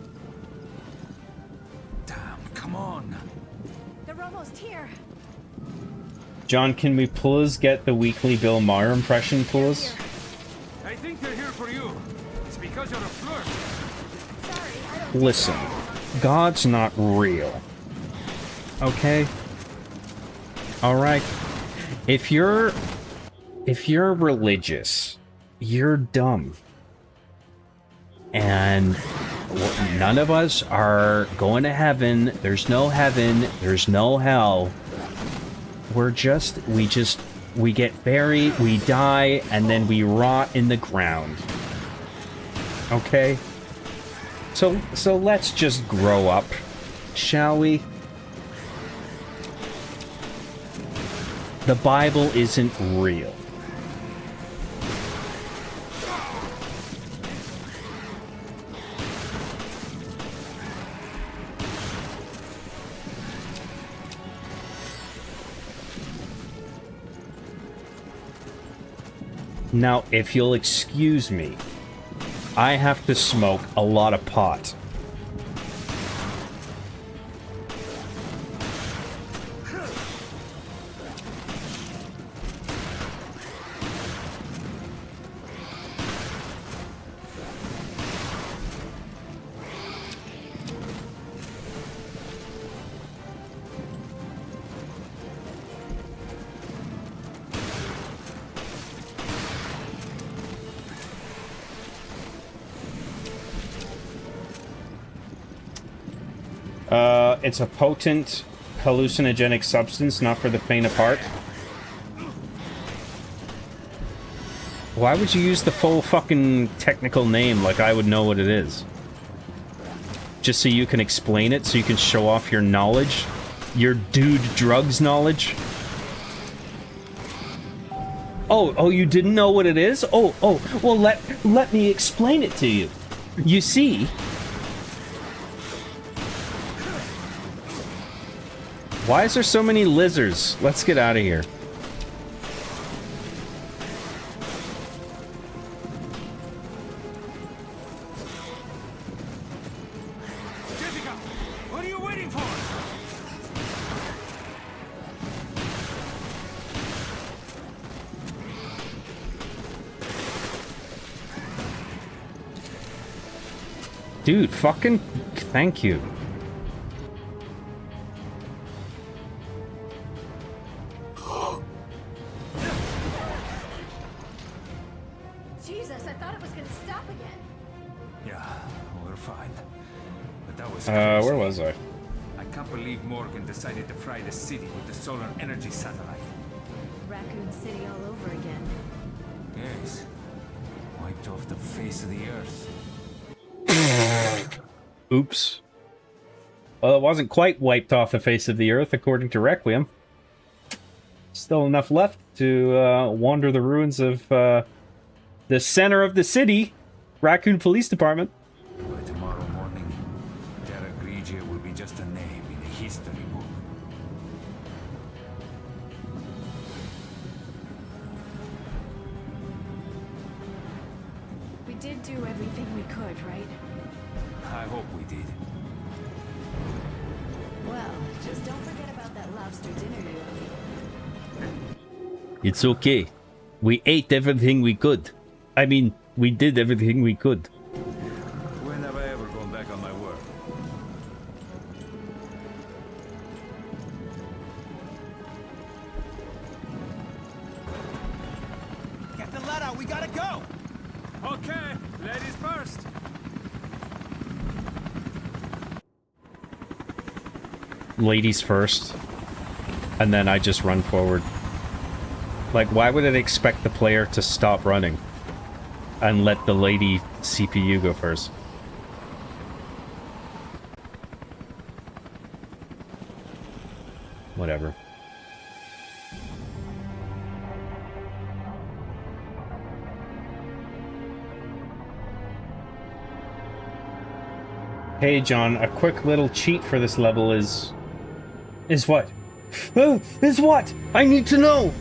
Damn, come on. They're almost here. John, can we please get the weekly Bill Maher impression, please? I think they're here for you. It's because you're a flirt. listen, God's not real. Okay? Alright? If you're religious, you're dumb. And none of us are going to heaven. There's no heaven. There's no hell. We get buried, we die, and then we rot in the ground. Okay? So let's just grow up, shall we? The Bible isn't real. Now, if you'll excuse me, I have to smoke a lot of pot. It's a potent hallucinogenic substance, not for the faint of heart. Why would you use the full fucking technical name like I would know what it is? Just so you can explain it, so you can show off your knowledge? Your dude drugs knowledge? Oh, you didn't know what it is? Oh, well let me explain it to you. You see... Why is there so many lizards? Let's get out of here. Jessica, what are you waiting for? Dude, fucking thank you. Where was I? I can't believe Morgan decided to fry the city with the solar energy satellite. Raccoon City all over again. Yes. Wiped off the face of the earth. Oops. Well, it wasn't quite wiped off the face of the earth, according to Requiem. Still enough left to wander the ruins of the center of the city, Raccoon Police Department. By tomorrow morning, Terra Grigia will be just a name in the history book. We did do everything we could, right? I hope we did. Well, just don't forget about that lobster dinner you owed me. It's okay. We ate everything we could. I mean, we did everything we could. When have I ever gone back on my word? Get the lead out, we gotta go! Okay, ladies first. Ladies first. And then I just run forward. Like, why would it expect the player to stop running and let the lady CPU go first? Whatever. Hey, John, a quick little cheat for this level is what? Is what? I need to know!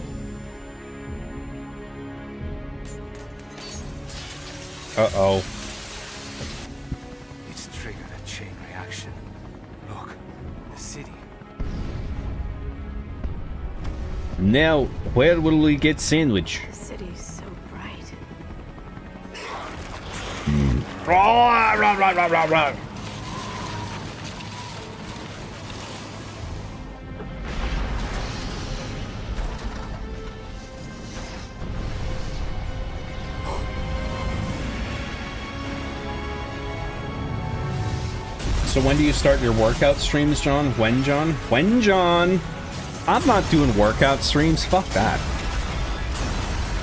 Uh-oh. It's triggered a chain reaction. Look, the city. Now, where will we get sandwich? The city's so bright. So when do you start your workout streams, John? When, John? When, John? I'm not doing workout streams. Fuck that.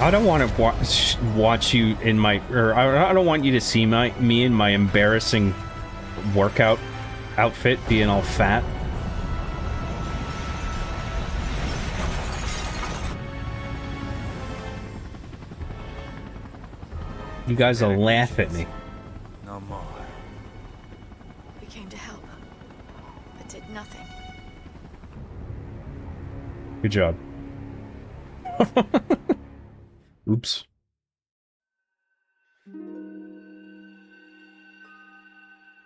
I don't want to watch you in my... Or I don't want you to see me in my embarrassing workout outfit being all fat. You guys will laugh at me. No more. We came to help, but did nothing. Good job. Oops.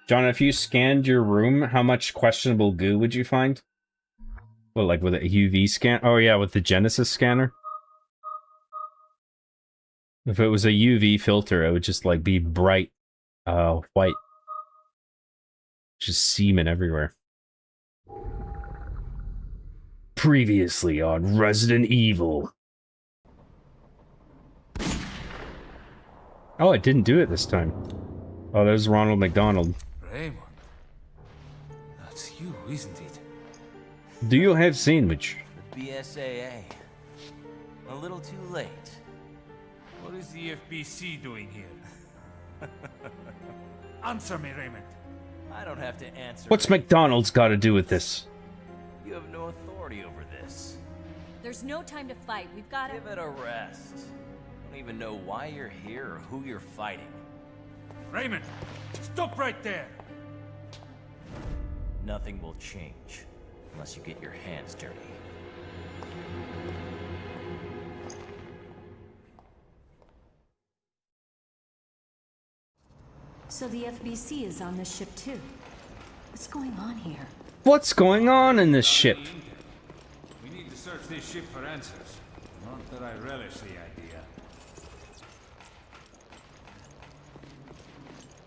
John, if you scanned your room, how much questionable goo would you find? Well, like with a UV scan? Oh yeah, with the Genesis scanner. If it was a UV filter, it would just like be bright white. Just semen everywhere. Previously on Resident Evil. Oh, it didn't do it this time. Oh, there's Ronald McDonald. Raymond. That's you, isn't it? Do you have sandwich? The BSAA. A little too late. What is the FBC doing here? Answer me, Raymond. I don't have to answer. What's McDonald's got to do with this? You have no authority over this. There's no time to fight. We've got to... Give it a rest. Don't even know why you're here or who you're fighting. Raymond, stop right there. Nothing will change unless you get your hands dirty. So the FBC is on this ship too. What's going on here? What's going on in this ship? We need to search this ship for answers. Not that I relish the idea.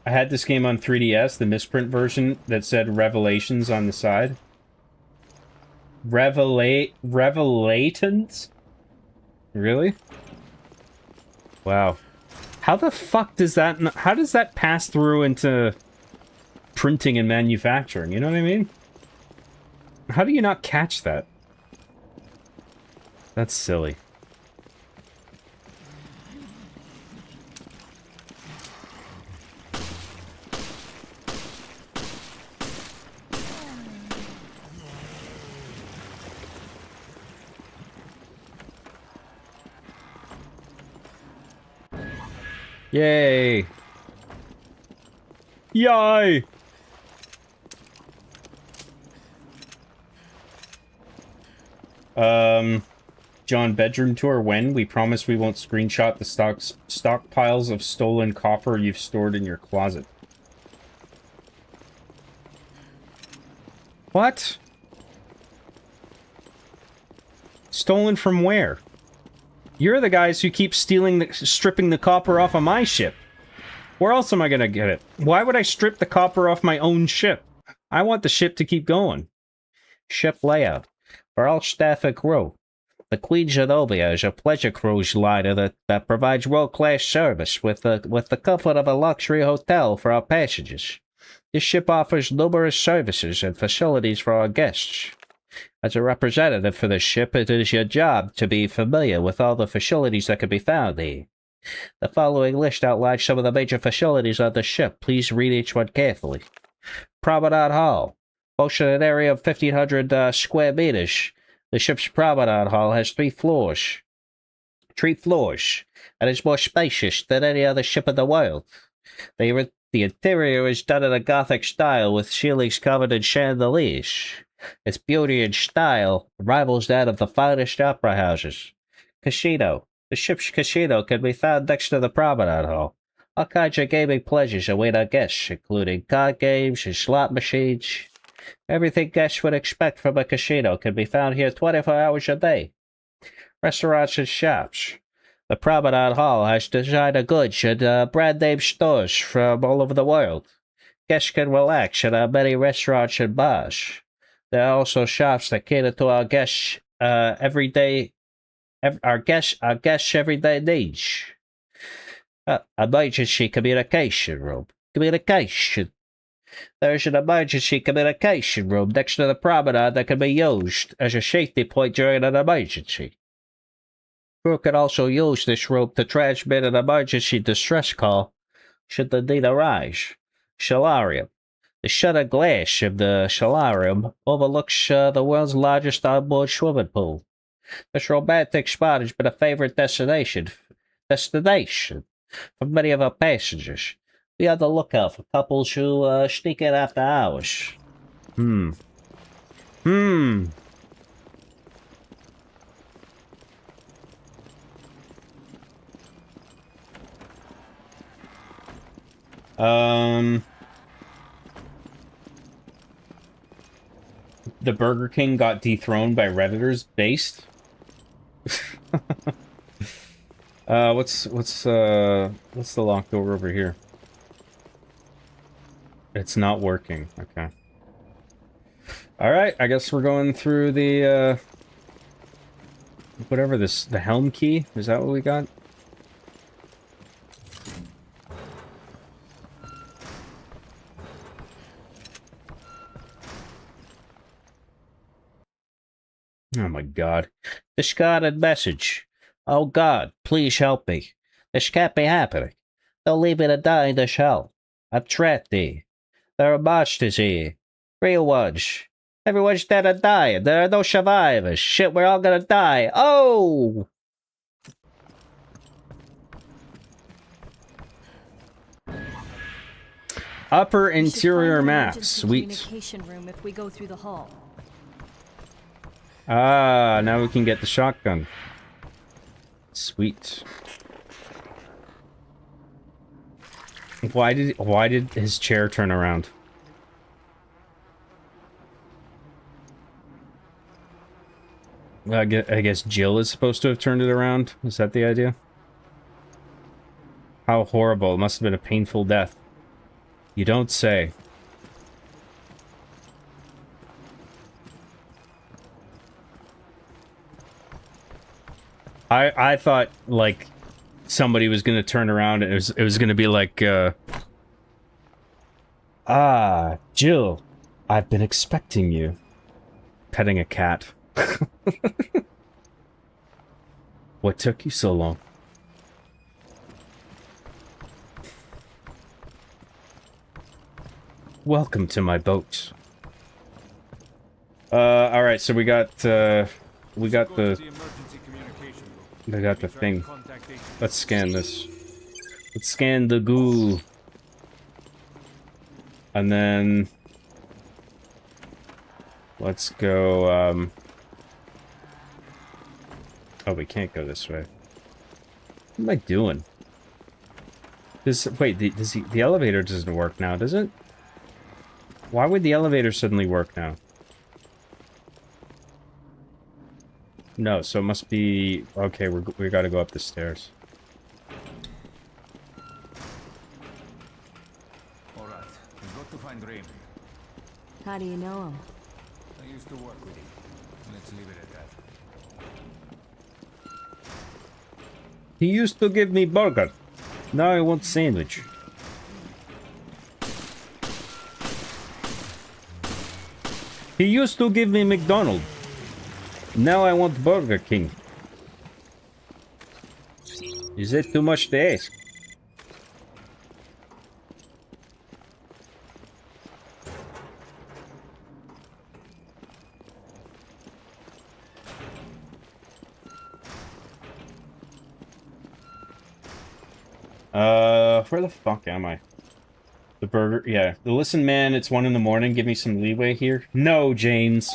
I had this game on 3DS, the misprint version that said Revelations on the side. Revelatons? Really? Wow. How the fuck does that... How does that pass through into printing and manufacturing? You know what I mean? How do you not catch that? That's silly. Yay! Yay! John, bedroom tour when? We promise we won't screenshot the stockpiles of stolen copper you've stored in your closet. What? Stolen from where? You're the guys who keep stripping the copper off of my ship. Where else am I gonna get it? Why would I strip the copper off my own ship? I want the ship to keep going. Ship layout. For all staff and crew. The Queen Zenobia is a pleasure cruise liner that provides world-class service with the comfort of a luxury hotel for our passengers. This ship offers numerous services and facilities for our guests. As a representative for the ship, it is your job to be familiar with all the facilities that can be found here. The following list outlines some of the major facilities on the ship. Please read each one carefully. Promenade Hall. Boasting an area of 1,500 square meters, the ship's Promenade Hall has 3 floors. 3 floors, and is more spacious than any other ship in the world. The interior is done in a Gothic style with ceilings covered in chandeliers. Its beauty and style rivals that of the finest opera houses. Casino. The ship's casino can be found next to the Promenade Hall. All kinds of gaming pleasures await our guests, including card games and slot machines. Everything guests would expect from a casino can be found here 24 hours a day. Restaurants and shops. The Promenade Hall has designer goods and brand-name stores from all over the world. Guests can relax at our many restaurants and bars. There are also shops that cater to our guests' everyday needs. Emergency communication room. Communication. There's an emergency communication room next to the promenade that can be used as a safety point during an emergency. Crew can also use this room to transmit an emergency distress call should the need arise. Solarium. The shuttered glass of the solarium overlooks the world's largest onboard swimming pool. This romantic spot has been a favorite destination for many of our passengers. Be on the lookout for couples who sneak in after hours. The Burger King got dethroned by Redditors based. What's the locked door over here? It's not working. Okay. All right. I guess we're going through the whatever this, the helm key. Is that what we got? Oh my god. Discarded message. Oh God, please help me. This can't be happening. Don't leave me to die in this hell. I'm trapped here. There are monsters here. Real ones. Everyone's dead and dying. There are no survivors. Shit, we're all gonna die. Oh! Upper We should interior find an map. emergency Sweet. communication room if we go through the hall. Ah, now we can get the shotgun. Sweet. Why did his chair turn around? I guess Jill is supposed to have turned it around. Is that the idea? How horrible. It must have been a painful death. You don't say. I thought, like, somebody was gonna turn around and it was gonna be like, ah, Jill, I've been expecting you. Petting a cat. What took you so long? Welcome to my boat. Alright, so we got the thing. Let's scan this. Let's scan the goo. And then let's go, oh, we can't go this way. What am I doing? Wait, the elevator doesn't work now, does it? Why would the elevator suddenly work now? No, so it must be... Okay, we gotta go up the stairs. Alright, we've got to find Raymond. How do you know him? I used to work with him. Let's leave it at that. He used to give me burger. Now I want sandwich. He used to give me McDonald's. Now I want Burger King. Is it too much to ask? Where the fuck am I? The burger, yeah. The listen, man, it's 1 in the morning. Give me some leeway here. No, James.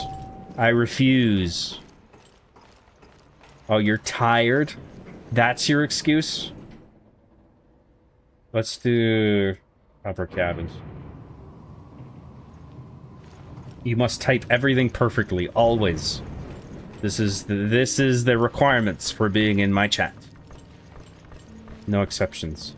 I refuse. Oh, you're tired? That's your excuse? Let's do upper cabins. You must type everything perfectly, always. This is the requirements for being in my chat. No exceptions.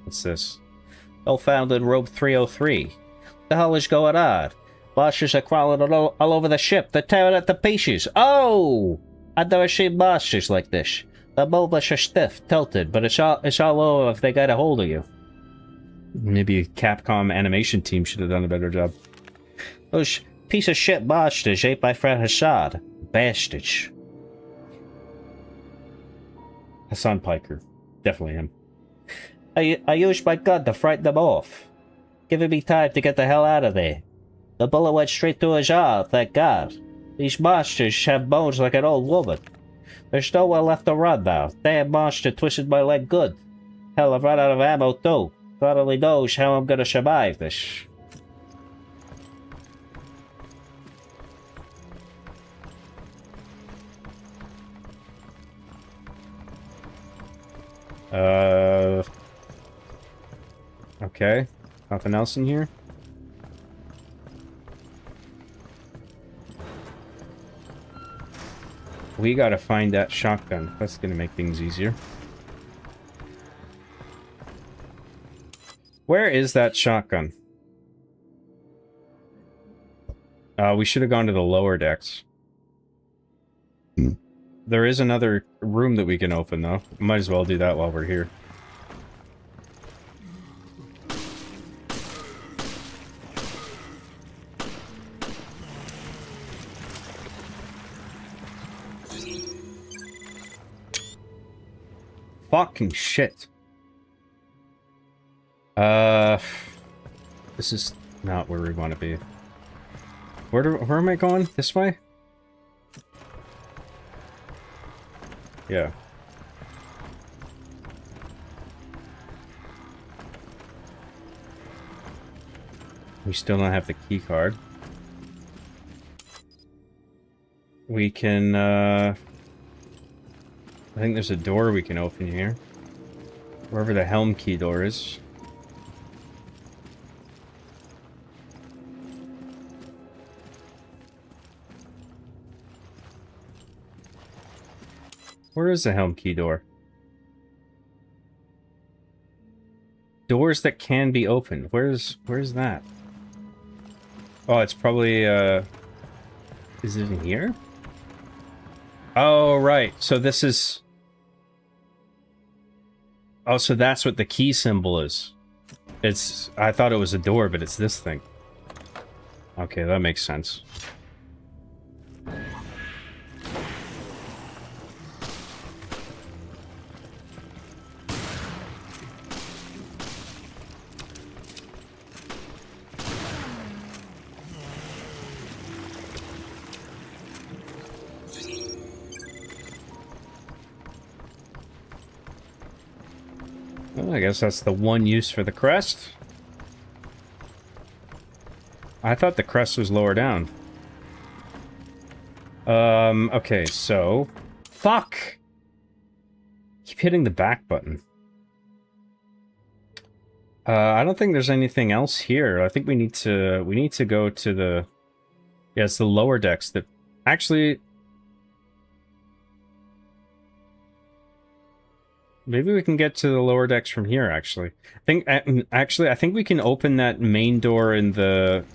What's this? Well found in rope 303. The hell is going on? Monsters are crawling all over the ship. They're tearing it to pieces. Oh! I've never seen monsters like this. The movements are stiff, tilted, but it's all over if they get a hold of you. Maybe Capcom animation team should have done a better job. Those piece of shit monsters ain't my friend Hassan. Bastards. Hassan Piker. Definitely him. I used my gun to frighten them off, giving me time to get the hell out of there. The bullet went straight through his arm, thank God. These monsters have bones like an old woman. There's nowhere left to run now. Damn monster twisted my leg good. Hell, I've run out of ammo too. God only knows how I'm gonna survive this. Okay. Nothing else in here? We gotta find that shotgun. That's gonna make things easier. Where is that shotgun? We should have gone to the lower decks. There is another room that we can open, though. Might as well do that while we're here. Fucking shit. This is not where we want to be. Where am I going? This way? Yeah. We still don't have the key card. We can, I think there's a door we can open here. Wherever the helm key door is. Where is the helm key door? Doors that can be opened. Where's that? Oh, it's probably, is it in here? Oh, right. So this is... Oh, so that's what the key symbol is. It's... I thought it was a door, but it's this thing. Okay, that makes sense. Well, I guess that's the one use for the crest. I thought the crest was lower down. Okay, so... Fuck! Keep hitting the back button. I don't think there's anything else here. I think we need to go to the... Yeah, it's the lower decks that... Actually... Maybe we can get to the lower decks from here, actually. I think we can open that main door in the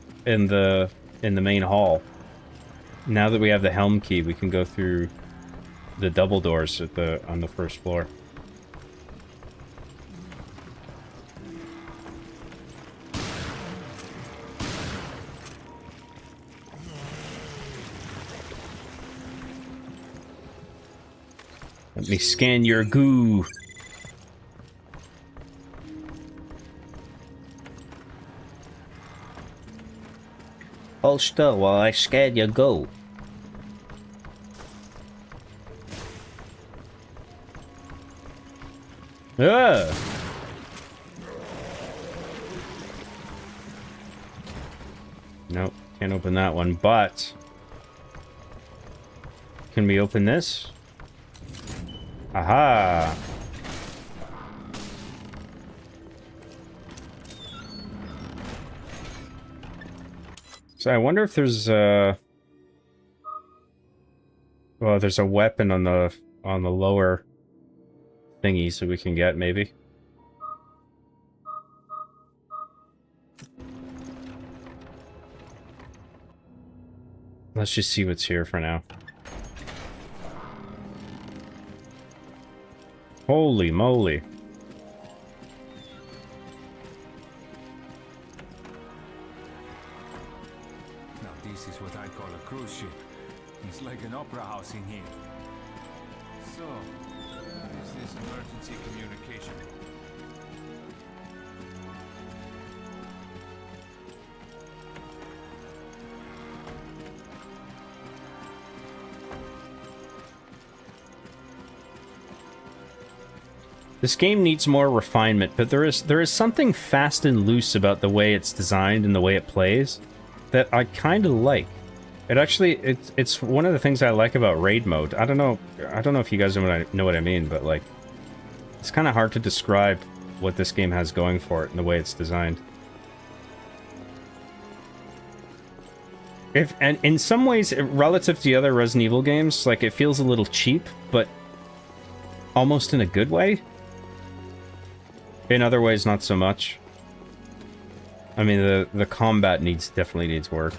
main hall. Now that we have the helm key, we can go through the double doors on the first floor. Let me scan your goo. Hold still while I scan your goo. Ah! Nope, can't open that one, but... Can we open this? Aha! So I wonder if there's well, there's a weapon on the lower thingy so we can get, maybe. let's just see what's here for now. Holy moly. Now this is what I call a cruise ship. It's like an opera house in here. So, what is this emergency communication? This game needs more refinement, but there is something fast and loose about the way it's designed and the way it plays that I kind of like. It's one of the things I like about raid mode. I don't know if you guys know what I mean, but like it's kind of hard to describe what this game has going for it and the way it's designed. And in some ways, relative to the other Resident Evil games, like it feels a little cheap, but almost in a good way. In other ways, not so much. I mean, the combat definitely needs work.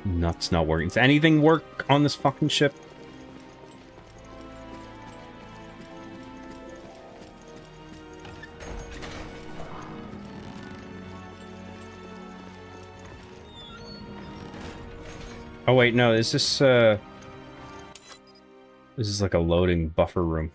Nuts not working. Does anything work on this fucking ship? Oh wait, no, is this this is like a loading buffer room.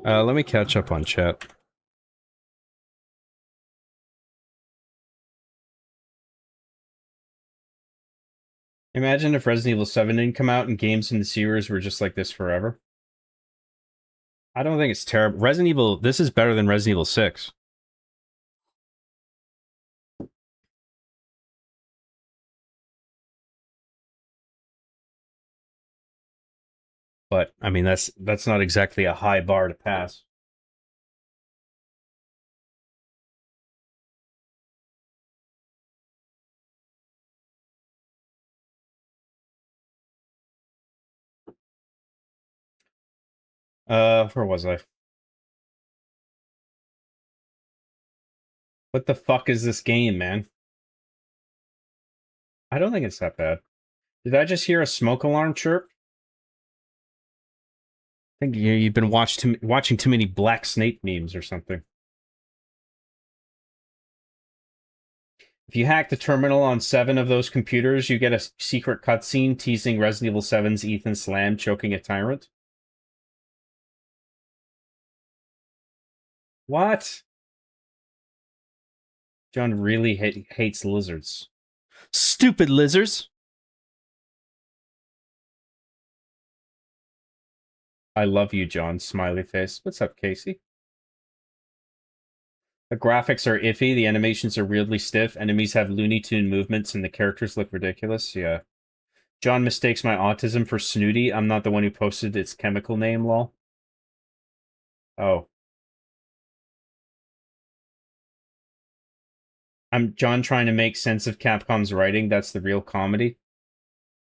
Let me catch up on chat. Imagine if Resident Evil 7 didn't come out and games in the series were just like this forever. I don't think it's terrible. Resident Evil, this is better than Resident Evil 6. But, I mean, that's not exactly a high bar to pass. Where was I? What the fuck is this game, man? I don't think it's that bad. Did I just hear a smoke alarm chirp? I think you've been watching too many Black Snake memes or something. If you hack the terminal on 7 of those computers, you get a secret cutscene teasing Resident Evil 7's Ethan Slam choking a tyrant. What? John really hates lizards. Stupid lizards! I love you, John. Smiley face. What's up, Casey? The graphics are iffy, the animations are weirdly stiff, enemies have Looney Tune movements, and the characters look ridiculous. Yeah. John mistakes my autism for Snooty. I'm not the one who posted its chemical name, lol. Oh. I'm John trying to make sense of Capcom's writing. That's the real comedy.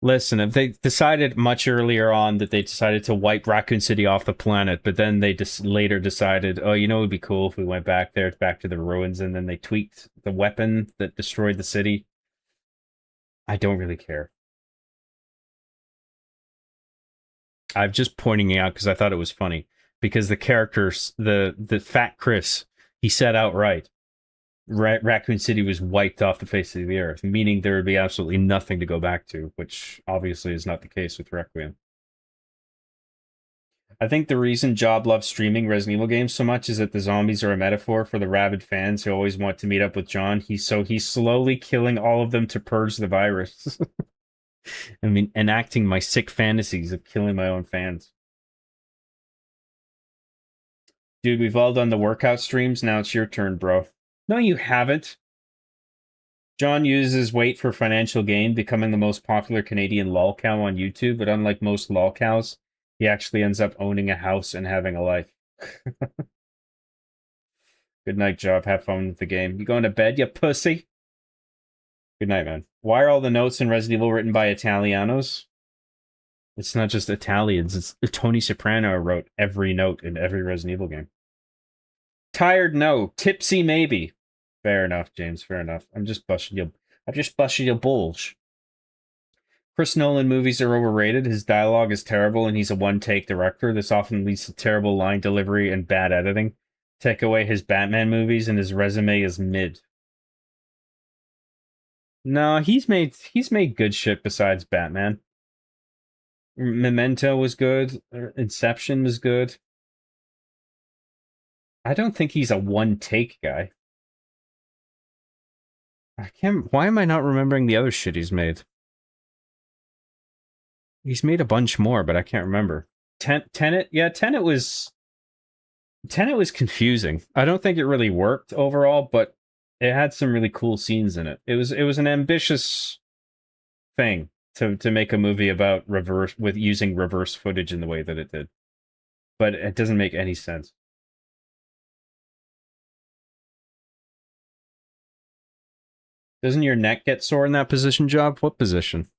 Listen, if they decided much earlier on that they decided to wipe Raccoon City off the planet, but then they just later decided, oh, you know, it would be cool if we went back there, back to the ruins, and then they tweaked the weapon that destroyed the city. I don't really care. I'm just pointing it out because I thought it was funny. Because the characters, the fat Chris, he said outright, Raccoon City was wiped off the face of the earth, meaning there would be absolutely nothing to go back to, which obviously is not the case with Requiem. I think the reason Job loves streaming Resident Evil games so much is that the zombies are a metaphor for the rabid fans who always want to meet up with John. He's slowly killing all of them to purge the virus. I mean, enacting my sick fantasies of killing my own fans. Dude, we've all done the workout streams. Now it's your turn, bro. No, you haven't. John uses weight for financial gain, becoming the most popular Canadian lolcow on YouTube, but unlike most lolcows, He actually ends up owning a house and having a life. Good night, Job. Have fun with the game. You going to bed, you pussy? Good night, man. Why are all the notes in Resident Evil written by Italianos? It's not just Italians. It's Tony Soprano wrote every note in every Resident Evil game. Tired, no. Tipsy, maybe. Fair enough, James. Fair enough. I'm just busting your bulge. Chris Nolan movies are overrated. His dialogue is terrible, and he's a one-take director. This often leads to terrible line delivery and bad editing. Take away his Batman movies, and his resume is mid. No, he's made good shit besides Batman. Memento was good. Inception was good. I don't think he's a one-take guy. Why am I not remembering the other shit he's made? He's made a bunch more, but I can't remember. Tenet? Yeah, Tenet was confusing. I don't think it really worked overall, but it had some really cool scenes in it. It was an ambitious thing to make a movie about using reverse footage in the way that it did. But it doesn't make any sense. Doesn't your neck get sore in that position, Job? What position?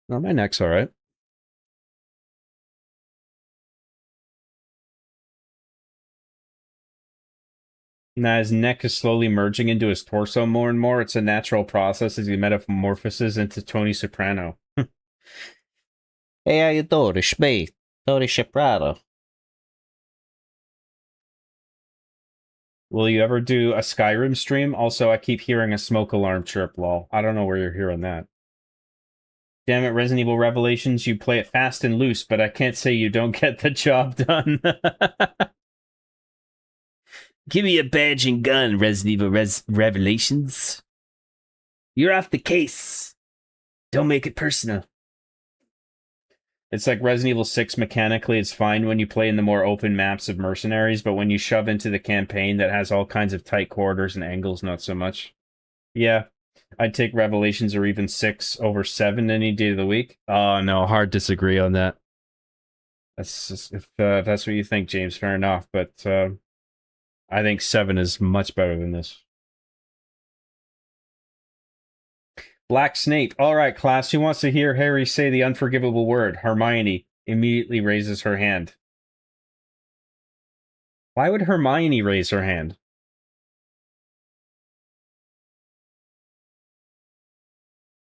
No, my neck's all right. Now his neck is slowly merging into his torso more and more. It's a natural process as he metamorphoses into Tony Soprano. Hey, how you doing? It's me, Tony Soprano. Will you ever do a Skyrim stream? Also, I keep hearing a smoke alarm chirp, lol. I don't know where you're hearing that. Damn it, Resident Evil Revelations, you play it fast and loose, but I can't say you don't get the job done. Give me a badge and gun, Resident Evil Revelations. You're off the case. Don't make it personal. It's like Resident Evil 6 mechanically, it's fine when you play in the more open maps of Mercenaries, but when you shove into the campaign that has all kinds of tight corridors and angles, not so much. Yeah. I'd take Revelations or even 6 over 7 any day of the week. Oh, no, hard disagree on that. That's just, if that's what you think, James, fair enough. But I think 7 is much better than this. Black Snape. All right, class. Who wants to hear Harry say the unforgivable word? Hermione immediately raises her hand. Why would Hermione raise her hand?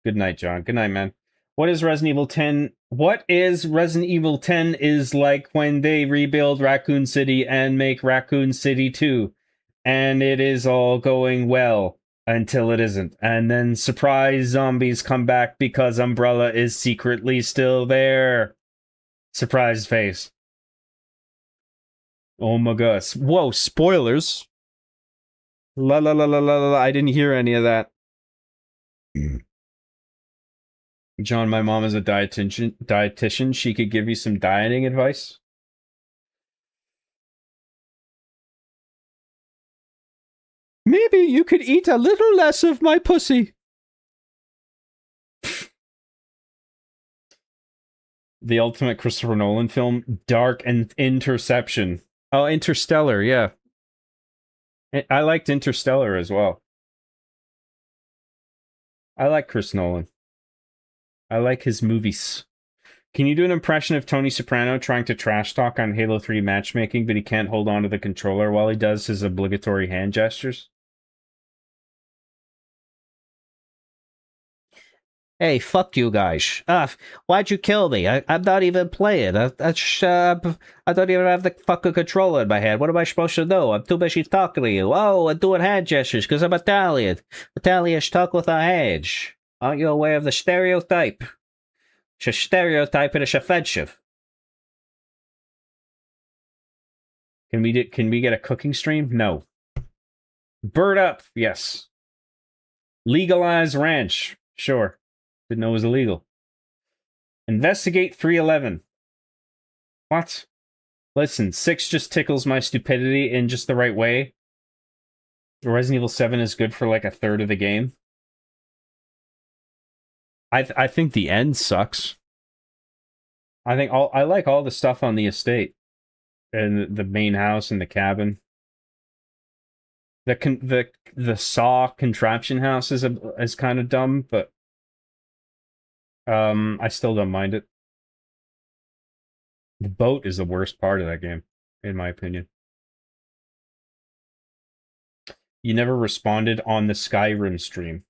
Good night, John. Good night, man. What is Resident Evil 10? What is Resident Evil 10 is like when they rebuild Raccoon City and make Raccoon City 2. And it is all going well until it isn't. And then surprise zombies come back because Umbrella is secretly still there. Surprise face. Oh my gosh. Whoa, spoilers. La la la la la la. I didn't hear any of that. John, my mom is a dietitian. She could give you some dieting advice. Maybe you could eat a little less of my pussy. The ultimate Christopher Nolan film, Dark and Interception. Oh, Interstellar, yeah. I liked Interstellar as well. I like Chris Nolan. I like his movies. Can you do an impression of Tony Soprano trying to trash talk on Halo 3 matchmaking, but he can't hold on to the controller while he does his obligatory hand gestures? Hey, fuck you guys. Why'd you kill me? I'm not even playing. I don't even have the fucking controller in my hand. What am I supposed to do? I'm too busy talking to you. Oh, I'm doing hand gestures because I'm Italian. Italians talk with their hands. Aren't you aware of the stereotype? It's a stereotype and it's offensive. Can we get a cooking stream? No. Bird up, yes. Legalize ranch, sure. Didn't know it was illegal. Investigate 311. What? Listen, 6 just tickles my stupidity in just the right way. Resident Evil 7 is good for like a third of the game. I think the end sucks. I like all the stuff on the estate and the main house and the cabin. The saw contraption house is kind of dumb, but I still don't mind it. The boat is the worst part of that game, in my opinion. You never responded on the Skyrim stream.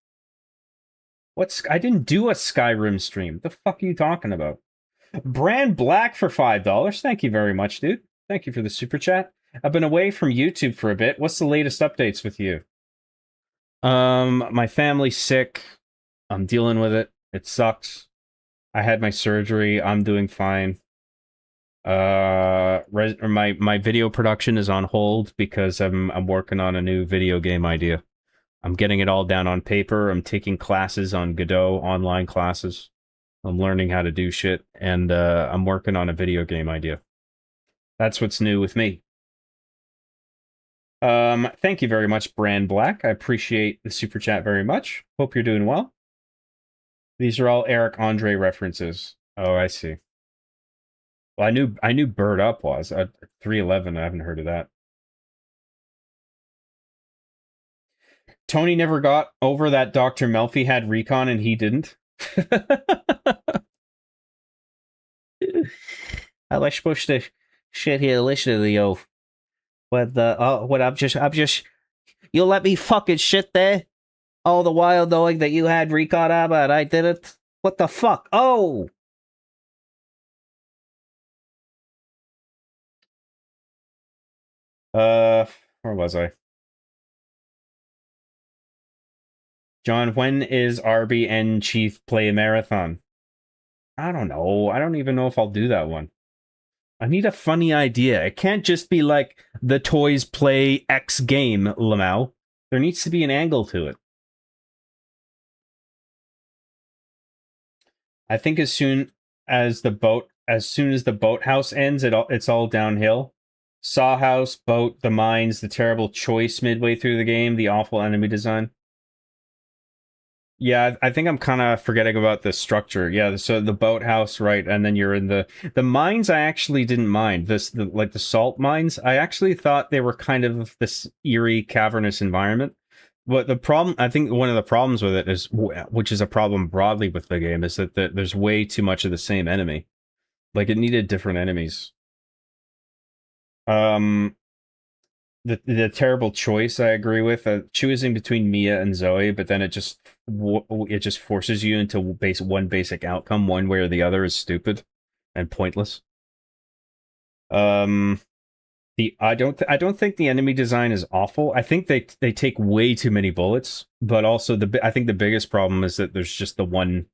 I didn't do a Skyrim stream. What the fuck are you talking about? Brand Black for $5. Thank you very much, dude. Thank you for the super chat. I've been away from YouTube for a bit. What's the latest updates with you? My family's sick. I'm dealing with it. It sucks. I had my surgery. I'm doing fine. My video production is on hold because I'm working on a new video game idea. I'm getting it all down on paper. I'm taking classes on Godot, online classes. I'm learning how to do shit, and I'm working on a video game idea. That's what's new with me. Thank you very much, Brand Black. I appreciate the super chat very much. Hope you're doing well. These are all Eric Andre references. Oh, I see. Well, I knew Bird Up was 311. I haven't heard of that. Tony never got over that Dr. Melfi had recon and he didn't. I was supposed to sit here listening to you. But I'm just you'll let me fucking shit there? All the while knowing that you had recon armor and I didn't? What the fuck? Oh! Where was I? John, when is Arby and Chief play a marathon? I don't know. I don't even know if I'll do that one. I need a funny idea. It can't just be like the toys play X game, Lamau. There needs to be an angle to it. I think as soon as the boathouse ends, it's all downhill. Sawhouse, boat, the mines, the terrible choice midway through the game, the awful enemy design. Yeah, I think I'm kind of forgetting about the structure. Yeah, so the boathouse, right, and then you're in the mines. I actually didn't mind like the salt mines. I actually thought they were kind of this eerie, cavernous environment. But the problem, I think, one of the problems with it is, which is a problem broadly with the game, is that there's way too much of the same enemy. Like it needed different enemies. The terrible choice I agree with, choosing between Mia and Zoe, but then it just forces you into one basic outcome, one way or the other, is stupid and pointless. I don't think the enemy design is awful. I think they take way too many bullets, but also I think the biggest problem is that there's just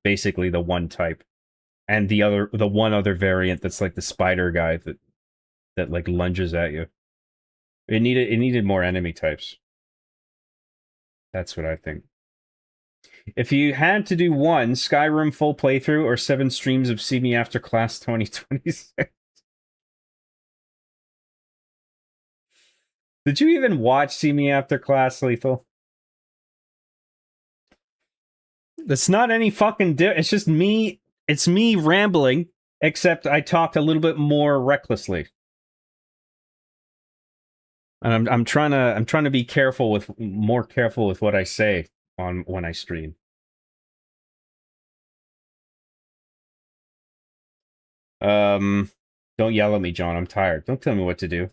basically the one type, and the one other variant that's like the spider guy that like lunges at you. It needed more enemy types. That's what I think. If you had to do one, Skyrim full playthrough or 7 streams of See Me After Class 2026. Did you even watch See Me After Class, Lethal? That's not any fucking it's just me. It's me rambling, except I talked a little bit more recklessly. And I'm trying to be more careful with what I say when I stream. Don't yell at me, John. I'm tired. Don't tell me what to do.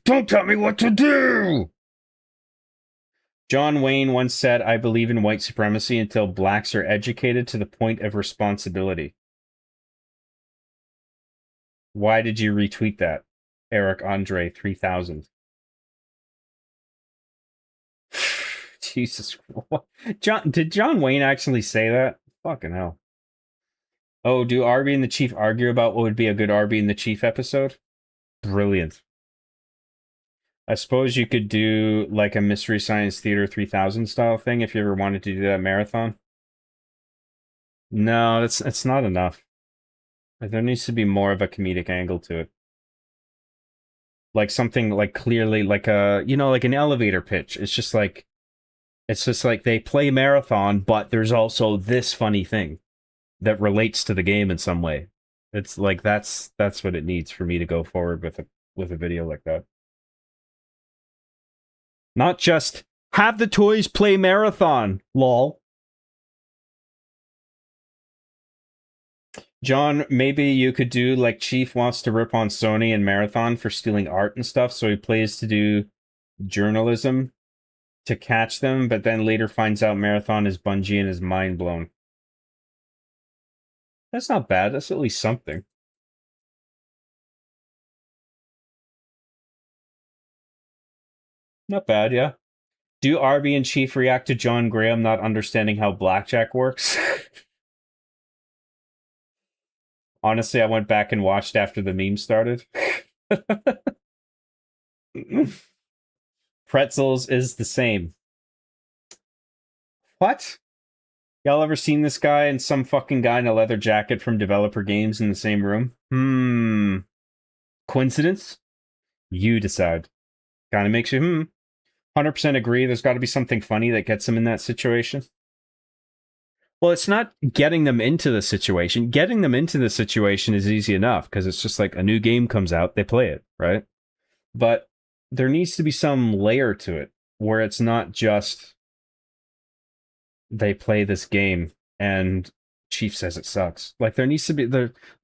Don't tell me what to do! John Wayne once said, I believe in white supremacy until blacks are educated to the point of responsibility. Why did you retweet that? Eric Andre 3000. Jesus. Did John Wayne actually say that? Fucking hell. Oh, do Arby and the Chief argue about what would be a good Arby and the Chief episode? Brilliant. I suppose you could do like a Mystery Science Theater 3000 style thing if you ever wanted to do that marathon. No, that's not enough. There needs to be more of a comedic angle to it. Like something like clearly like like an elevator pitch. It's just like they play marathon, but there's also this funny thing that relates to the game in some way. It's like that's what it needs for me to go forward with a video like that. Not just have the toys play marathon, lol. John, maybe you could do like Chief wants to rip on Sony and Marathon for stealing art and stuff, so he plays to do journalism to catch them, but then later finds out Marathon is Bungie and is mind blown. That's not bad. That's at least something. Not bad, yeah. Do Arby and Chief react to John Graham not understanding how blackjack works? Honestly, I went back and watched after the meme started. Pretzels is the same. What? Y'all ever seen this guy and some fucking guy in a leather jacket from Developer Games in the same room? Coincidence? You decide. Kind of makes you 100% agree. There's got to be something funny that gets him in that situation. Well, it's not getting them into the situation. Getting them into the situation is easy enough because it's just like a new game comes out, they play it, right? But there needs to be some layer to it where it's not just they play this game and Chief says it sucks. Like there needs to be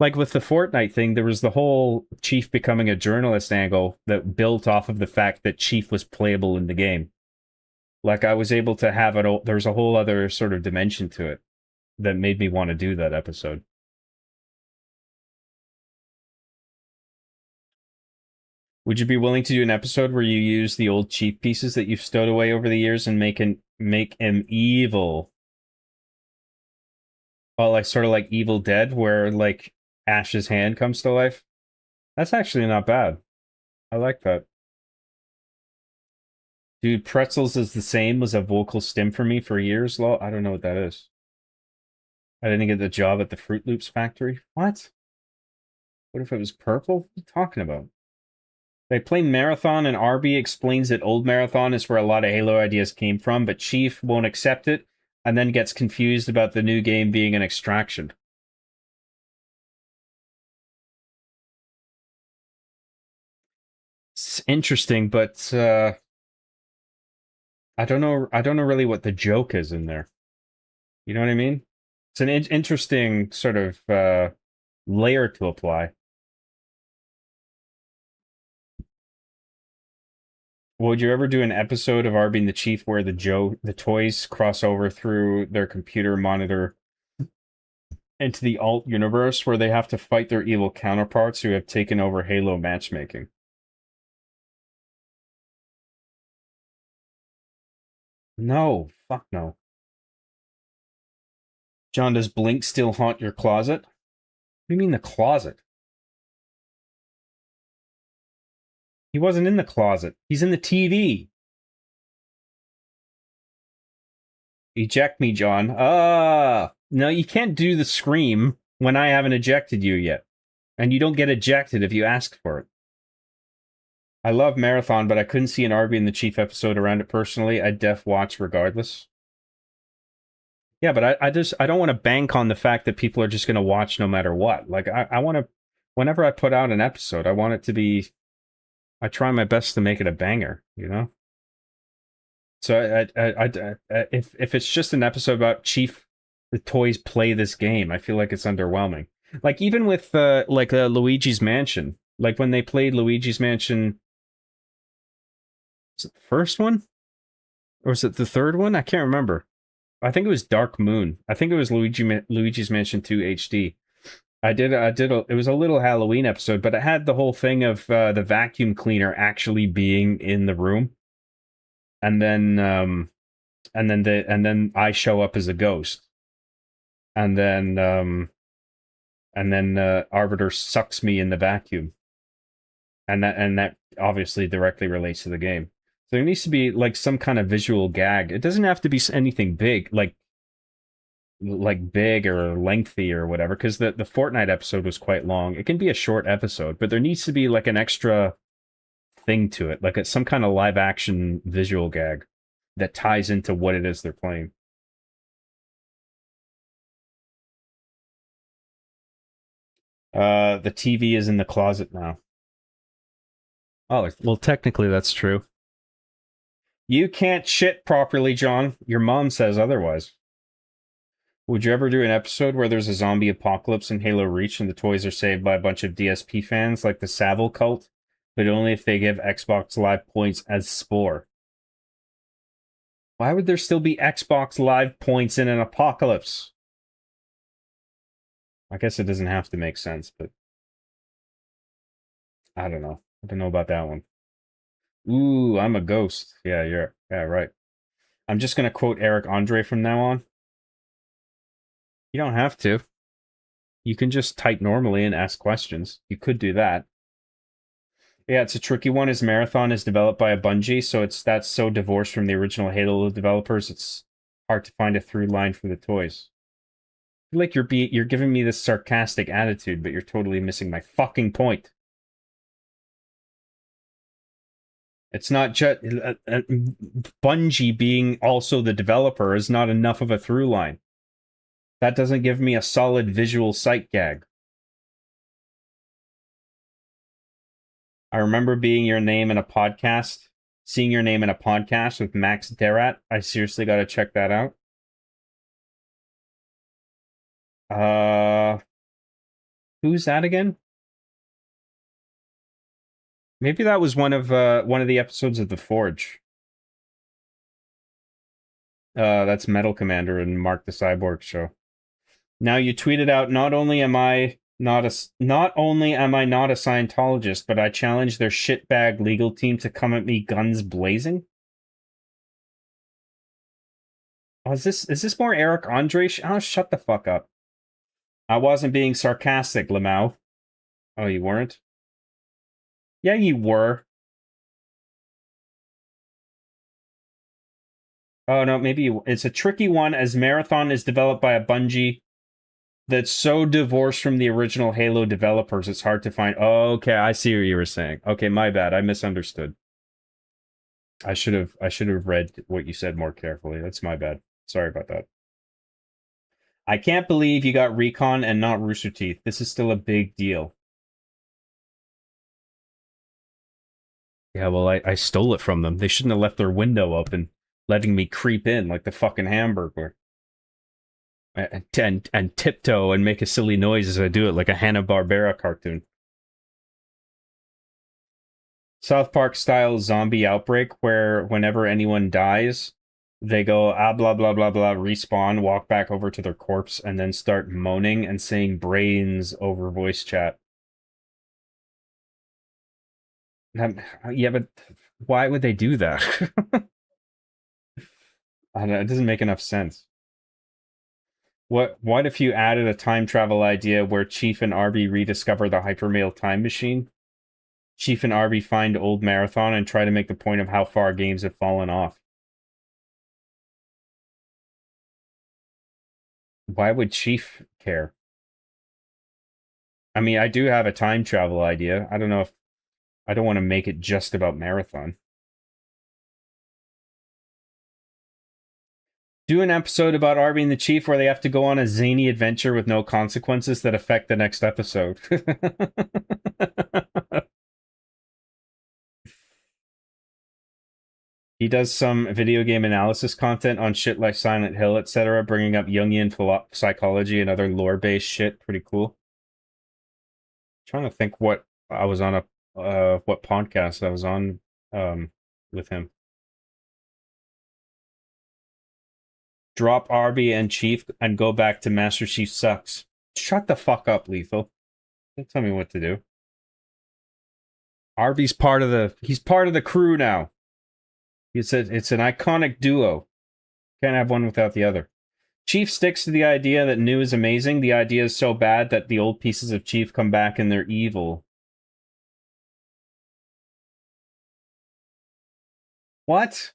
like with the Fortnite thing, there was the whole Chief becoming a journalist angle that built off of the fact that Chief was playable in the game. Like I was able to have it. There's a whole other sort of dimension to it that made me want to do that episode. Would you be willing to do an episode where you use the old Chief pieces that you've stowed away over the years and make him evil? Oh, like sort of like Evil Dead, where like Ash's hand comes to life. That's actually not bad. I like that. Dude, Pretzels is the same was a vocal stim for me for years. I don't know what that is. I didn't get the job at the Fruit Loops factory. What? What if it was purple? What are you talking about? They play Marathon and Arby explains that old Marathon is where a lot of Halo ideas came from, but Chief won't accept it and then gets confused about the new game being an extraction. It's interesting, but I don't know really what the joke is in there. You know what I mean? It's an interesting sort of layer to apply. Would you ever do an episode of Arby and the Chief where the toys cross over through their computer monitor into the alt universe where they have to fight their evil counterparts who have taken over Halo matchmaking? No, fuck no. John, does Blink still haunt your closet? What do you mean the closet? He wasn't in the closet. He's in the TV. Eject me, John. No, you can't do the scream when I haven't ejected you yet. And you don't get ejected if you ask for it. I love Marathon, but I couldn't see an Arby and the Chief episode around it personally. I'd def watch regardless. Yeah, but I don't want to bank on the fact that people are just going to watch no matter what. Like, I want to, whenever I put out an episode, I want it to be, I try my best to make it a banger, you know? So if it's just an episode about Chief, the toys play this game, I feel like it's underwhelming. Like, even with, Luigi's Mansion, like when they played Luigi's Mansion, was it the first one? Or was it the third one? I can't remember. I think it was Dark Moon. I think it was Luigi's Mansion 2 HD. It was a little Halloween episode, but it had the whole thing of the vacuum cleaner actually being in the room. And then I show up as a ghost. And then Arbiter sucks me in the vacuum. And that obviously directly relates to the game. So there needs to be like some kind of visual gag. It doesn't have to be anything big, like big or lengthy or whatever, because the Fortnite episode was quite long. It can be a short episode, but there needs to be like an extra thing to it, like some kind of live action visual gag that ties into what it is they're playing. The TV is in the closet now. Oh, well, technically that's true. You can't shit properly, John. Your mom says otherwise. Would you ever do an episode where there's a zombie apocalypse in Halo Reach and the toys are saved by a bunch of DSP fans like the Savile cult, but only if they give Xbox Live points as Spore? Why would there still be Xbox Live points in an apocalypse? I guess it doesn't have to make sense, but I don't know. I don't know about that one. Ooh, I'm a ghost. Yeah, right. I'm just gonna quote Eric Andre from now on. You don't have to. You can just type normally and ask questions. You could do that. Yeah, it's a tricky one. As Marathon is developed by a Bungie, so that's so divorced from the original Halo developers, it's hard to find a through line for the toys. I feel like you're giving me this sarcastic attitude, but you're totally missing my fucking point. It's not just Bungie being also the developer is not enough of a through line. That doesn't give me a solid visual sight gag. I remember seeing your name in a podcast with Max Derat. I seriously got to check that out. Who's that again? Maybe that was one of the episodes of The Forge. That's Metal Commander and Mark the Cyborg show. Now you tweeted out, not only am I not a Scientologist, but I challenge their shitbag legal team to come at me guns blazing. Oh, is this more Eric Andre? Oh, shut the fuck up. I wasn't being sarcastic, Lamau. Oh, you weren't? Yeah, you were. Oh, no, maybe it's a tricky one, as Marathon is developed by a Bungie that's so divorced from the original Halo developers, it's hard to find. Oh, okay, I see what you were saying. Okay, my bad. I misunderstood. I should have read what you said more carefully. That's my bad. Sorry about that. I can't believe you got Recon and not Rooster Teeth. This is still a big deal. Yeah, well, I stole it from them. They shouldn't have left their window open, letting me creep in like the fucking Hamburglar. And tiptoe and make a silly noise as I do it, like a Hanna-Barbera cartoon. South Park style zombie outbreak, where whenever anyone dies, they go blah blah blah blah, respawn, walk back over to their corpse, and then start moaning and saying brains over voice chat. Yeah, but why would they do that? I don't know, it doesn't make enough sense. What if you added a time travel idea where Chief and Arby rediscover the Hypermail time machine? Chief and Arby find old Marathon and try to make the point of how far games have fallen off. Why would Chief care? I mean, I do have a time travel idea. I don't know if I don't want to make it just about Marathon. Do an episode about Arby and the Chief where they have to go on a zany adventure with no consequences that affect the next episode. He does some video game analysis content on shit like Silent Hill, etc., bringing up Jungian psychology and other lore-based shit. Pretty cool. Trying to think what I was on what podcast I was on with him. Drop Arby and Chief and go back to Master Chief sucks. Shut the fuck up, Lethal. Don't tell me what to do. Arby's part of the crew now. It's an iconic duo. Can't have one without the other. Chief sticks to the idea that new is amazing. The idea is so bad that the old pieces of Chief come back and they're evil. What?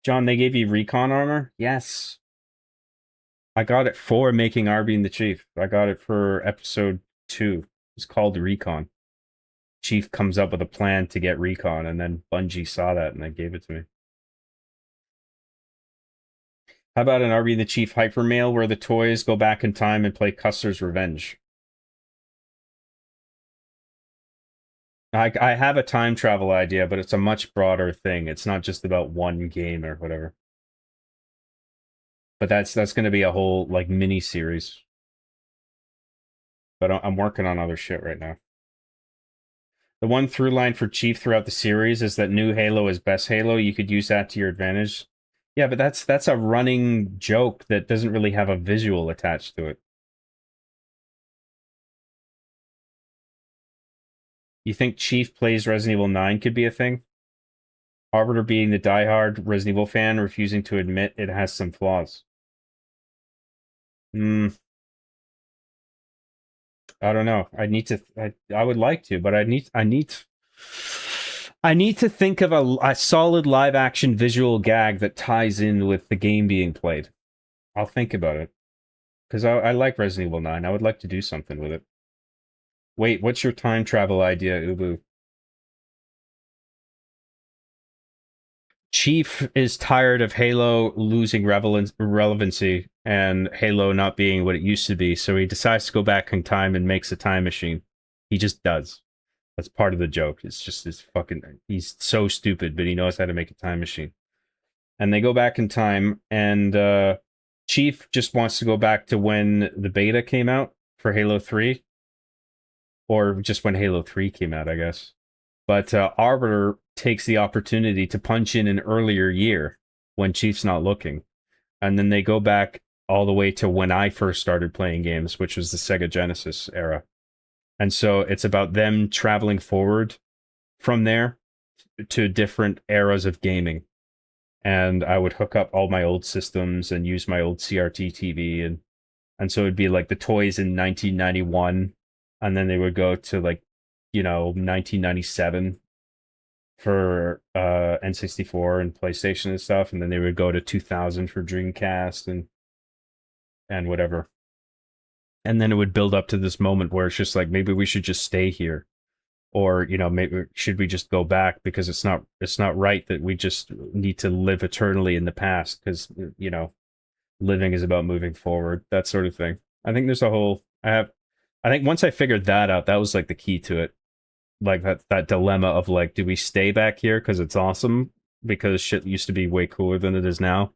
John, they gave you recon armor? Yes. I got it for making Arby and the Chief. I got it for episode 2. It's called Recon. Chief comes up with a plan to get recon, and then Bungie saw that and they gave it to me. How about an Arby the Chief hypermail where the toys go back in time and play Custer's Revenge? I have a time travel idea, but it's a much broader thing. It's not just about one game or whatever. But that's going to be a whole like mini series. But I'm working on other shit right now. The one through line for Chief throughout the series is that new Halo is best Halo. You could use that to your advantage. Yeah, but that's a running joke that doesn't really have a visual attached to it. You think Chief plays Resident Evil 9 could be a thing? Arbiter being the diehard Resident Evil fan, refusing to admit it has some flaws. I don't know. I would like to, but I need to think of a solid live action visual gag that ties in with the game being played. I'll think about it. Because I like Resident Evil 9. I would like to do something with it. Wait, what's your time travel idea, Ubu? Chief is tired of Halo losing relevancy and Halo not being what it used to be, so he decides to go back in time and makes a time machine. He just does. That's part of the joke. It's just this fucking... He's so stupid, but he knows how to make a time machine. And they go back in time, and Chief just wants to go back to when the beta came out for Halo 3. Or just when Halo 3 came out, I guess. But Arbiter takes the opportunity to punch in an earlier year when Chief's not looking. And then they go back all the way to when I first started playing games, which was the Sega Genesis era. And so it's about them traveling forward from there to different eras of gaming. And I would hook up all my old systems and use my old CRT TV. And so it'd be like the toys in 1991. And then they would go to 1997 for N64 and PlayStation and stuff. And then they would go to 2000 for Dreamcast and whatever. And then it would build up to this moment where it's just like, maybe we should just stay here. Or, maybe should we just go back because it's not right that we just need to live eternally in the past because, living is about moving forward, that sort of thing. I think there's a whole... I think once I figured that out, that was like the key to it. Like that dilemma of like, do we stay back here because it's awesome because shit used to be way cooler than it is now?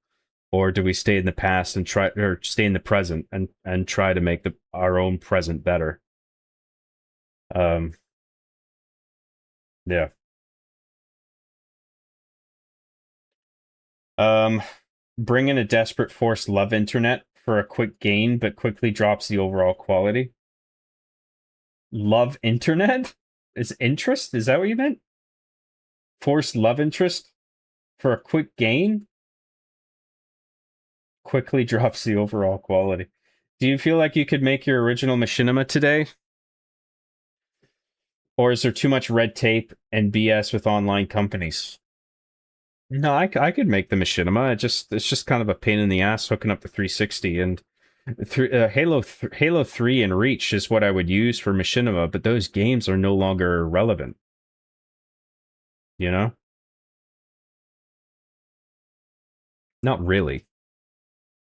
Or do we stay in the past and stay in the present and try to make our own present better? Yeah. Bring in a desperate forced love internet for a quick gain, but quickly drops the overall quality. Love internet? Is interest? Is that what you meant? Forced love interest for a quick gain? Quickly drops the overall quality. Do you feel like you could make your original machinima today? Or is there too much red tape and BS with online companies? No, I could make the machinima. It's just kind of a pain in the ass hooking up the 360 and Halo 3 and Reach is what I would use for machinima, but those games are no longer relevant. Not really.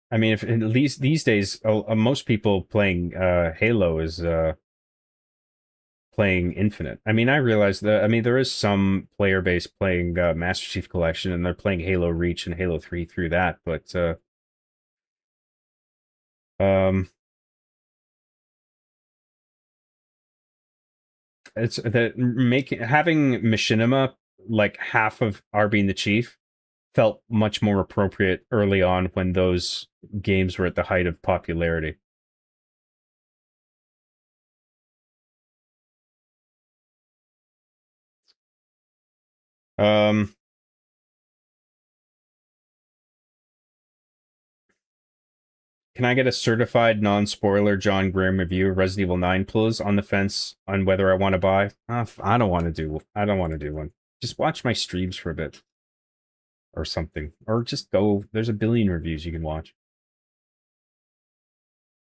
I mean, if at least these days, most people playing Halo is playing Infinite. I mean, I realize that. I mean, there is some player base playing Master Chief Collection, and they're playing Halo Reach and Halo 3 through that, but. It's that having machinima like half of R being the Chief felt much more appropriate early on when those games were at the height of popularity. Can I get a certified non-spoiler John Graham review of Resident Evil 9, please? On the fence on whether I want to buy. I don't want to do one. Just watch my streams for a bit. Or something. Or just go. There's a billion reviews you can watch.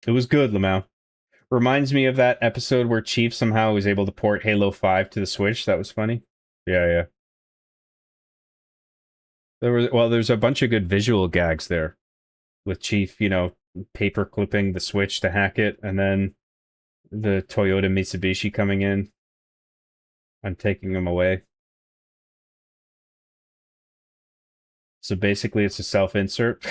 It was good, Lamau. Reminds me of that episode where Chief somehow was able to port Halo 5 to the Switch. That was funny. Yeah. There's a bunch of good visual gags there. with Chief, you know, paper clipping the switch to hack it, and then the Toyota Mitsubishi coming in and taking him away. So basically, it's a self-insert.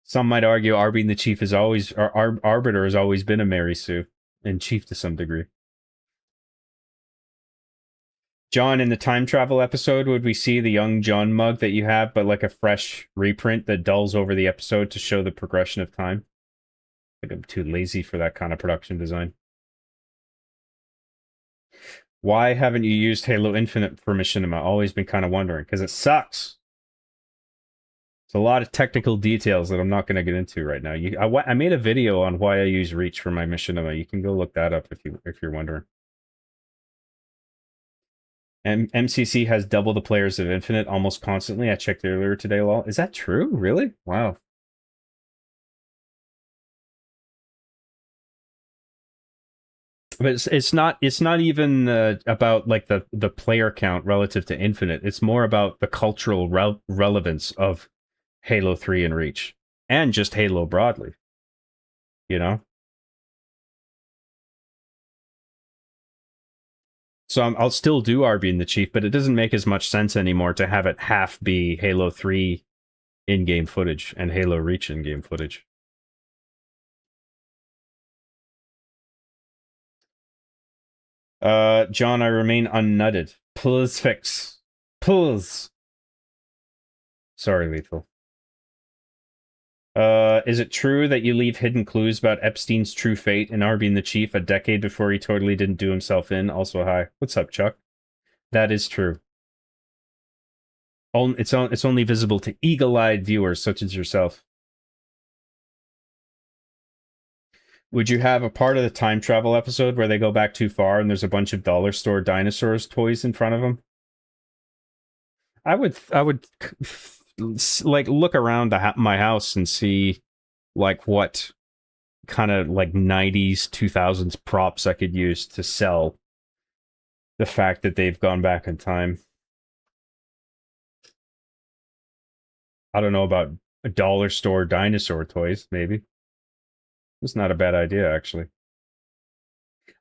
Some might argue Arby and the Chief is always, or Arbiter has always been a Mary Sue, and Chief to some degree. John, in the time travel episode, would we see the young John mug that you have, but like a fresh reprint that dulls over the episode to show the progression of time? I think I'm too lazy for that kind of production design. Why haven't you used Halo Infinite for Machinima? Always been kind of wondering, because it sucks. It's a lot of technical details that I'm not going to get into right now. I made a video on why I use Reach for my Machinima. You can go look that up if you're wondering. And MCC has double the players of Infinite almost constantly. I checked earlier today. Lol. Is that true? Really? Wow. But it's not even about like the player count relative to Infinite. It's more about the cultural relevance of Halo 3 and Reach, and just Halo broadly. You know. So I'll still do Arby and the Chief, but it doesn't make as much sense anymore to have it half be Halo 3 in-game footage and Halo Reach in-game footage. John, I remain unnutted. Please fix. Please. Sorry, Lethal. Is it true that you leave hidden clues about Epstein's true fate in Arby and the Chief a decade before he totally didn't do himself in? Also, hi. What's up, Chuck? That is true. It's only visible to eagle-eyed viewers such as yourself. Would you have a part of the time travel episode where they go back too far and there's a bunch of dollar store dinosaurs toys in front of them? I would like look around my house and see like what kind of like 90s 2000s props I could use to sell the fact that they've gone back in time. I don't know about a dollar store dinosaur toys, maybe. It's not a bad idea, actually.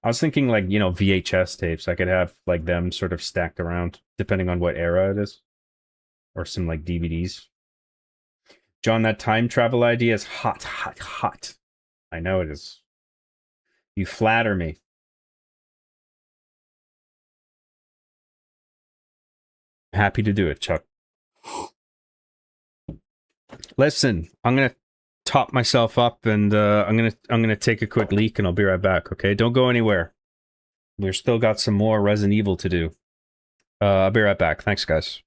I was thinking, like, you know, VHS tapes. I could have, like, them sort of stacked around, depending on what era it is. Or some, like, DVDs. John, that time travel idea is hot, hot, hot. I know it is. You flatter me. Happy to do it, Chuck. Listen, I'm going to top myself up and I'm gonna take a quick leak and I'll be right back. Okay, don't go anywhere. We've still got some more Resident Evil to do. I'll be right back. Thanks, guys.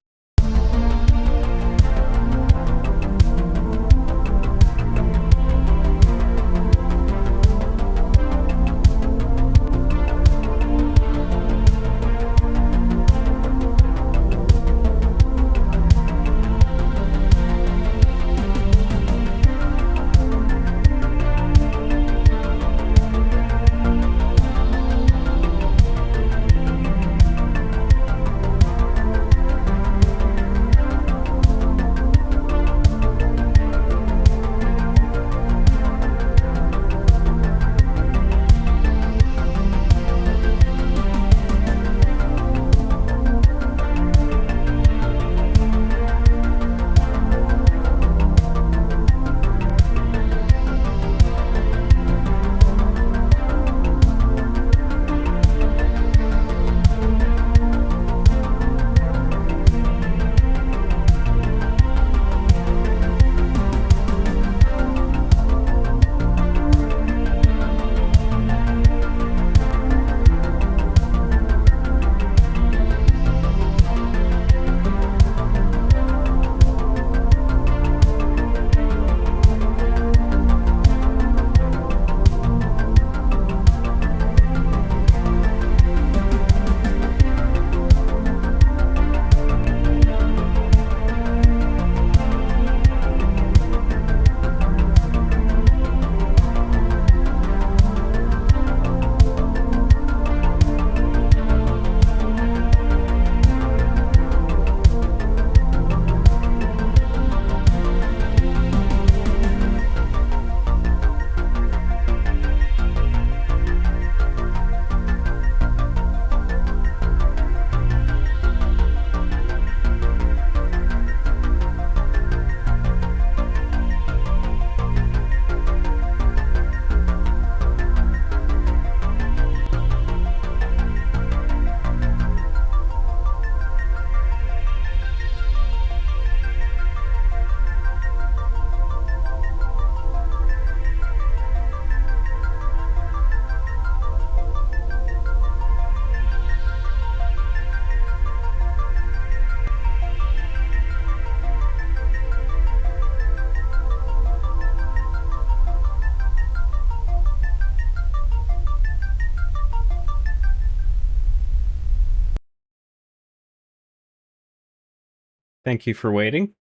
Thank you for waiting.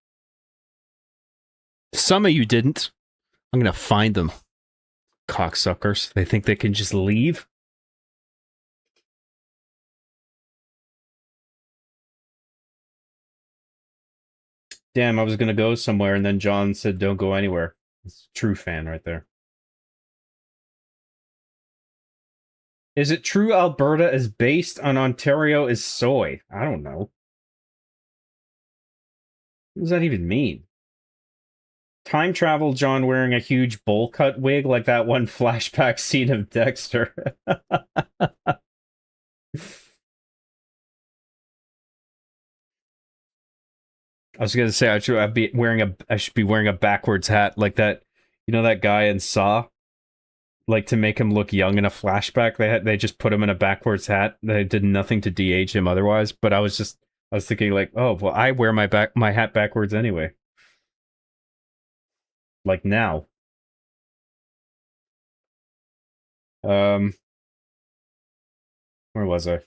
Some of you didn't. I'm gonna find them. Cocksuckers. They think they can just leave? Damn, I was gonna go somewhere and then John said don't go anywhere. It's a true fan right there. Is it true Alberta is based on Ontario is soy? I don't know. What does that even mean? Time travel John wearing a huge bowl cut wig like that one flashback scene of Dexter. I was gonna say I should be wearing a backwards hat like that. You know that guy in Saw? Like to make him look young in a flashback, they just put him in a backwards hat. They did nothing to de-age him otherwise. But I was thinking like, oh well, I wear my hat backwards anyway. Like now. Where was I?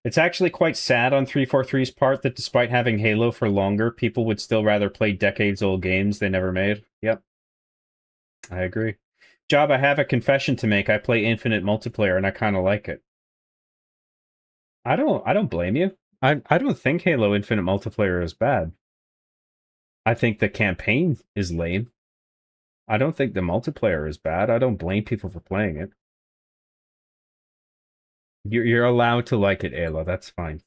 It's actually quite sad on 343's part that despite having Halo for longer, people would still rather play decades-old games they never made. Yep. I agree. Job, I have a confession to make. I play Infinite multiplayer and I kind of like it. I don't blame you. I don't think Halo Infinite multiplayer is bad. I think the campaign is lame. I don't think the multiplayer is bad. I don't blame people for playing it. You're allowed to like it, Ayla. That's fine.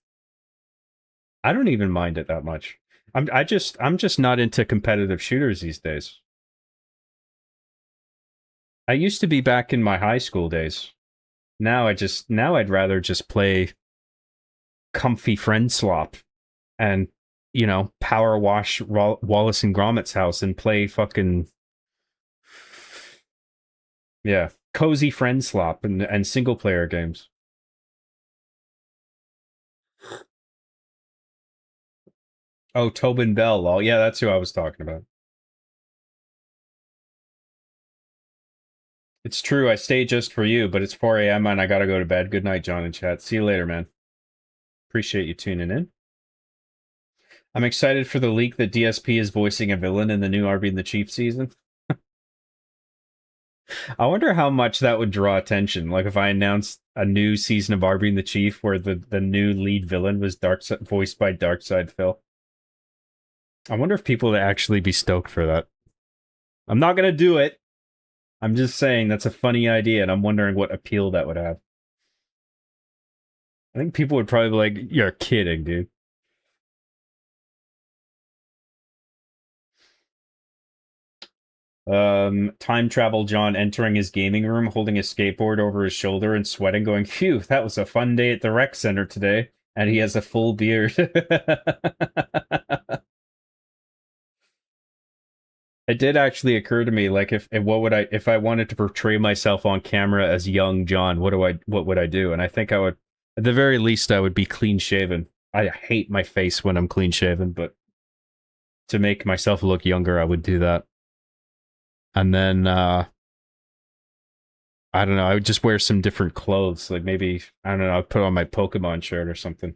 I don't even mind it that much. I'm just not into competitive shooters these days. I used to be back in my high school days. Now I'd rather just play comfy friend swap and, you know, power wash Wallace and Gromit's house and play fucking, yeah, cozy friend swap and single player games. Oh, Tobin Bell. Oh, yeah, that's who I was talking about. It's true, I stay just for you, but it's 4 a.m. and I gotta go to bed. Good night, John and chat. See you later, man. Appreciate you tuning in. I'm excited for the leak that DSP is voicing a villain in the new Arby and the Chief season. I wonder how much that would draw attention. Like if I announced a new season of Arby and the Chief where the new lead villain was voiced by Darkside Phil. I wonder if people would actually be stoked for that. I'm not gonna do it. I'm just saying that's a funny idea, and I'm wondering what appeal that would have. I think people would probably be like, "You're kidding, dude." Time travel John entering his gaming room, holding a skateboard over his shoulder and sweating, going, "Phew, that was a fun day at the rec center today." And he has a full beard. It did actually occur to me, like, if I wanted to portray myself on camera as young John, what would I do? And I think I would, at the very least, I would be clean shaven. I hate my face when I'm clean shaven, but to make myself look younger, I would do that. And then, I don't know, I would just wear some different clothes. Like maybe, I don't know, I'd put on my Pokemon shirt or something.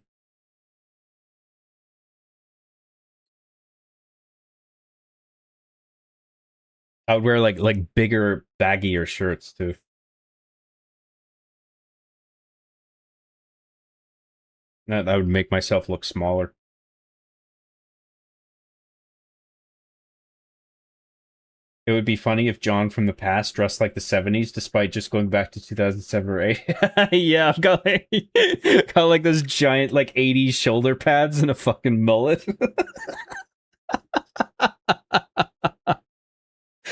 I would wear like bigger, baggier shirts too. That would make myself look smaller. It would be funny if John from the past dressed like the 70s despite just going back to 2007 or 8. Yeah, I've got like those giant like 80s shoulder pads and a fucking mullet.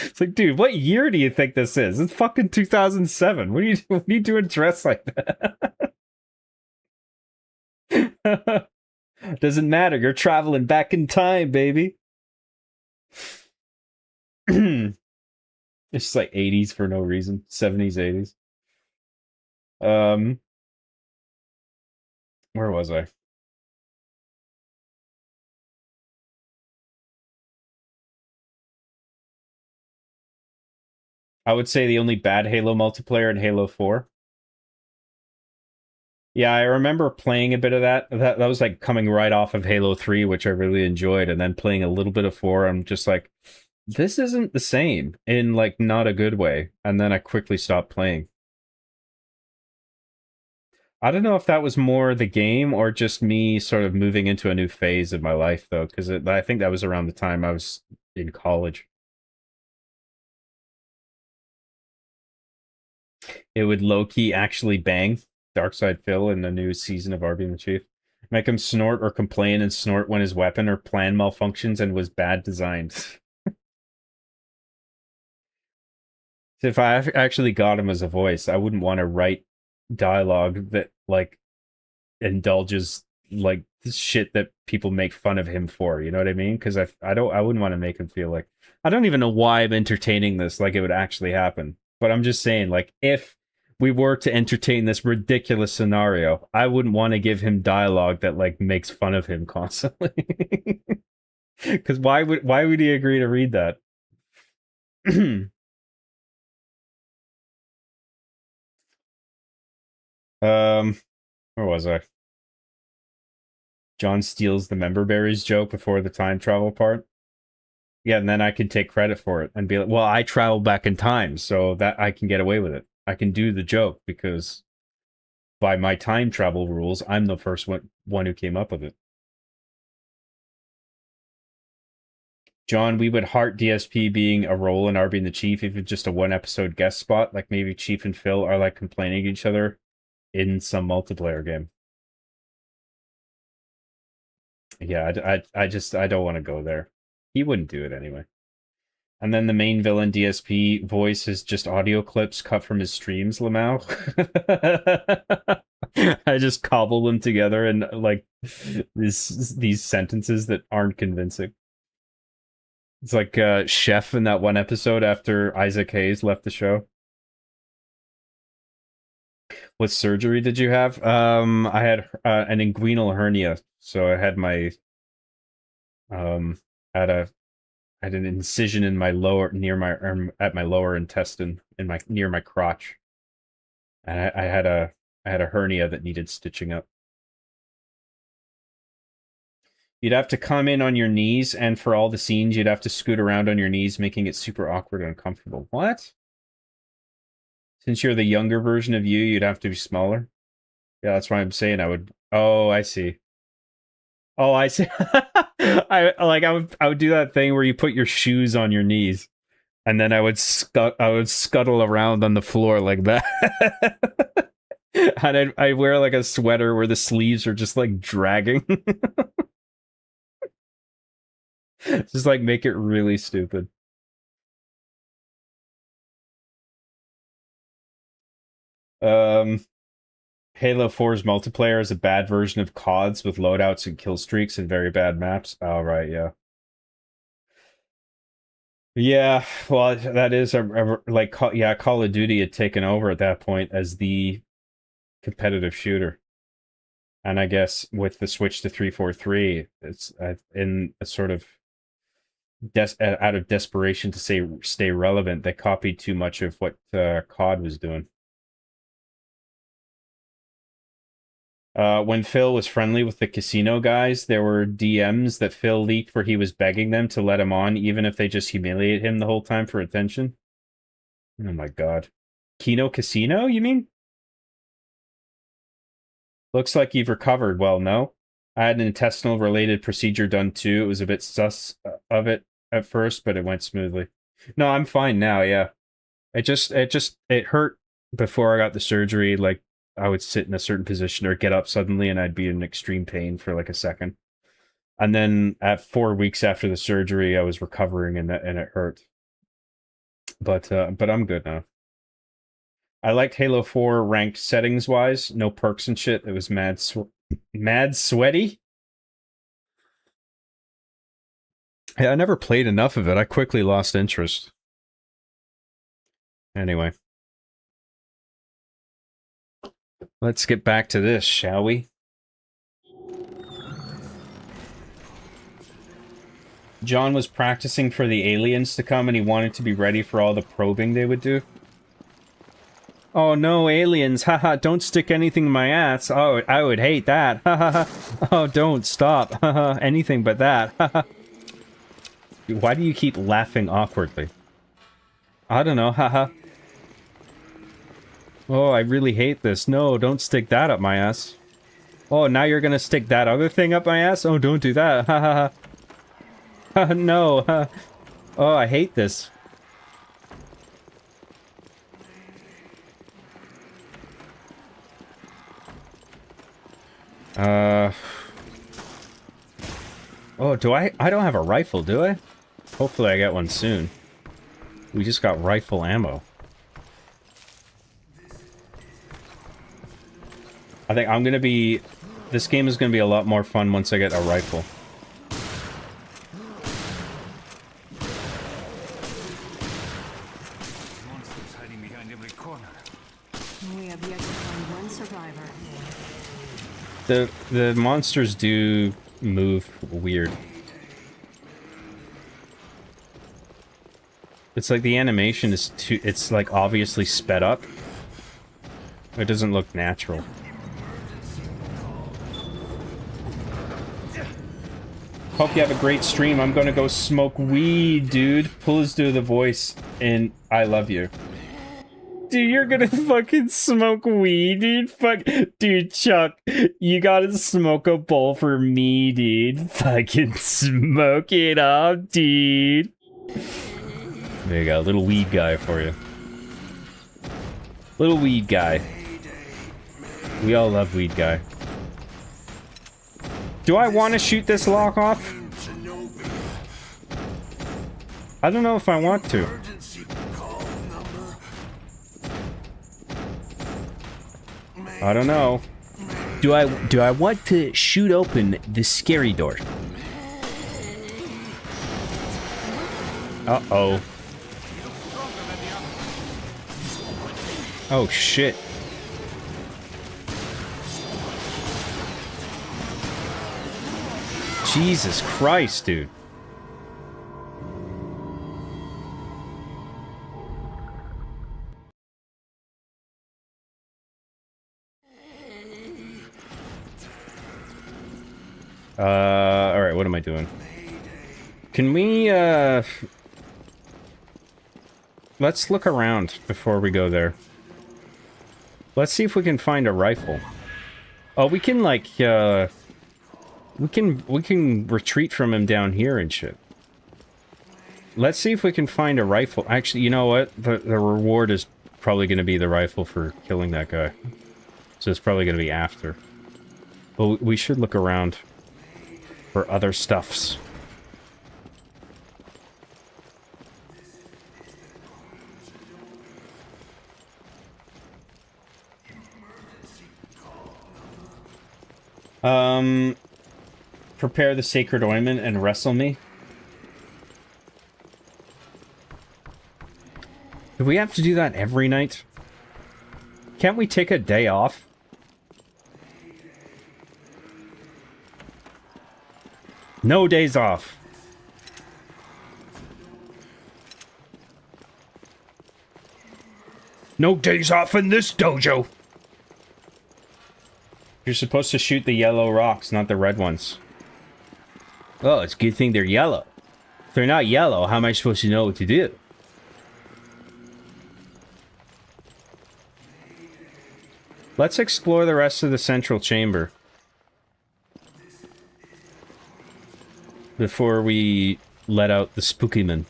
It's like, dude, what year do you think this is? It's fucking 2007. What are you doing dressed like that? Doesn't matter. You're traveling back in time, baby. It's just like 80s for no reason. 70s, 80s. Where was I? I would say the only bad Halo multiplayer in Halo 4. Yeah, I remember playing a bit of that. That was like coming right off of Halo 3, which I really enjoyed, and then playing a little bit of 4. I'm just like, this isn't the same in like not a good way. And then I quickly stopped playing. I don't know if that was more the game or just me sort of moving into a new phase of my life, though, because I think that was around the time I was in college. It would low-key actually bang Darkside Phil in the new season of Arby and the Chief. Make him snort or complain and snort when his weapon or plan malfunctions and was bad designed. If I actually got him as a voice, I wouldn't want to write dialogue that like indulges like shit that people make fun of him for. You know what I mean? Because I wouldn't want to make him feel like I don't even know why I'm entertaining this like it would actually happen. But I'm just saying, like, if we were to entertain this ridiculous scenario, I wouldn't want to give him dialogue that like makes fun of him constantly. Because why would he agree to read that? Where was I? John steals the member berries joke before the time travel part. Yeah, and then I can take credit for it and be like, well, I traveled back in time, so that I can get away with it. I can do the joke because by my time travel rules, I'm the first one who came up with it. John, we would heart DSP being a role in Arby and the Chief if it's just a one-episode guest spot, like maybe Chief and Phil are like complaining to each other in some multiplayer game. Yeah, I don't want to go there. He wouldn't do it anyway. And then the main villain DSP voice is just audio clips cut from his streams, Lamau. I just cobble them together and like these sentences that aren't convincing. It's like Chef in that one episode after Isaac Hayes left the show. What surgery did you have? I had an inguinal hernia, so I had my had an incision in my lower at my lower intestine near my crotch. And I had a hernia that needed stitching up. You'd have to come in on your knees, and for all the scenes, you'd have to scoot around on your knees, making it super awkward and uncomfortable. What? Since you're the younger version of you, you'd have to be smaller? Yeah, that's why I'm saying I would... Oh, I see. Oh, I see. I would do that thing where you put your shoes on your knees, and then I would scuttle around on the floor like that. And I'd wear like a sweater where the sleeves are just like dragging. Just like make it really stupid. Halo 4's multiplayer is a bad version of CODs with loadouts and kill streaks and very bad maps. Oh, right, yeah. Yeah, well, that is like, yeah, Call of Duty had taken over at that point as the competitive shooter. And I guess with the switch to 343, it's in a sort of out of desperation to stay relevant, they copied too much of what COD was doing. When Phil was friendly with the casino guys, there were DMs that Phil leaked where he was begging them to let him on, even if they just humiliate him the whole time for attention. Oh my god. Kino Casino, you mean? Looks like you've recovered. Well, no. I had an intestinal-related procedure done too. It was a bit sus of it at first, but it went smoothly. No, I'm fine now, yeah. It hurt before I got the surgery, like, I would sit in a certain position or get up suddenly and I'd be in extreme pain for like a second. And then at 4 weeks after the surgery, I was recovering and it hurt. But I'm good now. I liked Halo 4 ranked settings wise, no perks and shit. It was mad sweaty. Yeah, I never played enough of it. I quickly lost interest. Anyway. Let's get back to this, shall we? John was practicing for the aliens to come and he wanted to be ready for all the probing they would do. Oh no, aliens. Haha, don't stick anything in my ass. Oh, I would hate that. Haha. Oh, don't stop. Haha, anything but that. Haha. Why do you keep laughing awkwardly? I don't know. Haha. Oh, I really hate this. No, don't stick that up my ass. Oh, now you're gonna stick that other thing up my ass? Oh, don't do that. Ha ha ha. No. Ha. Oh, I hate this. Oh, do I don't have a rifle, do I? Hopefully I get one soon. We just got rifle ammo. I think I'm gonna be... This game is gonna be a lot more fun once I get a rifle. Monsters hiding behind every corner. We have yet to find one survivor. The monsters do move weird. It's like the animation is too... It's like obviously sped up. It doesn't look natural. Hope you have a great stream. I'm gonna go smoke weed, dude. Please do the voice in I Love You. Dude, you're gonna fucking smoke weed, dude? Fuck. Dude, Chuck, you gotta smoke a bowl for me, dude. Fucking smoke it up, dude. There you go, little weed guy for you. Little weed guy. We all love weed guy. Do I want to shoot this lock off? I don't know if I want to. I don't know. Do I want to shoot open the scary door? Uh-oh. Oh shit. Jesus Christ, dude. Alright, what am I doing? Can we, let's look around before we go there. Let's see if we can find a rifle. Oh, we can, like, we can retreat from him down here and shit. Let's see if we can find a rifle. Actually, you know what? The reward is probably going to be the rifle for killing that guy. So it's probably going to be after. But we should look around for other stuffs. Prepare the sacred ointment and wrestle me. Do we have to do that every night? Can't we take a day off? No days off. No days off in this dojo. You're supposed to shoot the yellow rocks, not the red ones. Oh, it's a good thing they're yellow. If they're not yellow, how am I supposed to know what to do? Let's explore the rest of the central chamber before we let out the spookyman.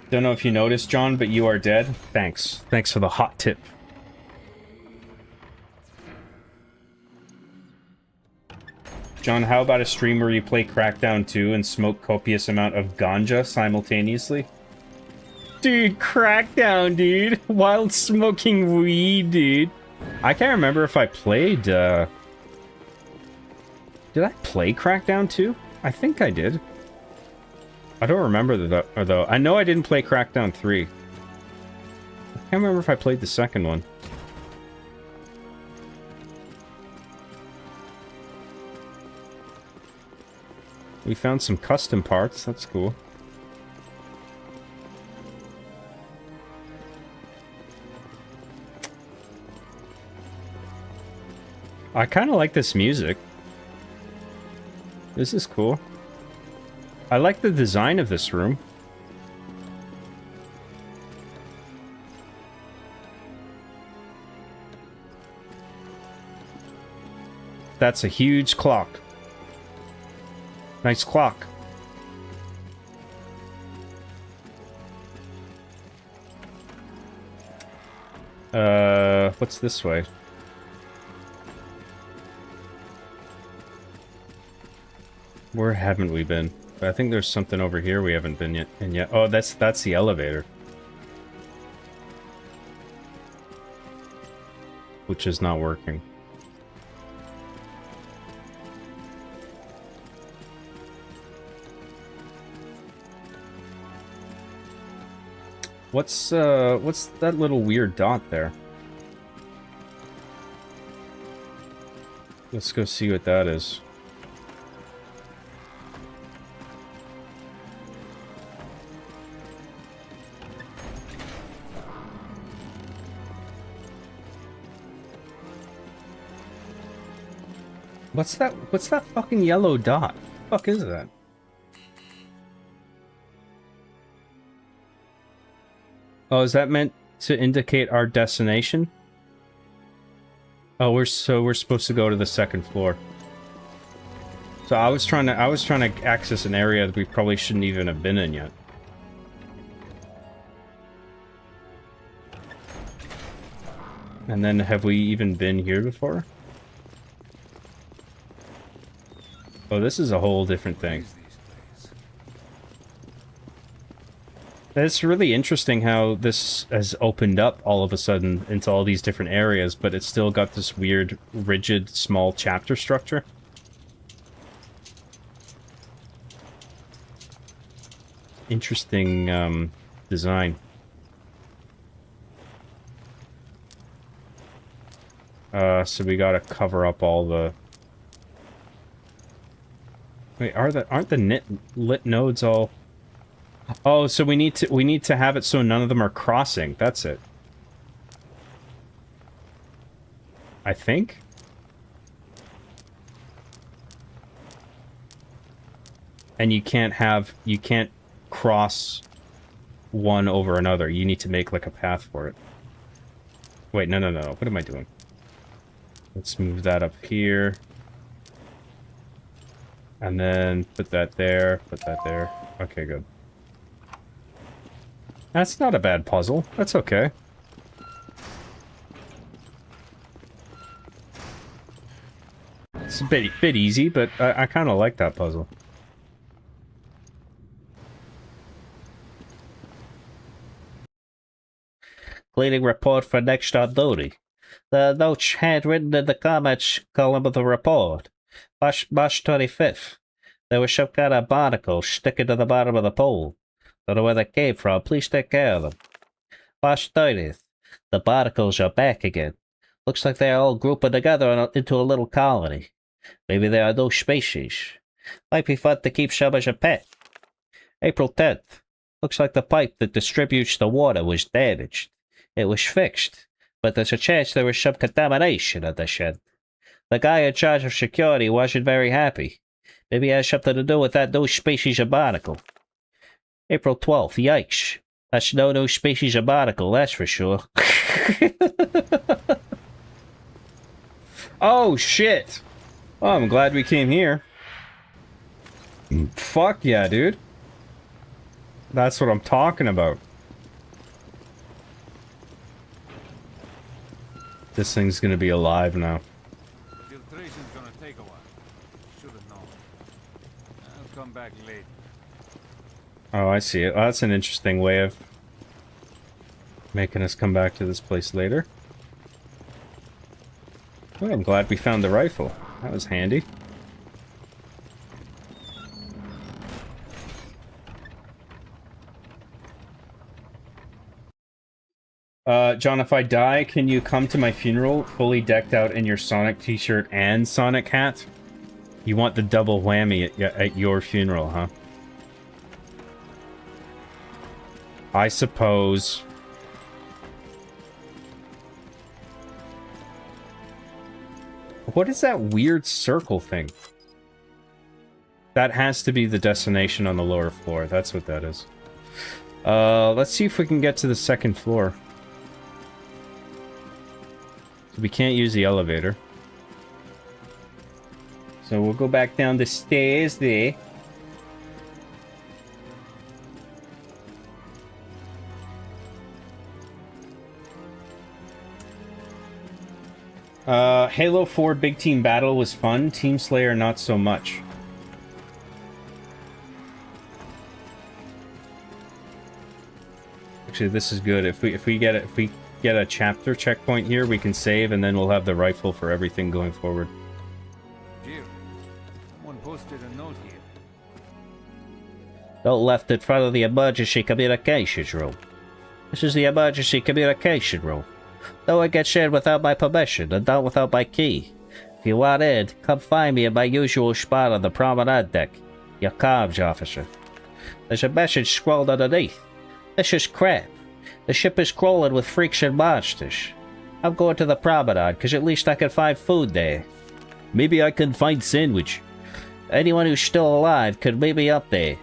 Don't know if you noticed, John, but you are dead. Thanks. Thanks for the hot tip. John, how about a stream where you play Crackdown 2 and smoke copious amount of ganja simultaneously? Dude, Crackdown, dude! While smoking weed, dude! I can't remember if I played, Did I play Crackdown 2? I think I did. I don't remember though. I know I didn't play Crackdown 3. I can't remember if I played the second one. We found some custom parts. That's cool. I kind of like this music. This is cool. I like the design of this room. That's a huge clock. Nice clock. What's this way? Where haven't we been? I think there's something over here we haven't been yet. Oh, that's the elevator. Which is not working. What's that little weird dot there? Let's go see what that is. What's that fucking yellow dot? What the fuck is that? Oh, is that meant to indicate our destination? Oh, we're supposed to go to the second floor. So I was trying to access an area that we probably shouldn't even have been in yet. And then have we even been here before? Oh, this is a whole different thing. It's really interesting how this has opened up all of a sudden into all these different areas, but it's still got this weird, rigid, small chapter structure. Interesting, design. So we gotta cover up all the... Wait, aren't the lit nodes all... Oh, so we need to have it so none of them are crossing. That's it. I think. And you can't cross one over another. You need to make like a path for it. Wait, no. What am I doing? Let's move that up here. And then put that there, put that there. Okay, good. That's not a bad puzzle. That's okay. It's a bit easy, but I kind of like that puzzle. Cleaning report for next on duty. The notes handwritten in the comments column of the report. March 25th. There was some kind of barnacle sticking to the bottom of the pole. Don't know where they came from. Please take care of them. March 30th. The barnacles are back again. Looks like they are all grouping together into a little colony. Maybe they are new species. Might be fun to keep some as a pet. April 10th. Looks like the pipe that distributes the water was damaged. It was fixed, but there's a chance there was some contamination at the shed. The guy in charge of security wasn't very happy. Maybe it has something to do with that new species of barnacle. April 12th, yikes. That's no new species of barnacle, that's for sure. Oh, shit! Oh, I'm glad we came here. Fuck yeah, dude. That's what I'm talking about. This thing's gonna be alive now. Filtration's gonna take a while. Should have known. I'll come back later. Oh, I see it. Oh, that's an interesting way of making us come back to this place later. Oh, I'm glad we found the rifle. That was handy. John, if I die, can you come to my funeral fully decked out in your Sonic t-shirt and Sonic hat? You want the double whammy at your funeral, huh? I suppose. What is that weird circle thing? That has to be the destination on the lower floor. That's what that is. Let's see if we can get to the second floor. So we can't use the elevator. So we'll go back down the stairs there. Halo 4 Big Team Battle was fun. Team Slayer not so much. Actually, this is good. If we get a chapter checkpoint here, we can save, and then we'll have the rifle for everything going forward. Jim, someone posted a note here. Don't left in front of the emergency communications room. This is the emergency communication room. No one gets in without my permission, and not without my key. If you want in, come find me in my usual spot on the promenade deck. Your comms officer. There's a message scrolled underneath. This is crap. The ship is crawling with freaks and monsters. I'm going to the promenade, because at least I can find food there. Maybe I can find sandwich. Anyone who's still alive could meet me up there.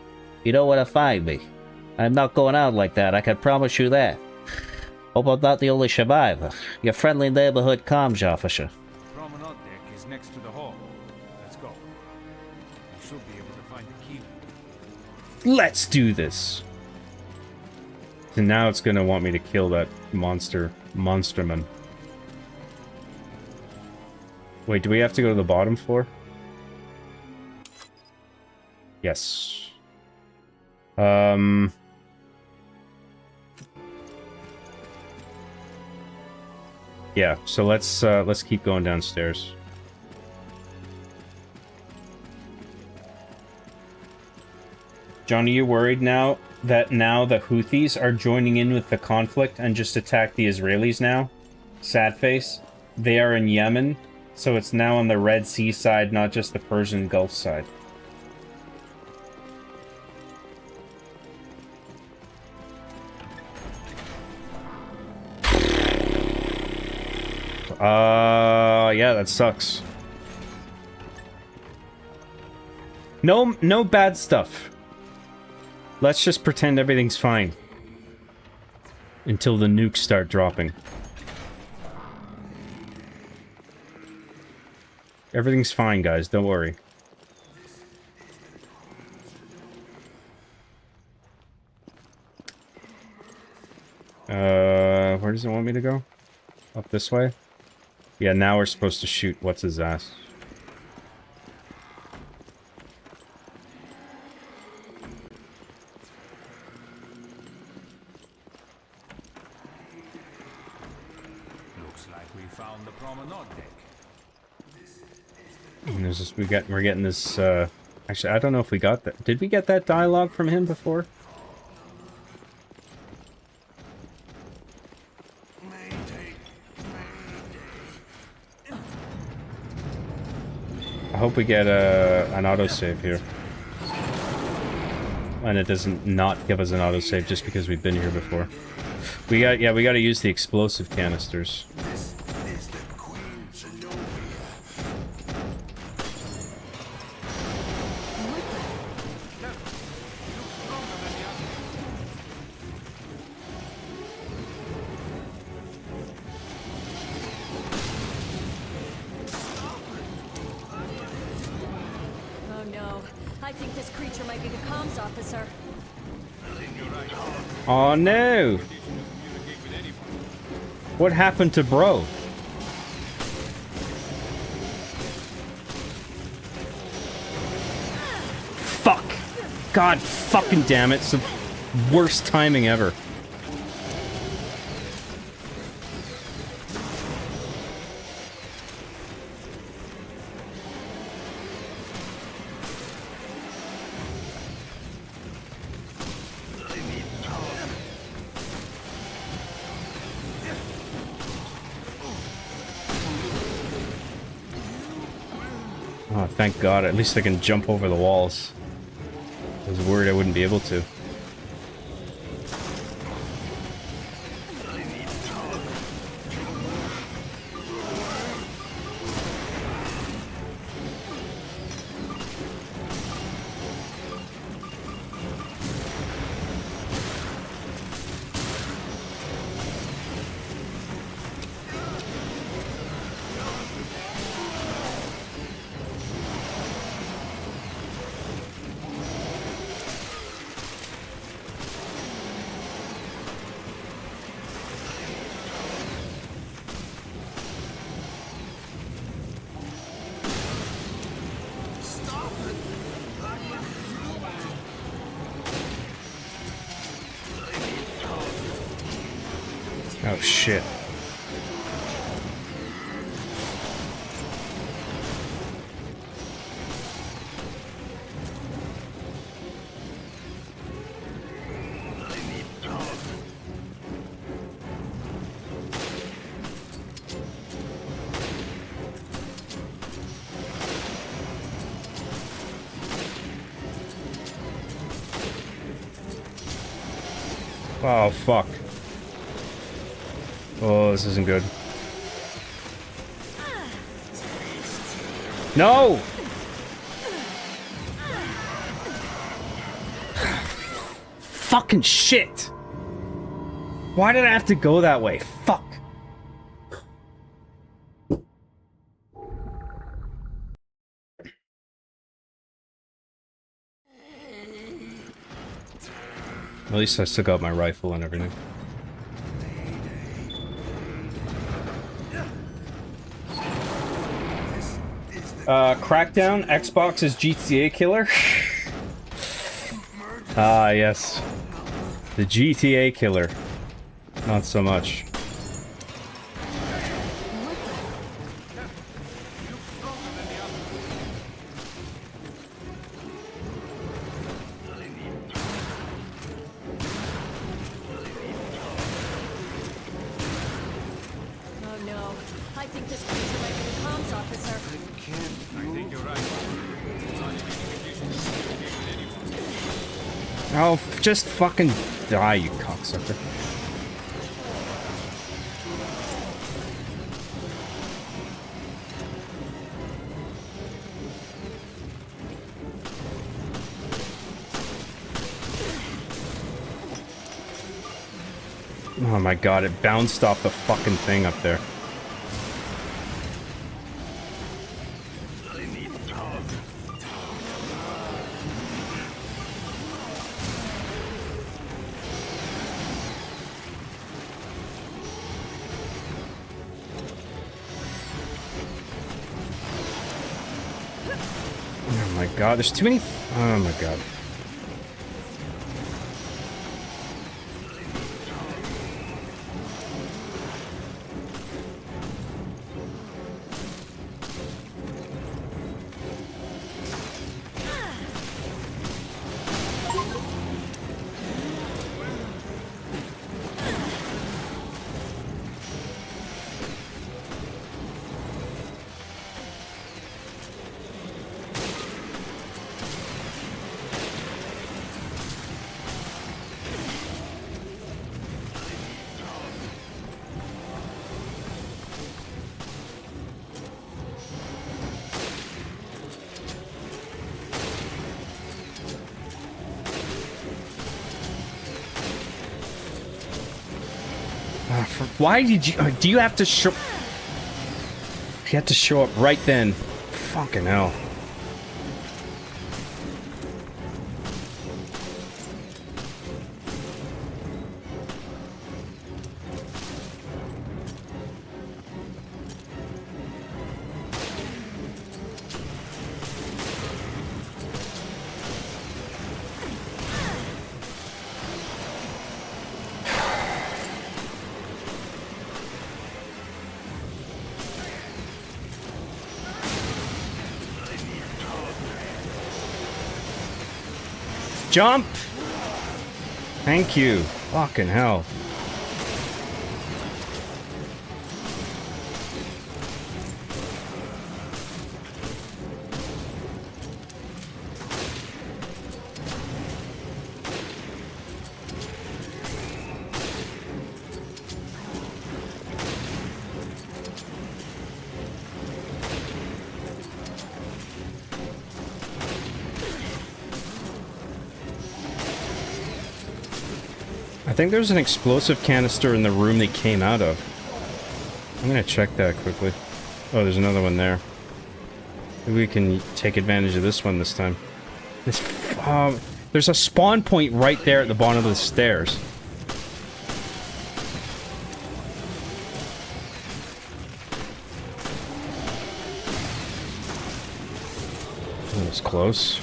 You know where to find me. I'm not going out like that, I can promise you that. Hope I'm not the only survivor. Your friendly neighborhood comms officer. The promenade deck is next to the hall. Let's go. You should be able to find the key. Let's do this. And now it's gonna want me to kill that monsterman. Wait, do we have to go to the bottom floor? Yes. Yeah, so let's keep going downstairs. John, are you worried now that the Houthis are joining in with the conflict and just attack the Israelis now? Sad face. They are in Yemen, so it's now on the Red Sea side, not just the Persian Gulf side. Yeah, that sucks. No bad stuff. Let's just pretend everything's fine. Until the nukes start dropping. Everything's fine, guys. Don't worry. Where does it want me to go? Up this way? Yeah, now we're supposed to shoot what's his ass. Looks like we found the promenade deck. And there's this, we're getting this, actually, I don't know if we got that. Did we get that dialogue from him before? I hope we get an autosave here. And it doesn't not give us an autosave just because we've been here before. We got to use the explosive canisters. Oh no, I think this creature might be the comms officer. Oh no! What happened to bro? Fuck! God fucking damn it, it's the worst timing ever. Oh, thank God. At least I can jump over the walls. I was worried I wouldn't be able to. Oh shit. Oh fuck. Oh, this isn't good. No! Fucking shit! Why did I have to go that way? Fuck! At least I still got my rifle and everything. Crackdown, Xbox is GTA killer? Ah, yes. The GTA killer. Not so much. Oh no. I think this brings away from the comms officer. I think you're right. Oh, just fucking die, you cocksucker. Oh my god, it bounced off the fucking thing up there. Oh my god, there's too many. Oh my god. Why did you... do you have to show... You have to show up right then. Fucking hell. Jump! Thank you. Fucking hell. think there's an explosive canister in the room they came out of. I'm gonna check that quickly. Oh, there's another one there. Maybe we can take advantage of this one this time. There's a spawn point right there at the bottom of the stairs. That was close.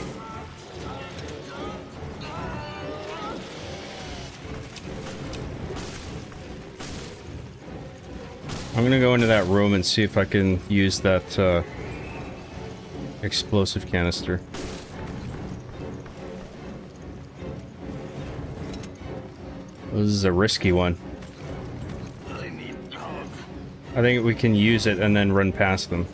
I'm gonna go into that room and see if I can use that explosive canister. This is a risky one. I think we can use it and then run past them.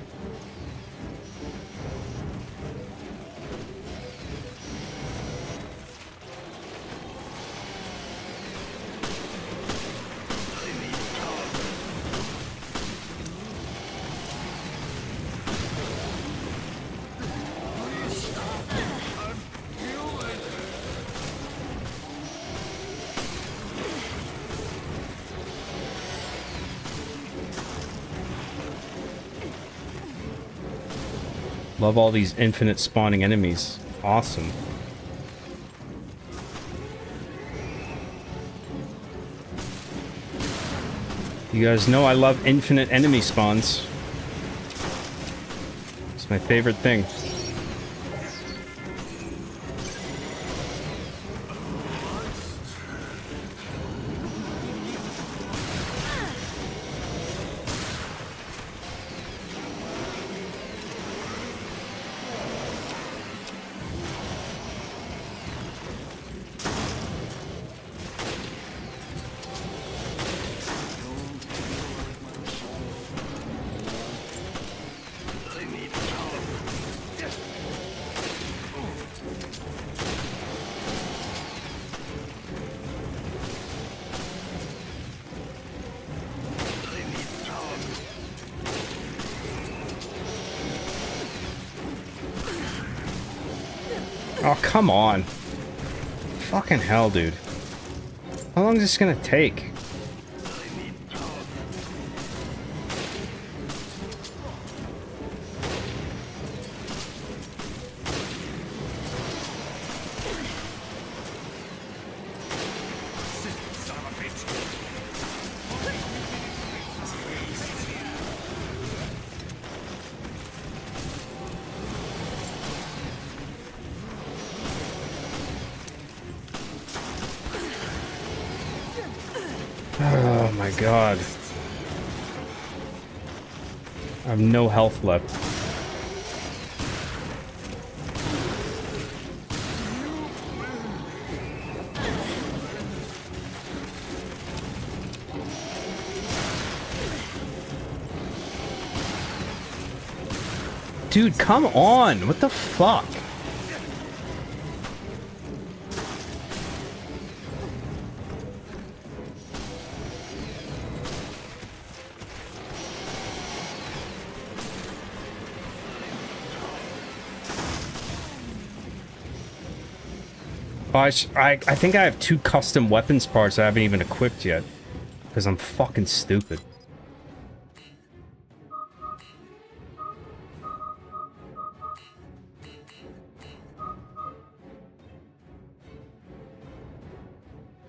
Love all these infinite spawning enemies. Awesome. You guys know I love infinite enemy spawns. It's my favorite thing. Oh, come on. Fucking hell, dude. How long is this gonna take? Oh my god. I have no health left. Dude, come on! What the fuck? I think I have 2 custom weapons parts I haven't even equipped yet. Because I'm fucking stupid.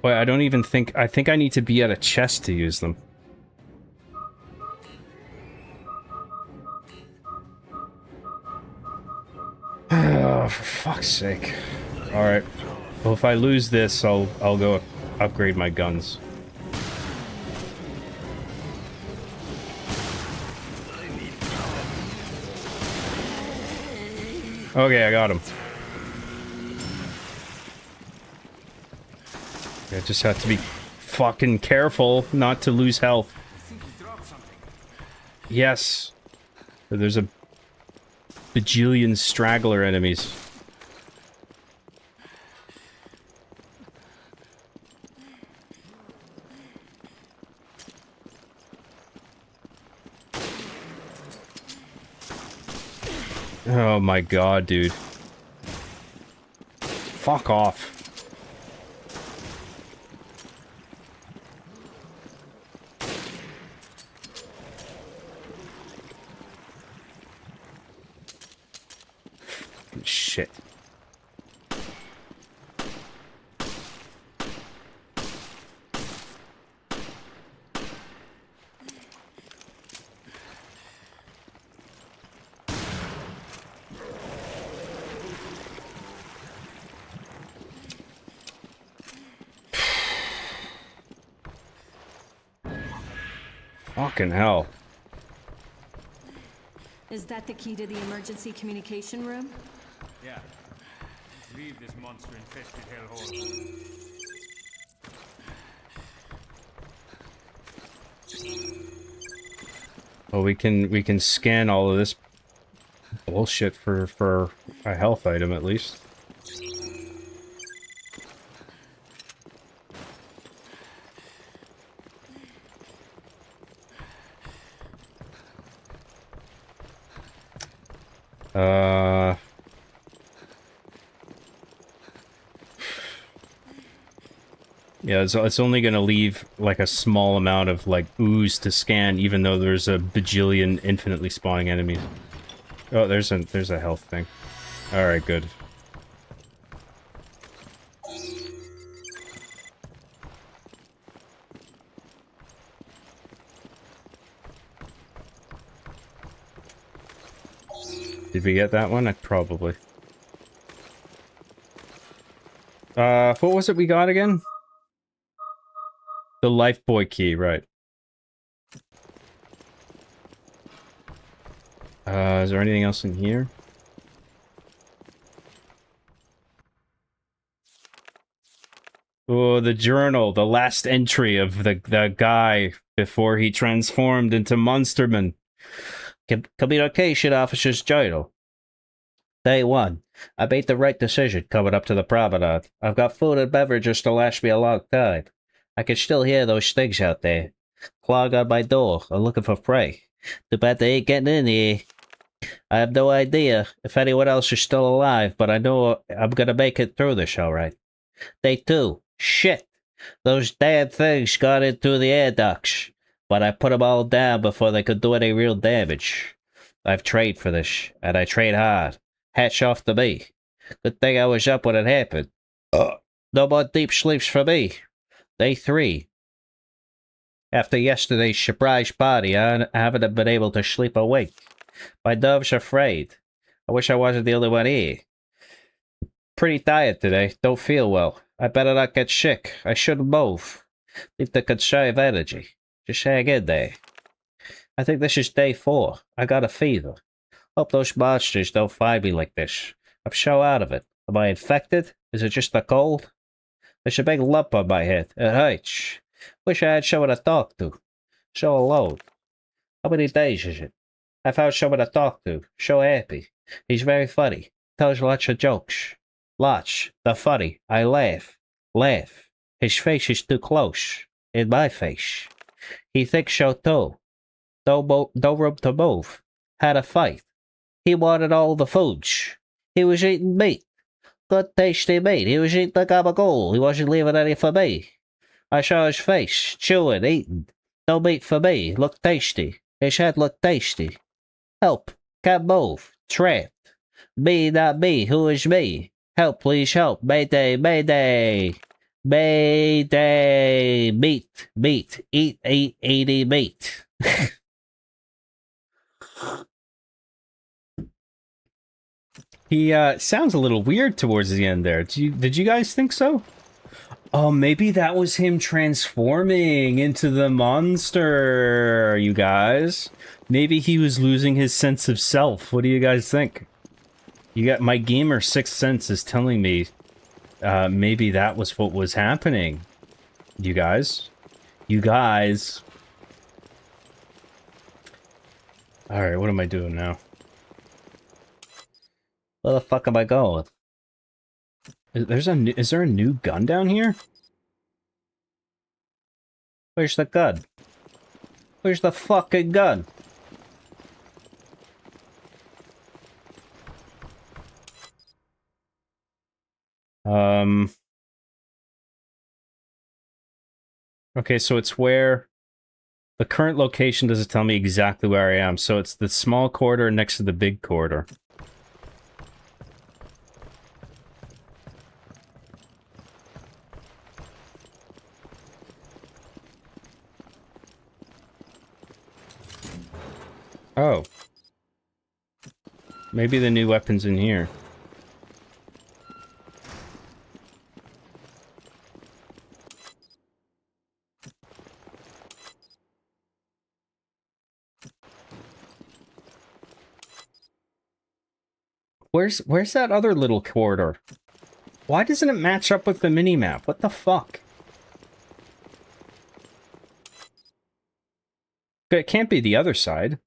Wait, I don't even think... I think I need to be at a chest to use them. Oh, for fuck's sake. Alright. Well, if I lose this, I'll go upgrade my guns. Okay, I got him. I just have to be fucking careful not to lose health. Yes. There's a bajillion straggler enemies. Oh my god, dude. Fuck off. Fucking shit. Fucking hell. Is that the key to the emergency communication room? Yeah. Leave this monster-infested hellhole. Well, we can scan all of this bullshit for a health item at least. Yeah, it's only gonna leave like a small amount of like ooze to scan, even though there's a bajillion infinitely spawning enemies. Oh, there's a health thing. All right, good. Did we get that one? Probably. What was it we got again? The Lifeboy key, right. Is there anything else in here? Oh, the journal, the last entry of the guy before he transformed into Monsterman. Communication officer's journal. Day 1. I made the right decision coming up to the promenade. I've got food and beverages to last me a long time. I can still hear those things out there, clawing on my door and looking for prey. Too bad they ain't getting in here. I have no idea if anyone else is still alive, but I know I'm gonna make it through this alright. Day 2. Shit! Those damn things got in through the air ducts, but I put them all down before they could do any real damage. I've trained for this, and I trained hard. Hats off to me. Good thing I was up when it happened. No more deep sleeps for me. Day 3. After yesterday's surprise party, I haven't been able to sleep a wink. My nerves are frayed. I wish I wasn't the only one here. Pretty tired today. Don't feel well. I better not get sick. I shouldn't move. Need to conserve energy. Just hang in there. I think this is day 4. I got a fever. Hope those monsters don't find me like this. I'm so out of it. Am I infected? Is it just a cold? There's a big lump on my head. It hurts. Wish I had someone to talk to. So alone. How many days is it? I found someone to talk to. So happy. He's very funny. Tells lots of jokes. Lots. They're funny. I laugh. Laugh. His face is too close. In my face. He thinks so too. No room to move. Had a fight. He wanted all the foods. He was eating meat. Good tasty meat. He was eating the gabagool. He wasn't leaving any for me. I saw his face. Chewing, eating. No meat for me. Looked tasty. His head looked tasty. Help. Can't move. Trapped. Me, not me. Who is me? Help, please help. Mayday, mayday. Mayday. Meat, meat. Eat, eating meat. He sounds a little weird towards the end there. Did you guys think so? Oh, maybe that was him transforming into the monster, you guys. Maybe he was losing his sense of self. What do you guys think? You got my gamer sixth sense is telling me maybe that was what was happening. You guys? You guys? Alright, what am I doing now? Where the fuck am I going? Is there a new gun down here? Where's the gun? Where's the fucking gun? Okay, so it's where... The current location doesn't tell me exactly where I am, so it's the small corridor next to the big corridor. Oh. Maybe the new weapon's in here. Where's that other little corridor? Why doesn't it match up with the mini-map? What the fuck? It can't be the other side.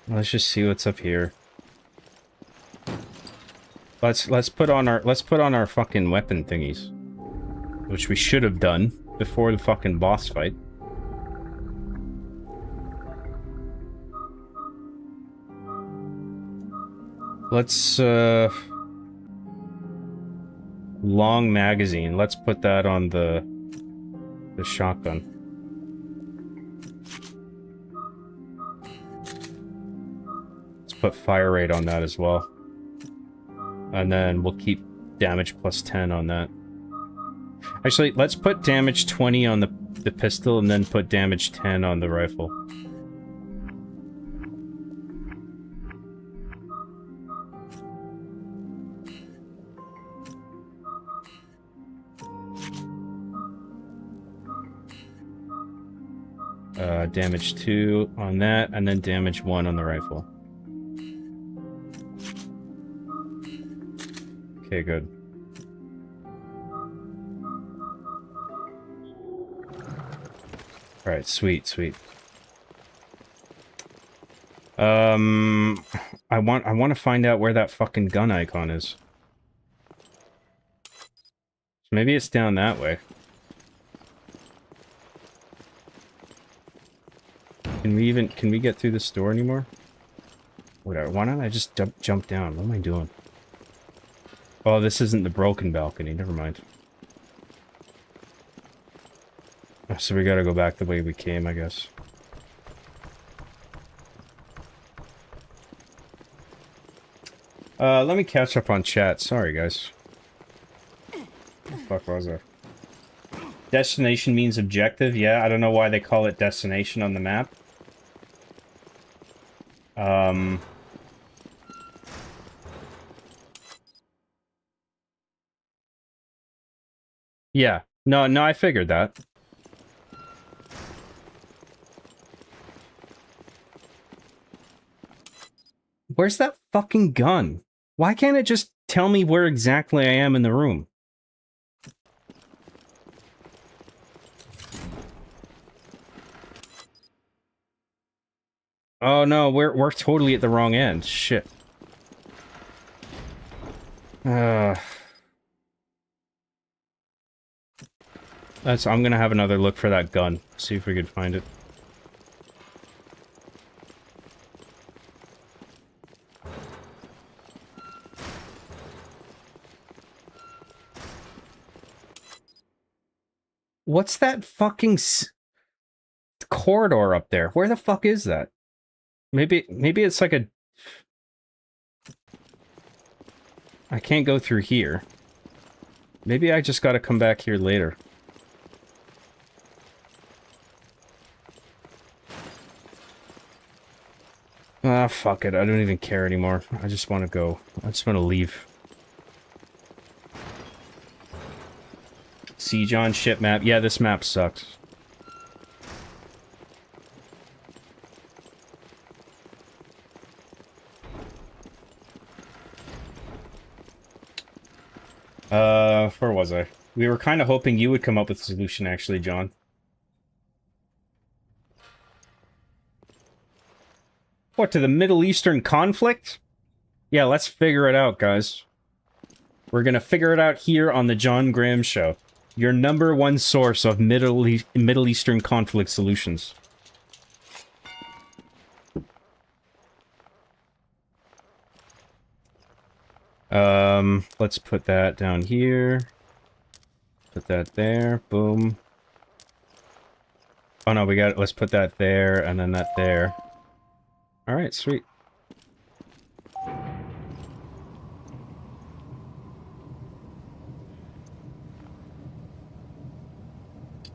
Let's just see what's up here. Let's put on our fucking weapon thingies, which we should have done before the fucking boss fight. Let's long magazine. Let's put that on the shotgun. Let's put fire rate on that as well. And then we'll keep damage plus 10 on that. Actually, let's put damage 20 on the pistol and then put damage 10 on the rifle. Damage 2 on that, and then damage 1 on the rifle. Okay, good. Alright, sweet, sweet. I want to find out where that fucking gun icon is. Maybe it's down that way. Can we get through this door anymore? Whatever. Why don't I just jump down? What am I doing? Oh, this isn't the broken balcony. Never mind. So we gotta go back the way we came, I guess. Let me catch up on chat. Sorry, guys. What the fuck was that? Destination means objective? Yeah, I don't know why they call it destination on the map. Yeah. No, I figured that. Where's that fucking gun? Why can't it just tell me where exactly I am in the room? Oh no, we're totally at the wrong end. Shit. I'm gonna have another look for that gun. See if we could find it. What's that fucking corridor up there? Where the fuck is that? Maybe it's like a... I can't go through here. Maybe I just gotta come back here later. Ah, fuck it. I don't even care anymore. I just want to go. I just want to leave. Siege on ship map. Yeah, this map sucks. Where was I? We were kind of hoping you would come up with a solution, actually, John. What, to the Middle Eastern conflict? Yeah, let's figure it out, guys. We're gonna figure it out here on the John Graham Show. Your #1 source of Middle Eastern conflict solutions. Let's put that down here. Put that there. Boom. Oh no, let's put that there, and then that there. Alright, sweet.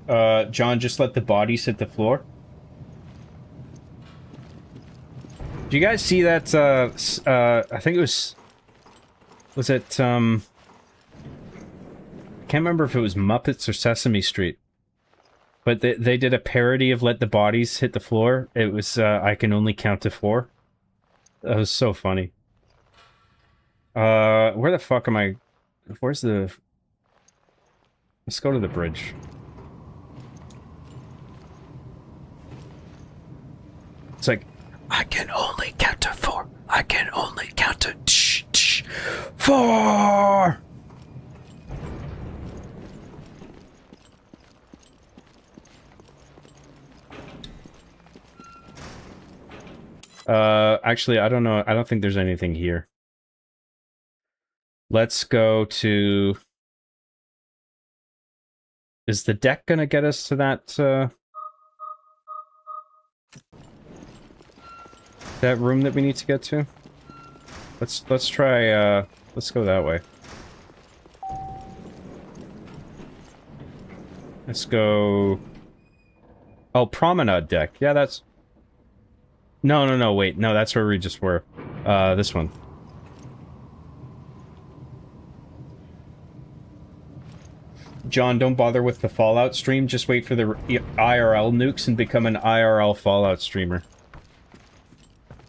John, just let the bodies hit the floor. Do you guys see that, I think it was it, I can't remember if it was Muppets or Sesame Street. But they did a parody of Let the Bodies Hit the Floor. It was, I Can Only Count to 4. That was so funny. Where the fuck am I? Where's the... Let's go to the bridge. It's like, I can only count to 4. I can only count to 4! Actually, I don't know. I don't think there's anything here. Let's go to... Is the deck gonna get us to that, that room that we need to get to? Let's try, let's go that way. Let's go... Oh, promenade deck. Yeah, that's... No, wait. No, that's where we just were. This one. John, don't bother with the Fallout stream. Just wait for the IRL nukes and become an IRL Fallout streamer.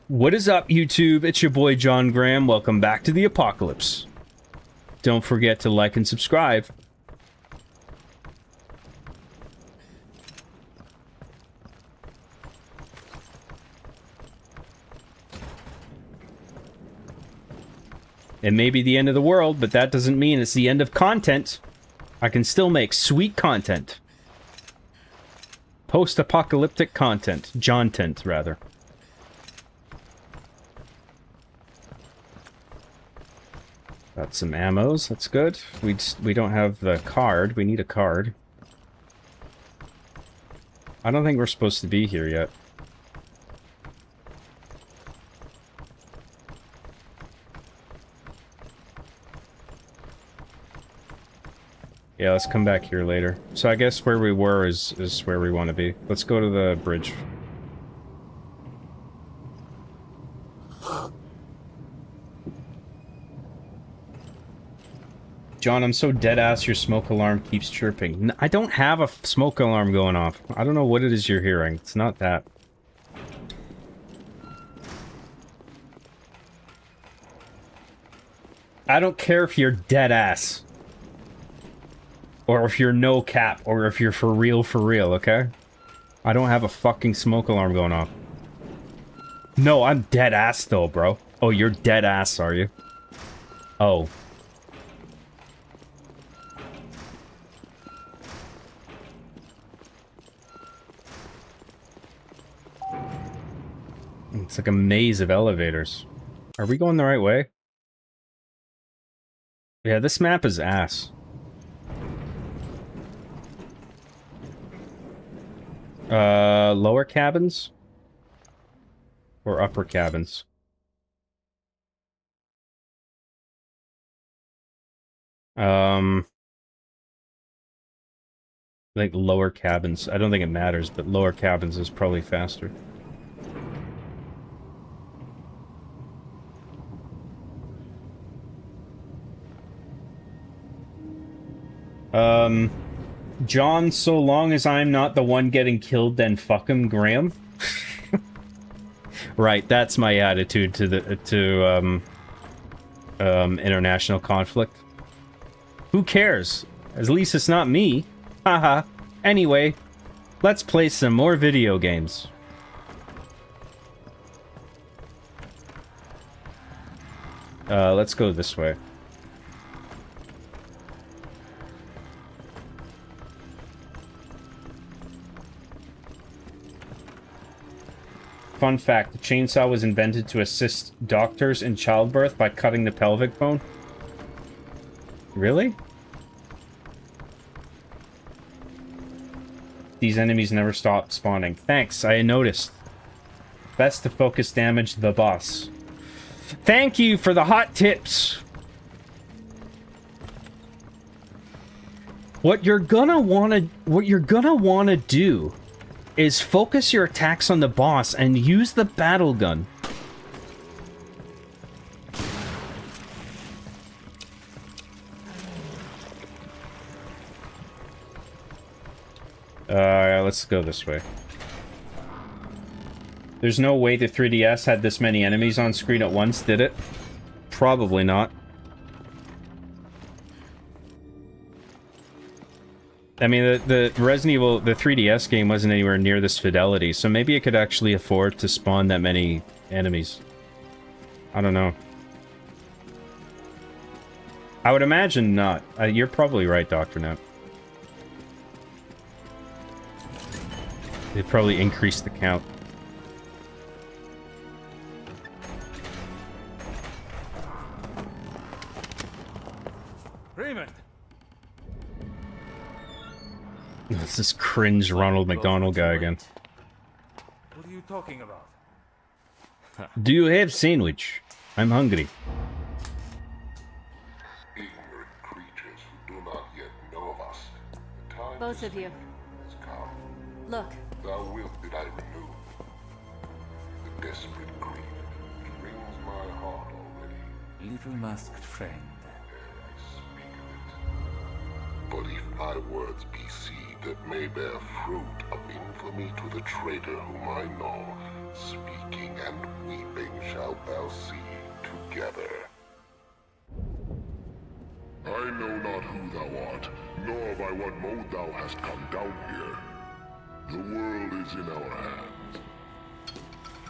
What is up, YouTube? It's your boy, John Graham. Welcome back to the Apocalypse. Don't forget to like and subscribe. It may be the end of the world, but that doesn't mean it's the end of content. I can still make sweet content. Post-apocalyptic content. John-tent, rather. Got some ammos, that's good. We don't have the card, we need a card. I don't think we're supposed to be here yet. Yeah, let's come back here later. So I guess where we were is where we want to be. Let's go to the bridge. John, I'm so dead-ass your smoke alarm keeps chirping. I don't have a smoke alarm going off. I don't know what it is you're hearing. It's not that. I don't care if you're dead-ass. Or if you're no cap, or if you're for real, okay? I don't have a fucking smoke alarm going off. No, I'm dead ass though, bro. Oh, you're dead ass, are you? Oh. It's like a maze of elevators. Are we going the right way? Yeah, this map is ass. Lower cabins? Or upper cabins? I think lower cabins. I don't think it matters, but lower cabins is probably faster. John, so long as I'm not the one getting killed, then fuck him, Graham. Right, that's my attitude to the international conflict. Who cares? At least it's not me. Haha. Anyway, let's play some more video games. Let's go this way. Fun fact, the chainsaw was invented to assist doctors in childbirth by cutting the pelvic bone. Really? These enemies never stop spawning. Thanks, I noticed. Best to focus damage the boss. Thank you for the hot tips! What you're gonna wanna do is focus your attacks on the boss and use the battle gun. Let's go this way. There's no way the 3DS had this many enemies on screen at once, did it? Probably not. I mean, the Resident Evil, the 3DS game wasn't anywhere near this fidelity, so maybe it could actually afford to spawn that many enemies. I don't know. I would imagine not. You're probably right, Dr. Knapp. They probably increased the count. Raymond! It's this cringe Ronald McDonald guy again. What are you talking about? Do you have sandwich? I'm hungry. Ignorant creatures who do not yet know of us. The time Both of you. has come. Look. Thou wilt that I renew. The desperate grief which wrings my heart already. Little masked friend. But if my words be seed that may bear fruit of infamy to the traitor whom I know, speaking and weeping shalt thou see together. I know not who thou art, nor by what mode thou hast come down here. The world is in our hands.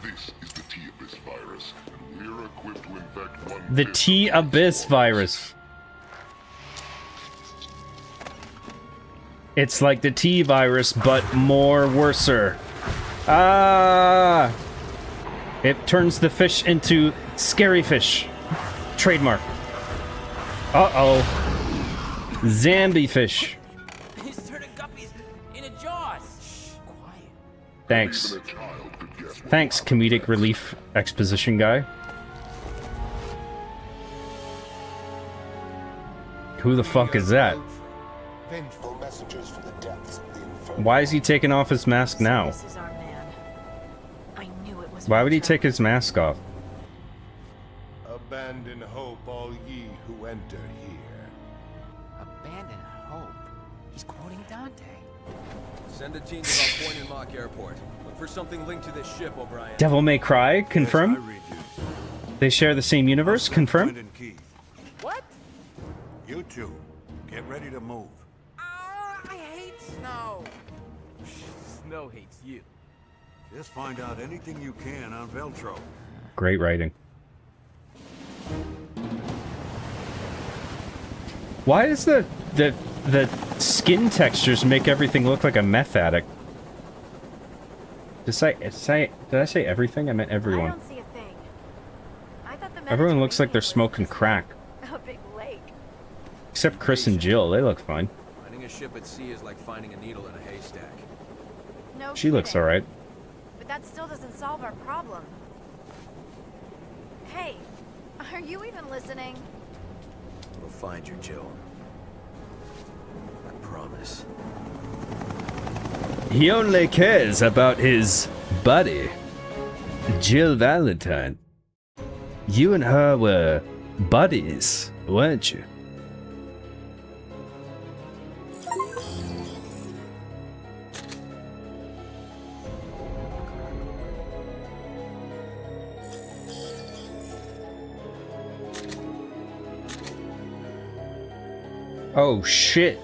This is the T-Abyss virus, and we're equipped to infect one. The T-Abyss virus. It's like the T-virus, but more worser. Ah! It turns the fish into scary fish. Trademark. Uh-oh. Zombie fish. He's turning guppies into jaws. Shh, quiet. Thanks. Thanks, comedic relief exposition guy. Who the fuck is that? Vengeful messengers from the depths of the inferno. Why is he taking off his mask now? This is our man. I knew it was. Why would he take his mask off? Abandon hope, all ye who enter here. Abandon hope. He's quoting Dante. Send a team to Rock Point and Mock Airport. Look for something linked to this ship, O'Brien. Devil May Cry, confirm? They share the same universe, confirm? What? You two, get ready to move. I hate snow. Snow hates you. Just find out anything you can on Veltro. Great writing. Why does the skin textures make everything look like a meth addict? Did I say everything? I meant everyone. I don't see a thing. I thought the Everyone looks like they're smoking crack. a big lake. Except Chris and Jill, they look fine. Finding a ship at sea is like finding a needle in a haystack. No She looks kidding. alright. But that still doesn't solve our problem. Hey, are you even listening? We'll find you, Jill. I promise. He only cares about his buddy, Jill Valentine. You and her were buddies, weren't you? Oh shit.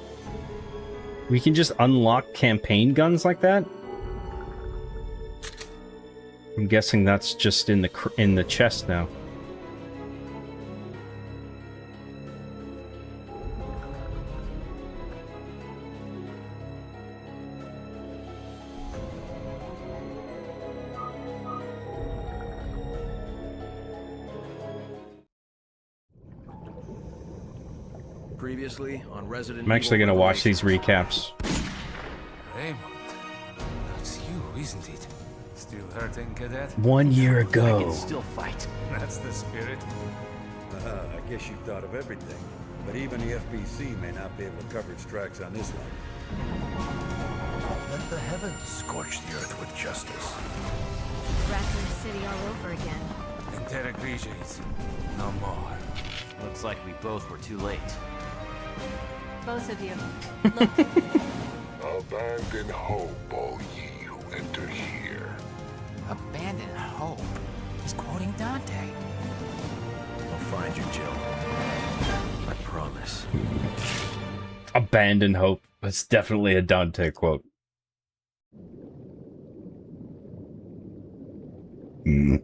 We can just unlock campaign guns like that? I'm guessing that's just in the chest now. Previously on Resident I'm actually Evil gonna watch these recaps. Raymond, that's you, isn't it? Still hurting, cadet? 1 year I ago. can still fight. That's the spirit. I guess you thought of everything. But even the FBC may not be able to cover its tracks on this one. Let the heavens scorch the earth with justice. Raccoon City all over again. And Terra Grigia is no more. Looks like we both were too late. Both of you. Abandon hope, all ye who enter here. Abandon hope? He's quoting Dante. I'll find you, Jill. I promise. Abandon hope. That's definitely a Dante quote. We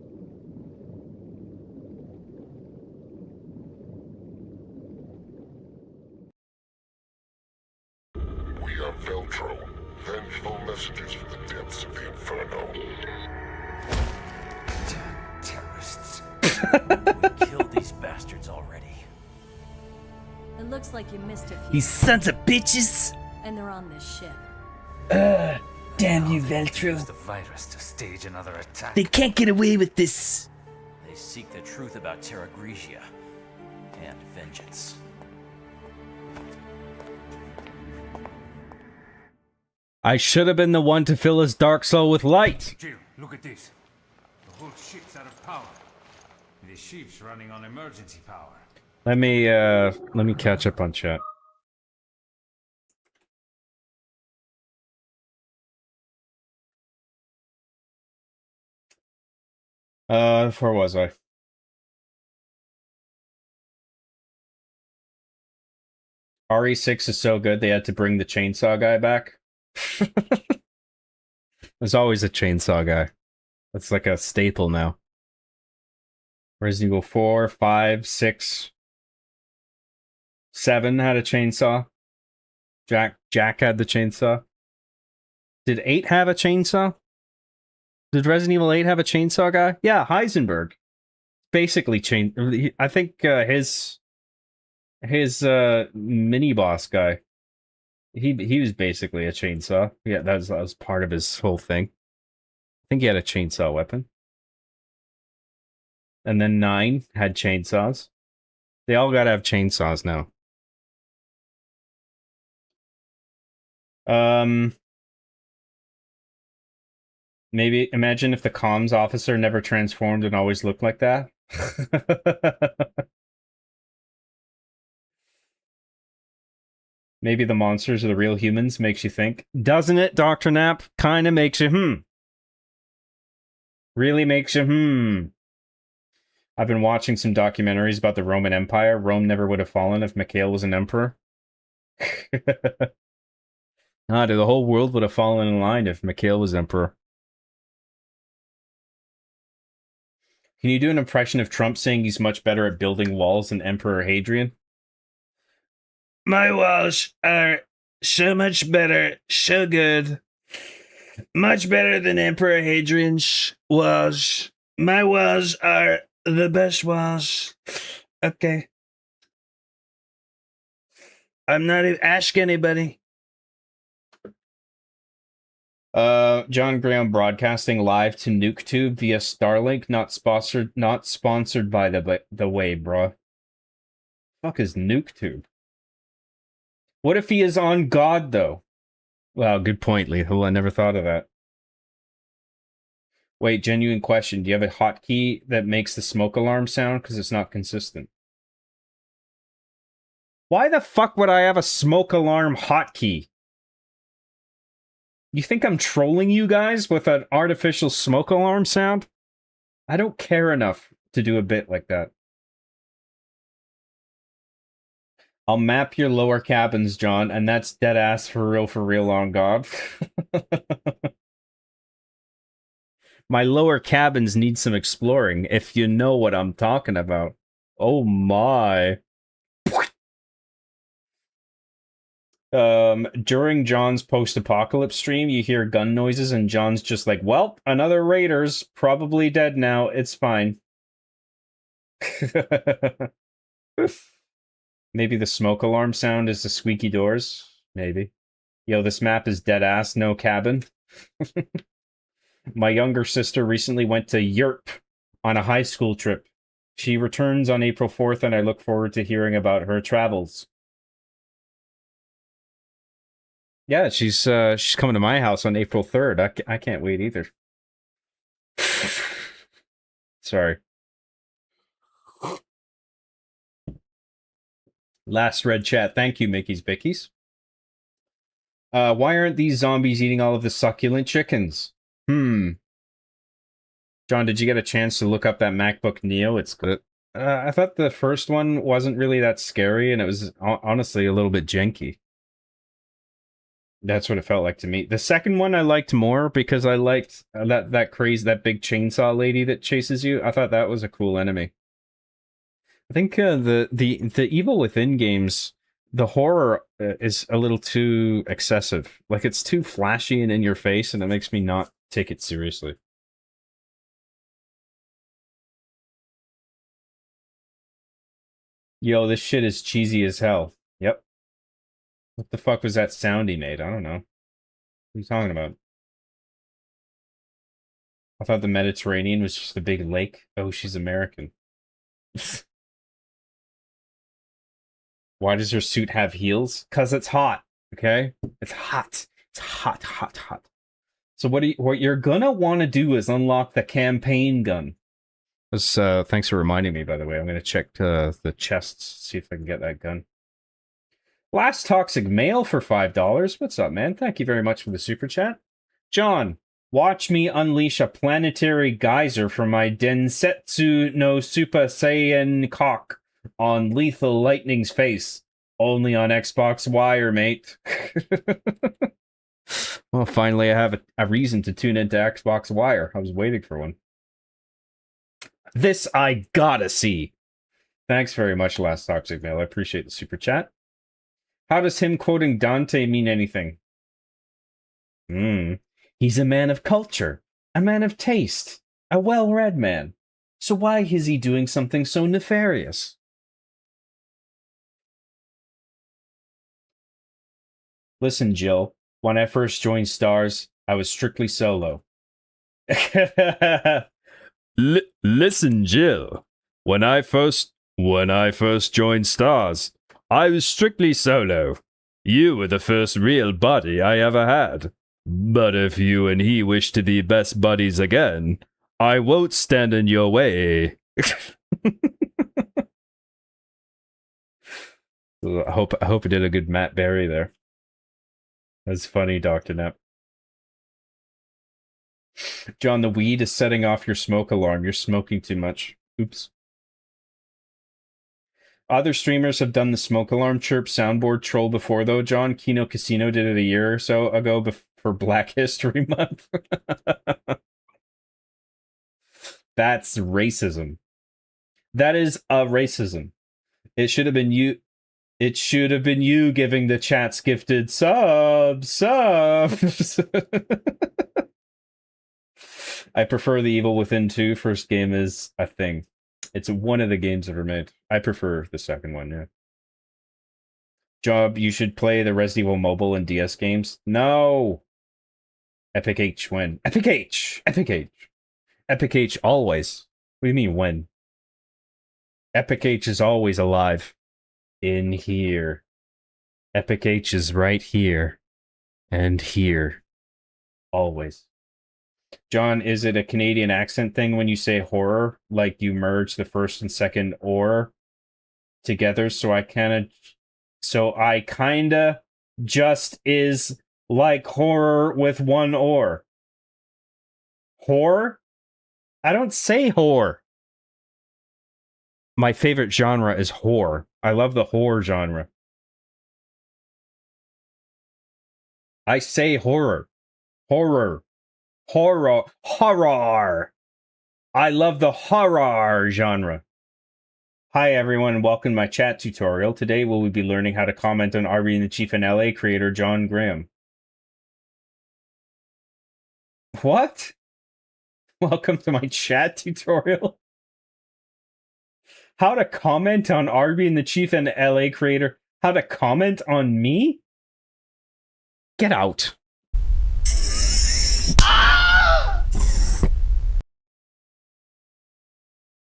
are Veltro, vengeful messengers from the depths of the Inferno. Terrorists. We killed these bastards already. It looks like you missed a few. These sons of bitches! And they're on this ship. Damn you, Veltro. Use the virus to stage another attack. They can't get away with this. They seek the truth about Terra Grigia and vengeance. I should have been the one to fill his dark soul with light. Jill, look at this. The whole ship's out of power. The ship's running on emergency power. Let me catch up on chat. Where was I? RE6 is so good they had to bring the chainsaw guy back. There's always a chainsaw guy. That's like a staple now. Resident Evil 4, 5, 6, 7 had a chainsaw. Jack had the chainsaw. Did 8 have a chainsaw? Did Resident Evil 8 have a chainsaw guy? Yeah, Heisenberg. Basically I think his mini boss guy. He was basically a chainsaw. Yeah, that was part of his whole thing. I think he had a chainsaw weapon. And then 9 had chainsaws. They all gotta have chainsaws now. Maybe imagine if the comms officer never transformed and always looked like that. Maybe the monsters are the real humans, makes you think. Doesn't it, Dr. Knapp? Kinda makes you Really makes you I've been watching some documentaries about the Roman Empire. Rome never would have fallen if Mikhail was an emperor. The whole world would have fallen in line if Mikhail was emperor. Can you do an impression of Trump saying he's much better at building walls than Emperor Hadrian? My walls are so much better, so good. Much better than Emperor Hadrian's walls. My walls are the best walls. Okay. I'm not even ask anybody. John Graham broadcasting live to NukeTube via Starlink, not sponsored by the way, bro. Fuck is NukeTube? What if he is on God though? Wow, good point, Lethal. I never thought of that. Wait, genuine question. Do you have a hotkey that makes the smoke alarm sound? Because it's not consistent. Why the fuck would I have a smoke alarm hotkey? You think I'm trolling you guys with an artificial smoke alarm sound? I don't care enough to do a bit like that. I'll map your lower cabins, John, and that's dead ass for real on God. My lower cabins need some exploring, if you know what I'm talking about. Oh my. During John's post-apocalypse stream, you hear gun noises, and John's just like, well, another Raiders, probably dead now, it's fine. Maybe the smoke alarm sound is the squeaky doors? Maybe. Yo, this map is dead ass, no cabin. My younger sister recently went to Europe on a high school trip. She returns on April 4th, and I look forward to hearing about her travels. Yeah, she's coming to my house on April 3rd. I can't wait either. Sorry. Last red chat. Thank you, Mickey's Bickies. Why aren't these zombies eating all of the succulent chickens? John, did you get a chance to look up that MacBook Neo? It's good. I thought the first one wasn't really that scary, and it was honestly a little bit janky. That's what it felt like to me. The second one I liked more because I liked that big chainsaw lady that chases you. I thought that was a cool enemy. I think the Evil Within games, the horror is a little too excessive. Like, it's too flashy and in your face, and it makes me not take it seriously. Yo, this shit is cheesy as hell. Yep. What the fuck was that sound he made? I don't know. What are you talking about? I thought the Mediterranean was just a big lake. Oh, she's American. Why does her suit have heels? Because it's hot, okay? It's hot. It's hot, hot, hot. So what you're gonna want to do is unlock the campaign gun. Thanks for reminding me, by the way. I'm gonna check the chests, see if I can get that gun. Last Toxic Mail for $5. What's up, man? Thank you very much for the super chat. John, watch me unleash a planetary geyser from my Densetsu no Super Saiyan cock on Lethal Lightning's face. Only on Xbox Wire, mate. Well, finally I have a reason to tune into Xbox Wire. I was waiting for one. This I gotta see. Thanks very much, Last Toxic Mail. I appreciate the super chat. How does him quoting Dante mean anything? He's a man of culture, a man of taste, a well-read man. So why is he doing something so nefarious? Listen, Jill, when I first joined Stars, I was strictly solo. Listen, Jill, when I first joined Stars, I was strictly solo. You were the first real buddy I ever had. But if you and he wish to be best buddies again, I won't stand in your way. I hope I did a good Matt Berry there. That's funny, Dr. Knapp. John, the weed is setting off your smoke alarm. You're smoking too much. Oops. Other streamers have done the smoke alarm chirp soundboard troll before, though, John. Kino Casino did it a year or so ago for Black History Month. That's racism. That is a racism. It should have been you. It should have been you giving the chats gifted subs. I prefer the Evil Within 2. First game is a thing. It's one of the games ever made. I prefer the second one, yeah. Job, you should play the Resident Evil mobile and DS games. No! Epic H when? Epic H! Epic H! Epic H always. What do you mean when? Epic H is always alive. In here. Epic H is right here. And here. Always. John, is it a Canadian accent thing when you say horror? Like you merge the first and second or together? So I kinda just is like horror with one or. Horror? I don't say horror. My favorite genre is horror. I love the horror genre. I say horror. Horror. Horror. Horror. I love the horror genre. Hi everyone and welcome to my chat tutorial. Today we'll be learning how to comment on RB and the Chief and LA creator John Graham. What? Welcome to my chat tutorial. How to comment on RB and the Chief and LA creator. How to comment on me? Get out.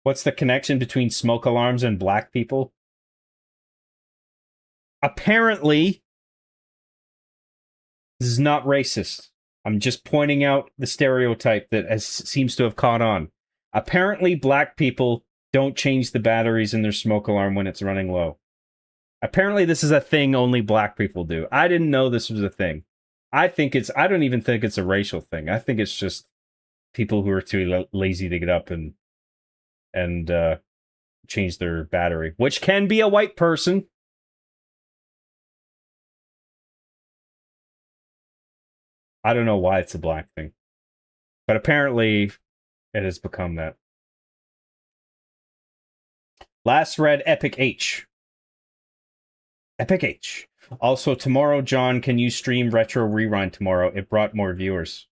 What's the connection between smoke alarms and black people? Apparently, this is not racist. I'm just pointing out the stereotype that seems to have caught on. Apparently, black people don't change the batteries in their smoke alarm when it's running low. Apparently, this is a thing only black people do. I didn't know this was a thing. I don't even think it's a racial thing. I think it's just people who are too lazy to get up and change their battery, which can be a white person. I don't know why it's a black thing, but apparently it has become that. Last read Epic H. Epic H. Also, tomorrow, John, can you stream Retro Rewind tomorrow? It brought more viewers.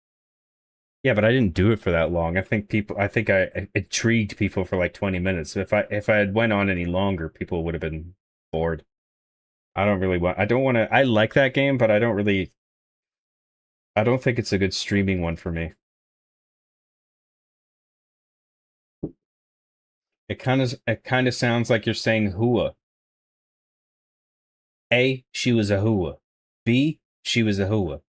Yeah, but I didn't do it for that long. I think I intrigued people for like 20 minutes. If I had went on any longer, people would have been bored. I like that game, but I don't think it's a good streaming one for me. It kind of sounds like you're saying hua. A, she was a hua. B, she was a hua.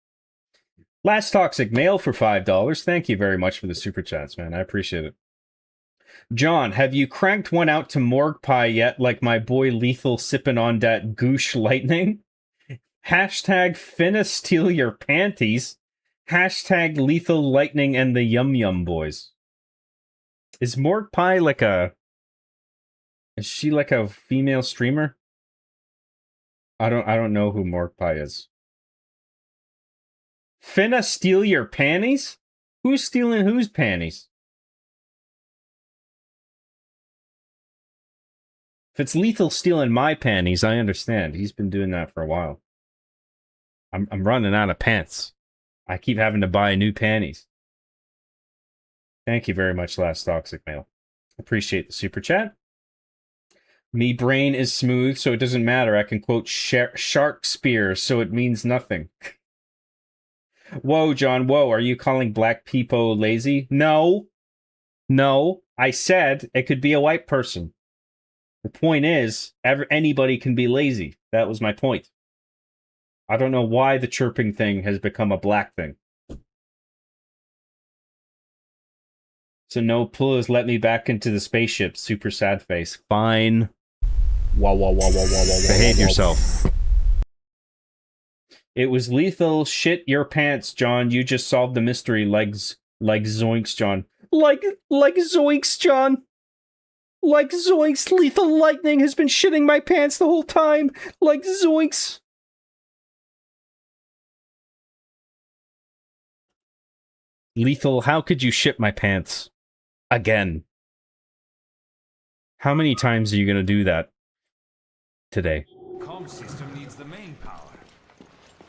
Last Toxic Mail for $5. Thank you very much for the super chats, man. I appreciate it. John, have you cranked one out to Morgue Pie yet, like my boy Lethal sipping on that goosh lightning? Hashtag finna steal your panties. Hashtag Lethal Lightning and the Yum Yum Boys. Is Morgue Pie like a... Is she like a female streamer? I don't know who Morgue Pie is. Finna steal your panties? Who's stealing whose panties? If it's Lethal stealing my panties, I understand. He's been doing that for a while. I'm running out of pants. I keep having to buy new panties. Thank you very much, Last Toxic Mail. Appreciate the super chat. Me brain is smooth, so it doesn't matter. I can quote Sharkespeare, so it means nothing. Whoa, John, whoa. Are you calling black people lazy? No. No. I said it could be a white person. The point is, anybody can be lazy. That was my point. I don't know why the chirping thing has become a black thing. So no plus, let me back into the spaceship. Super sad face. Fine. Behave yourself. It was Lethal. Shit your pants, John. You just solved the mystery. Like zoinks, John. Like zoinks, John. Like zoinks. Lethal Lightning has been shitting my pants the whole time. Like zoinks. Lethal, how could you shit my pants? Again. How many times are you gonna do that today? Comm system needs the main power.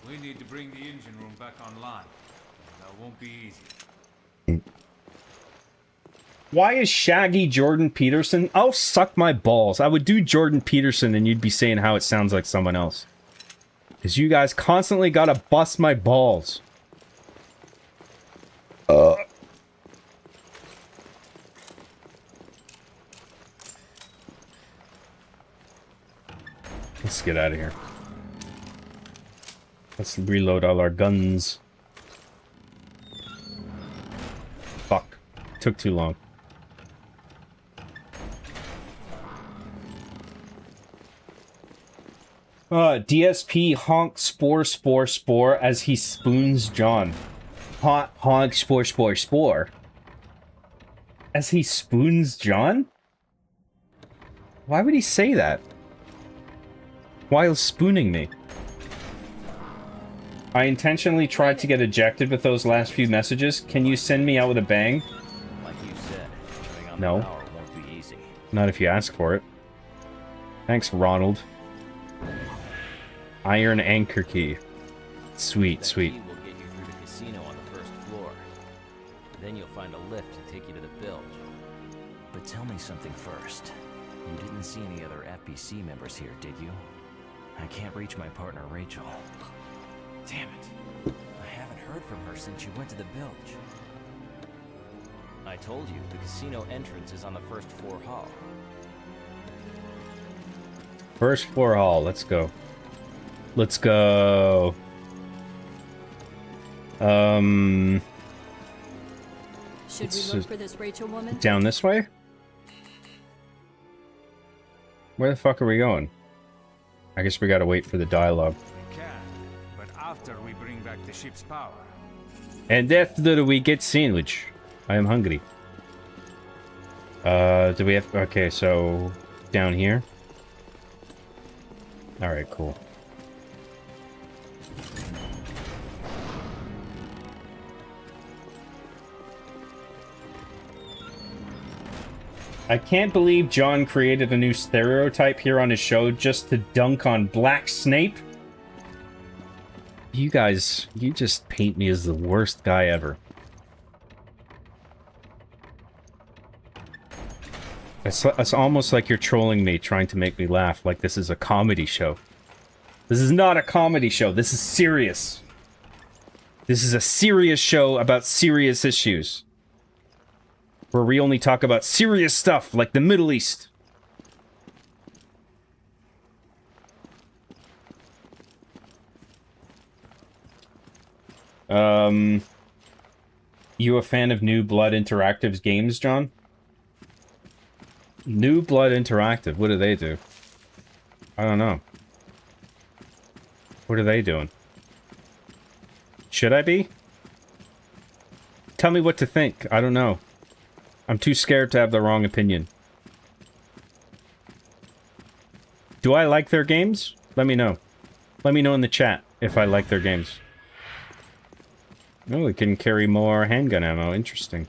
We need to bring the engine room back online. That won't be easy. Why is Shaggy Jordan Peterson? Oh, suck my balls. I would do Jordan Peterson and you'd be saying how it sounds like someone else. Because you guys constantly gotta bust my balls. Let's get out of here. Let's reload all our guns. Fuck. Took too long. DSP honk spore as he spoons John. Honk spore. As he spoons John? Why would he say that? While spooning me. I intentionally tried to get ejected with those last few messages. Can you send me out with a bang? Like you said, turning on no. The power won't be easy. Not if you ask for it. Thanks, Ronald. Iron anchor key. Sweet, sweet. Key will get you through the casino on the first floor. Then you'll find a lift to take you to the bilge. But tell me something first. You didn't see any other FPC members here, did you? I can't reach my partner, Rachel. Damn it. I haven't heard from her since you went to the bilge. I told you, the casino entrance is on the first floor hall. First floor hall, let's go. Let's go. Should we look for this Rachel woman? Down this way? Where the fuck are we going? I guess we gotta wait for the dialogue. We can, but after we bring back the ship's power. And after we get sandwich. I am hungry. Do we have... Okay, so... Down here? Alright, cool. I can't believe John created a new stereotype here on his show just to dunk on Black Snape. You guys, you just paint me as the worst guy ever. It's almost like you're trolling me, trying to make me laugh, like this is a comedy show. This is not a comedy show, this is serious. This is a serious show about serious issues. Where we only talk about serious stuff, like the Middle East. You a fan of New Blood Interactive's games, John? New Blood Interactive, what do they do? I don't know. What are they doing? Should I be? Tell me what to think, I don't know. I'm too scared to have the wrong opinion. Do I like their games? Let me know. Let me know in the chat if I like their games. Oh, it can carry more handgun ammo. Interesting.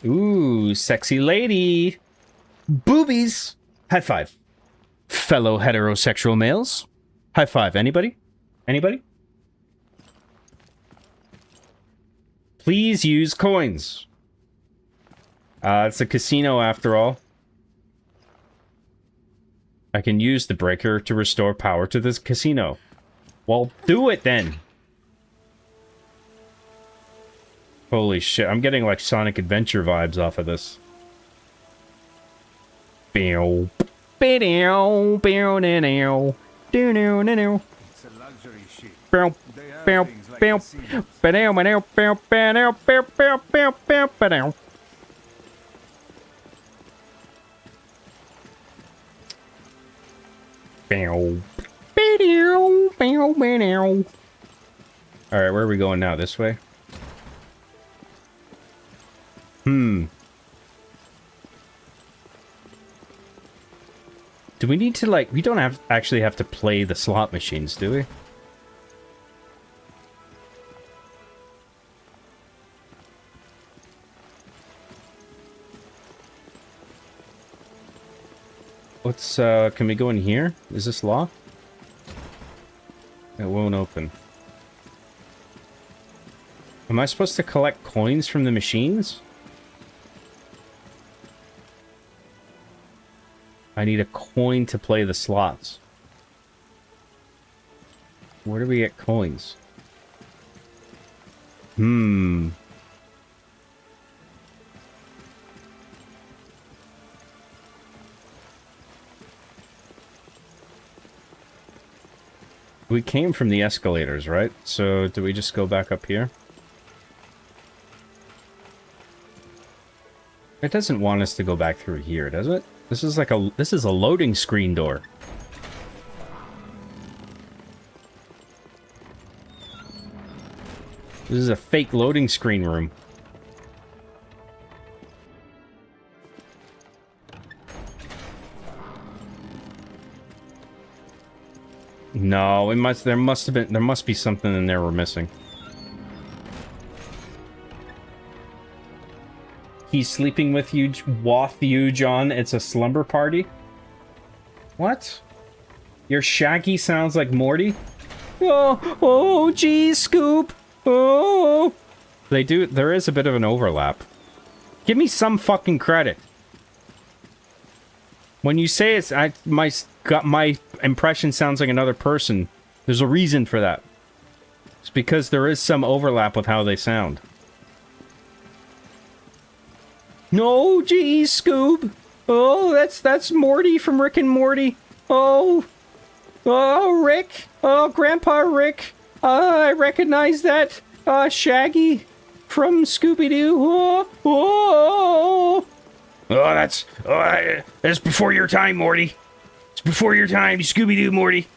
Ooh, sexy lady. Boobies. High five. Fellow heterosexual males. High five. Anybody? Anybody? Please use coins. It's a casino after all. I can use the breaker to restore power to this casino. Well, do it then. Holy shit, I'm getting like Sonic Adventure vibes off of this. Bow. Bow. Bow. Now. Do now. Now. It's a luxury ship. Bow. Bow. Bow. Ba-dow. Ba-dow. Bow. Ba-dow. Bow. Bow. Bow. Bow. Ba-dow. Bow. Ba-dow. Bow. Ba-dow. Alright, where are we going now? This way? Do we need to, like... We don't actually have to play the slot machines, do we? Let's, can we go in here? Is this locked? It won't open. Am I supposed to collect coins from the machines? I need a coin to play the slots. Where do we get coins? We came from the escalators, right? So do we just go back up here? It doesn't want us to go back through here, does it? This is like this is a loading screen door. This is a fake loading screen room. No, there must be something in there we're missing. He's sleeping with you, John. It's a slumber party? What? Your Shaggy sounds like Morty? Oh, geez, Scoop. Oh. There is a bit of an overlap. Give me some fucking credit. When you say it's, my impression sounds like another person, there's a reason for that. It's because there is some overlap with how they sound. No, geez, Scoob. Oh, that's Morty from Rick and Morty. Oh, Rick. Oh, Grandpa Rick. I recognize that. Shaggy from Scooby-Doo. Oh, that's before your time, Morty. It's before your time, Scooby-Doo, Morty.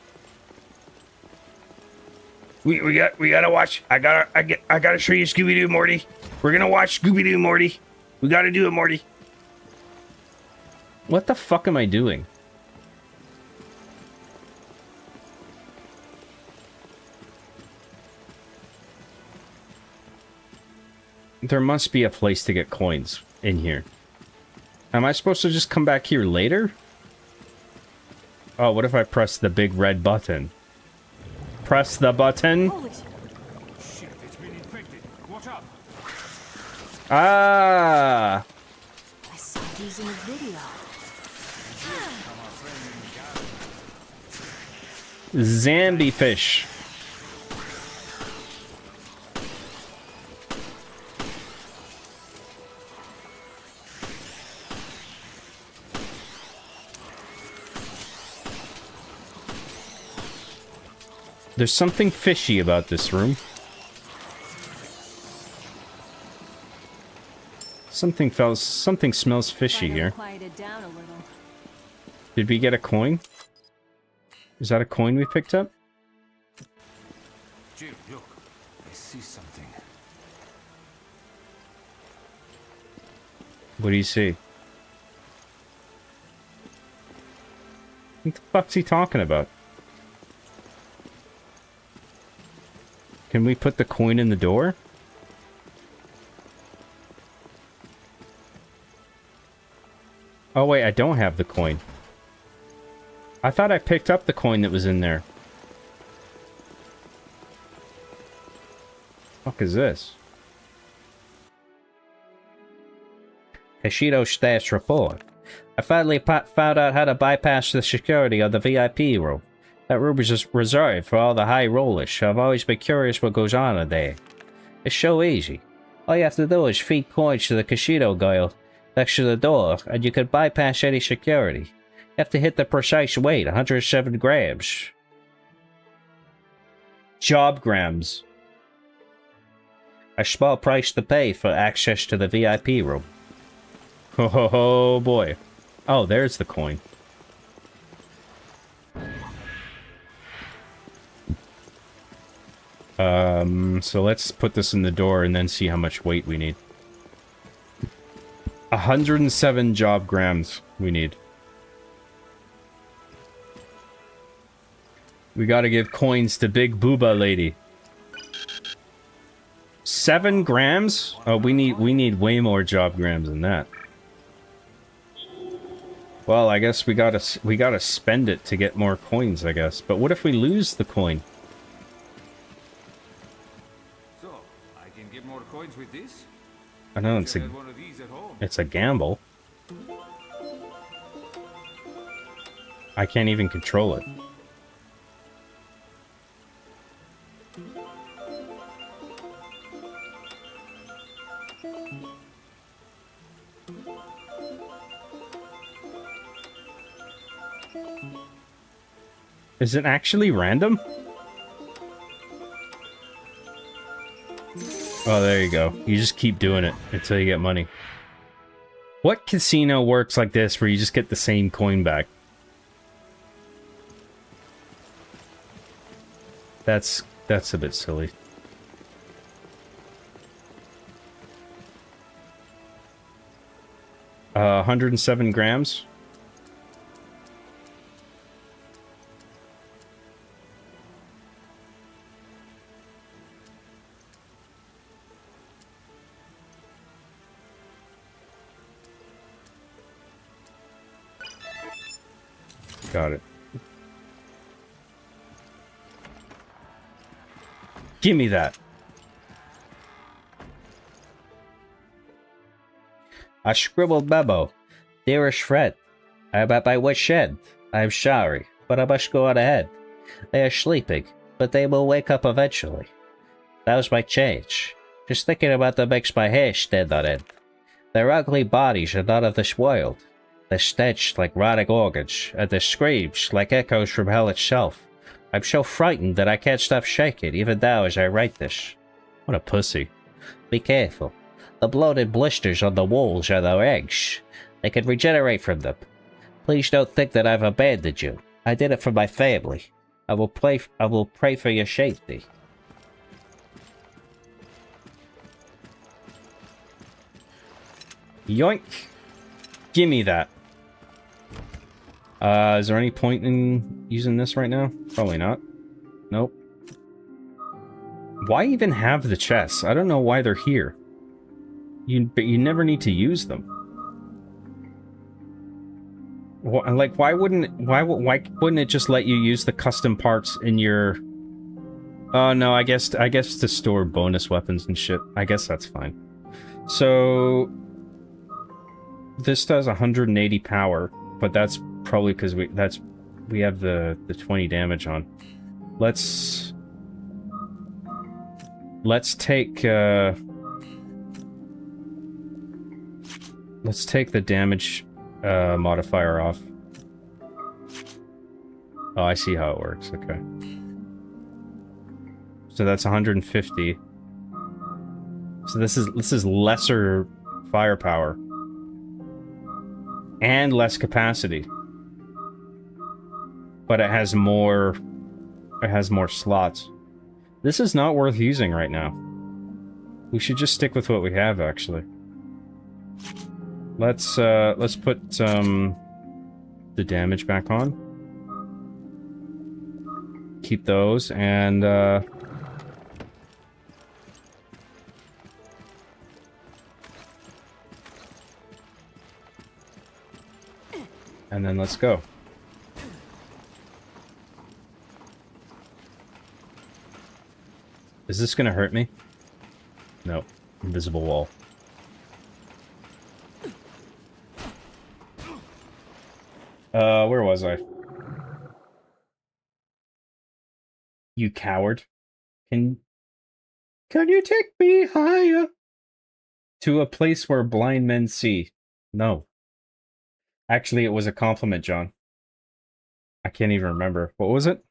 We gotta watch. I gotta show you Scooby-Doo, Morty. We're gonna watch Scooby-Doo, Morty. We gotta do it, Morty. What the fuck am I doing? There must be a place to get coins in here. Am I supposed to just come back here later? Oh, what if I press the big red button? Press the button. Shit, it's been infected. Watch out. Ah! I saw these in a video. Zambi fish. There's something fishy about this room. Something smells fishy here. Quieted down a little. Did we get a coin? Is that a coin we picked up? Jim, look. I see something. What do you see? What the fuck's he talking about? Can we put the coin in the door? Oh wait, I don't have the coin. I thought I picked up the coin that was in there. Fuck is this? Kashido status report. I finally found out how to bypass the security of the VIP room. That room is just reserved for all the high rollers. I've always been curious what goes on in there. It's so easy. All you have to do is feed coins to the Kashido guy next to the door, and you can bypass any security. You have to hit the precise weight, 107 grams. Job grams. A small price to pay for access to the VIP room. Oh boy. Oh, there's the coin. So let's put this in the door and then see how much weight we need. 107 job grams we need. We gotta give coins to Big Booba Lady. 7 grams? Oh, we need way more job grams than that. Well, I guess we gotta spend it to get more coins, I guess. But what if we lose the coin? So, I can get more coins with this? I know Should have one of these at home. it's a gamble. I can't even control it. Is it actually random? Oh, there you go. You just keep doing it until you get money. What casino works like this where you just get the same coin back? That's a bit silly. Uh, 107 grams. Got it. Give me that. I scribbled memo. Dearest friend, I am at my wit's end. I am sorry, but I must go on ahead. They are sleeping, but they will wake up eventually. That was my change. Just thinking about them makes my hair stand on end. Their ugly bodies are not of this world. Their stench like rotting organs, and their screams like echoes from hell itself. I'm so frightened that I can't stop shaking, even now as I write this. What a pussy. Be careful. The bloated blisters on the walls are their eggs. They can regenerate from them. Please don't think that I've abandoned you. I did it for my family. I will pray for your safety. Yoink. Gimme that. Is there any point in using this right now? Probably not. Nope. Why even have the chests? I don't know why they're here. But you never need to use them. Like, why wouldn't it just let you use the custom parts in your... Oh, no, I guess to store bonus weapons and shit. I guess that's fine. So... This does 180 power, but that's probably because we have the 20 damage on. Let's take the damage modifier off. Oh, I see how it works. Okay. So that's 150. So this is lesser firepower. And less capacity. But it has more slots. This is not worth using right now. We should just stick with what we have, actually. Let's put the damage back on. Keep those, and and then let's go. Is this gonna hurt me? No. Invisible wall. Where was I? You coward. Can you take me higher? To a place where blind men see. No. Actually, it was a compliment, John. I can't even remember. What was it?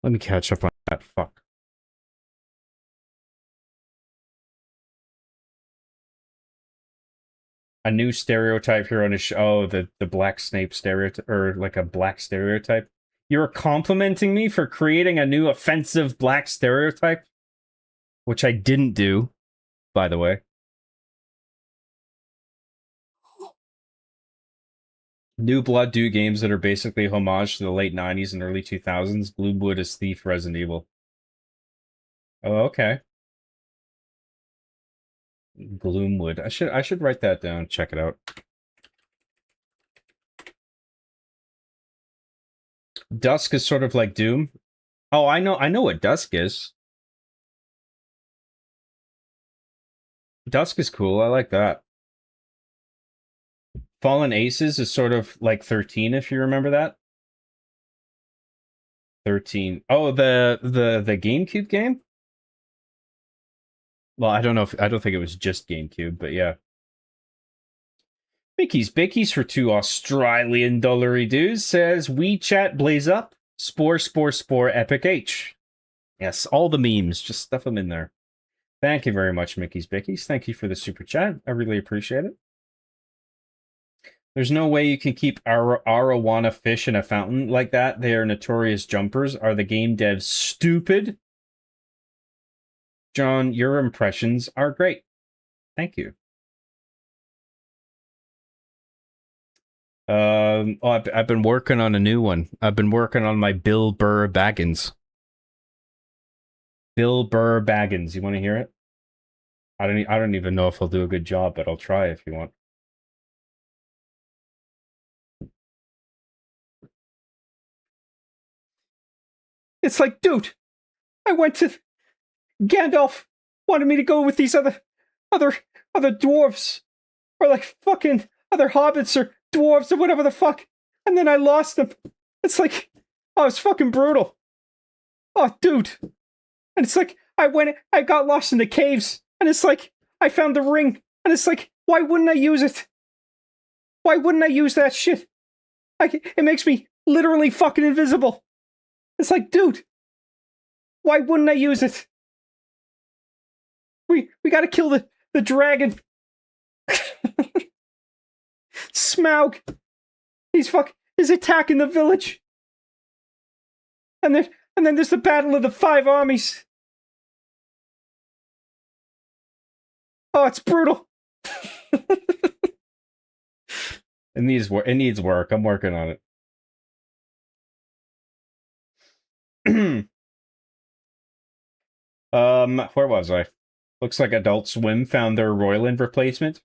Let me catch up on that. Fuck. A new stereotype here on his show. Oh, the black Snape stereotype, or like a black stereotype. You're complimenting me for creating a new offensive black stereotype? Which I didn't do, by the way. New Blood 2 games that are basically homage to the late 90s and early 2000s. Gloomwood is Thief, Resident Evil. Oh, okay. Gloomwood. I should write that down. Check it out. Dusk is sort of like Doom. Oh, I know what Dusk is. Dusk is cool. I like that. Fallen Aces is sort of like 13, if you remember that. 13. Oh, the GameCube game? Well, I don't think it was just GameCube, but yeah. Mickey's Bickies for 2 Australian dollary dues says WeChat blaze up, spore epic H. Yes, all the memes, just stuff them in there. Thank you very much, Mickey's Bickies. Thank you for the super chat. I really appreciate it. There's no way you can keep arowana fish in a fountain like that. They are notorious jumpers. Are the game devs stupid? John, your impressions are great. Thank you. I've been working on a new one. I've been working on my Bill Burr Baggins. Bill Burr Baggins. You want to hear it? I don't even know if I'll do a good job, but I'll try if you want. It's like, dude, I went to Gandalf wanted me to go with these other dwarves, or like fucking other hobbits or dwarves or whatever the fuck, and then I lost them. It's like, oh, it's fucking brutal. Oh, dude. And it's like, I got lost in the caves, and it's like, I found the ring, and it's like, why wouldn't I use it? Why wouldn't I use that shit? Like, it makes me literally fucking invisible. It's like, dude, why wouldn't I use it? We gotta kill the dragon. Smaug. He's attacking the village. And then there's the battle of the 5 armies. Oh, it's brutal. It needs work. It needs work. I'm working on it. Where was I? Looks like Adult Swim found their Roiland replacement.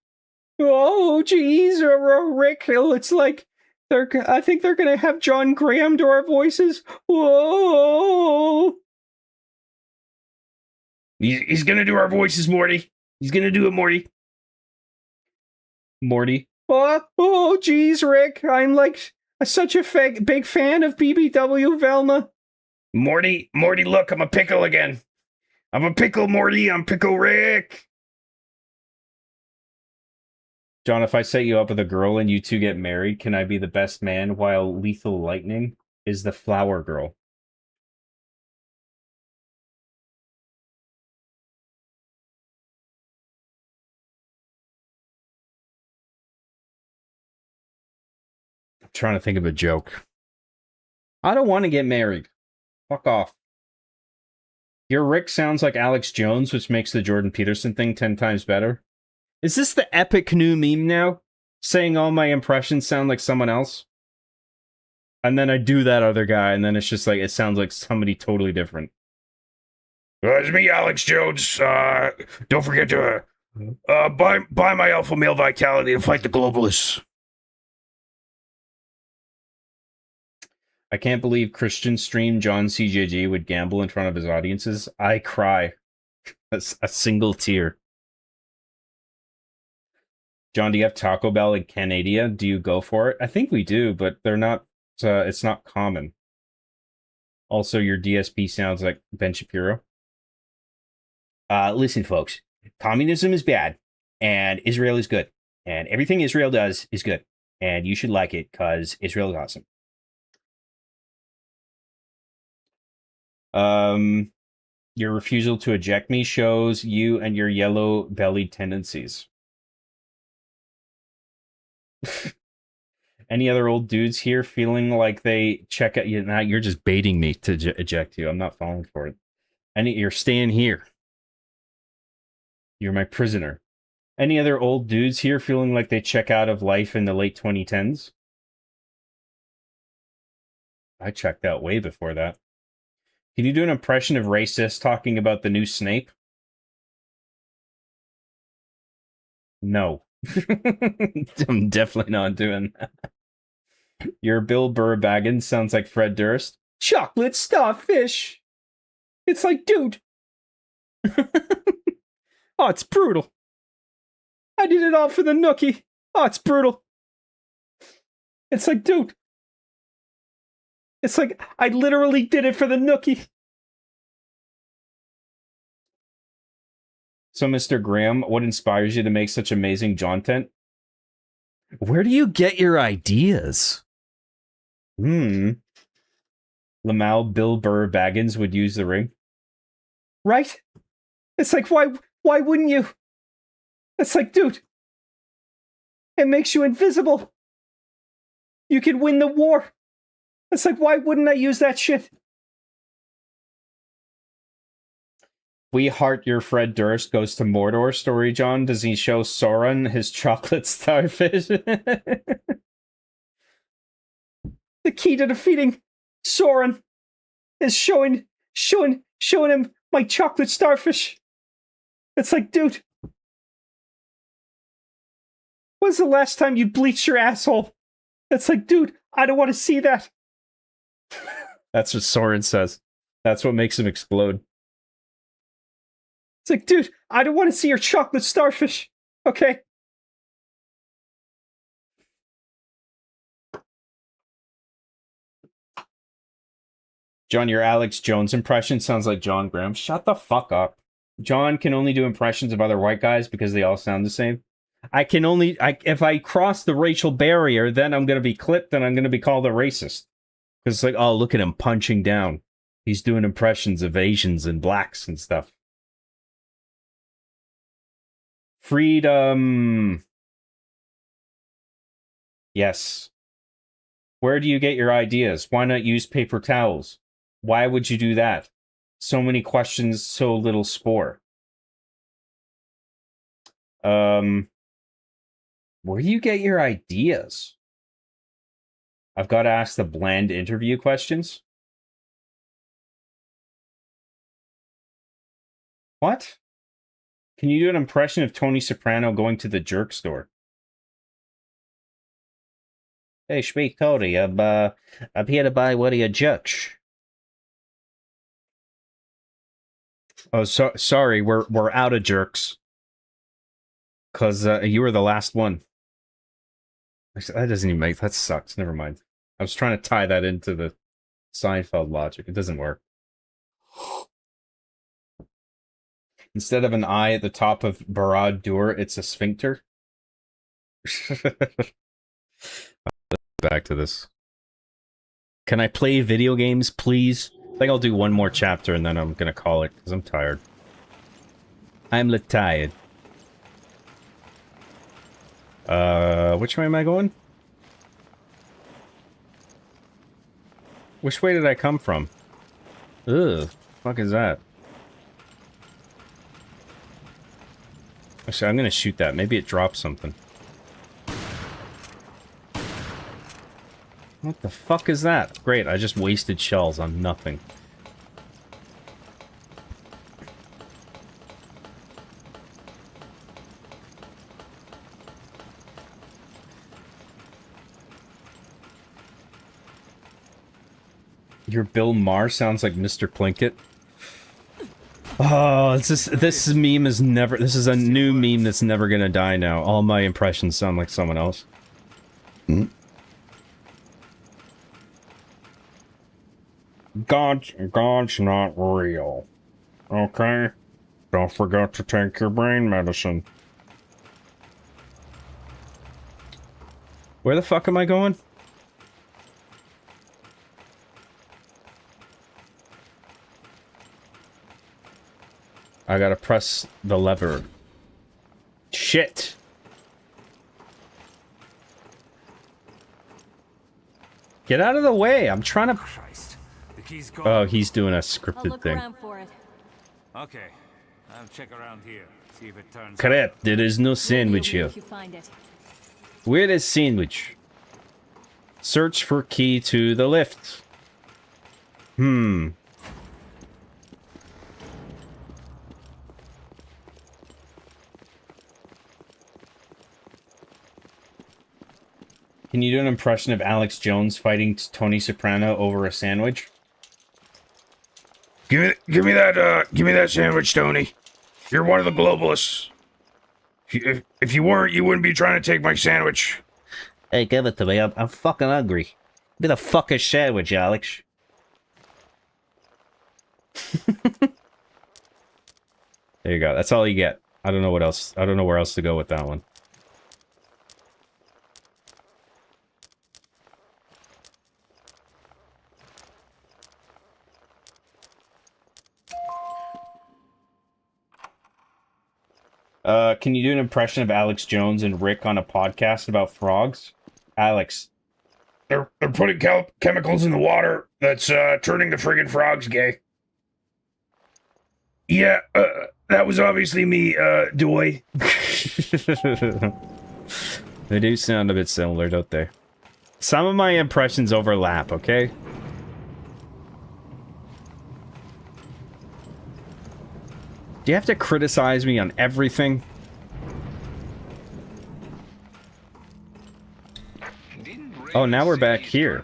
Oh, geez, Rick. It's like I think they're gonna have John Graham do our voices. Whoa! He's gonna do our voices, Morty. He's gonna do it, Morty. Morty. Oh, geez, Rick. I'm like such a big fan of BBW Velma. Morty, look, I'm a pickle again. I'm a pickle, Morty. I'm Pickle Rick. John, if I set you up with a girl and you two get married, can I be the best man while Lethal Lightning is the flower girl? I'm trying to think of a joke. I don't want to get married. Fuck off. Your Rick sounds like Alex Jones, which makes the Jordan Peterson thing 10 times better. Is this the epic canoe meme now? Saying all my impressions sound like someone else? And then I do that other guy, and then it's just like, it sounds like somebody totally different. It's me, Alex Jones. Don't forget to buy my Alpha Male Vitality to fight the globalists. I can't believe Christian stream John CJG would gamble in front of his audiences. I cry. A single tear. John, do you have Taco Bell in Canada? Do you go for it? I think we do, but they're not. It's not common. Also, your DSP sounds like Ben Shapiro. Listen, folks. Communism is bad, and Israel is good, and everything Israel does is good, and you should like it because Israel is awesome. Your refusal to eject me shows you and your yellow-bellied tendencies. Any other old dudes here feeling like they check out you? Now you're just baiting me to eject you. I'm not falling for it. You're staying here. You're my prisoner. Any other old dudes here feeling like they check out of life in the late 2010s? I checked out way before that. Can you do an impression of racist talking about the new Snape? No. I'm definitely not doing that. Your Bill Burr Baggins sounds like Fred Durst. Chocolate starfish! It's like, dude. Oh, it's brutal. I did it all for the nookie. Oh, it's brutal. It's like, dude. It's like, I literally did it for the nookie. So, Mr. Graham, what inspires you to make such amazing content? Where do you get your ideas? Lamau Bill Burr Baggins would use the ring. Right? It's like, why wouldn't you? It's like, dude. It makes you invisible. You could win the war. It's like, why wouldn't I use that shit? We Heart Your Fred Durst Goes to Mordor story, John. Does he show Sauron his chocolate starfish? The key to defeating Sauron is showing him my chocolate starfish. It's like, dude. When's the last time you bleached your asshole? It's like, dude, I don't want to see that. That's what Soren says. That's what makes him explode. It's like, dude, I don't want to see your chocolate starfish. Okay? John, your Alex Jones impression sounds like John Graham. Shut the fuck up. John can only do impressions of other white guys because they all sound the same. If I cross the racial barrier, then I'm going to be clipped and I'm going to be called a racist. Because it's like, oh, look at him punching down. He's doing impressions of Asians and blacks and stuff. Freedom. Yes. Where do you get your ideas? Why not use paper towels? Why would you do that? So many questions, so little spore. Where do you get your ideas? I've got to ask the bland interview questions. What? Can you do an impression of Tony Soprano going to the jerk store? Hey, speak Tony. I'm here to buy one of your jerks. Oh, sorry, we're out of jerks. Cause you were the last one. Actually, that doesn't even make that sucks. Never mind. I was trying to tie that into the Seinfeld logic. It doesn't work. Instead of an eye at the top of Barad Dur, it's a sphincter. Back to this. Can I play video games, please? I think I'll do one more chapter and then I'm gonna call it because I'm tired. I'm tired. Which way am I going? Which way did I come from? Ugh, fuck is that? Actually, I'm gonna shoot that. Maybe it drops something. What the fuck is that? Great, I just wasted shells on nothing. Your Bill Maher sounds like Mr. Plinkett. Oh, this meme is never... This is a new meme that's never gonna die now. All my impressions sound like someone else. God's not real. Okay? Don't forget to take your brain medicine. Where the fuck am I going? I gotta press the lever. Shit! Get out of the way! I'm trying to... Christ. The key's gone. Oh, he's doing a I'll scripted look thing. around for it. Okay. I'll check around here. See if it turns Correct, there is no sandwich Maybe here. if you find it. Where is sandwich? Search for key to the lift. Hmm. Can you do an impression of Alex Jones fighting Tony Soprano over a sandwich? Give me that sandwich, Tony. You're one of the globalists. If you weren't, you wouldn't be trying to take my sandwich. Hey, give it to me. I'm fucking hungry. Give me the fucking sandwich, Alex. There you go. That's all you get. I don't know what else. I don't know where else to go with that one. Can you do an impression of Alex Jones and Rick on a podcast about frogs? Alex. They're putting chemicals in the water that's turning the friggin' frogs gay. Yeah, that was obviously me, Doy. They do sound a bit similar, don't they? Some of my impressions overlap, okay? Do you have to criticize me on everything? Oh, now we're back here.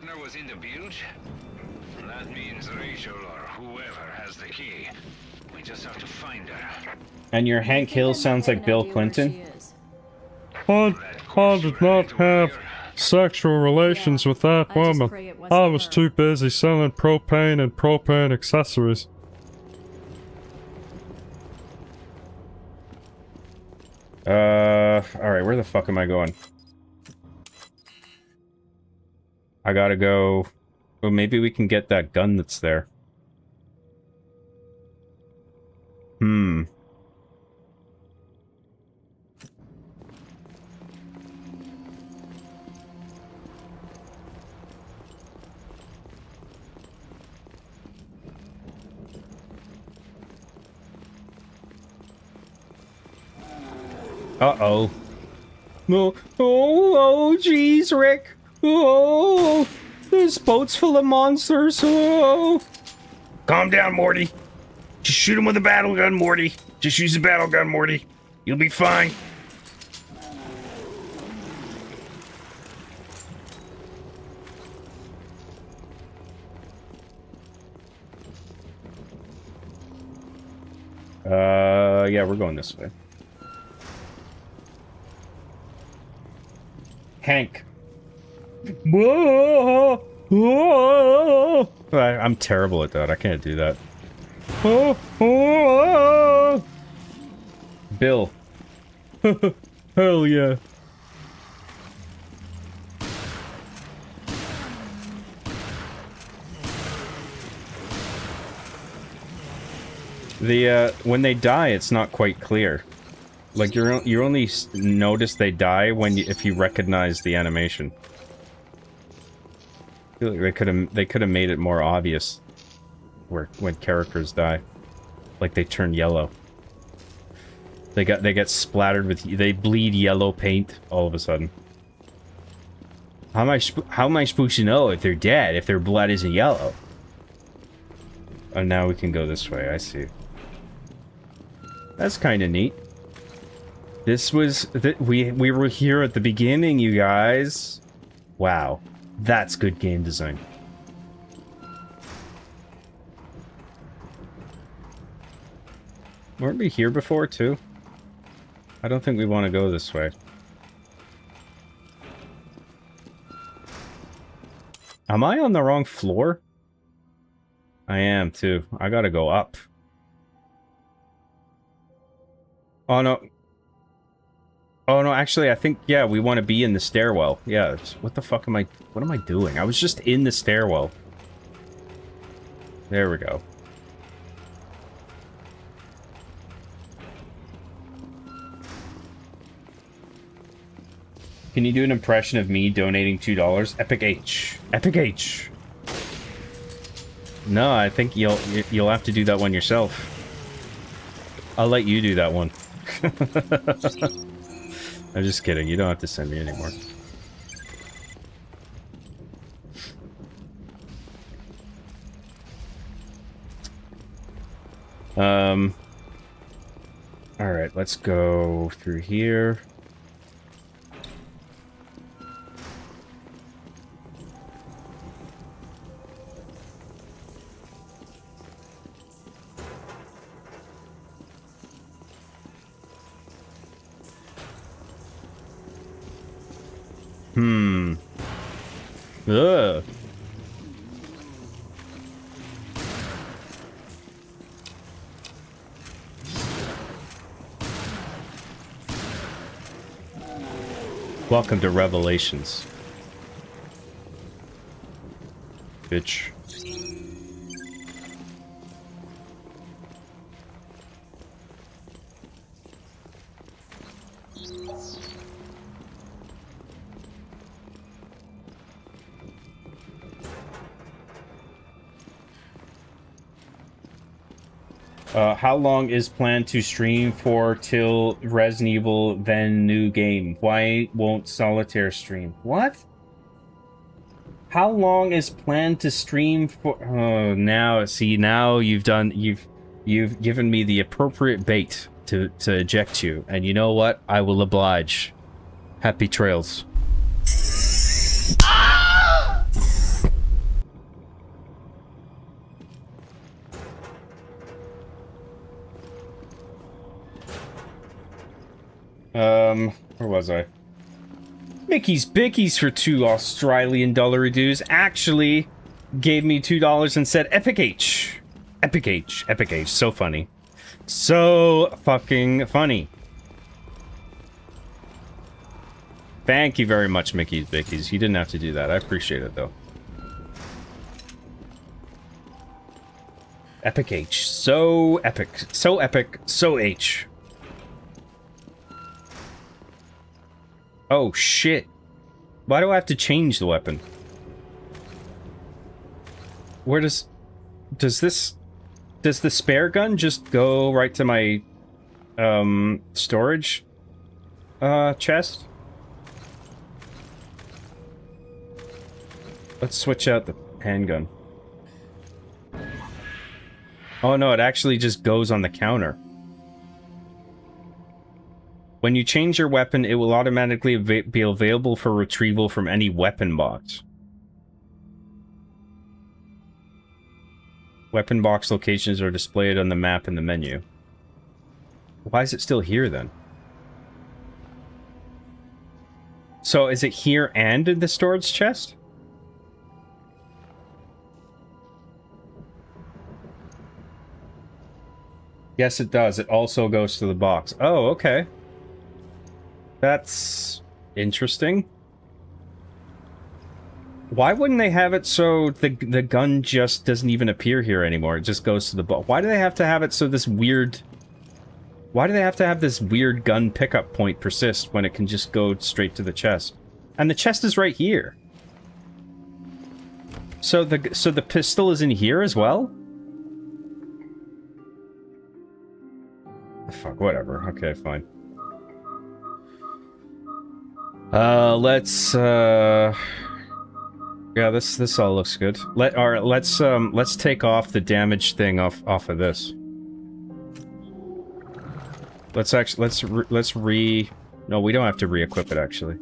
That means Rachel or whoever has the key. We just have to find her. And your Hank Hill sounds like Bill Clinton. I did not have sexual relations with that I just woman. pray it wasn't I was her. too busy selling propane and propane accessories. Alright, where the fuck am I going? I gotta go... Well, maybe we can get that gun that's there. Hmm. Uh-oh. No. Oh, jeez, Rick. Oh, this boat's full of monsters. Oh. Calm down, Morty. Just shoot him with a battle gun, Morty. Just use a battle gun, Morty. You'll be fine. Yeah, we're going this way. Hank. Whoa! Whoa! I'm terrible at that. I can't do that. Oh, oh, Bill. Hell yeah. When they die, it's not quite clear. Like you only notice they die if you recognize the animation. I feel like they could have made it more obvious when characters die, like they turn yellow. They get splattered with, they bleed yellow paint all of a sudden. How am I supposed to know if they're dead if their blood isn't yellow? Oh, now we can go this way. I see. That's kind of neat. This was... we were here at the beginning, you guys. Wow. That's good game design. Weren't we here before, too? I don't think we want to go this way. Am I on the wrong floor? I am, too. I gotta go up. Oh, no. Oh, no, actually, I think, yeah, we want to be in the stairwell. Yeah, what the fuck am I... What am I doing? I was just in the stairwell. There we go. Can you do an impression of me donating $2? Epic H. Epic H. No, I think you'll have to do that one yourself. I'll let you do that one. I'm just kidding. You don't have to send me anymore. Alright, let's go through here. Ugh. Welcome to Revelations. Bitch. How long is planned to stream for till Resident Evil, then new game? Why won't Solitaire stream? What? How long is planned to stream for? Oh, now see, now you've given me the appropriate bait to eject you, and you know what? I will oblige. Happy trails. Where was I? Mickey's Bickies for $2 Australian dues actually gave me $2 and said Epic H. Epic H. Epic H. So funny. So fucking funny. Thank you very much, Mickey's Bickies. You didn't have to do that. I appreciate it, though. Epic H. So epic. So epic. So H. Oh, shit. Why do I have to change the weapon? Where does the spare gun just go right to my, storage, chest? Let's switch out the handgun. Oh no, it actually just goes on the counter. When you change your weapon, it will automatically be available for retrieval from any weapon box. Weapon box locations are displayed on the map in the menu. Why is it still here then? So is it here and in the storage chest? Yes, it does. It also goes to the box. Oh, okay. That's interesting. Why wouldn't they have it so the gun just doesn't even appear here anymore? It just goes to the box. Why do they have to have it so this weird... Why do they have to have this weird gun pickup point persist when it can just go straight to the chest? And the chest is right here. So the pistol is in here as well? Fuck, whatever. Okay, fine. Let's yeah, this all looks good. Let's take off the damage thing off of this. No, we don't have to re-equip it actually.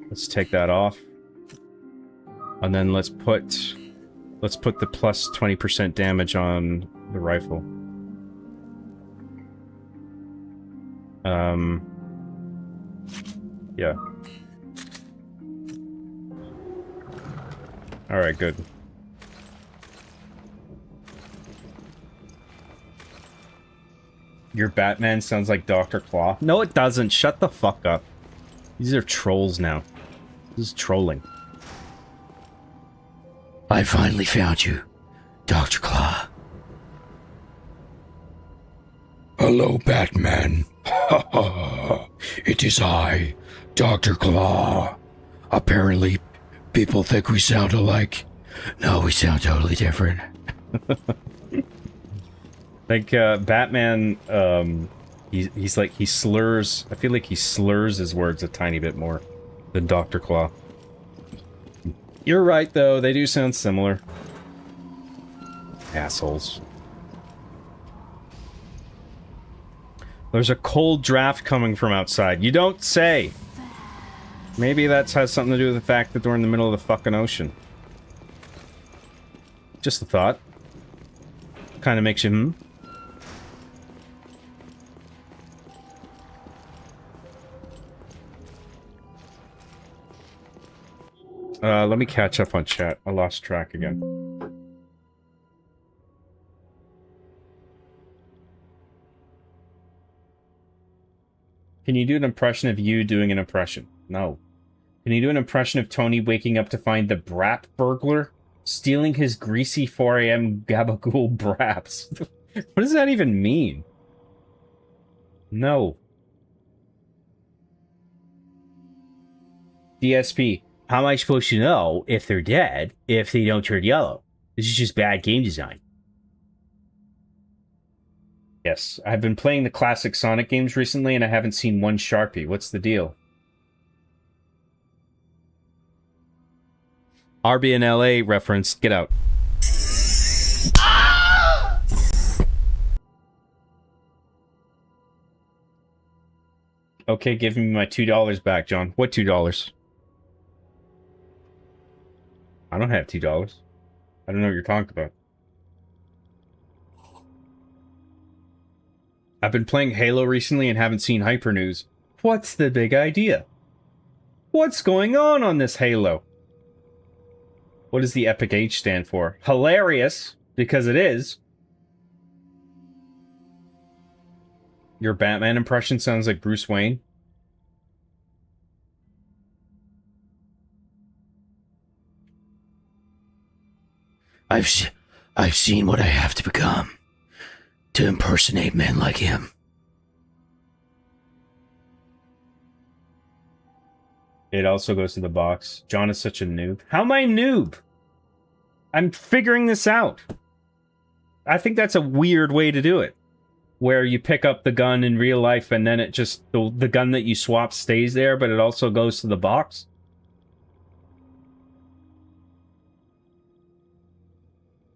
Let's take that off. And then let's put the plus 20% damage on the rifle. Yeah. Alright, good. Your Batman sounds like Dr. Claw. No, it doesn't. Shut the fuck up. These are trolls now. This is trolling. I finally found you, Dr. Claw. Hello, Batman. Ha ha. It is I, Dr. Claw. Apparently, people think we sound alike. No, we sound totally different. Like, Batman, he's like, he slurs, I feel like he slurs his words a tiny bit more than Dr. Claw. You're right, though, they do sound similar. Assholes. There's a cold draft coming from outside. You don't say! Maybe that has something to do with the fact that we're in the middle of the fucking ocean. Just a thought. Kind of makes you, let me catch up on chat. I lost track again. Can you do an impression of you doing an impression? No. Can you do an impression of Tony waking up to find the Brat burglar stealing his greasy 4 a.m. gabagool braps? What does that even mean? No. DSP. How am I supposed to know if they're dead if they don't turn yellow? This is just bad game design. Yes, I've been playing the classic Sonic games recently and I haven't seen one Sharpie. What's the deal? RB and LA reference. Get out. Okay, give me my $2 back, John. What $2? I don't have $2. I don't know what you're talking about. I've been playing Halo recently and haven't seen Hyper News. What's the big idea? What's going on this Halo? What does the Epic H stand for? Hilarious, because it is. Your Batman impression sounds like Bruce Wayne. I've seen what I have to become to impersonate men like him. It also goes to the box. John is such a noob. How am I a noob? I'm figuring this out. I think that's a weird way to do it. Where you pick up the gun in real life and then it just... The gun that you swap stays there, but it also goes to the box.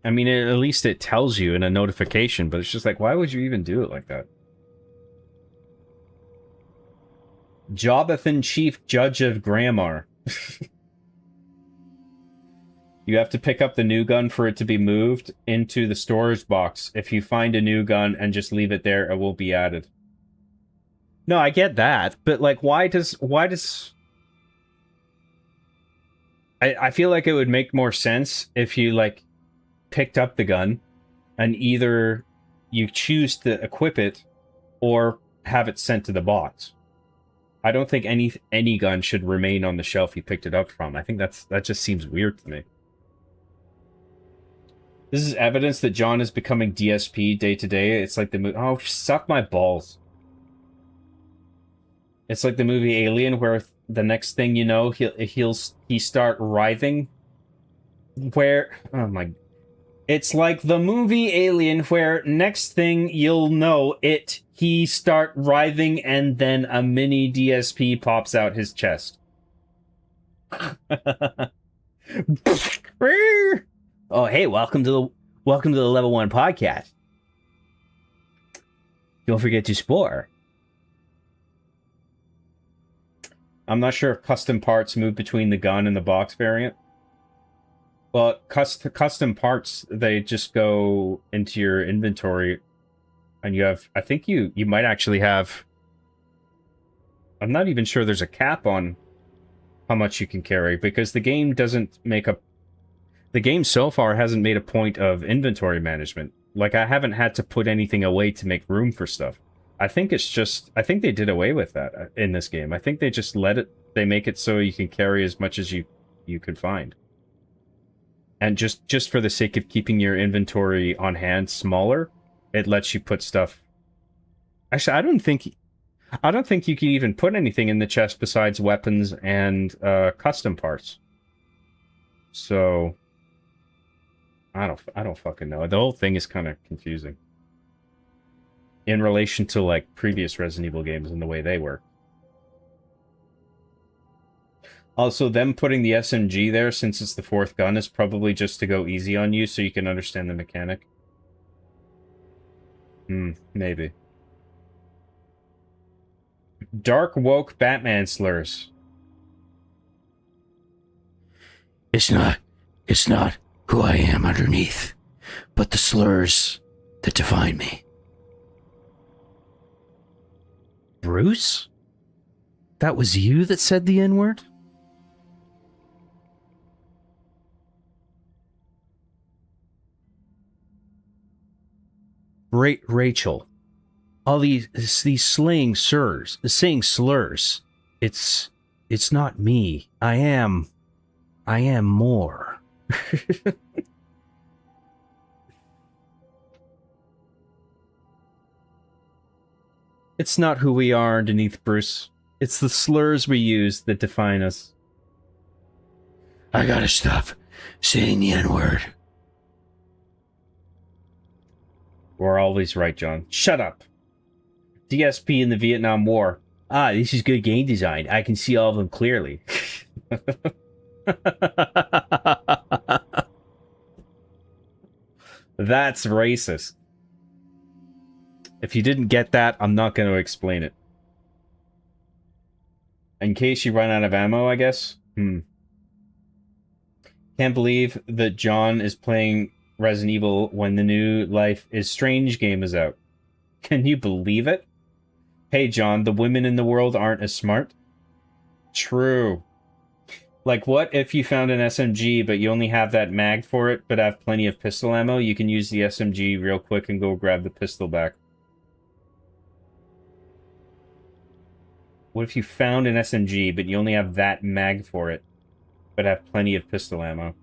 I mean, at least it tells you in a notification, but it's just like, why would you even do it like that? Jobbathan Chief Judge of Grammar. You have to pick up the new gun for it to be moved into the storage box. If you find a new gun and just leave it there, it will be added. No, I get that, but like, why does... I feel like it would make more sense if you, like, picked up the gun and either you choose to equip it or have it sent to the box. I don't think any gun should remain on the shelf you picked it up from. I think that just seems weird to me. This is evidence that John is becoming DSP day to day. It's like the movie... Oh, suck my balls. It's like the movie Alien, where the next thing you know, he start writhing. Where... Oh my... It's like the movie Alien, where next thing you'll know he start writhing and then a mini DSP pops out his chest. Oh, hey, welcome to the Level 1 podcast. Don't forget to spore. I'm not sure if custom parts move between the gun and the box variant. Well, custom parts, they just go into your inventory, and you have... I think you might actually have... I'm not even sure there's a cap on how much you can carry, because the game doesn't make a... The game so far hasn't made a point of inventory management. Like, I haven't had to put anything away to make room for stuff. I think it's just... I think they did away with that in this game. I think they just they make it so you can carry as much as you could find. And just for the sake of keeping your inventory on hand smaller, it lets you put stuff... Actually, I don't think you can even put anything in the chest besides weapons and custom parts. So... I don't fucking know. The whole thing is kind of confusing. In relation to, like, previous Resident Evil games and the way they work. Also, them putting the SMG there, since it's the fourth gun, is probably just to go easy on you so you can understand the mechanic. Maybe. Dark woke Batman slurs. It's not who I am underneath, but the slurs that define me. Bruce? That was you that said the N-word? Rachel. All these saying slurs. It's not me. I am more. It's not who we are underneath, Bruce. It's the slurs we use that define us. I gotta stop saying the N-word. We're always right, John. Shut up. DSP in the Vietnam War. Ah, this is good game design. I can see all of them clearly. That's racist. If you didn't get that, I'm not going to explain it. In case you run out of ammo, I guess? Can't believe that John is playing Resident Evil when the new Life is Strange game is out. Can you believe it? Hey, John, the women in the world aren't as smart. True. Like, what if you found an SMG, but you only have that mag for it, but have plenty of pistol ammo? You can use the SMG real quick and go grab the pistol back. What if you found an SMG, but you only have that mag for it, but have plenty of pistol ammo?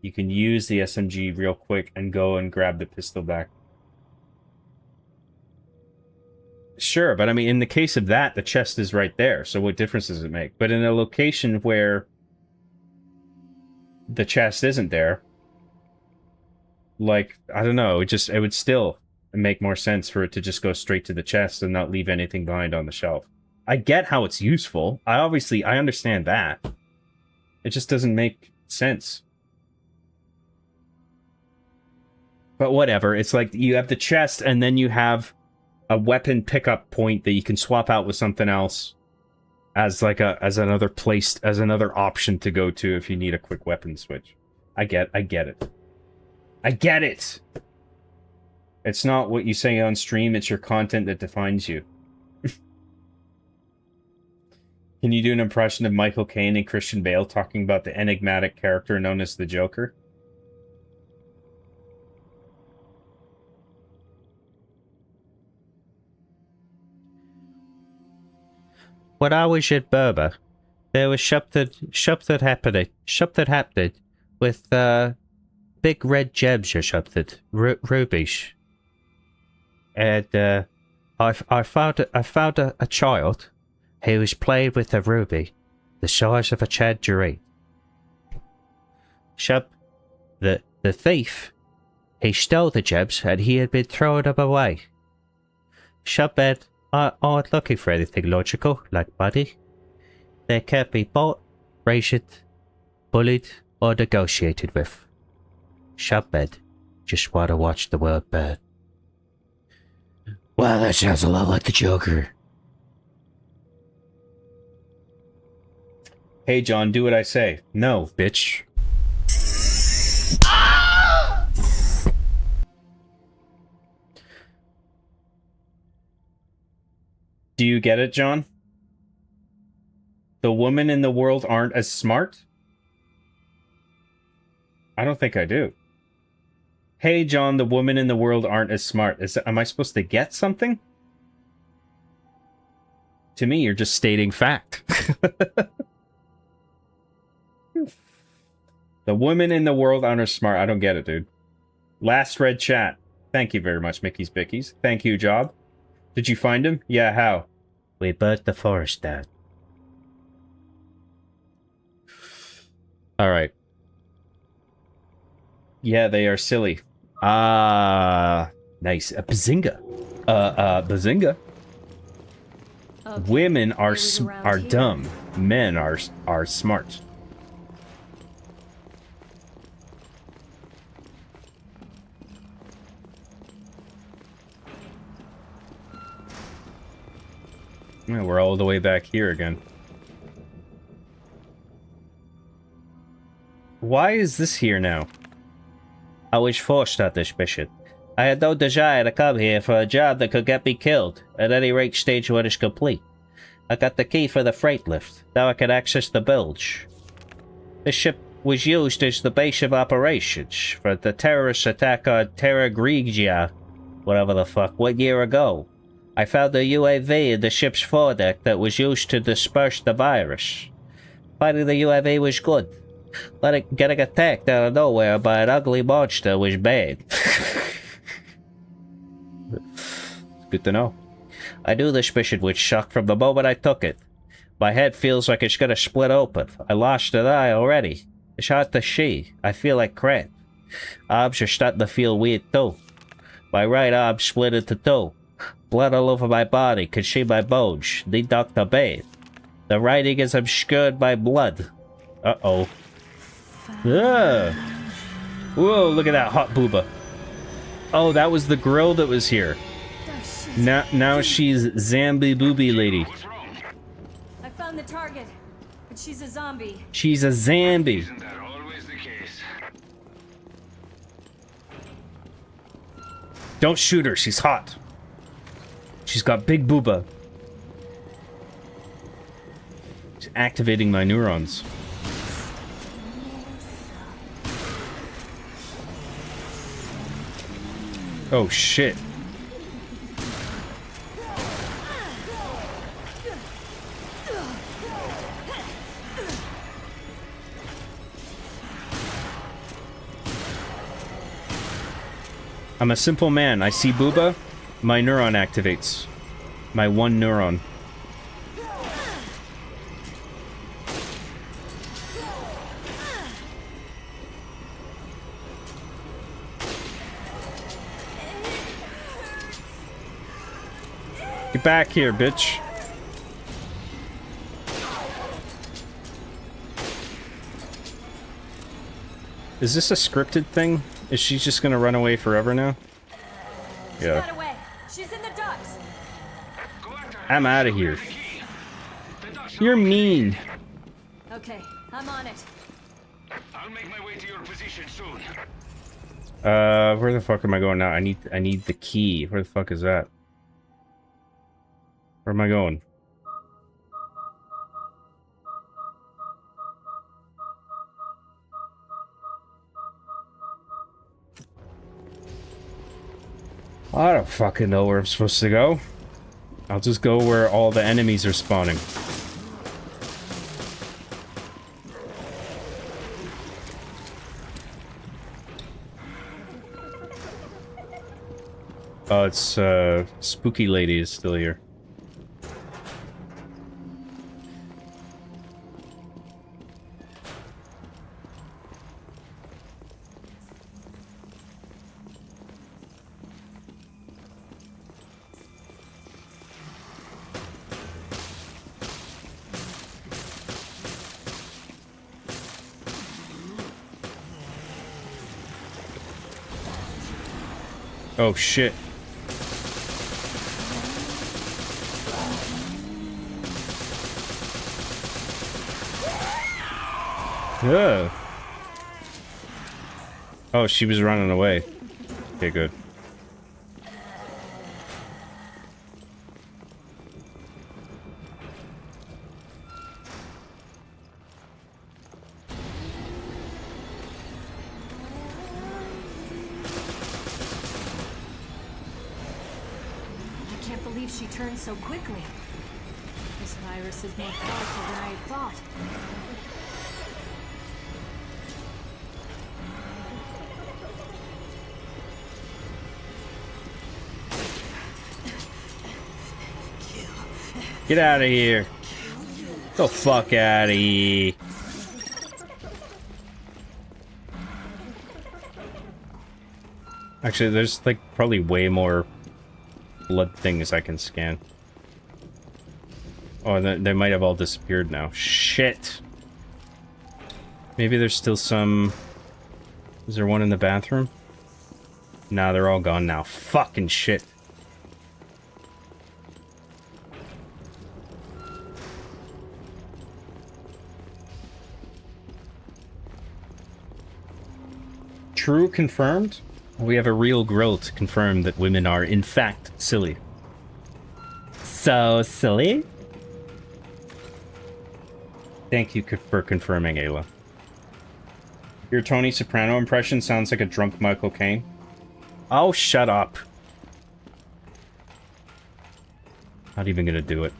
You can use the SMG real quick and go and grab the pistol back. Sure, but I mean, in the case of that, the chest is right there, so what difference does it make? But in a location where the chest isn't there, like, I don't know, it would still make more sense for it to just go straight to the chest and not leave anything behind on the shelf. I get how it's useful. I understand that. It just doesn't make sense. But whatever, it's like you have the chest and then you have a weapon pickup point that you can swap out with something else as like another option to go to if you need a quick weapon switch. I get it. I get it. It's not what you say on stream, it's your content that defines you. Can you do an impression of Michael Caine and Christian Bale talking about the enigmatic character known as the Joker? When I was at Burma, there was something happened with big red gems or something, rubies. And I found a child who was playing with a ruby the size of a tangerine. The thief, he stole the gems and he had been throwing them away. Shubman aren't looking for anything logical, like money. They can't be bought, rationed, bullied, or negotiated with. Shubmen just want to watch the world burn. Wow, that sounds a lot like the Joker. Hey John, do what I say. No, bitch. Do you get it, John? The women in the world aren't as smart? I don't think I do. Hey, John, the women in the world aren't as smart. Am I supposed to get something? To me, you're just stating fact. The women in the world aren't as smart. I don't get it, dude. Last red chat. Thank you very much, Mickey's Bickies. Thank you, Job. Did you find him? Yeah, how? We burnt the forest down. Alright. Yeah, they are silly. Nice. A bazinga. Bazinga. Okay. Women are dumb. Men are smart. Yeah, we're all the way back here again. Why is this here now? I was forced on this mission. I had no desire to come here for a job that could get me killed, at any rate stage when it's complete. I got the key for the freight lift. Now I can access the bilge. This ship was used as the base of operations for the terrorist attack on Terra Grigia, whatever the fuck, 1 year ago. I found a UAV in the ship's foredeck that was used to disperse the virus. Finding the UAV was good. Getting attacked out of nowhere by an ugly monster was bad. It's good to know. I knew this mission would suck from the moment I took it. My head feels like it's gonna split open. I lost an eye already. It's hard to see. I feel like crap. Arms are starting to feel weird too. My right arm split into two. Blood all over my body, can see my bones. Need Dr. Bathe. The writing is obscured by blood. Uh-oh. Yeah. Whoa, look at that hot booba. Oh, that was the girl that was here. Now she's Zambi Booby Lady. I found the target, but she's a zombie. She's a Zambi. Isn't that always the case? Don't shoot her, she's hot. She's got big booba. She's activating my neurons. Oh shit. I'm a simple man. I see Booba, my neuron activates. My one neuron. Get back here, bitch. Is this a scripted thing? Is she just gonna run away forever now? She got away. She's in the docks. I'm out of here. You're mean. Okay, I'm on it. I'll make my way to your position soon. Where the fuck am I going now? I need the key. Where the fuck is that? Where am I going? I don't fucking know where I'm supposed to go. I'll just go where all the enemies are spawning. Oh, it's, Spooky Lady is still here. Oh shit. Ugh. Oh, she was running away. Okay, good. I can't believe she turned so quickly. This virus is more powerful than I had thought. Get out of here. The fuck out of here. Actually, there's like probably way more blood things I can scan. Oh, they might have all disappeared now. Shit. Maybe there's still some... Is there one in the bathroom? Nah, they're all gone now. Fucking shit. True confirmed? We have a real grill to confirm that women are, in fact, silly. So silly? Thank you for confirming, Ayla. Your Tony Soprano impression sounds like a drunk Michael Caine. Oh, shut up. Not even gonna do it.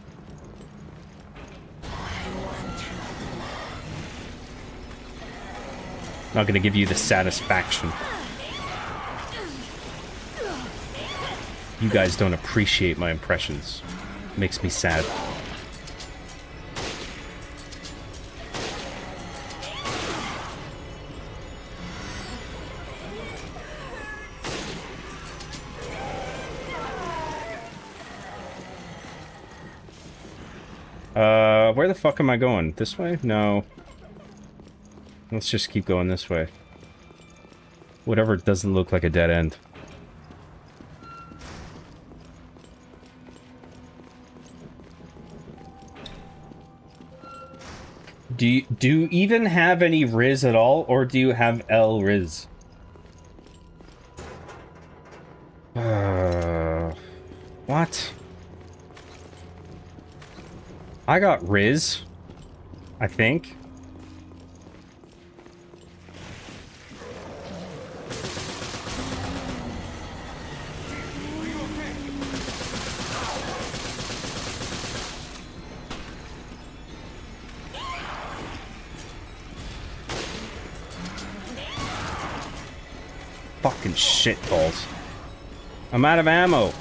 Not gonna give you the satisfaction. You guys don't appreciate my impressions. Makes me sad. Where the fuck am I going? This way? No. Let's just keep going this way. Whatever doesn't look like a dead end. Do you even have any Riz at all, or do you have L Riz? What? I got Riz, I think. fucking shitballs. I'm out of ammo.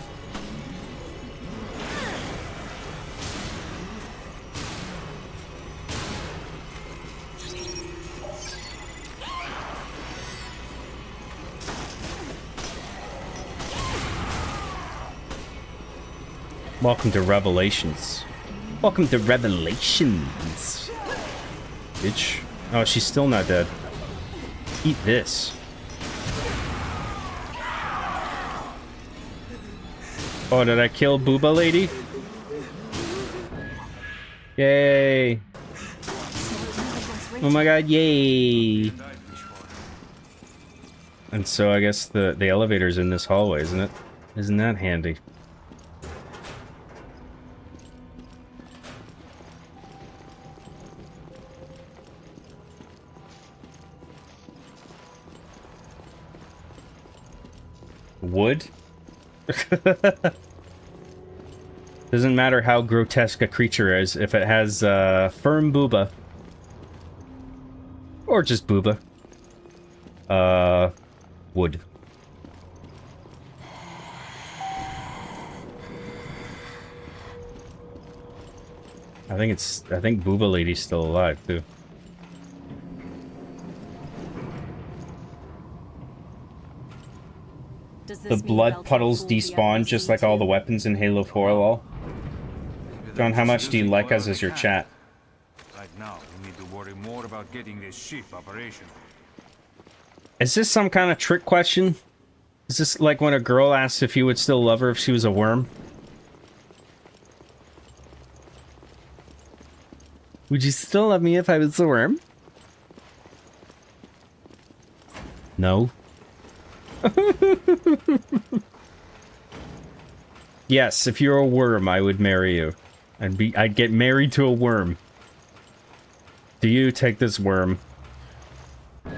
Welcome to Revelations. Welcome to Revelations. Bitch. Oh, she's still not dead. Eat this. Oh, did I kill Booba Lady? Yay. Oh my god, yay. And so I guess the elevator's in this hallway, isn't it? Isn't that handy? Wood? Doesn't matter how grotesque a creature is, if it has firm booba. Or just booba. Wood. I think Booba Lady's still alive too. The blood puddles despawn just like all the weapons in Halo 4 lol. John, how much do you like us as your chat? Right now, we need to worry more about getting this ship operational. Is this some kind of trick question? Is this like when a girl asks if you would still love her if she was a worm? Would you still love me if I was a worm? No. Yes, if you're a worm, I would marry you. I'd get married to a worm. Do you take this worm?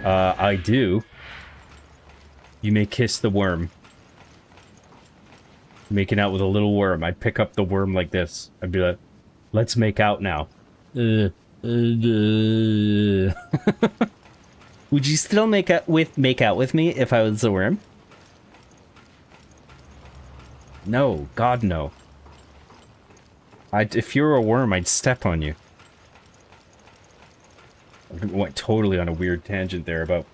I do. You may kiss the worm. Making out with a little worm. I'd pick up the worm like this. I'd be like, let's make out now. Would you still make out with me if I was a worm? No, God no. If you're a worm, I'd step on you. I went totally on a weird tangent there about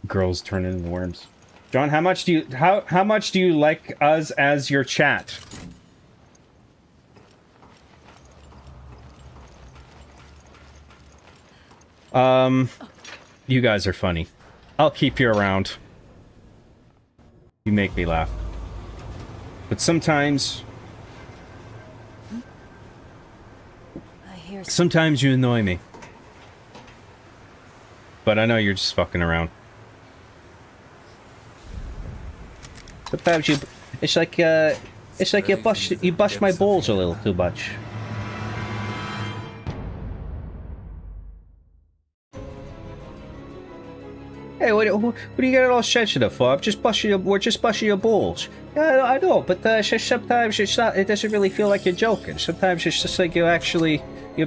girls turning into worms. John, how much do you like us as your chat? You guys are funny. I'll keep you around. You make me laugh. But sometimes you annoy me. But I know you're just fucking around. Sometimes it's like you bust my balls a little too much. Hey, what are you getting all sensitive for? We're just busting your balls. Yeah, I know, but sometimes it doesn't really feel like you're joking. Sometimes it's just like you're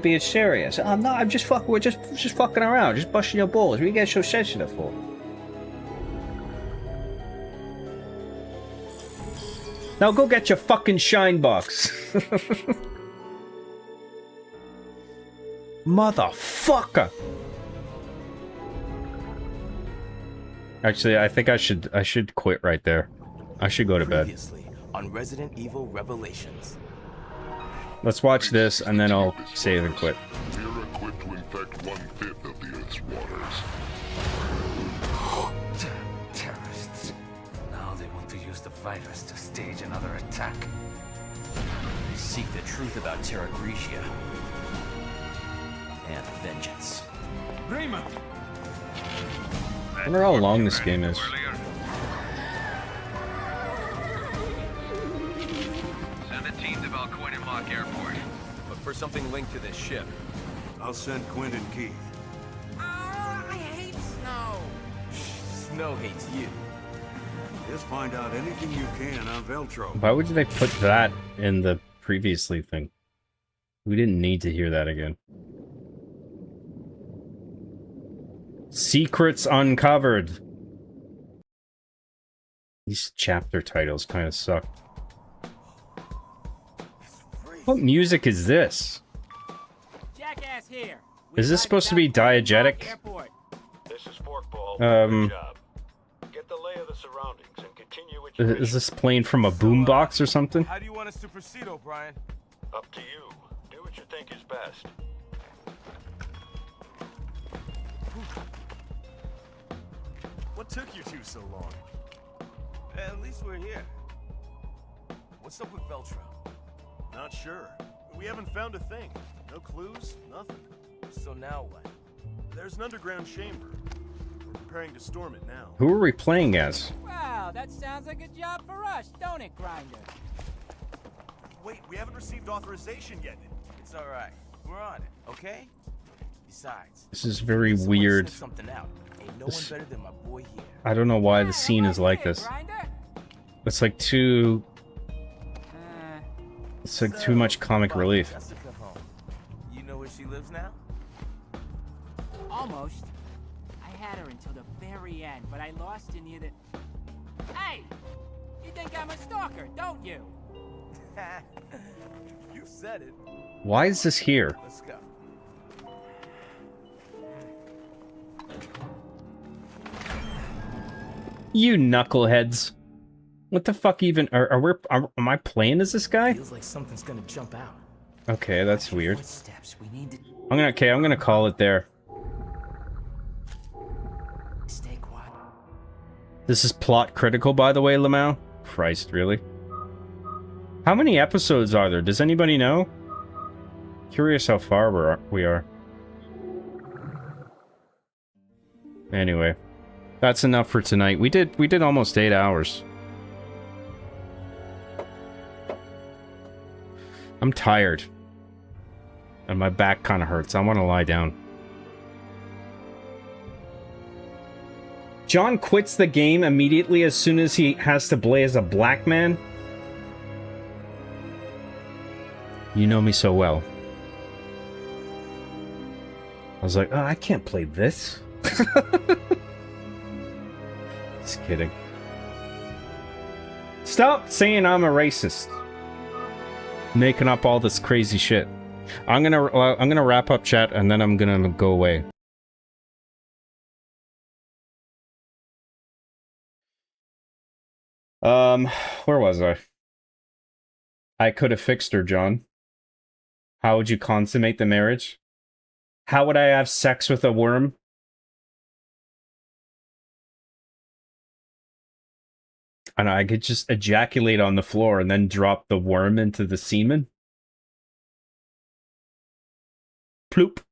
being serious. We're just fucking around, just busting your balls. What are you getting so sensitive for? Now go get your fucking shine box. Motherfucker. Actually, I think I should quit right there. I should go to bed. Previously on Resident Evil Revelations. Let's watch this and then I'll save and quit. We're equipped to infect 1/5 of the Earth's waters. Terrorists. Now they want to use the virus to stage another attack. They seek the truth about Terra Grigia. And vengeance. Raymond! I wonder how long this game is. Send a team to Valcoin Lock Airport. Look for something linked to this ship. I'll send Quinn and Keith. I hate snow. Snow hates you. Just find out anything you can on Veltro. Why would they put that in the previously thing? We didn't need to hear that again. Secrets uncovered. These chapter titles kind of suck. What music is this? Jackass here. Is this supposed to be diegetic? This is Forkball. Um, Good job. Get the lay of the surroundings and continue with your Is this playing from a boombox or something? How do you want us to proceed, O'Brien? Up to you. Do what you think is best. What took you two so long? At least we're here. What's up with Veltro? Not sure. We haven't found a thing. No clues, nothing. So now what? There's an underground chamber. We're preparing to storm it now. Who are we playing as? Wow, that sounds like a job for us, don't it, Grinder? Wait, we haven't received authorization yet. It's all right. We're on it, okay? Besides, This is very someone weird. sniff something out. Ain't no This- one better than my boy here. I don't know why the scene is like this. It's like too... It's like too much comic relief. Jessica home. You know where she lives now? Almost. I had her until the very end, but I lost her near the... Hey! You think I'm a stalker, don't you? You said it. Why is this here? Let's go. You knuckleheads. What the fuck even... am I playing as this guy? Feels like something's gonna jump out. Okay, that's weird. Footsteps. We need to I'm gonna call it there. stay quiet. This is plot critical, by the way, Lamau. Christ, really? How many episodes are there? Does anybody know? Curious how far we are. Anyway, that's enough for tonight. We did almost 8 hours. I'm tired. And my back kind of hurts. I want to lie down. John quits the game immediately as soon as he has to play as a black man. You know me so well. I was like, oh, I can't play this. Just kidding. Stop saying I'm a racist. Making up all this crazy shit. I'm gonna wrap up chat and then I'm gonna go away. Where was I? I could have fixed her, John. How would you consummate the marriage? How would I have sex with a worm? And I could just ejaculate on the floor and then drop the worm into the semen? Ploop.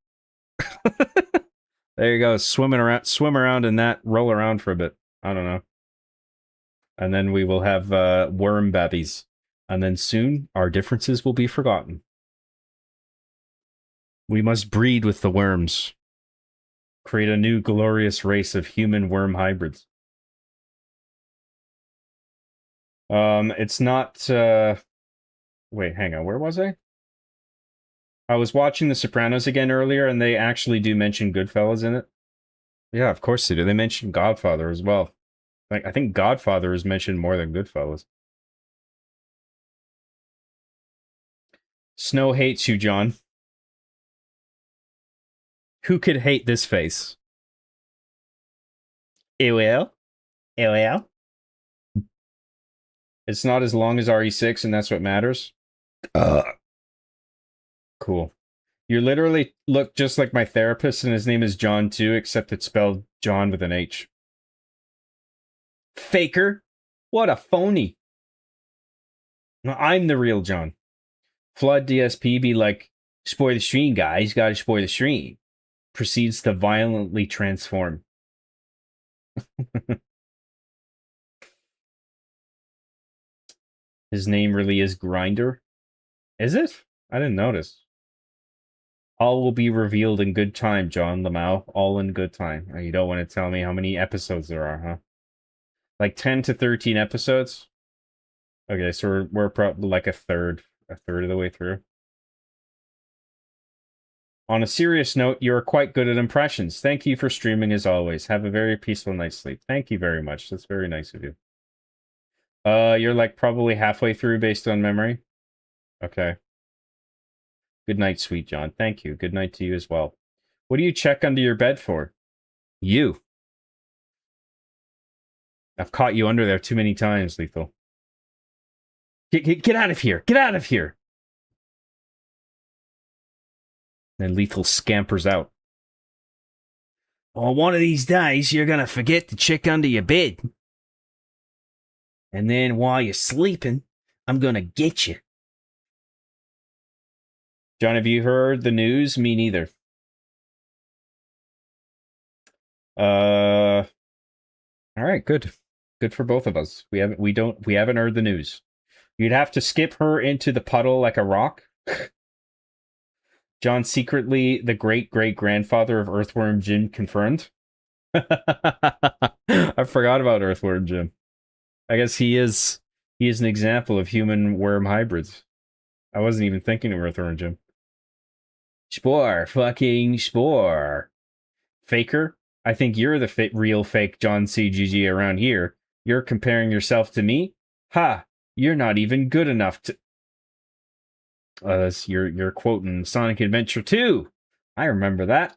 There you go. Swim around in that, roll around for a bit. I don't know. And then we will have worm babbies. And then soon our differences will be forgotten. We must breed with the worms. Create a new glorious race of human worm hybrids. It's not wait, hang on, where was I? I was watching The Sopranos again earlier, and they actually do mention Goodfellas in it. Yeah, of course they do. They mention Godfather as well. Like, I think Godfather is mentioned more than Goodfellas. Snow hates you, John. Who could hate this face? It will. It will. It's not as long as RE6, and that's what matters. Cool. You literally look just like my therapist, and his name is John too, except it's spelled John with an H. Faker. What a phony. No, I'm the real John. Flood DSP be like, spoil the stream, guys. Gotta spoil the stream. Proceeds to violently transform. His name really is Grinder? Is it? I didn't notice. All will be revealed in good time, John Lamau. All in good time. Oh, you don't want to tell me how many episodes there are, huh? Like 10 to 13 episodes? Okay, so we're probably like a third of the way through. On a serious note, you are quite good at impressions. Thank you for streaming as always. Have a very peaceful night's sleep. Thank you very much. That's very nice of you. You're like probably halfway through based on memory. Okay. Good night, sweet John. Thank you. Good night to you as well. What do you check under your bed for? You. I've caught you under there too many times, Lethal. Get out of here! Get out of here! Then Lethal scampers out. Well, one of these days, you're gonna forget to check under your bed. And then while you're sleeping, I'm gonna get you. John, have you heard the news? Me neither. All right, good. Good for both of us. We haven't heard the news. You'd have to skip her into the puddle like a rock. John secretly the great-great-grandfather of Earthworm Jim confirmed. I forgot about Earthworm Jim. I guess he is an example of human worm hybrids. I wasn't even thinking of Earthworm Jim. Spore, fucking Spore. Faker, I think you're the real fake John CGG around here. You're comparing yourself to me? Ha! You're not even good enough to... You're quoting Sonic Adventure 2. I remember that.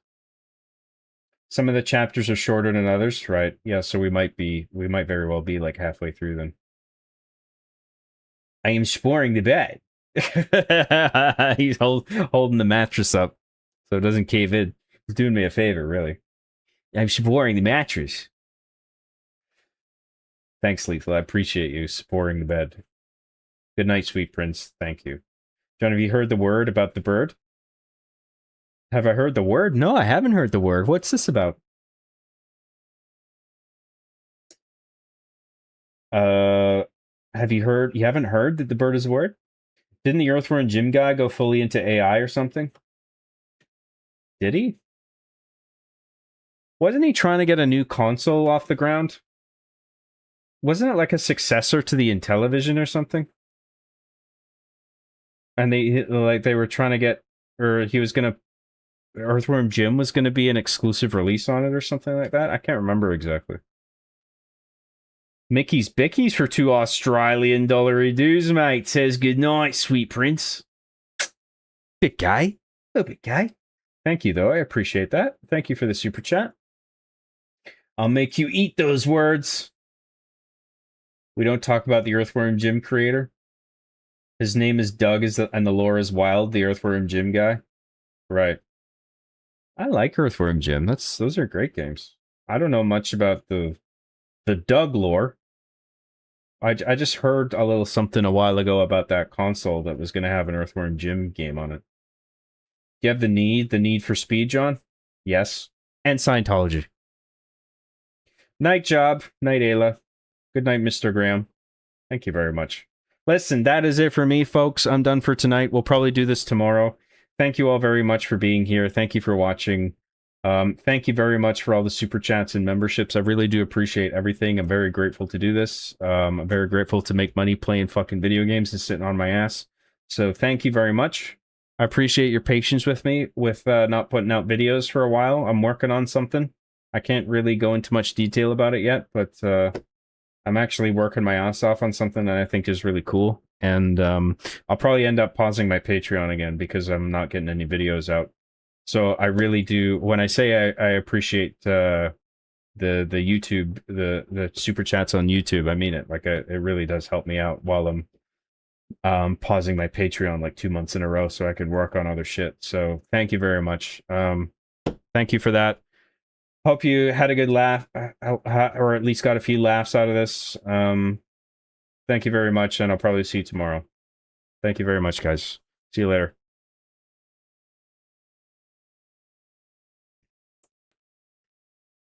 Some of the chapters are shorter than others, right? Yeah, so we might very well be like halfway through then. I am sporing the bed. He's holding the mattress up so it doesn't cave in. He's doing me a favor, really. I'm supporting the mattress. Thanks, Lethal. I appreciate you supporting the bed. Good night, sweet prince. Thank you. John, have you heard the word about the bird? Have I heard the word? No, I haven't heard the word. What's this about? Have you heard? You haven't heard that the bird is a word? Didn't the Earthworm Jim guy go fully into AI or something? Did he? Wasn't he trying to get a new console off the ground? Wasn't it like a successor to the Intellivision or something? And they were trying to get, or he was gonna, Earthworm Jim was gonna be an exclusive release on it or something like that. I can't remember exactly. Mickey's Bickies for 2 Australian dollary dues, mate. Says good night, sweet prince. Bit gay. A little bit gay. Thank you, though. I appreciate that. Thank you for the super chat. I'll make you eat those words. We don't talk about the Earthworm Jim creator. His name is Doug, and the lore is wild. The Earthworm Jim guy. Right. I like Earthworm Jim. Those are great games. I don't know much about the Doug lore. I just heard a little something a while ago about that console that was going to have an Earthworm Jim game on it. Do you have the need for speed, John? Yes. And Scientology. Night job. Night, Ayla. Good night, Mr. Graham. Thank you very much. Listen, that is it for me, folks. I'm done for tonight. We'll probably do this tomorrow. Thank you all very much for being here. Thank you for watching. Thank you very much for all the super chats and memberships. I really do appreciate everything. I'm very grateful to do this. I'm very grateful to make money playing fucking video games and sitting on my ass. So thank you very much. I appreciate your patience with me with not putting out videos for a while. I'm working on something. I can't really go into much detail about it yet, but I'm actually working my ass off on something that I think is really cool. And I'll probably end up pausing my Patreon again because I'm not getting any videos out. So I really do. When I say I appreciate the YouTube, the super chats on YouTube, I mean it. Like it really does help me out while I'm pausing my Patreon like 2 months in a row so I can work on other shit. So thank you very much. Thank you for that. Hope you had a good laugh, or at least got a few laughs out of this. Thank you very much, and I'll probably see you tomorrow. Thank you very much, guys. See you later.